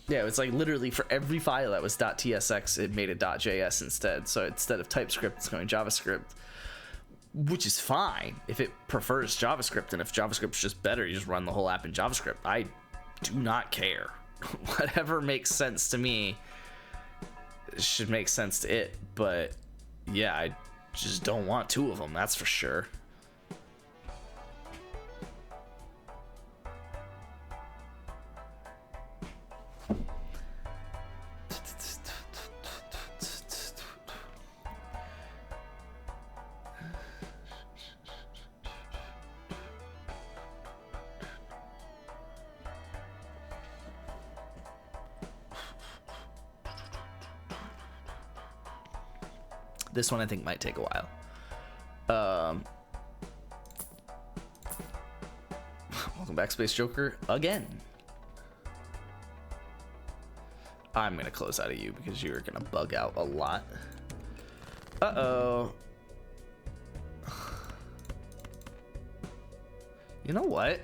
Yeah, it's like literally for every file that was .tsx, it made a .js instead. So instead of TypeScript, it's going JavaScript, which is fine if it prefers JavaScript. And if JavaScript's just better, you just run the whole app in JavaScript. I do not care. Whatever makes sense to me should make sense to it. But yeah, I just don't want two of them, that's for sure. This one I think might take a while. Welcome back, Space Joker, again. I'm gonna close out of you because you're gonna bug out a lot. Uh-oh. You know what?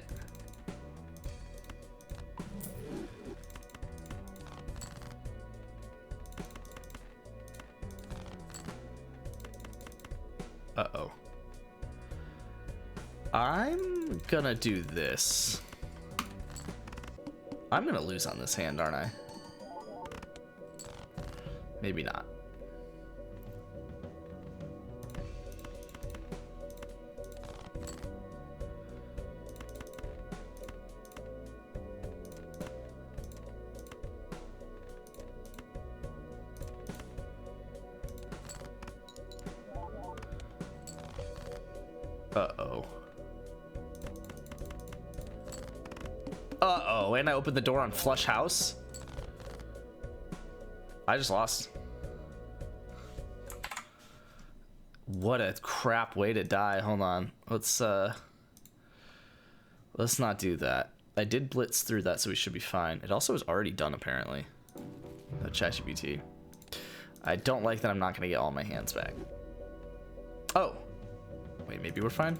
Uh-oh. I'm gonna do this. I'm gonna lose on this hand, aren't I? Maybe not. Uh-oh. Uh-oh, and I opened the door on flush house? I just lost. What a crap way to die. Hold on. Let's not do that. I did blitz through that, so we should be fine. It also was already done, apparently. ChatGPT. I don't like that I'm not going to get all my hands back. Oh. Wait, maybe we're fine?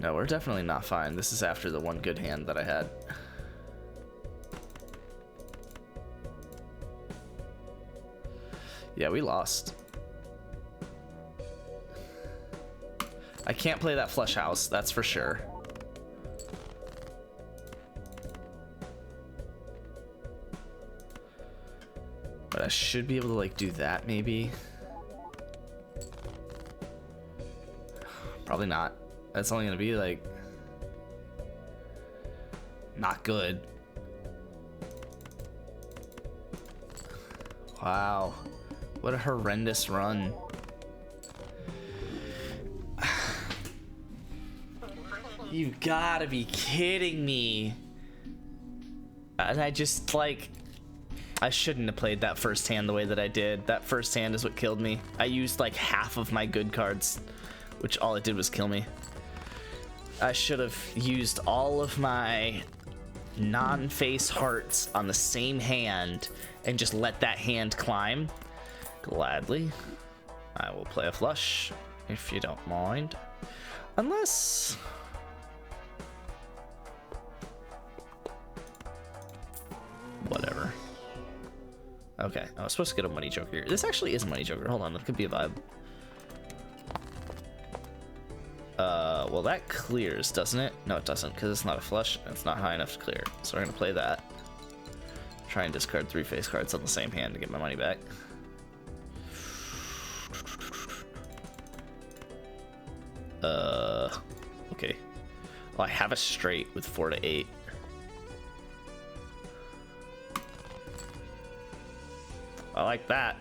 No, we're definitely not fine. This is after the one good hand that I had. Yeah, we lost. I can't play that flush house, that's for sure. But I should be able to like do that maybe. Probably not. That's only gonna be like not good. Wow. What a horrendous run. You gotta be kidding me. And I just like, I shouldn't have played that first hand the way that I did. That first hand is what killed me. I used like half of my good cards, which all it did was kill me. I should have used all of my non-face hearts on the same hand and just let that hand climb. Gladly. I will play a flush, if you don't mind. Unless... whatever. Okay, I was supposed to get a money joker here. This actually is a money joker. Hold on, that could be a vibe. Well that clears, doesn't it? No, it doesn't, because it's not a flush, and it's not high enough to clear. So we're gonna play that. Try and discard 3 face cards on the same hand to get my money back. Okay. Well, I have a straight with 4 to 8. I like that.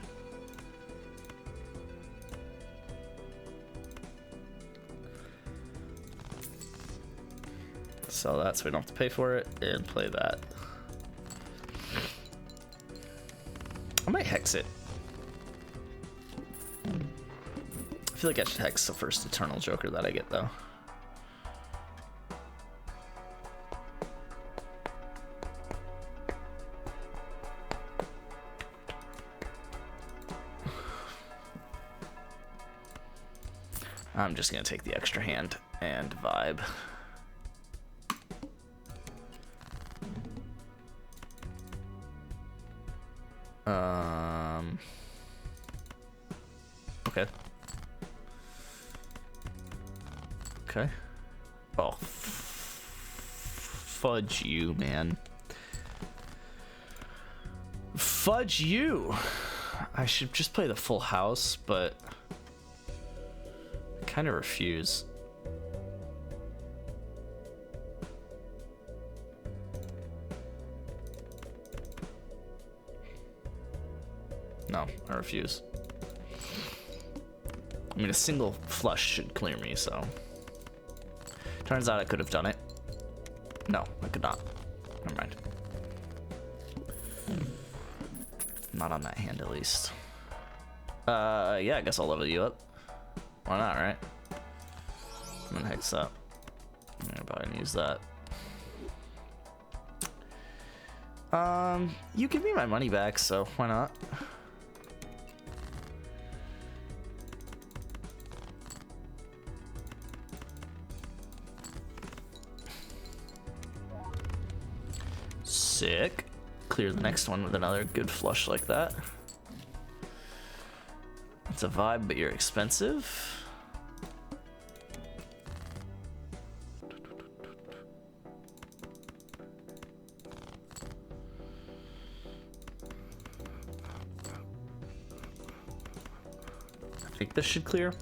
Sell that so we don't have to pay for it, and play that. I might hex it. I feel like I should hex the first Eternal Joker that I get, though. I'm just gonna take the extra hand and vibe. Okay. Okay. Oh, fudge you, man. Fudge you. I should just play the full house, but I kind of refuse. No, I refuse. I mean, a single flush should clear me, so. Turns out I could have done it. No, I could not. Never mind. Not on that hand, at least. Yeah, I guess I'll level you up. Why not, right? I'm gonna hex up. I'm gonna probably use that. You give me my money back, so why not? Sick. Clear the next one with another good flush like that. It's a vibe, but you're expensive. I think this should clear.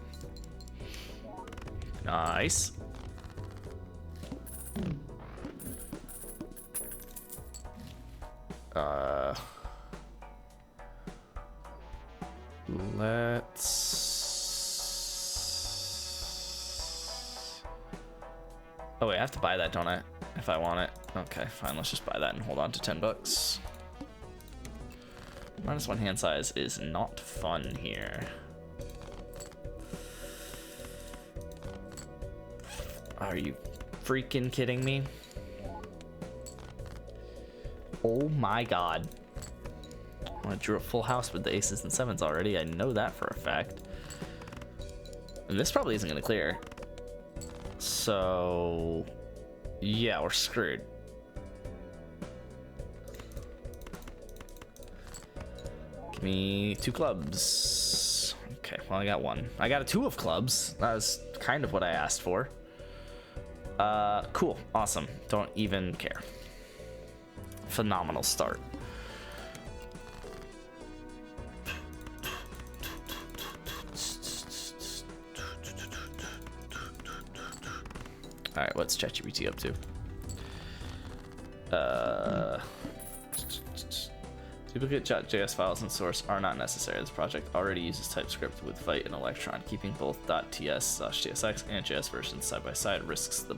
Nice. Let's... Oh wait, I have to buy that, don't I? If I want it. Okay, fine, let's just buy that and hold on to 10 bucks. -1 hand size is not fun here. Are you freaking kidding me? Oh my god. I drew a full house with the aces and sevens already. I know that for a fact. And this probably isn't going to clear. So, yeah, we're screwed. Give me 2 clubs. Okay, well, I got 1. I got a 2 of clubs. That was kind of what I asked for. Cool. Awesome. Don't even care. Phenomenal start. Alright, what's ChatGPT up to? Duplicate .js files and source are not necessary. This project already uses TypeScript with Vite and Electron. Keeping both .ts/tsx and JS versions side by side risks the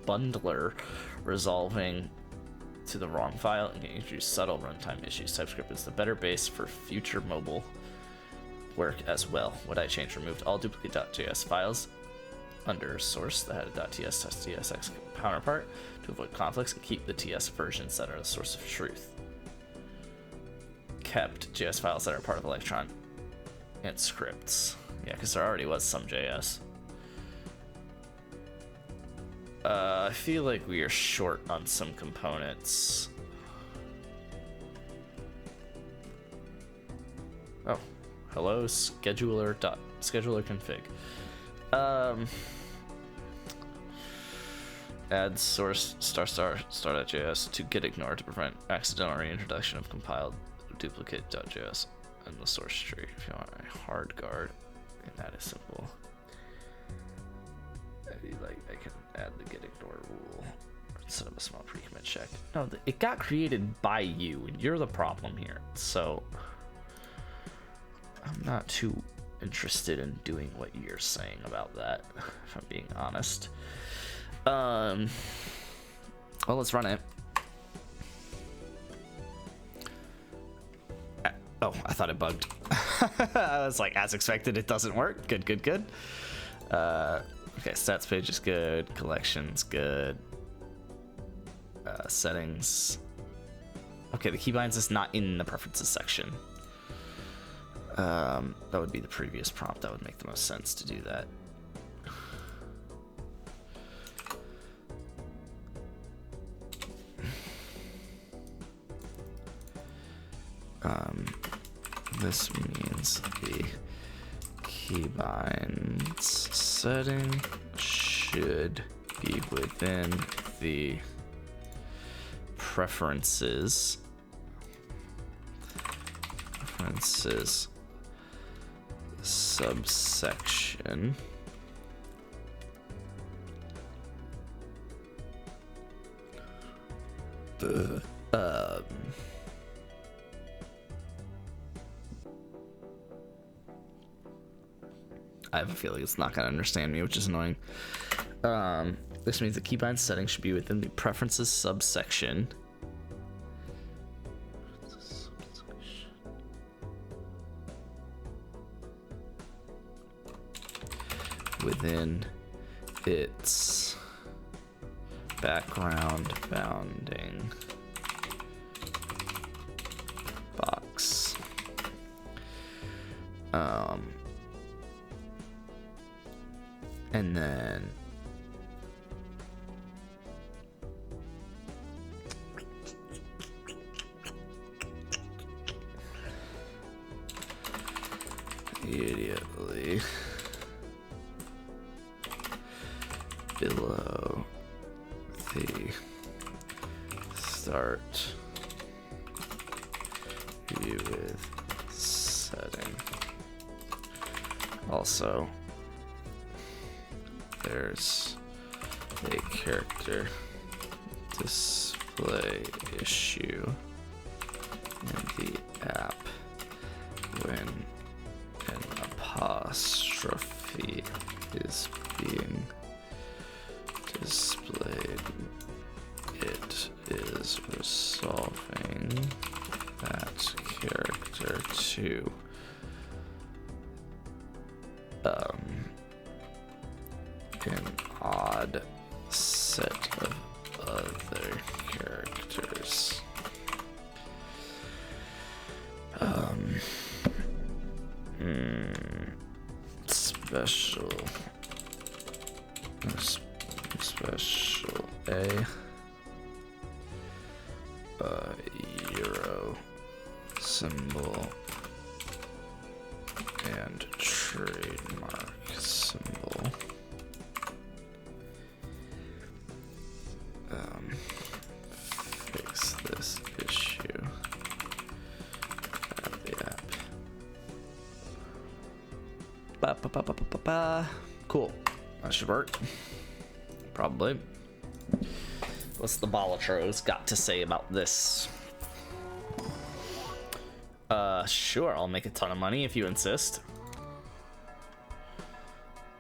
bundler resolving to the wrong file and can introduce subtle runtime issues. TypeScript is the better base for future mobile work as well. What I changed, removed all duplicate .js files under source that had a .ts/tsx counterpart to avoid conflicts and keep the TS versions that are the source of truth. Kept JS files that are part of Electron and scripts. Yeah, because there already was some JS. I feel like we are short on some components. Oh, hello, scheduler config. add source start.js to get ignored to prevent accidental reintroduction of compiled duplicate.js in the source tree. If you want a hard guard, and that is simple. I can add the get ignore rule instead of a small pre-commit check. No, it got created by you, and you're the problem here. So I'm not too interested in doing what you're saying about that, if I'm being honest. Well, let's run it. Oh, I thought it bugged. I was like, as expected, it doesn't work. Good. Okay, stats page is good. Collections, good. Settings. Okay, the keybinds is not in the preferences section. That would be the previous prompt. That would make the most sense to do that. This means the keybinds setting should be within the preferences subsection. I have a feeling it's not going to understand me, which is annoying. This means the keybind setting should be within the preferences subsection. Within its background bounding box. And then immediately below the start view with setting. Also, there's a character display issue in the app when an apostrophe is being displayed. It is resolving that character to an odd set of other characters. Special A euro symbol and trademark symbol. Fix this issue of the app. Cool. That should work. Probably. What's the Balatros got to say about this? Sure, I'll make a ton of money if you insist.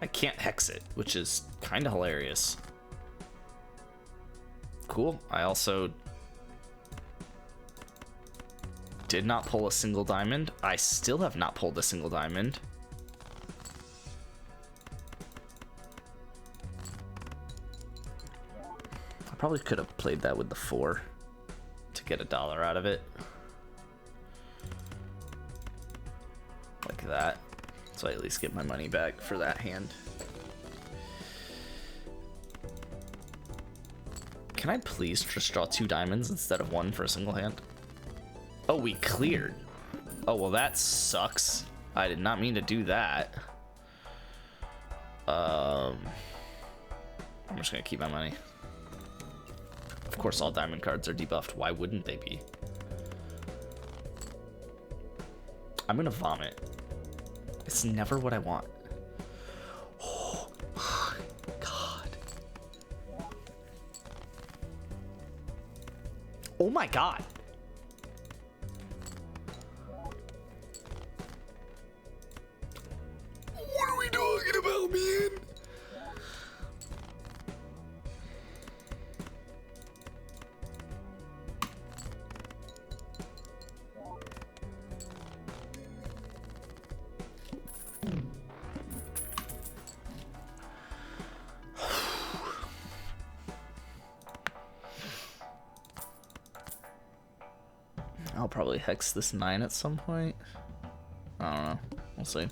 I can't hex it, which is kind of hilarious. Cool. I also did not pull a single diamond. I still have not pulled a single diamond. I probably could have played that with the 4 to get $1 out of it. Like that. So I at least get my money back for that hand. Can I please just draw 2 diamonds instead of 1 for a single hand? Oh, we cleared. Oh, well, that sucks. I did not mean to do that. I'm just gonna keep my money. Of course, all diamond cards are debuffed. Why wouldn't they be? I'm gonna vomit. It's never what I want. Oh my god. Oh my god. What are we talking about, man? I'll probably hex this 9 at some point. I don't know. We'll see.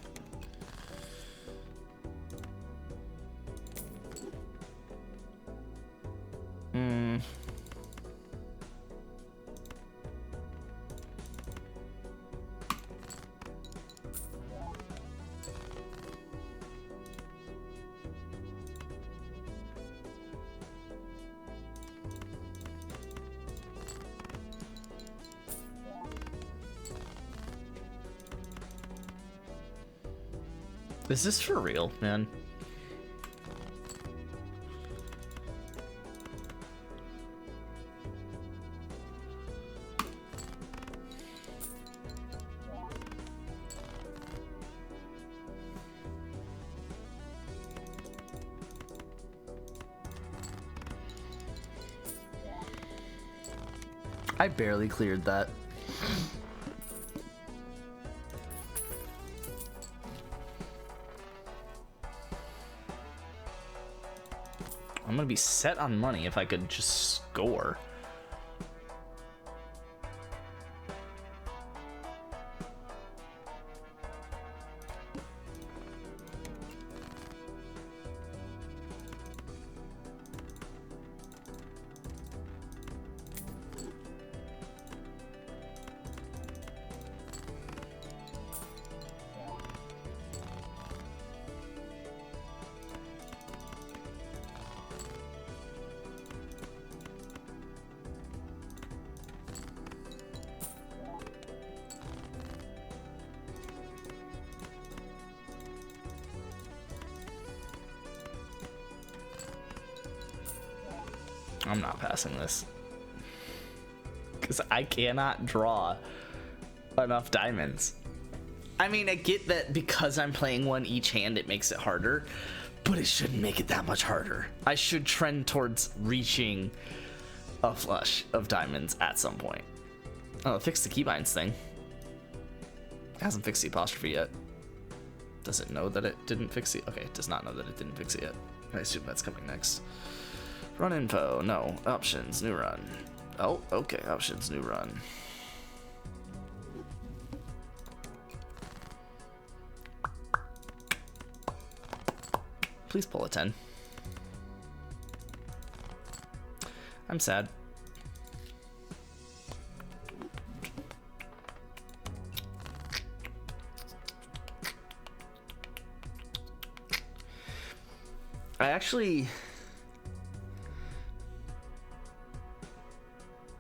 Is this for real, man? I barely cleared that. I'm gonna be set on money if I could just score. I'm not passing this. Because I cannot draw enough diamonds. I mean, I get that because I'm playing one each hand, it makes it harder. But it shouldn't make it that much harder. I should trend towards reaching a flush of diamonds at some point. Oh, fix the keybinds thing. It hasn't fixed the apostrophe yet. Does it know that it didn't fix it? Okay, it does not know that it didn't fix it yet. I assume that's coming next. Run info, no. Options, new run. Oh, okay, options, new run. Please pull a 10. I'm sad. I actually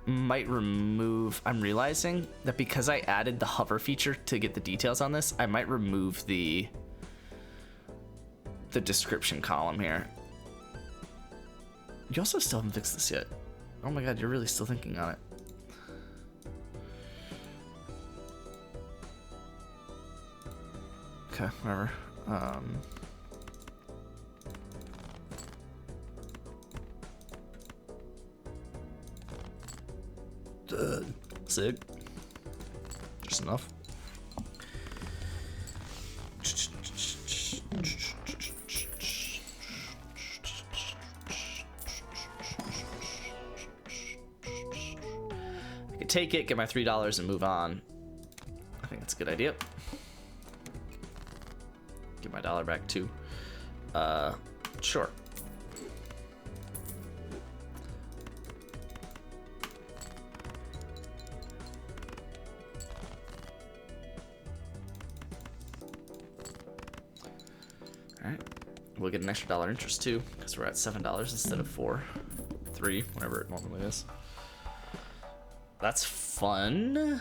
might remove, I'm realizing that because I added the hover feature to get the details on this, I might remove the description column here. You also still haven't fixed this yet. Oh my god, you're really still thinking on it. Okay, whatever. Sig. Just enough. I could take it, get my $3 and move on. I think that's a good idea. Get my dollar back too. Sure. Alright, we'll get an extra $1 interest too, because we're at $7 instead of $4. 3, whatever it normally is. That's fun.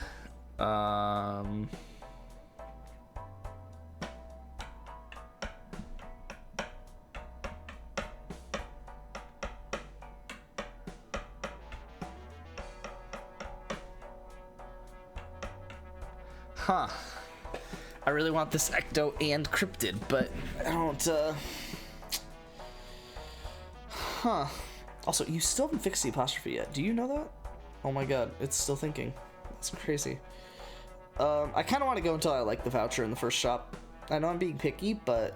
Huh. I really want this Ecto and Cryptid, but I don't, Huh. Also, you still haven't fixed the apostrophe yet. Do you know that? Oh my god, it's still thinking. That's crazy. I kind of want to go until I like the voucher in the first shop. I know I'm being picky, but...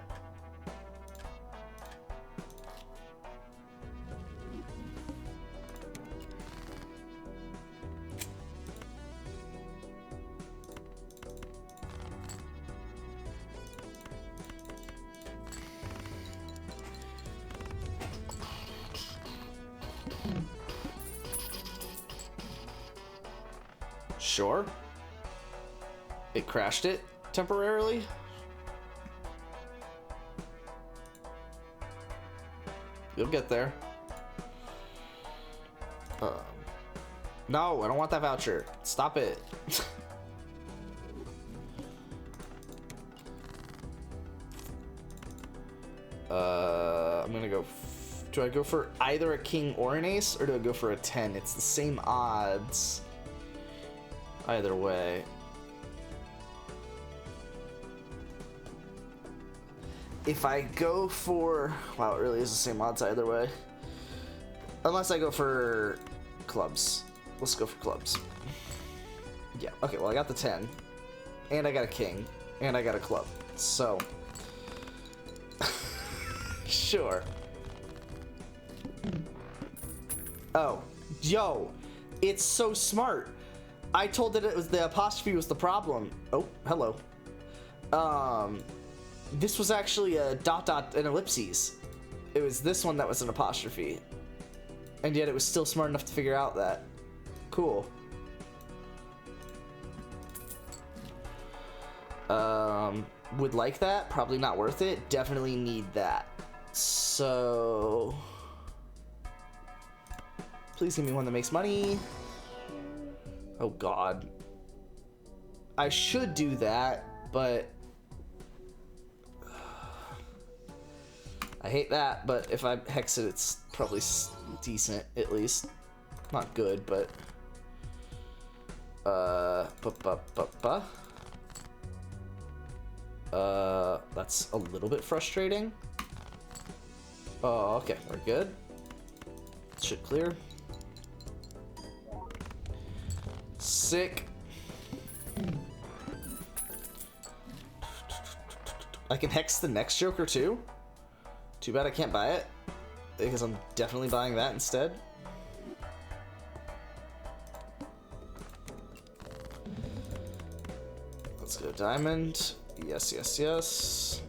Sure. It crashed it temporarily. You'll get there. No, I don't want that voucher. Stop it. I'm gonna go. Do I go for either a king or an ace, or do I go for a 10? It's the same odds. Either way. If I go for... Wow, it really is the same odds either way. Unless I go for clubs. Let's go for clubs. Yeah, okay, well I got the 10. And I got a king. And I got a club. So... Sure. Oh. Yo! It's so smart! I told it was the apostrophe was the problem. Oh, hello. This was actually a dot and ellipses. It was this one that was an apostrophe. And yet it was still smart enough to figure out that. Cool. Would like that. Probably not worth it. Definitely need that. So... Please give me one that makes money. Oh god. I should do that, but... I hate that, but if I hex it, it's probably decent, at least. Not good, but... That's a little bit frustrating. Oh, okay, we're good. Should clear. Sick. I can hex the next Joker too? Too bad I can't buy it, because I'm definitely buying that instead. Let's go diamond. Yes, yes, yes.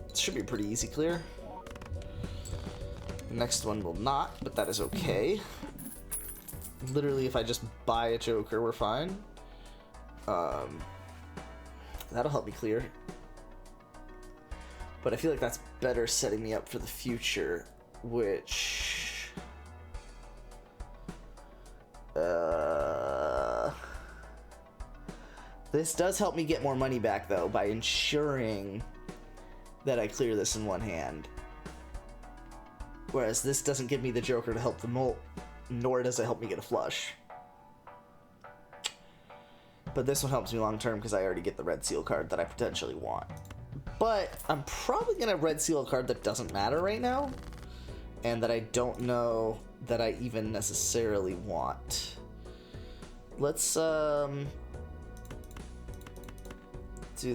It should be a pretty easy clear. The next one will not, but that is okay. Literally, if I just buy a Joker, we're fine. That'll help me clear. But I feel like that's better setting me up for the future, which... This does help me get more money back, though, by ensuring that I clear this in one hand. Whereas this doesn't give me the Joker to help the molt, nor does it help me get a flush. But this one helps me long term because I already get the red seal card that I potentially want. But I'm probably gonna red seal a card that doesn't matter right now, and that I don't know that I even necessarily want. Let's do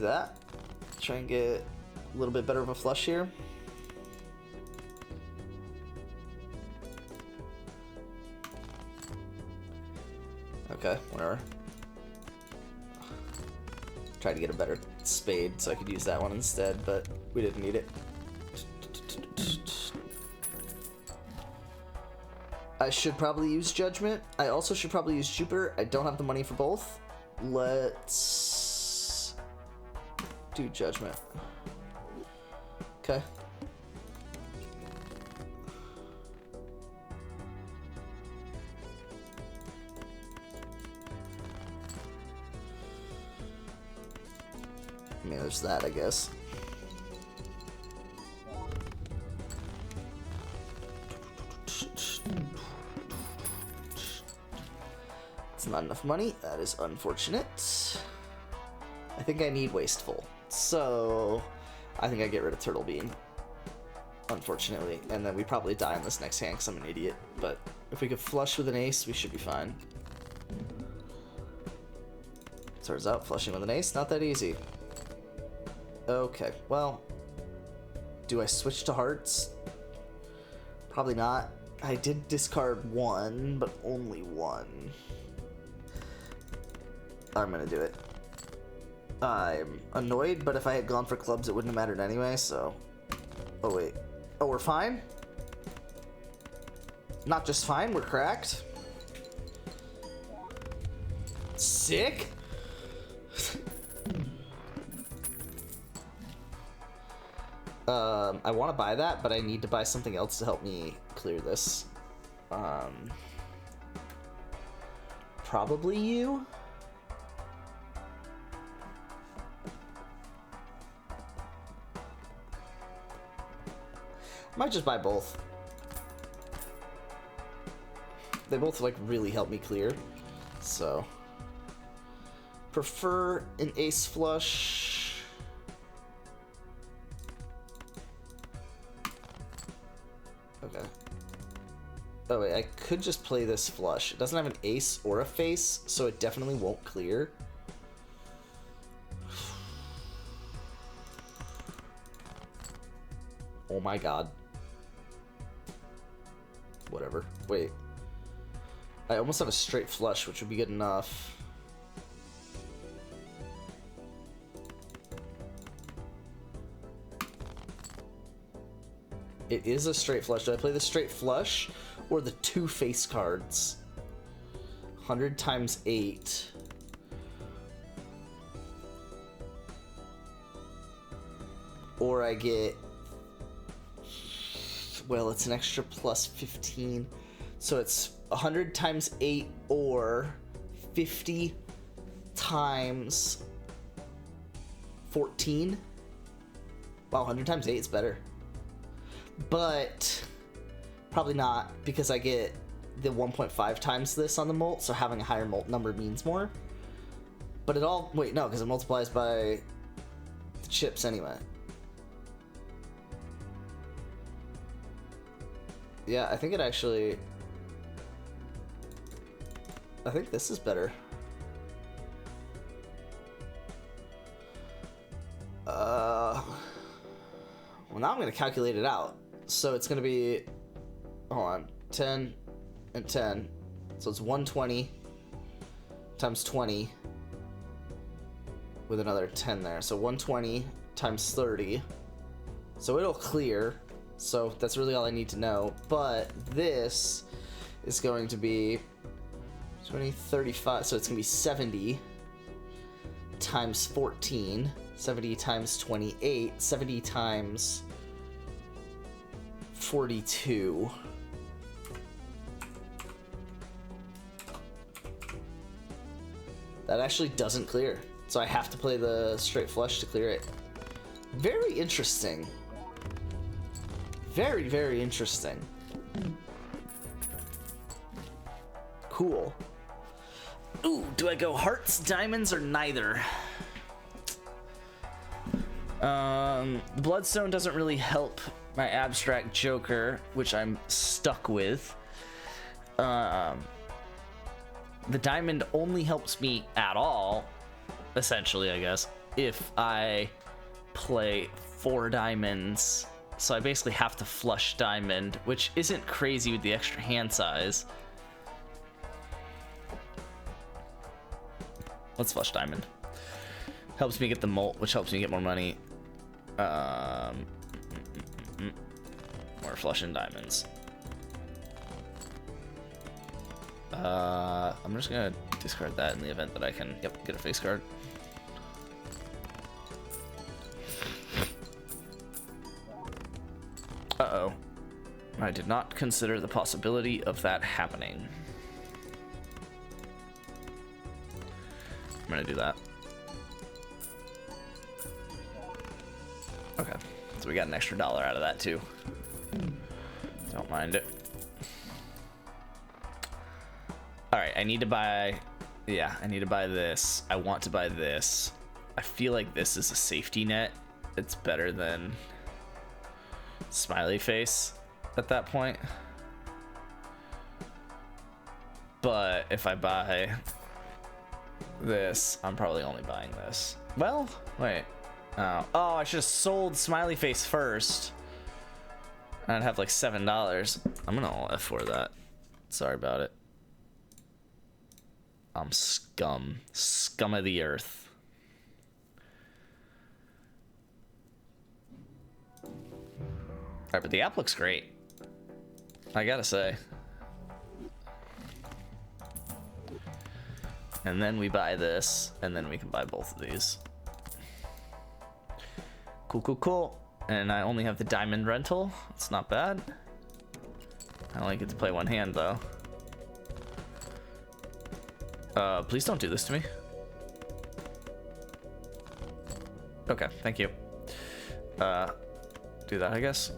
that. Try and get a little bit better of a flush here. Okay, whatever. Tried to get a better spade so I could use that one instead, but we didn't need it. I should probably use Judgment. I also should probably use Jupiter. I don't have the money for both. Let's do Judgment. Okay. I mean, there's that, I guess. It's not enough money. That is unfortunate. I think I need Wasteful. So, I think I get rid of Turtle Beam. Unfortunately. And then we probably die on this next hand because I'm an idiot. But if we could flush with an ace, we should be fine. Turns out flushing with an ace, not that easy. Okay, well, do I switch to hearts? Probably not. I did discard one, but only one. I'm gonna do it. I'm annoyed, but if I had gone for clubs, it wouldn't have mattered anyway, so... Oh, wait. Oh, we're fine? Not just fine, we're cracked? Sick? I want to buy that, but I need to buy something else to help me clear this. Probably you? Might just buy both. They both, like, really help me clear, so... Prefer an ace flush... Okay. Oh wait, I could just play this flush. It doesn't have an ace or a face, so it definitely won't clear. Oh my god. Whatever. Wait. I almost have a straight flush, which would be good enough. It is a straight flush. Do I play the straight flush or the two face cards? 100 times 8. Or I get... Well, it's an extra plus 15. So it's 100 times 8 or 50 times 14. Wow, 100 times 8 is better. But probably not, because I get the 1.5 times this on the molt, so having a higher molt number means more. But it all... Wait, no, because it multiplies by the chips anyway. Yeah, I think it actually... I think this is better. Well, now I'm going to calculate it out. So it's going to be... Hold on. 10 and 10. So it's 120 times 20 with another 10 there. So 120 times 30. So it'll clear. So that's really all I need to know. But this is going to be 20, 35. So it's going to be 70 times 14. 70 times 28. 70 times 42. That actually doesn't clear. So I have to play the straight flush to clear it. Very interesting. Very, very interesting. Cool. Ooh, do I go hearts, diamonds, or neither? Bloodstone doesn't really help my abstract joker, which I'm stuck with. The diamond only helps me at all, essentially, I guess, if I play 4 diamonds. So I basically have to flush diamond, which isn't crazy with the extra hand size. Let's flush diamond. Helps me get the molt, which helps me get more money. We're flushing diamonds. I'm just gonna discard that in the event that I can, get a face card. Uh-oh. I did not consider the possibility of that happening. I'm gonna do that. Okay, so we got an extra $1 out of that too. Don't mind it. All right, I need to buy. Yeah, I need to buy this. I want to buy this. I feel like this is a safety net. It's better than smiley face at that point. But if I buy this, I'm probably only buying this. Well, wait. Oh, I should have sold smiley face first. I'd have like $7. I'm gonna all F4 that. Sorry about it. I'm scum. Scum of the earth. Alright, but the app looks great. I gotta say. And then we buy this, and then we can buy both of these. Cool, cool, cool. And I only have the diamond rental. It's not bad. I only get to play one hand, though. Please don't do this to me. Okay, thank you. Do that, I guess.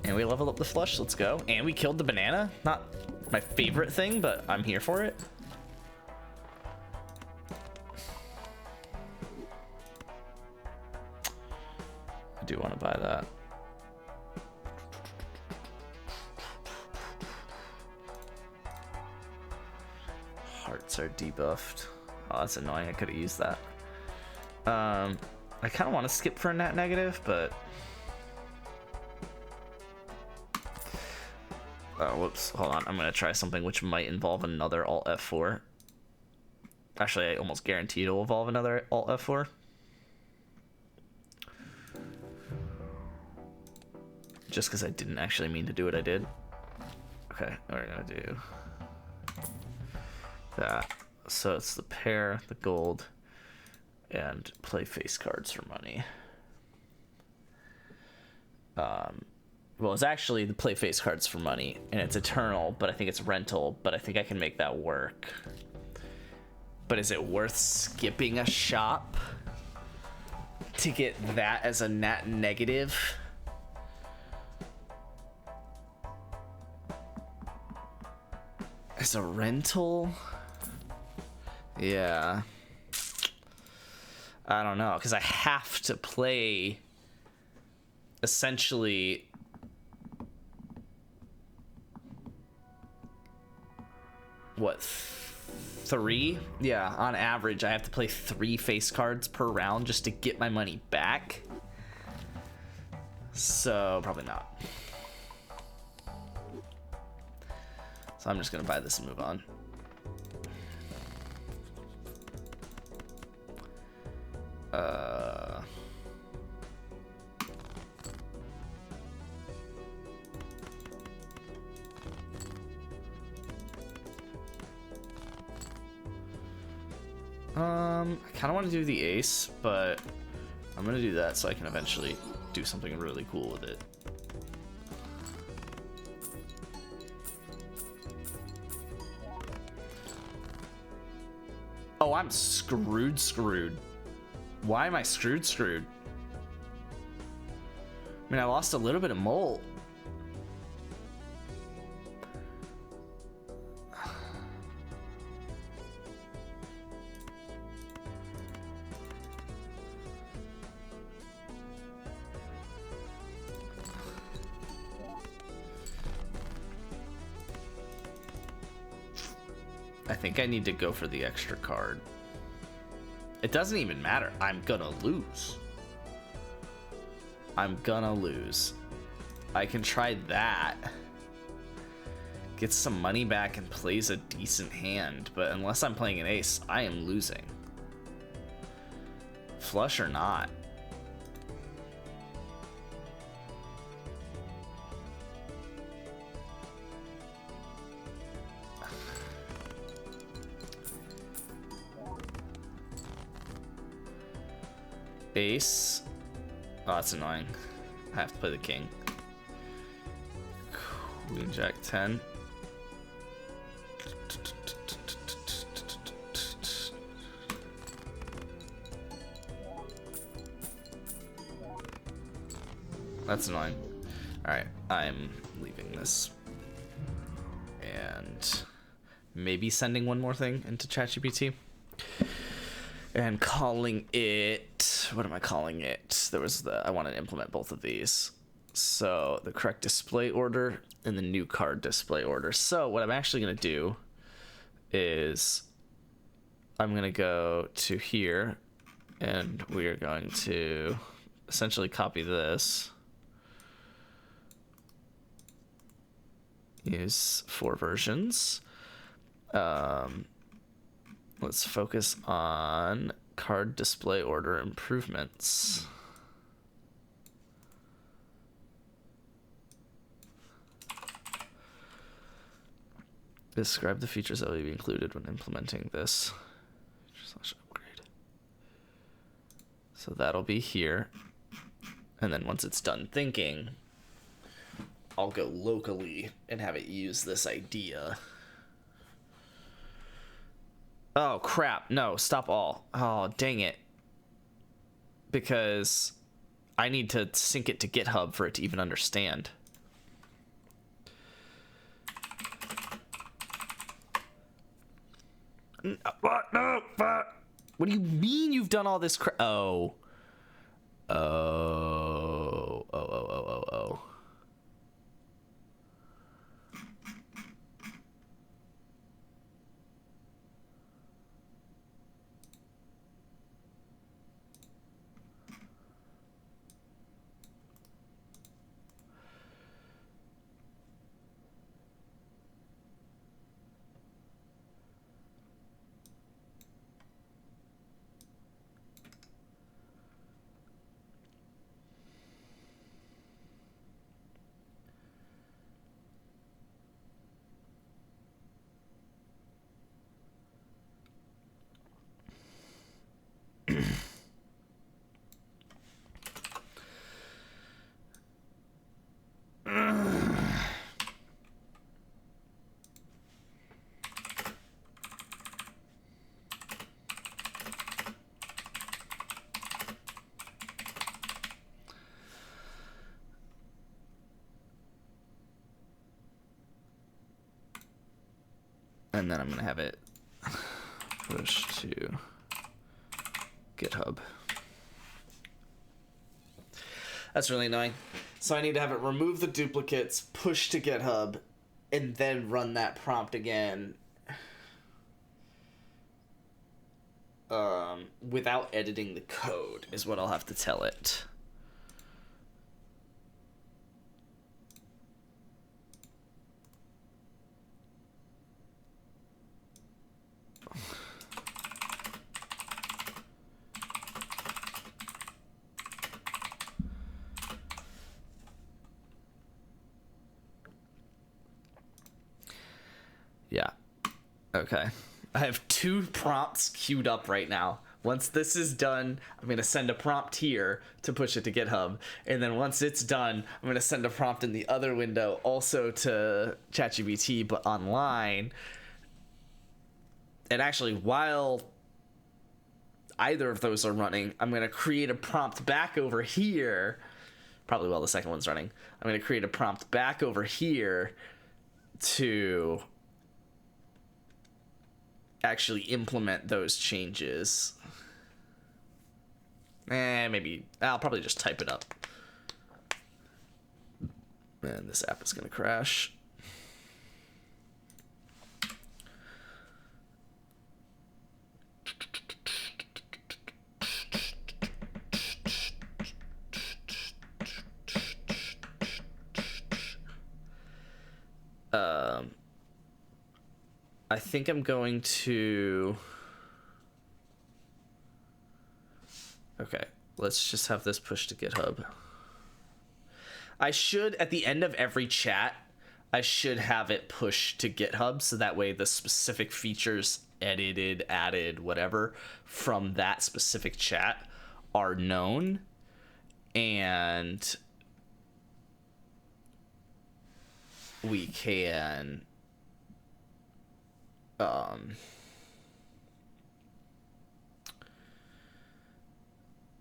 And we leveled up the flush, let's go. And we killed the banana. Not my favorite thing, but I'm here for it. I do want to buy that. Hearts are debuffed. Oh, that's annoying. I could have used that. I kind of want to skip for a net negative, but... Oh, whoops. Hold on. I'm going to try something which might involve another Alt F4. Actually, I almost guarantee it'll involve another Alt F4. Just because I didn't actually mean to do what I did. Okay, we're going to do that. So it's the pair, the gold, and play face cards for money. Well, it's actually the play face cards for money, and it's eternal, but I think it's rental, but I think I can make that work. But is it worth skipping a shop to get that as a net negative? As a rental? Yeah. I don't know, because I have to play essentially what, 3? Yeah, on average I have to play 3 face cards per round just to get my money back. So probably not. So I'm just gonna buy this and move on. I kind of want to do the ace, but I'm gonna do that so I can eventually do something really cool with it. Oh, I'm screwed. Why am I screwed? I mean, I lost a little bit of molt. I think I need to go for the extra card. It doesn't even matter. I'm gonna lose. I can try that. Get some money back and plays a decent hand, but unless I'm playing an ace, I am losing. Flush or not. Ace. Oh, that's annoying. I have to play the king. Queen, jack, 10. That's annoying. Alright, I'm leaving this. And maybe sending one more thing into ChatGPT. And calling it... What am I calling it? I want to implement both of these. So, the correct display order and the new card display order. So, what I'm actually going to do is... I'm going to go to here. And we are going to essentially copy this. Use 4 versions. Let's focus on card display order improvements. Describe the features that will be included when implementing this. Upgrade. So that'll be here. And then once it's done thinking, I'll go locally and have it use this idea. Oh, crap. No, stop all. Oh, dang it. Because I need to sync it to GitHub for it to even understand. What? No, fuck. What do you mean you've done all this crap? Oh. Oh. And then I'm going to have it push to GitHub. That's really annoying. So I need to have it remove the duplicates, push to GitHub, and then run that prompt again. Without editing the code is what I'll have to tell it. Yeah. Okay. I have 2 prompts queued up right now. Once this is done, I'm going to send a prompt here to push it to GitHub. And then once it's done, I'm going to send a prompt in the other window also to ChatGPT, but online. And actually, while either of those are running, I'm going to create a prompt back over here. Probably while the second one's running. I'm going to create a prompt back over here to actually implement those changes. Maybe I'll probably just type it up. And this app is gonna crash. I think I'm going to... Okay, let's just have this push to GitHub. I should, at the end of every chat, I should have it push to GitHub, so that way the specific features edited, added, whatever, from that specific chat are known. And we can...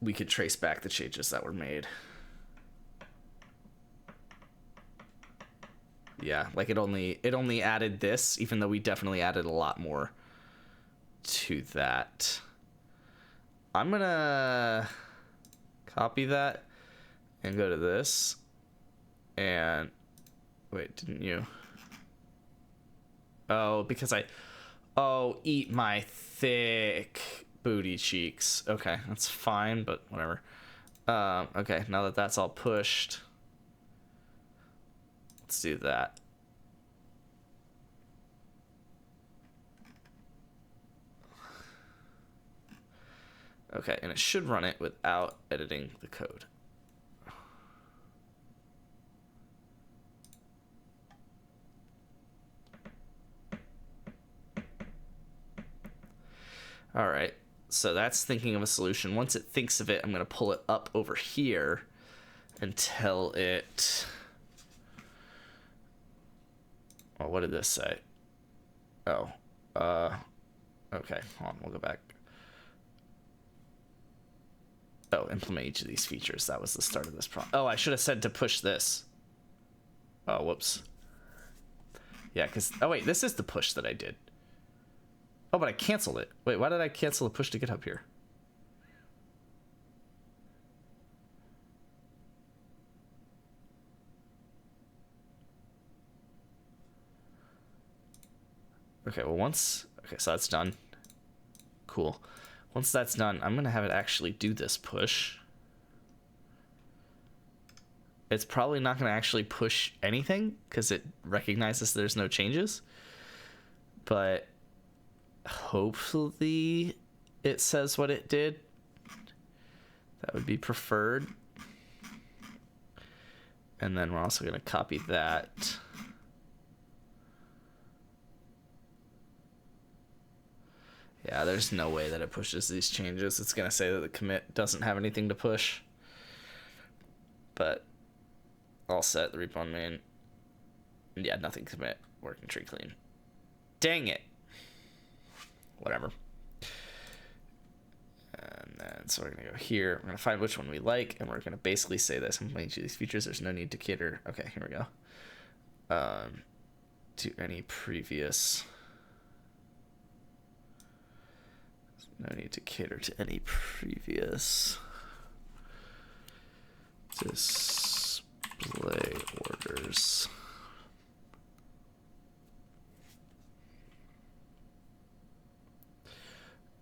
we could trace back the changes that were made. Yeah, like it only added this, even though we definitely added a lot more to that. I'm gonna copy that and go to this. And wait, didn't you? Oh, because eat my thick booty cheeks. Okay, that's fine, but whatever. Okay, now that that's all pushed, let's do that. Okay, and it should run it without editing the code. All right, so that's thinking of a solution. Once it thinks of it, I'm going to pull it up over here until it... Oh, what did this say? Oh, okay, hold on, we'll go back. Oh, implement each of these features. That was the start of this problem. Oh, I should have said to push this. Oh, whoops. Yeah, because... Oh, wait, this is the push that I did. Oh, but I canceled it. Wait, why did I cancel the push to GitHub here? Okay, well, okay, so that's done. Cool. Once that's done, I'm going to have it actually do this push. It's probably not going to actually push anything because it recognizes there's no changes. But hopefully it says what it did. That would be preferred. And then we're also going to copy that. Yeah, there's no way that it pushes these changes. It's going to say that the commit doesn't have anything to push. But all set, the repo on main. Yeah, nothing commit. Working tree clean. Dang it. Whatever. And then, so we're going to go here. We're going to find which one we like, and we're going to basically say this. I'm playing each of these features. There's no need to cater. Okay, here we go. To any previous... No need to cater to any previous display orders.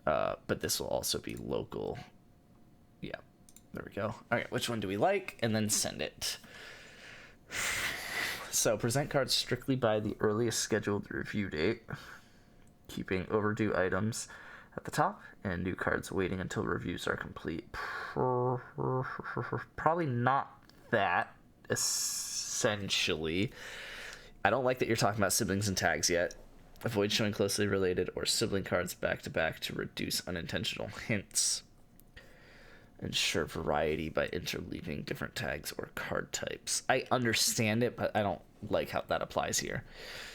But this will also be local. Yeah, there we go. All right, which one do we like? And then send it. So present cards strictly by the earliest scheduled review date, keeping overdue items at the top and new cards waiting until reviews are complete. Probably not that, essentially. I don't like that you're talking about siblings and tags yet. Avoid showing closely related or sibling cards back to back to reduce unintentional hints. Ensure variety by interleaving different tags or card types. I understand it, but I don't like how that applies here.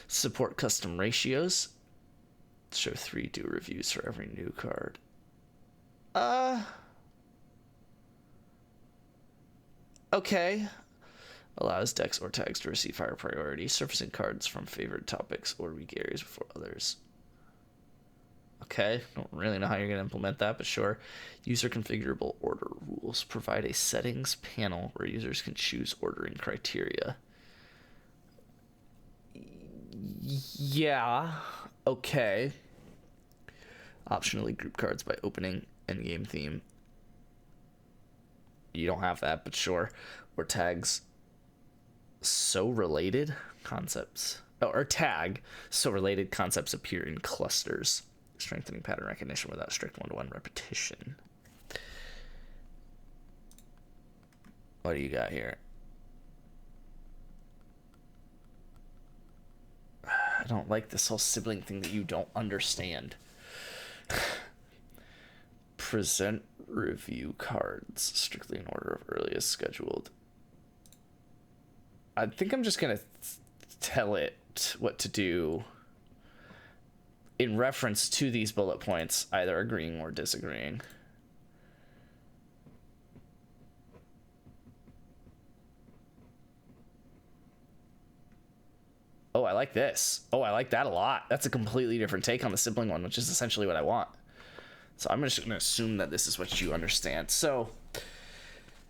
Support custom ratios. Show 3 due reviews for every new card. Okay. Allows decks or tags to receive higher priority, surfacing cards from favored topics or weak areas before others. Okay, don't really know how you're going to implement that, but sure. User configurable order rules. Provide a settings panel where users can choose ordering criteria. Yeah, okay. Optionally group cards by opening endgame theme. You don't have that, but sure. Or tags so related concepts. Oh, or tag so related concepts appear in clusters. Strengthening pattern recognition without strict one-to-one repetition. What do you got here? I don't like this whole sibling thing that you don't understand. Present review cards strictly in order of earliest scheduled. I think I'm just gonna tell it what to do in reference to these bullet points, either agreeing or disagreeing. Oh, I like this. Oh, I like that a lot. That's a completely different take on the sibling one, which is essentially what I want. So I'm just going to assume that this is what you understand. So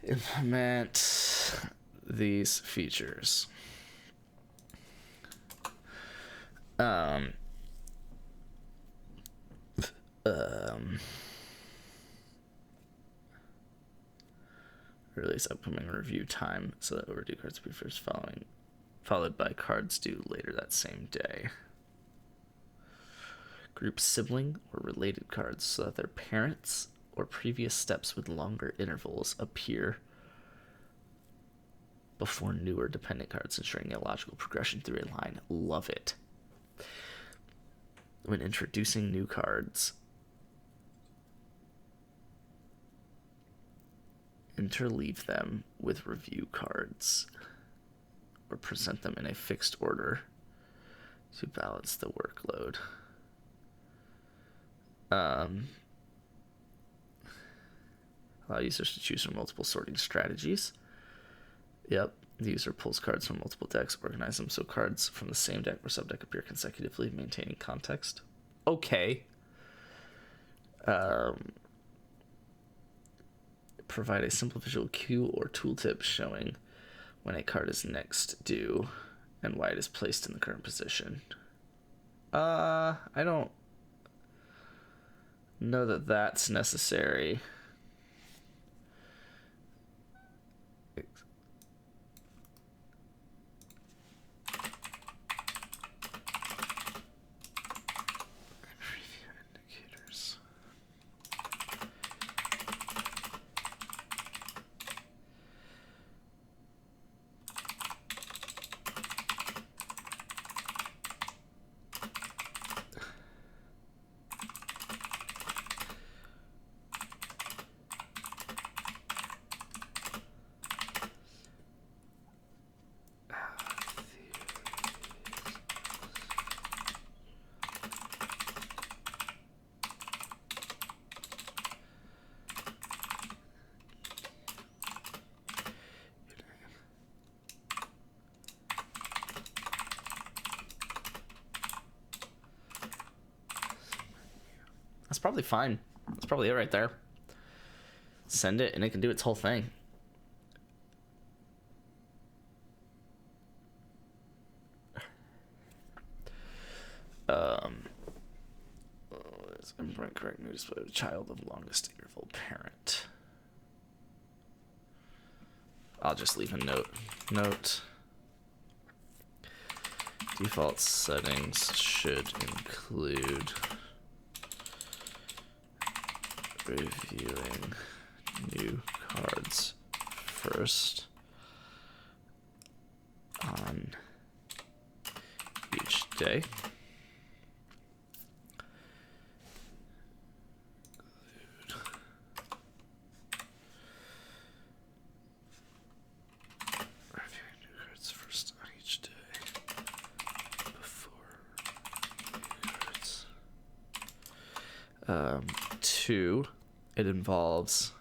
implement these features. Release upcoming review time so that overdue cards be first followed by cards due later that same day. Group sibling or related cards so that their parents or previous steps with longer intervals appear before newer dependent cards, ensuring a logical progression through a line. Love it. When introducing new cards, interleave them with review cards or present them in a fixed order to balance the workload. Allow users to choose from multiple sorting strategies. Yep, the user pulls cards from multiple decks, organize them so cards from the same deck or subdeck appear consecutively, maintaining context. Okay. Provide a simple visual cue or tooltip showing when a card is next due and why it is placed in the current position. I don't know that that's necessary. Indicators. That's probably fine. That's probably it right there. Send it and it can do its whole thing. Correct new display of child of longest interval parent. I'll just leave a note. Default settings should include reviewing new cards first on each day. Reviewing new cards first on each day before new cards. 2, it involves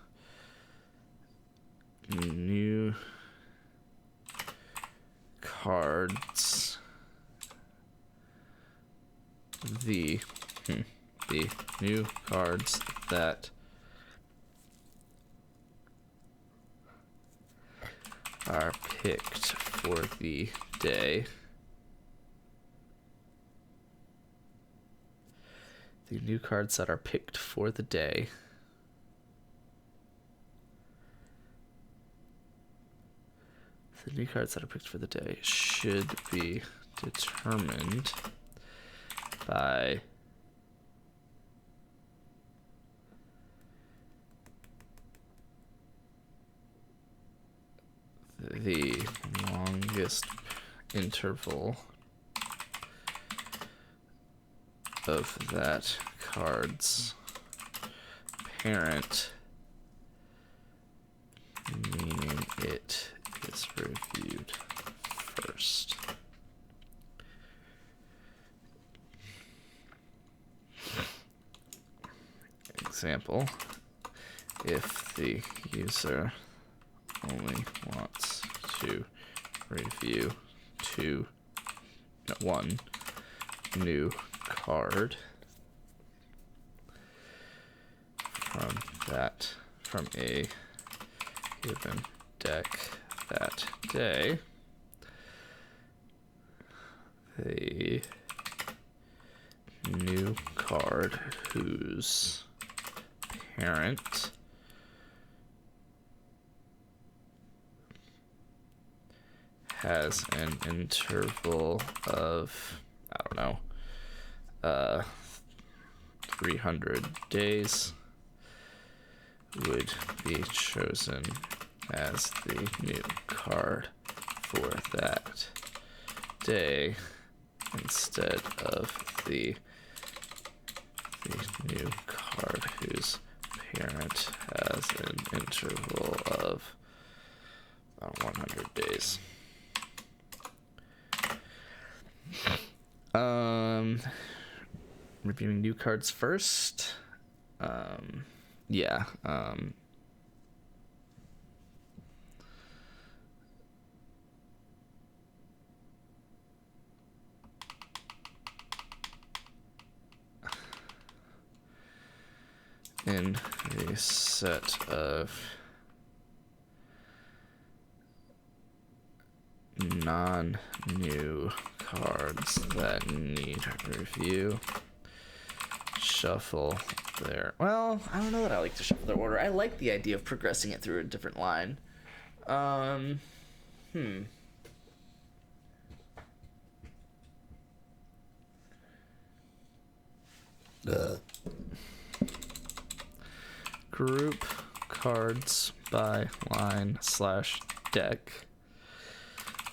new cards. The new cards that are picked for the day. The new cards that are picked for the day should be determined by the longest interval of that card's parent, meaning it is reviewed first. Example, if the user only wants to review 2 one new card from a given deck that day. The new card whose parent has an interval of, I don't know, 300 days would be chosen as the new card for that day instead of the new card whose parent has an interval of 100 days. Reviewing new cards first. Yeah. In a set of non-new cards that need review, shuffle their... Well, I don't know that I like to shuffle their order. I like the idea of progressing it through a different line. Group cards by line / deck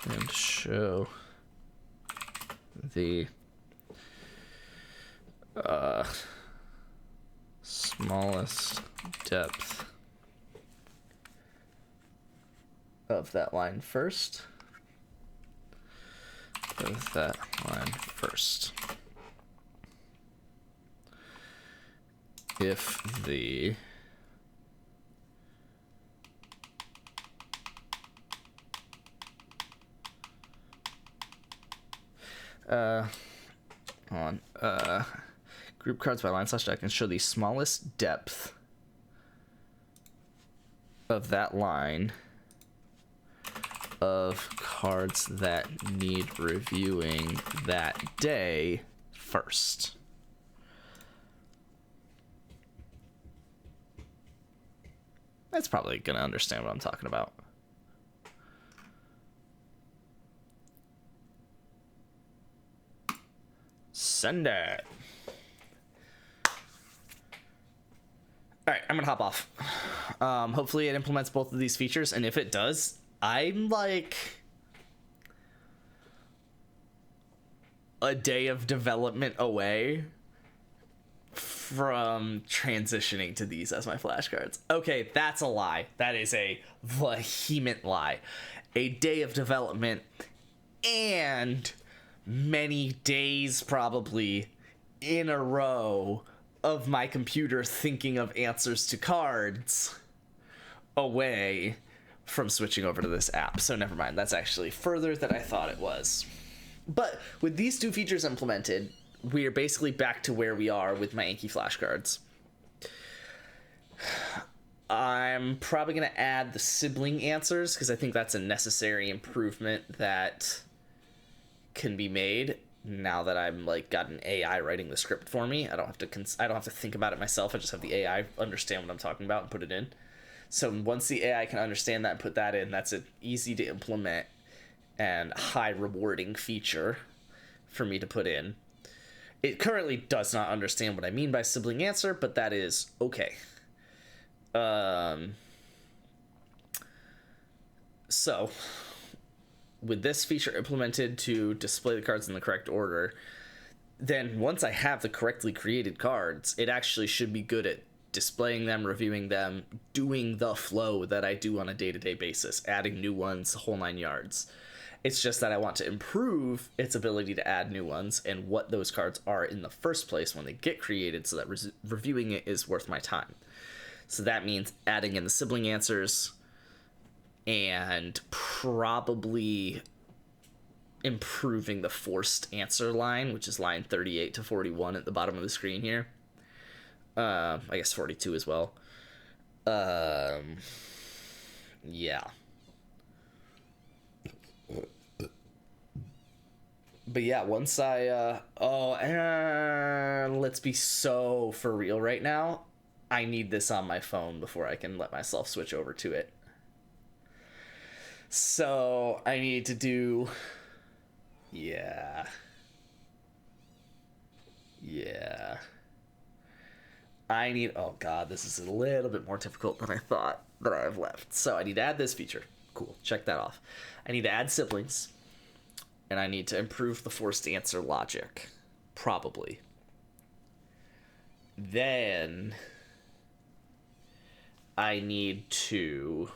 and show the smallest depth of that line first. If the group cards by line / deck and show the smallest depth of that line of cards that need reviewing that day first. That's probably gonna understand what I'm talking about. Send it. All right, I'm gonna hop off. Hopefully it implements both of these features, and if it does, I'm like a day of development away from transitioning to these as my flashcards. Okay, that's a lie. That is a vehement lie. A day of development and many days probably in a row of my computer thinking of answers to cards away from switching over to this app. So never mind, that's actually further than I thought it was. But with these two features implemented, we are basically back to where we are with my Anki flashcards. I'm probably going to add the sibling answers because I think that's a necessary improvement that can be made now that I'm like got an AI writing the script for me. I don't have to think about it myself. I just have the AI understand what I'm talking about and put it in. So once the AI can understand that and put that in, that's an easy to implement and high rewarding feature for me to put in. It currently does not understand what I mean by sibling answer, but that is okay. So with this feature implemented to display the cards in the correct order, then once I have the correctly created cards, it actually should be good at displaying them, reviewing them, doing the flow that I do on a day-to-day basis, adding new ones, the whole 9 yards. It's just that I want to improve its ability to add new ones and what those cards are in the first place when they get created so that reviewing it is worth my time. So that means adding in the sibling answers and probably improving the forced answer line, which is line 38 to 41 at the bottom of the screen here. I guess 42 as well. Yeah. But yeah, once let's be so for real right now. I need this on my phone before I can let myself switch over to it. So I need to do, yeah. Oh god, this is a little bit more difficult than I thought that I have left. So I need to add this feature. Cool, check that off. I need to add siblings. And I need to improve the forced answer logic. Probably. Then I need to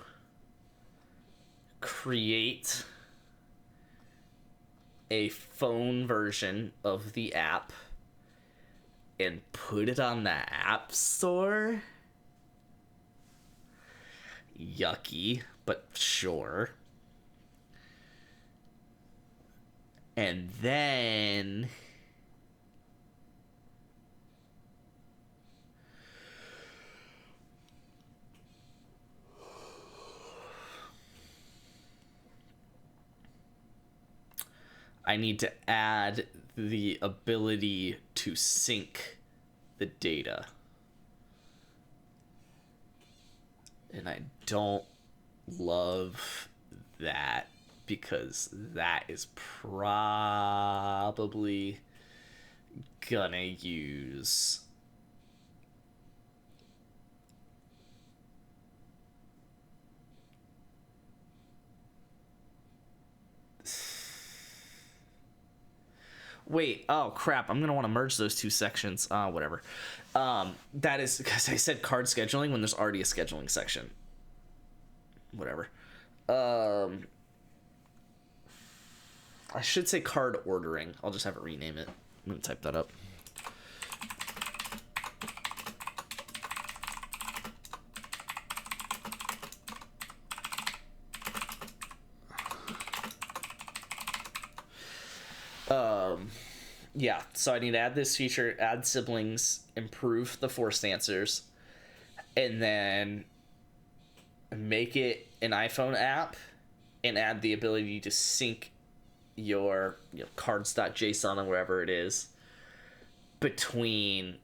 create a phone version of the app and put it on the App Store. Yucky, but sure. And then I need to add the ability to sync the data. And I don't love that, because that is probably gonna use wait, oh crap, I'm gonna want to merge those two sections. Whatever. That is because I said card scheduling when there's already a scheduling section. Whatever. I should say card ordering. I'll just have it rename it. I'm gonna type that up. Yeah, so I need to add this feature, add siblings, improve the forced answers, and then make it an iPhone app and add the ability to sync your cards.json or wherever it is between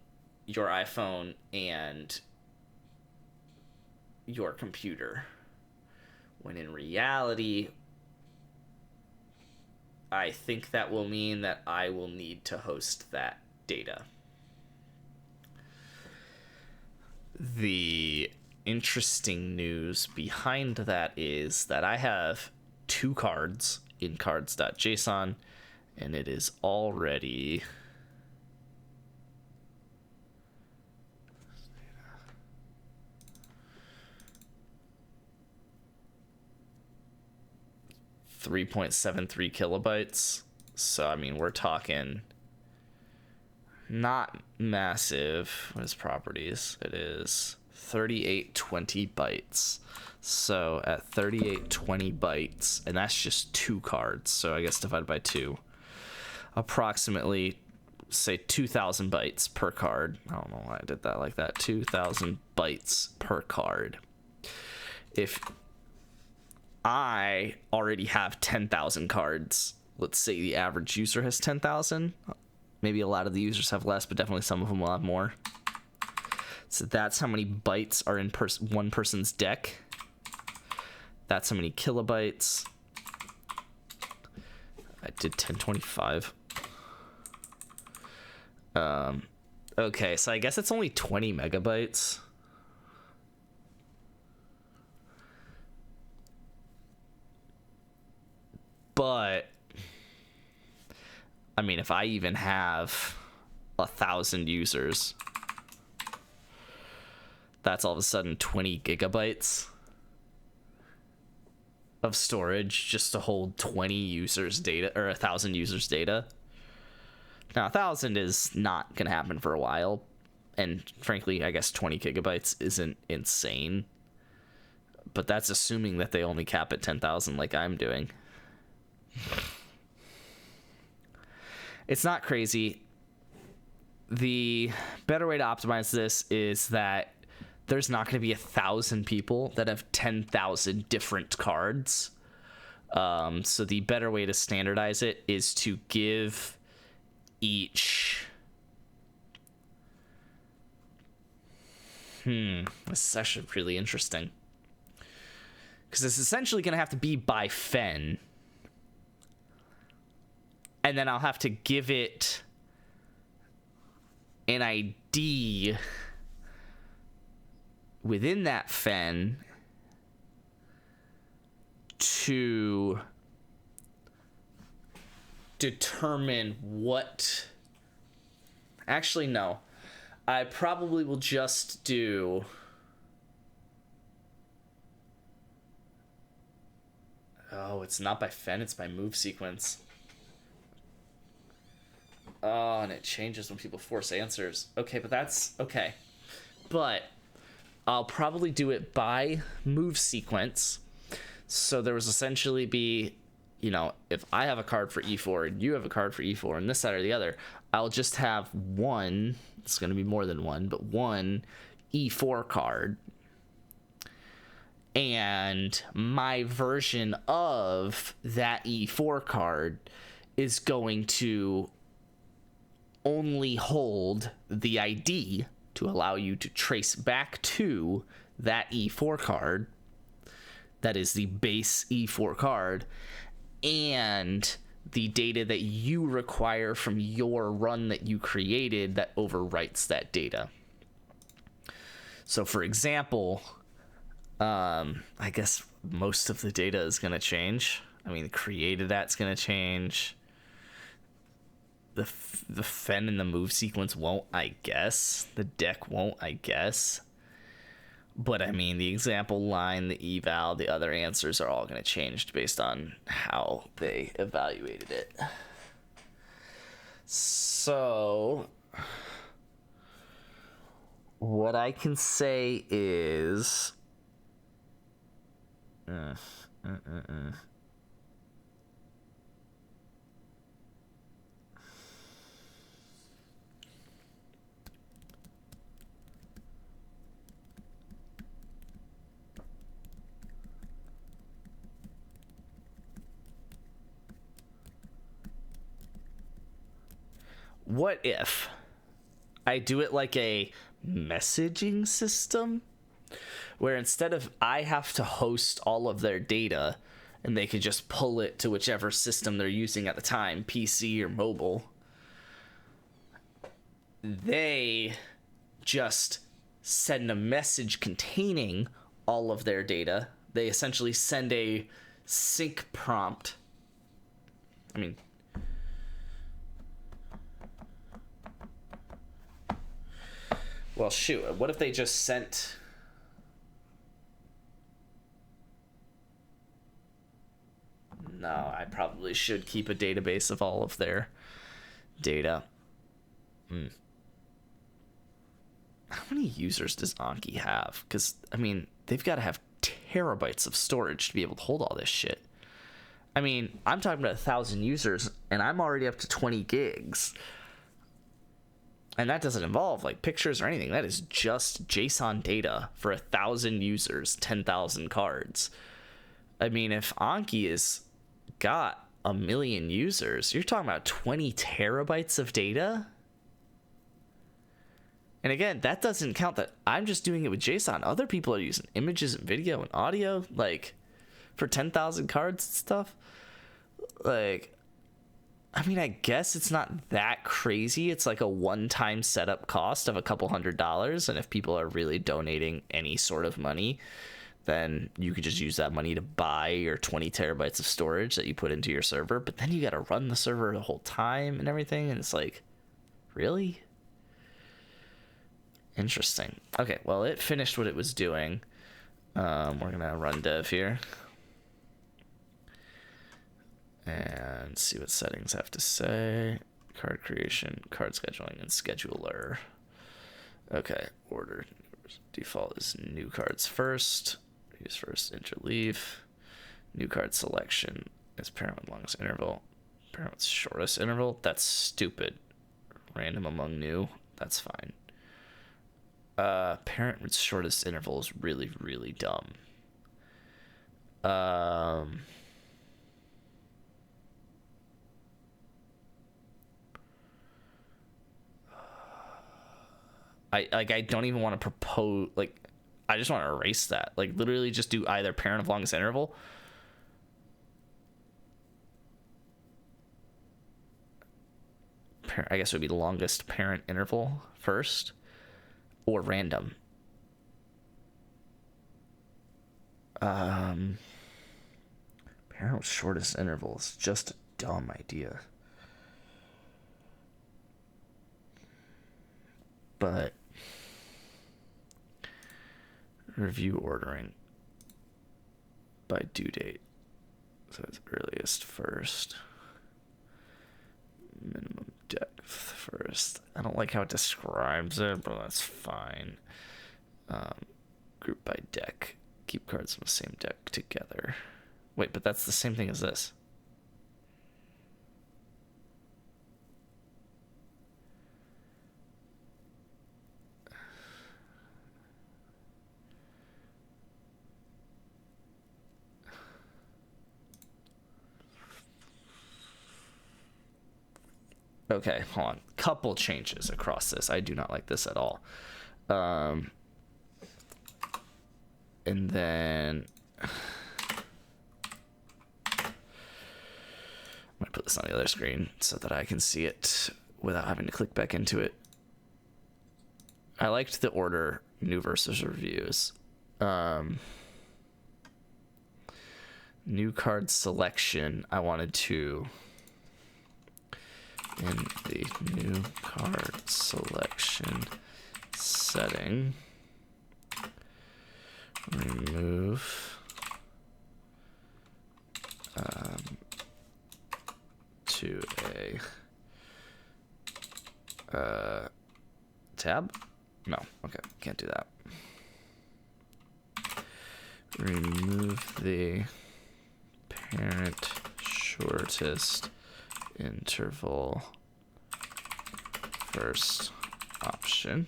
your iPhone and your computer, when in reality I think that will mean that I will need to host that data. The interesting news behind that is that I have 2 cards in cards.json, and it is already .73 kilobytes. So I mean, we're talking not massive. What is properties? It is 3820 bytes. So at 3820 bytes, and that's just 2 cards, so I guess divided by 2, approximately, say 2000 bytes per card. I don't know why I did that like that. 2000 bytes per card. If I already have 10,000 cards, let's say the average user has 10,000, maybe a lot of the users have less, but definitely some of them will have more. So that's how many bytes are in one person's deck. That's how many kilobytes. I did 1025. Okay, so I guess it's only 20 megabytes. But I mean, if I even have 1,000 users, that's all of a sudden 20 gigabytes of storage just to hold 20 users data, or 1,000 users data. Now 1,000 is not gonna happen for a while, and frankly I guess 20 gigabytes isn't insane, but that's assuming that they only cap at 10,000 like I'm doing. It's not crazy. The better way to optimize this is that there's not going to be 1,000 people that have 10,000 different cards. So the better way to standardize it is to give each... This is actually really interesting. Because it's essentially going to have to be by Fen. And then I'll have to give it an ID within that Fen to determine what... Actually, no. I probably will just do... Oh, it's not by Fen, it's by move sequence. Oh, and it changes when people force answers. Okay, but that's... Okay. But I'll probably do it by move sequence. So there was essentially be, you know, if I have a card for E4 and you have a card for E4 and this side or the other, I'll just have one, it's going to be more than one, but one E4 card. And my version of that E4 card is going to only hold the ID to allow you to trace back to that E4 card. That is the base E4 card, and the data that you require from your run that you created that overwrites that data. So for example, I guess most of the data is going to change. I mean, the created that's going to change. The Fen and the move sequence won't, I guess. The deck won't, I guess. But I mean, the example line, the eval, the other answers are all going to change based on how they evaluated it. So, what I can say is... What if I do it like a messaging system where instead of I have to host all of their data and they could just pull it to whichever system they're using at the time, PC or mobile, they just send a message containing all of their data. They essentially send a sync prompt. I mean, well, shoot, what if they just sent... No, I probably should keep a database of all of their data. How many users does Anki have? Because, I mean, they've got to have terabytes of storage to be able to hold all this shit. I mean, I'm talking about 1,000 users, and I'm already up to 20 gigs. And that doesn't involve like pictures or anything. That is just JSON data for 1,000 users, 10,000 cards. I mean, if Anki has got 1 million users, you're talking about 20 terabytes of data. And again, that doesn't count that I'm just doing it with JSON. Other people are using images and video and audio, like for 10,000 cards and stuff. Like, I mean, I guess it's not that crazy. It's like a one-time setup cost of a couple $100s. And if people are really donating any sort of money, then you could just use that money to buy your 20 terabytes of storage that you put into your server. But then you got to run the server the whole time and everything. And it's like, really? Interesting. Okay, well, it finished what it was doing. We're going to run dev here. And see what settings have to say. Card creation, card scheduling, and scheduler. Okay, order. Default is new cards first. Use first, enter, leave. New card selection is parent with longest interval. Parent with shortest interval? That's stupid. Random among new? That's fine. Parent with shortest interval is really, really dumb. I don't even want to propose, like, I just want to erase that. Like, literally just do either parent of longest interval. I guess it would be the longest parent interval first, or random. Parent with shortest intervals, just a dumb idea. But review ordering by due date. So it's earliest first. Minimum depth first. I don't like how it describes it, but that's fine. Group by deck. Keep cards from the same deck together. Wait, but that's the same thing as this. Okay, hold on. Couple changes across this. I do not like this at all. And then I'm gonna put this on the other screen so that I can see it without having to click back into it. I liked the order new versus reviews. New card selection, I wanted to, in the new card selection setting, remove to a tab? No, okay, can't do that. Remove the parent shortest interval first option.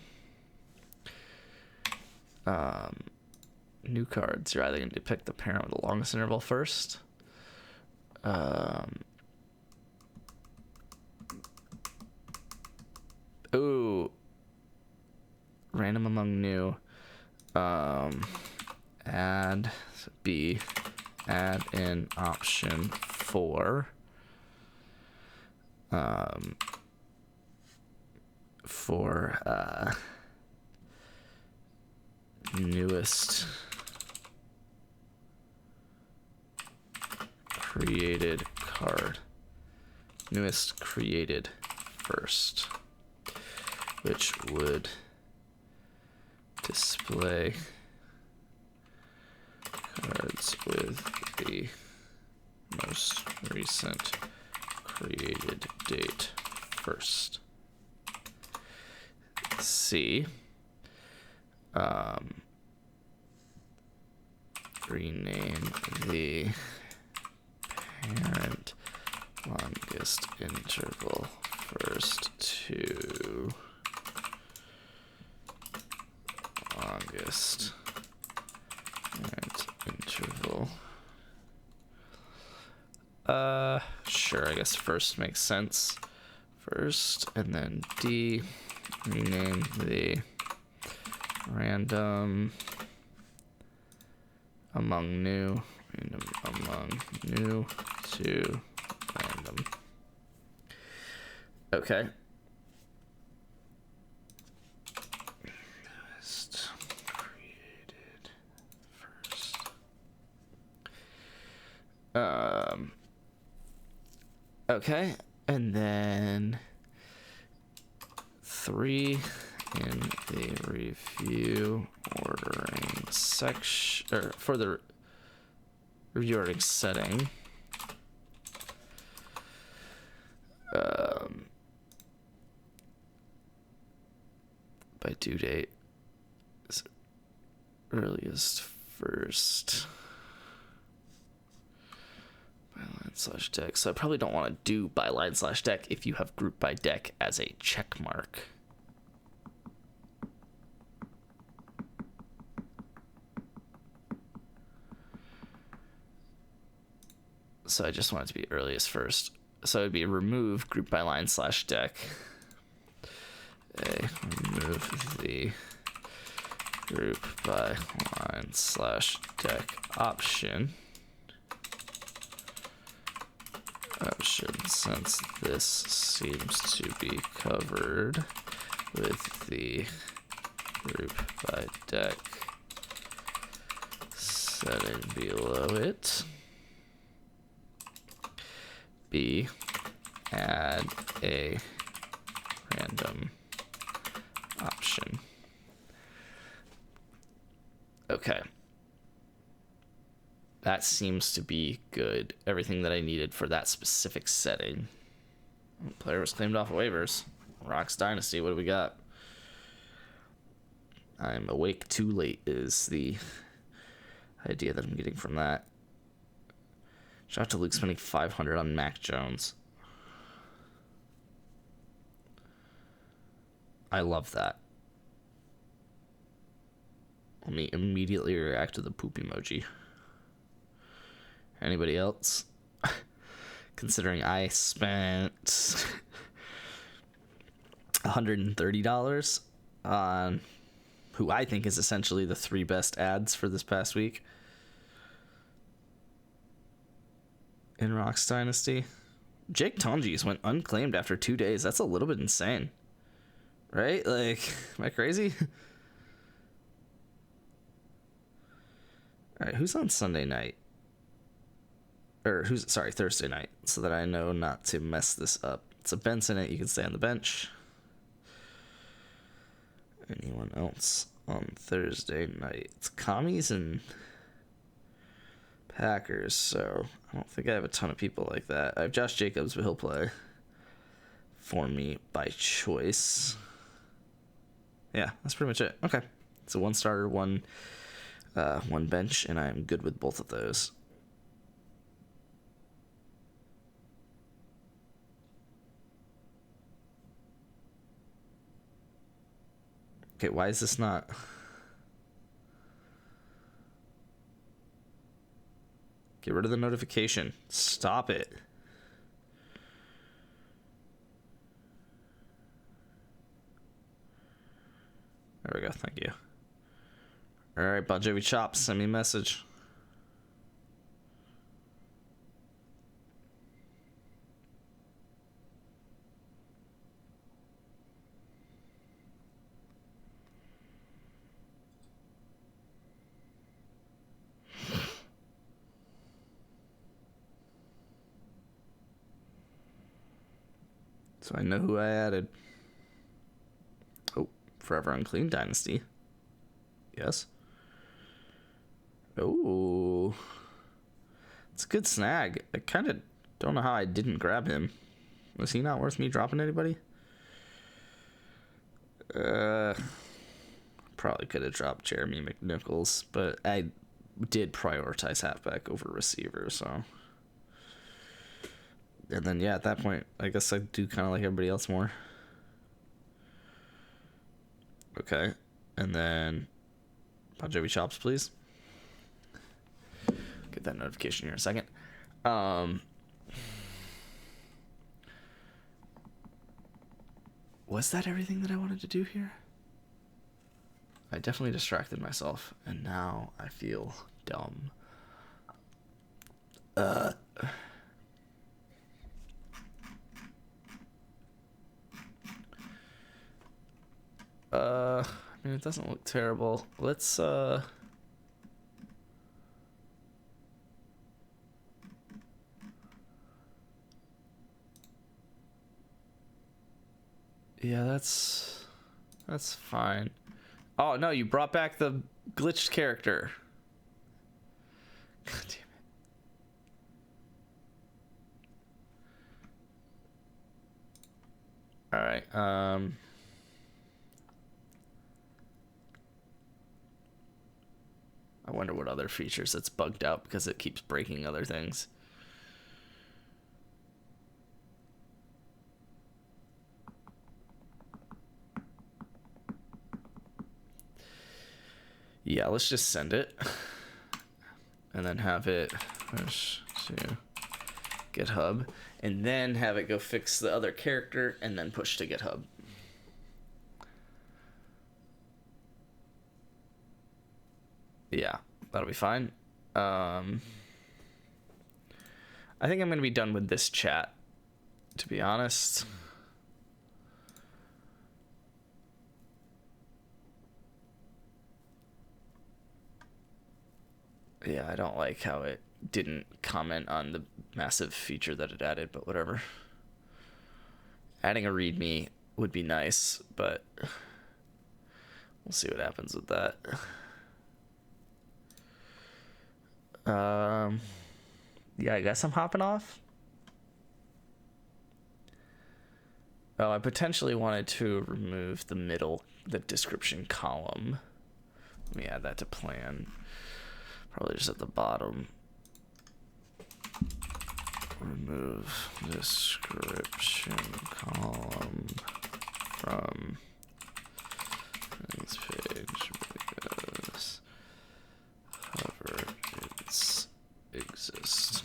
New cards, you're either going to pick the parent with the longest interval first. Ooh, random among new. Add B, add in option 4. For newest created card, newest created first, which would display cards with the most recent created date first. C. Rename the parent longest interval first to longest parent interval. Sure, I guess first makes sense. First, and then D, rename the random among new, random among new to random. Okay. List created first. Okay, and then 3 in the review ordering section, or for the review ordering setting. By due date is earliest first. By line/deck. So I probably don't want to do by line/deck if you have group by deck as a check mark. So I just want it to be earliest first. So it'd be remove group by line/deck. Remove the group by line/deck option. Since this seems to be covered with the group by deck setting below it. B, add a random option. Okay. That seems to be good. Everything that I needed for that specific setting. Player was claimed off waivers. Rocks Dynasty, what do we got? I'm awake too late is the idea that I'm getting from that. Shout out to Luke spending 500 on Mac Jones. I love that. Let me immediately react to the poop emoji. Anybody else? Considering I spent $130 on who I think is essentially the 3 best ads for this past week in Rocks Dynasty. Jake Tonjes went unclaimed after 2 days. That's a little bit insane. Right? Like, am I crazy? Alright, who's on Sunday night? Or Thursday night, so that I know not to mess this up. It's a Benson it, you can stay on the bench. Anyone else on Thursday night? It's Commies and Packers, so I don't think I have a ton of people like that. I have Josh Jacobs, but he'll play for me by choice. Yeah, that's pretty much it. Okay. So 1 starter, one bench, and I'm good with both of those. Okay, why is this not... Get rid of the notification. Stop it. There we go, thank you. Alright, Bon Jovi Chops, send me a message. So I know who I added. Oh, Forever Unclean Dynasty. Yes. Oh. It's a good snag. I kind of don't know how I didn't grab him. Was he not worth me dropping anybody? Probably could have dropped Jeremy McNichols, but I did prioritize halfback over receiver, so... And then, yeah, at that point, I guess I do kind of like everybody else more. Okay. And then, Bon Jovi Chops, please. Get that notification here in a second. Was that everything that I wanted to do here? I definitely distracted myself, and now I feel dumb. I mean, it doesn't look terrible. Let's, yeah, that's fine. Oh, no, you brought back the glitched character. God damn it. Alright, I wonder what other features it's bugged out because it keeps breaking other things. Yeah, let's just send it. And then have it push to GitHub. And then have it go fix the other character and then push to GitHub. Yeah, that'll be fine. I think I'm going to be done with this chat, to be honest. Yeah, I don't like how it didn't comment on the massive feature that it added, but whatever. Adding a README would be nice, but we'll see what happens with that. Yeah, I guess I'm hopping off. Oh, I potentially wanted to remove the description column. Let me add that to plan. Probably just at the bottom. Remove description column from this page because however it's exist.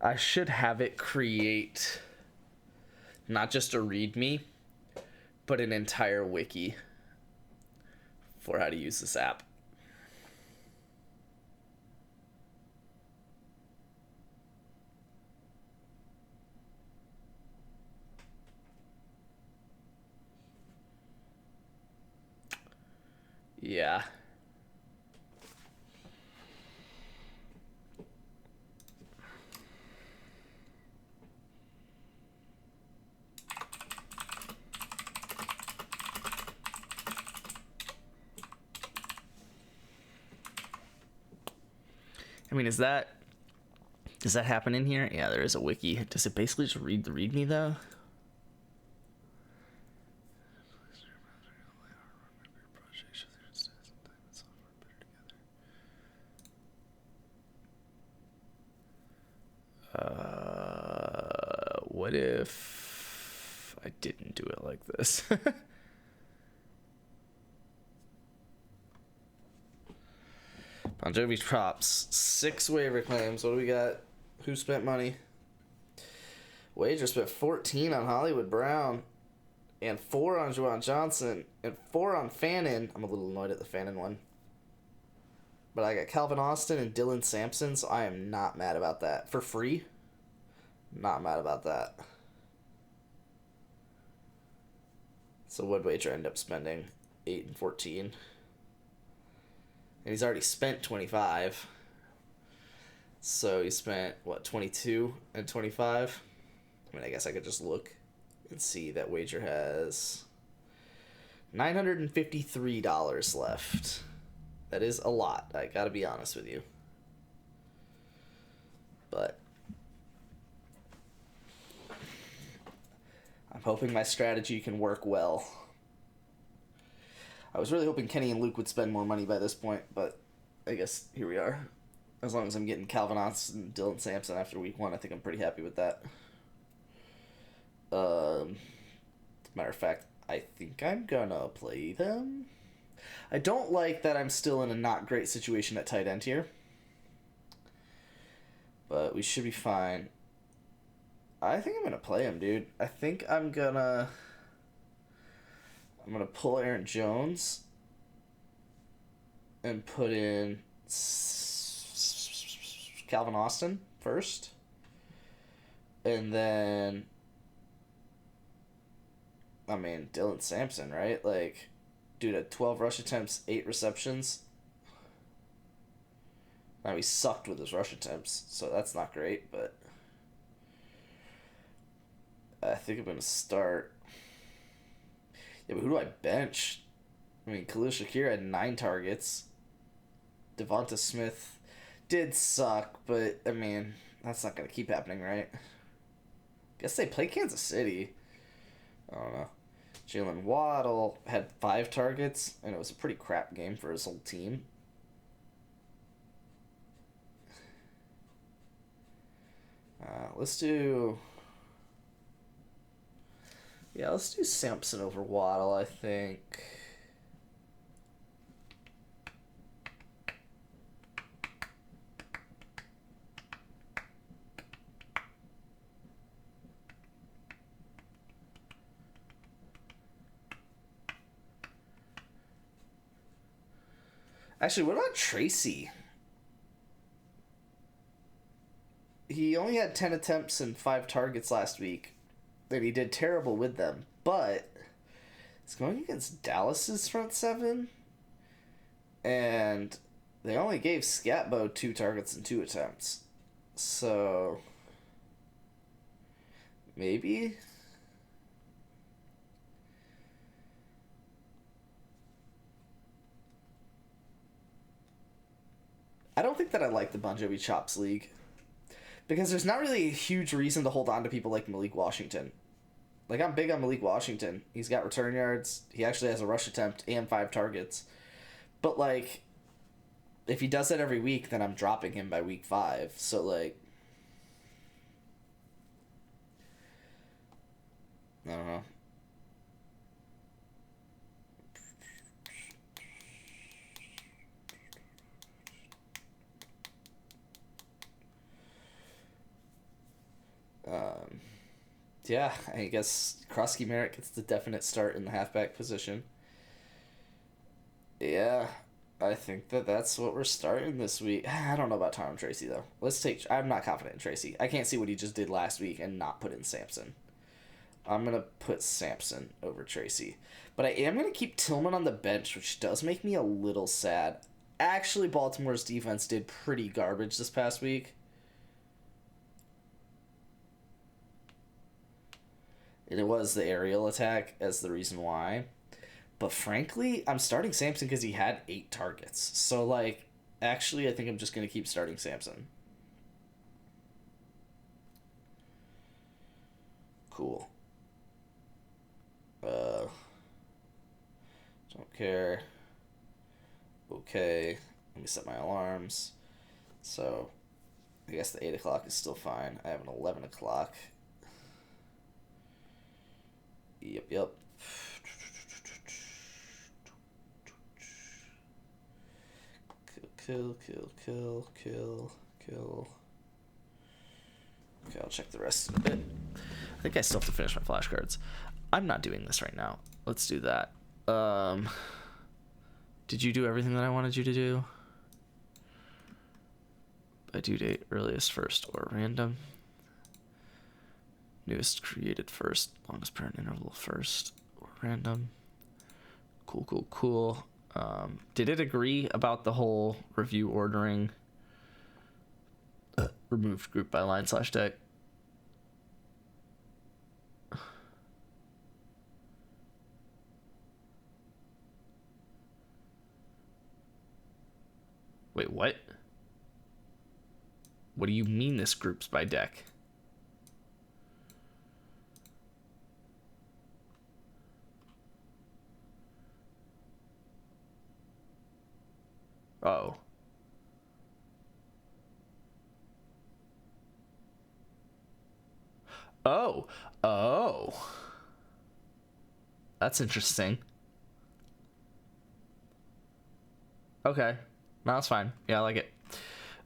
I should have it create not just a README, but an entire wiki for how to use this app. Yeah. I mean, does that happen in here? Yeah, there is a wiki. Does it basically just read the README though? What if I didn't do it like this? Bon Jovi's props. 6 waiver claims. What do we got? Who spent money? Wager spent 14 on Hollywood Brown. And 4 on Juwan Johnson. And 4 on Fannin. I'm a little annoyed at the Fannin one. But I got Calvin Austin and Dylan Sampson, so I am not mad about that. For free? Not mad about that. So what wager end up spending? 8 and 14. And he's already spent 25. So he spent, what, 22 and 25? I mean, I guess I could just look and see that wager has $953 left. That is a lot, I gotta be honest with you. But I'm hoping my strategy can work well. I was really hoping Kenny and Luke would spend more money by this point, but I guess here we are. As long as I'm getting Calvin Austin and Dylan Sampson after week 1, I think I'm pretty happy with that. Matter of fact, I think I'm gonna play them. I don't like that I'm still in a not great situation at tight end here. But we should be fine. I think I'm gonna play him, dude. I think I'm gonna pull Aaron Jones and put in Calvin Austin first. And then I mean, Dylan Sampson, right? Like, dude had 12 rush attempts, 8 receptions. Now, he sucked with his rush attempts, so that's not great, but I think I'm going to start. Yeah, but who do I bench? I mean, Khalil Shakir had 9 targets. Devonta Smith did suck, but, I mean, that's not going to keep happening, right? Guess they play Kansas City. I don't know. Jalen Waddle had 5 targets, and it was a pretty crap game for his whole team. Let's do Sampson over Waddle, I think. Actually, what about Tracy? He only had 10 attempts and 5 targets last week, and he did terrible with them. But it's going against Dallas's front 7, and they only gave Scatbo 2 targets and 2 attempts. So maybe. I don't think that I like the Bon Jovi Chops League, because there's not really a huge reason to hold on to people like Malik Washington. Like, I'm big on Malik Washington. He's got return yards. He actually has a rush attempt and 5 targets. But, like, if he does that every week, then I'm dropping him by week 5. So, like, I don't know. Yeah, I guess Krosky Merritt gets the definite start in the halfback position. Yeah, I think that's what we're starting this week. I don't know about Tom Tracy, though. I'm not confident in Tracy. I can't see what he just did last week and not put in Sampson. I'm going to put Sampson over Tracy. But I am going to keep Tillman on the bench, which does make me a little sad. Actually, Baltimore's defense did pretty garbage this past week. And it was the aerial attack as the reason why. But frankly, I'm starting Sampson because he had 8 targets. So, like, actually, I think I'm just going to keep starting Sampson. Cool. Don't care. Okay. Let me set my alarms. So, I guess the 8 o'clock is still fine. I have an 11 o'clock. Yep. Kill. Okay, I'll check the rest in a bit. I think I still have to finish my flashcards. I'm not doing this right now. Let's do that. Did you do everything that I wanted you to do? By due date, earliest first, or random. Newest created first, longest parent interval first, or random. Cool. Did it agree about the whole review ordering removed group by line/deck? Wait, what? What do you mean this groups by deck? Oh. Oh. That's interesting. Okay. No, that's fine. Yeah, I like it.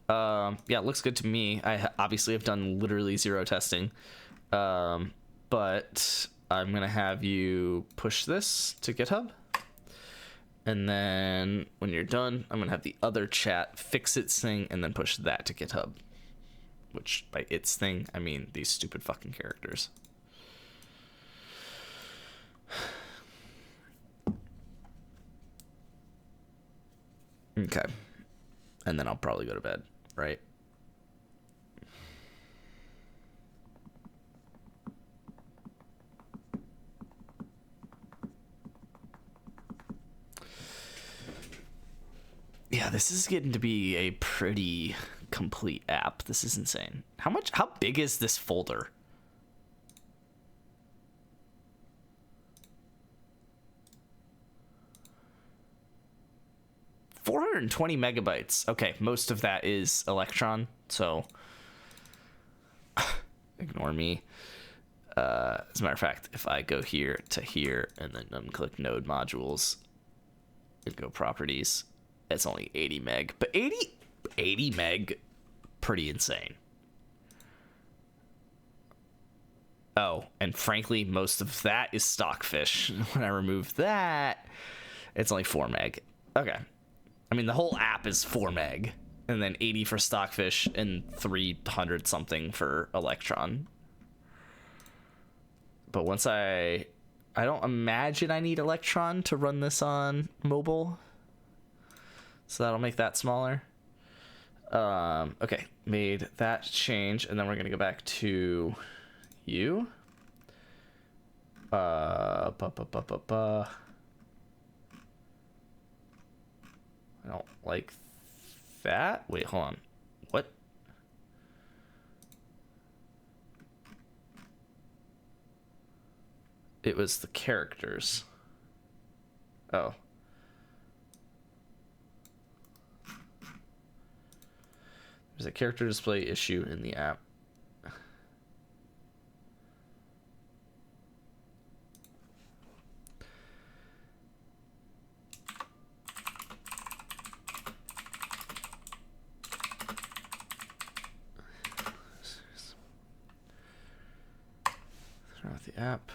Yeah, it looks good to me. I obviously have done literally 0 testing. But I'm going to have you push this to GitHub. And then when you're done, I'm going to have the other chat fix its thing and then push that to GitHub. Which, by its thing, I mean these stupid fucking characters. Okay. And then I'll probably go to bed, right? Yeah, this is getting to be a pretty complete app. This is insane. How big is this folder? $420 megabytes. Okay, most of that is Electron, so ignore me. As a matter of fact, if I go here to here and then unclick node modules and go properties, it's only 80 meg. But 80 meg, pretty insane. Oh, and frankly, most of that is Stockfish. When I remove that, it's only 4 meg. Okay. I mean, the whole app is 4 meg, and then 80 for Stockfish and 300 something for Electron. But once I don't imagine I need Electron to run this on mobile, so that'll make that smaller. Okay, made that change, and then we're gonna go back to you. I don't like that. Wait, hold on. What? It was the characters. Oh. There's a character display issue in the app. Throw out the app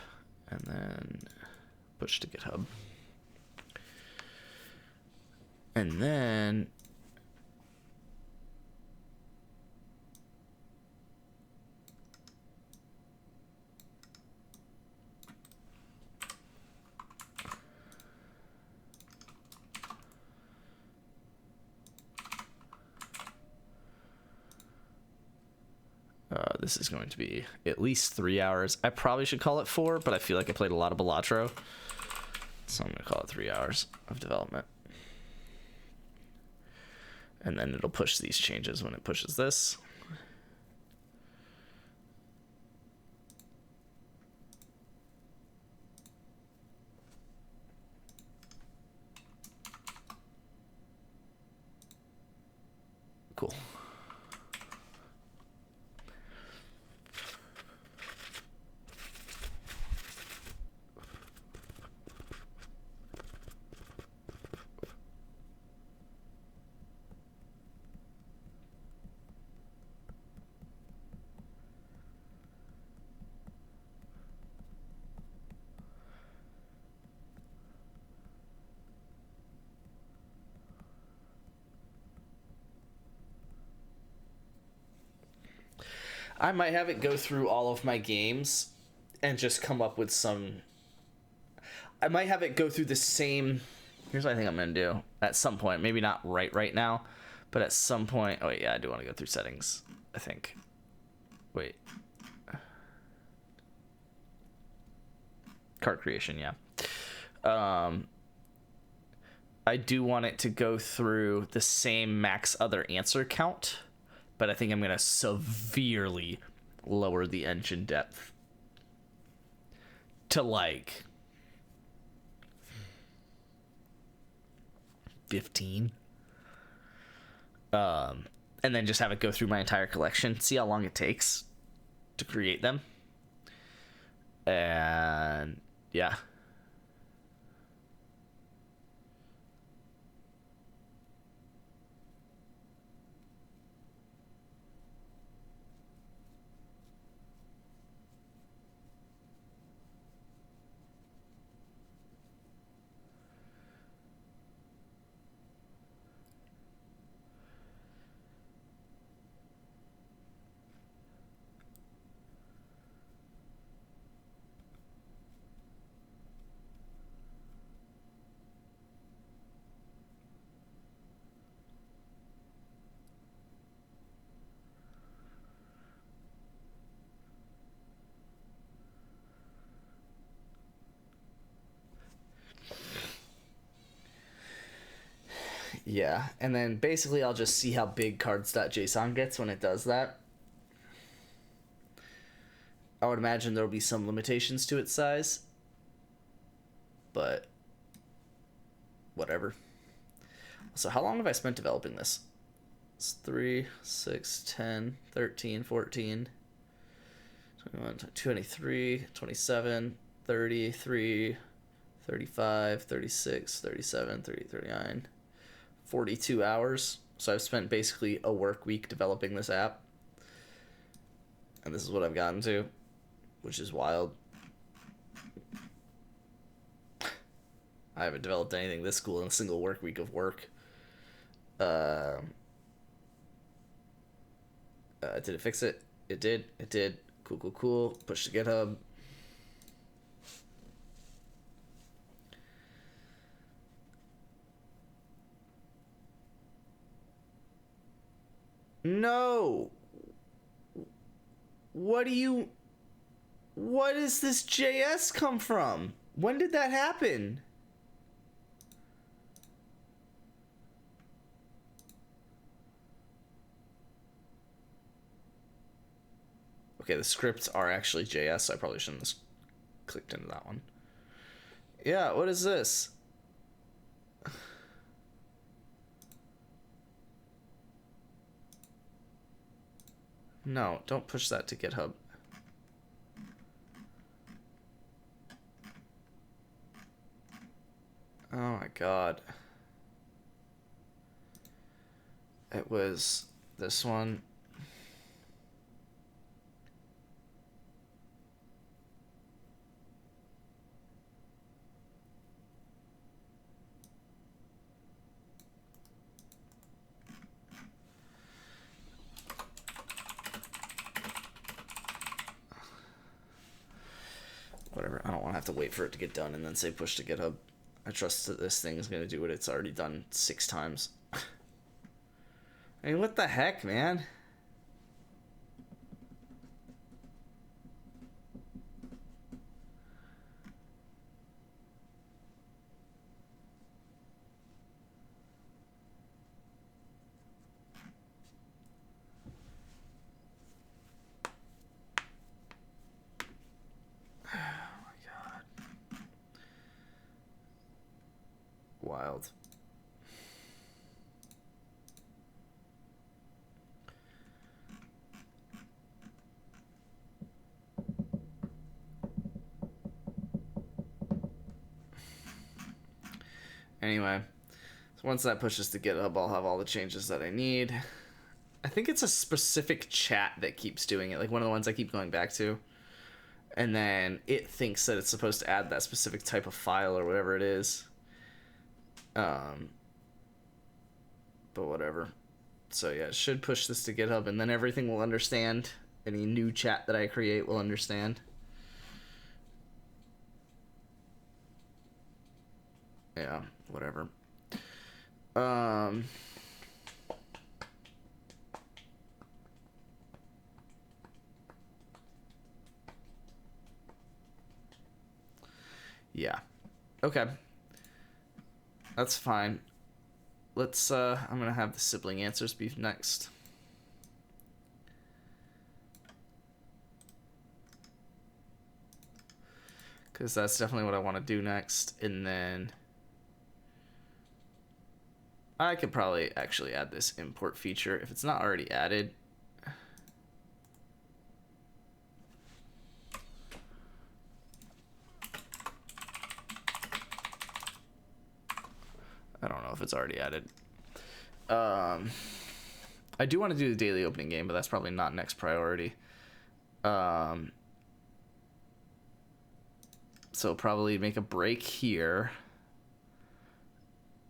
and then push to GitHub. And then this is going to be at least 3 hours. I probably should call it 4, but I feel like I played a lot of Balatro, so I'm going to call it 3 hours of development. And then it'll push these changes when it pushes this. Cool. I might have it go through all of my games and just come up with some... I might have it go through the same... Here's what I think I'm going to do. At some point, maybe not right now, but at some point... Oh, wait, yeah, I do want to go through settings, I think. Wait. Card creation, yeah. I do want it to go through the same max other answer count, but I think I'm going to severely lower the engine depth to like 15. And then just have it go through my entire collection, see how long it takes to create them. And yeah. Yeah, and then basically I'll just see how big cards.json gets when it does that. I would imagine there'll be some limitations to its size, but whatever. So how long have I spent developing this? It's 3, 6, 10, 13, 14, 21, 23, 27, 33, 35, 36, 37, 30, 39, 42 hours. So I've spent basically a work week developing this app. And this is what I've gotten to, which is wild. I haven't developed anything this cool in a single work week of work. Did it fix it? It did. It did. Cool, cool, cool. Push to GitHub. No! What does this JS come from? When did that happen? Okay, the scripts are actually JS, so I probably shouldn't have clicked into that one. Yeah, what is this? No, don't push that to GitHub. Oh my god. It was this one. Whatever, I don't want to have to wait for it to get done and then say push to GitHub. I trust that this thing is going to do what it's already done 6 times. I mean, what the heck, man? Wild. Anyway, so once that pushes to GitHub, I'll have all the changes that I need. I think it's a specific chat that keeps doing it, like one of the ones I keep going back to. And then it thinks that it's supposed to add that specific type of file or whatever it is. But whatever. So yeah, it should push this to GitHub, and then everything will understand. Any new chat that I create will understand. Yeah, whatever. Yeah. Okay. That's fine. Let's, I'm gonna have the sibling answers be next. Because that's definitely what I want to do next. And then I could probably actually add this import feature if it's not already added. I don't know if it's already added. I do want to do the daily opening game, but that's probably not next priority. So probably make a break here.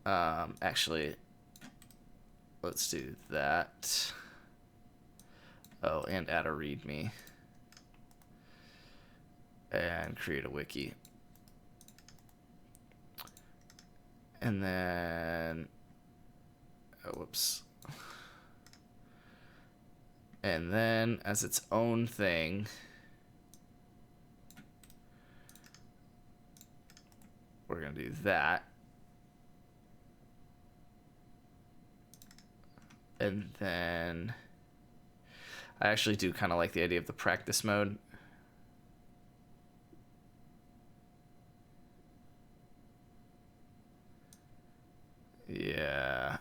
Actually, let's do that. Oh, and add a readme. And create a wiki. And then, oh, whoops. And then as its own thing, we're gonna do that. And then I actually do kind of like the idea of the practice mode. Yeah.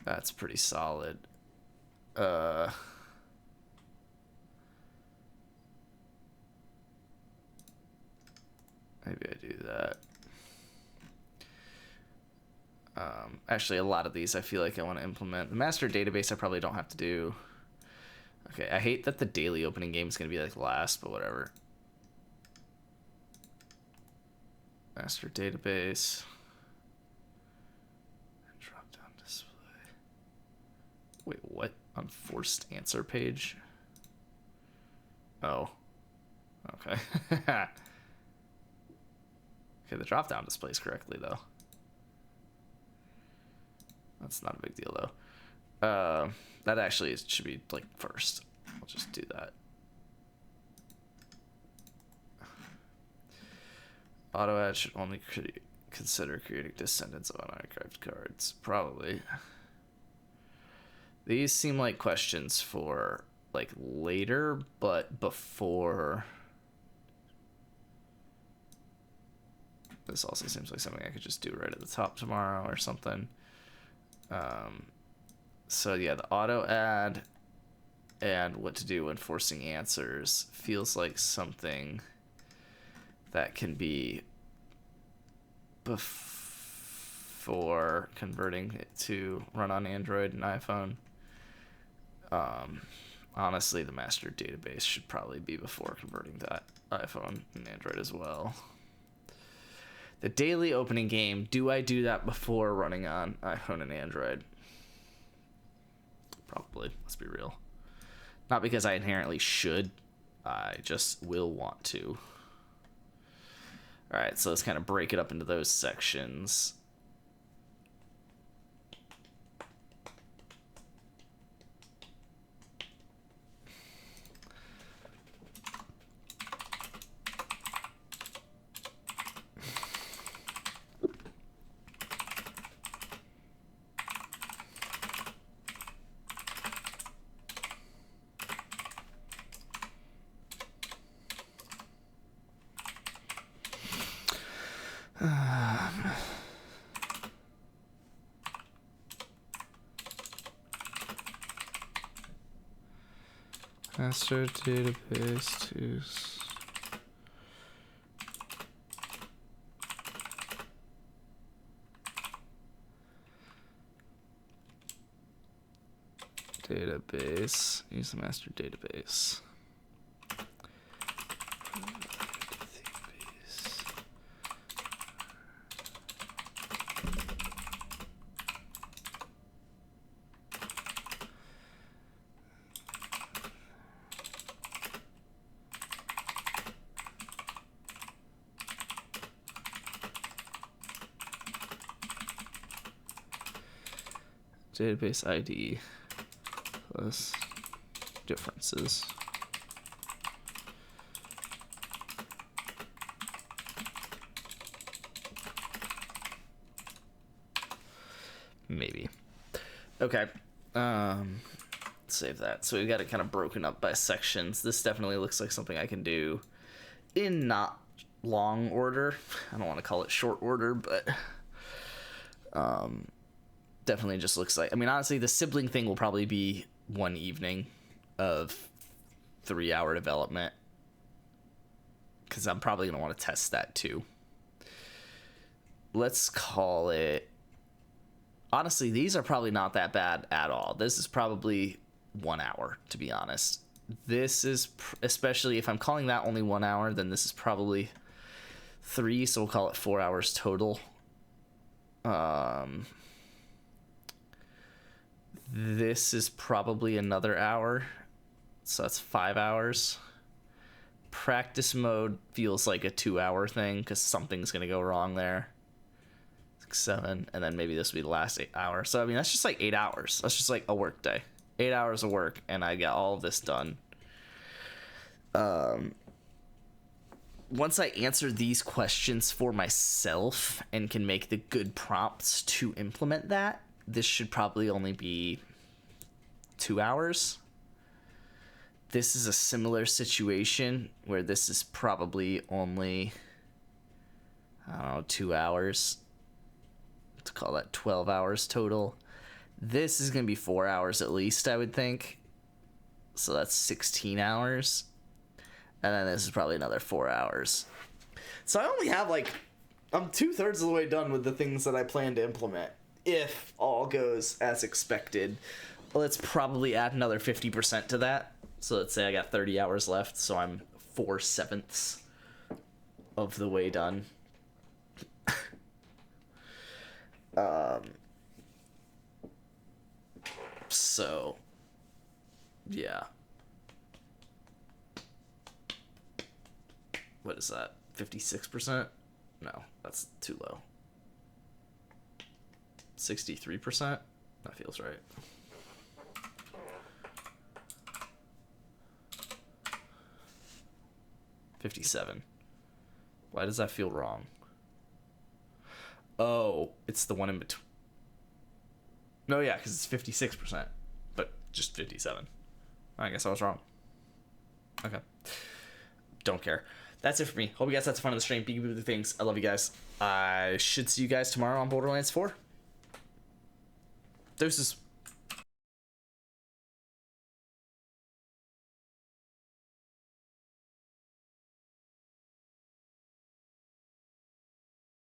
That's pretty solid. Maybe I do that. Actually, a lot of these I feel like I want to implement. The master database I probably don't have to do. Okay, I hate that the daily opening game is going to be like last, but whatever. Master database. Drop down display. Wait, what? Unforced answer page? Oh. Okay. Okay, the drop down displays correctly though. That's not a big deal though. That actually should be like first. I'll just do that. Auto add should only consider creating descendants of unarchived cards. Probably. These seem like questions for like later, but before. This also seems like something I could just do right at the top tomorrow or something. So yeah, the auto add and what to do when forcing answers feels like something that can be before converting it to run on Android and iPhone. Honestly, the master database should probably be before converting to iPhone and Android as well. The daily opening game, do I do that before running on iPhone and Android? Probably, let's be real. Not because I inherently should, I just will want to. Alright, so let's kind of break it up into those sections. Master database to database. Use the master database. Database ID plus differences. Maybe. Okay. Save that. So we got it kind of broken up by sections. This definitely looks like something I can do in not long order. I don't want to call it short order, but definitely just looks like, I mean, honestly, the sibling thing will probably be one evening of 3-hour development, because I'm probably going to want to test that too. Let's call it, honestly, these are probably not that bad at all. This is probably 1 hour, to be honest. This is, especially if I'm calling that only 1 hour, then this is probably 3, so we'll call it 4 hours total. This is probably another hour, so that's 5 hours. Practice mode feels like a 2-hour thing because something's gonna go wrong there. 6, 7, and then maybe this will be the last 8 hours. So I mean, that's just like 8 hours. That's just like a work day. 8 hours of work, and I got all of this done. once I answer these questions for myself and can make the good prompts to implement that, this should probably only be 2 hours. This is a similar situation where this is probably only, I don't know, 2 hours. Let's call that 12 hours total. This is going to be 4 hours at least, I would think. So that's 16 hours. And then this is probably another 4 hours. So I only have I'm 2/3 of the way done with the things that I plan to implement. If all goes as expected. Let's probably add another 50% to that. So let's say I got 30 hours left. So I'm 4/7 of the way done. So, yeah. What is that? 56%? No, that's too low. 63%? That feels right. $57. Why does that feel wrong? Oh, it's the one in between. No, yeah, because it's 56%, but just 57. I guess I was wrong. Okay. Don't care. That's it for me. Hope you guys had some fun on the stream. Be good with the things. I love you guys. I should see you guys tomorrow on Borderlands 4. Deuces.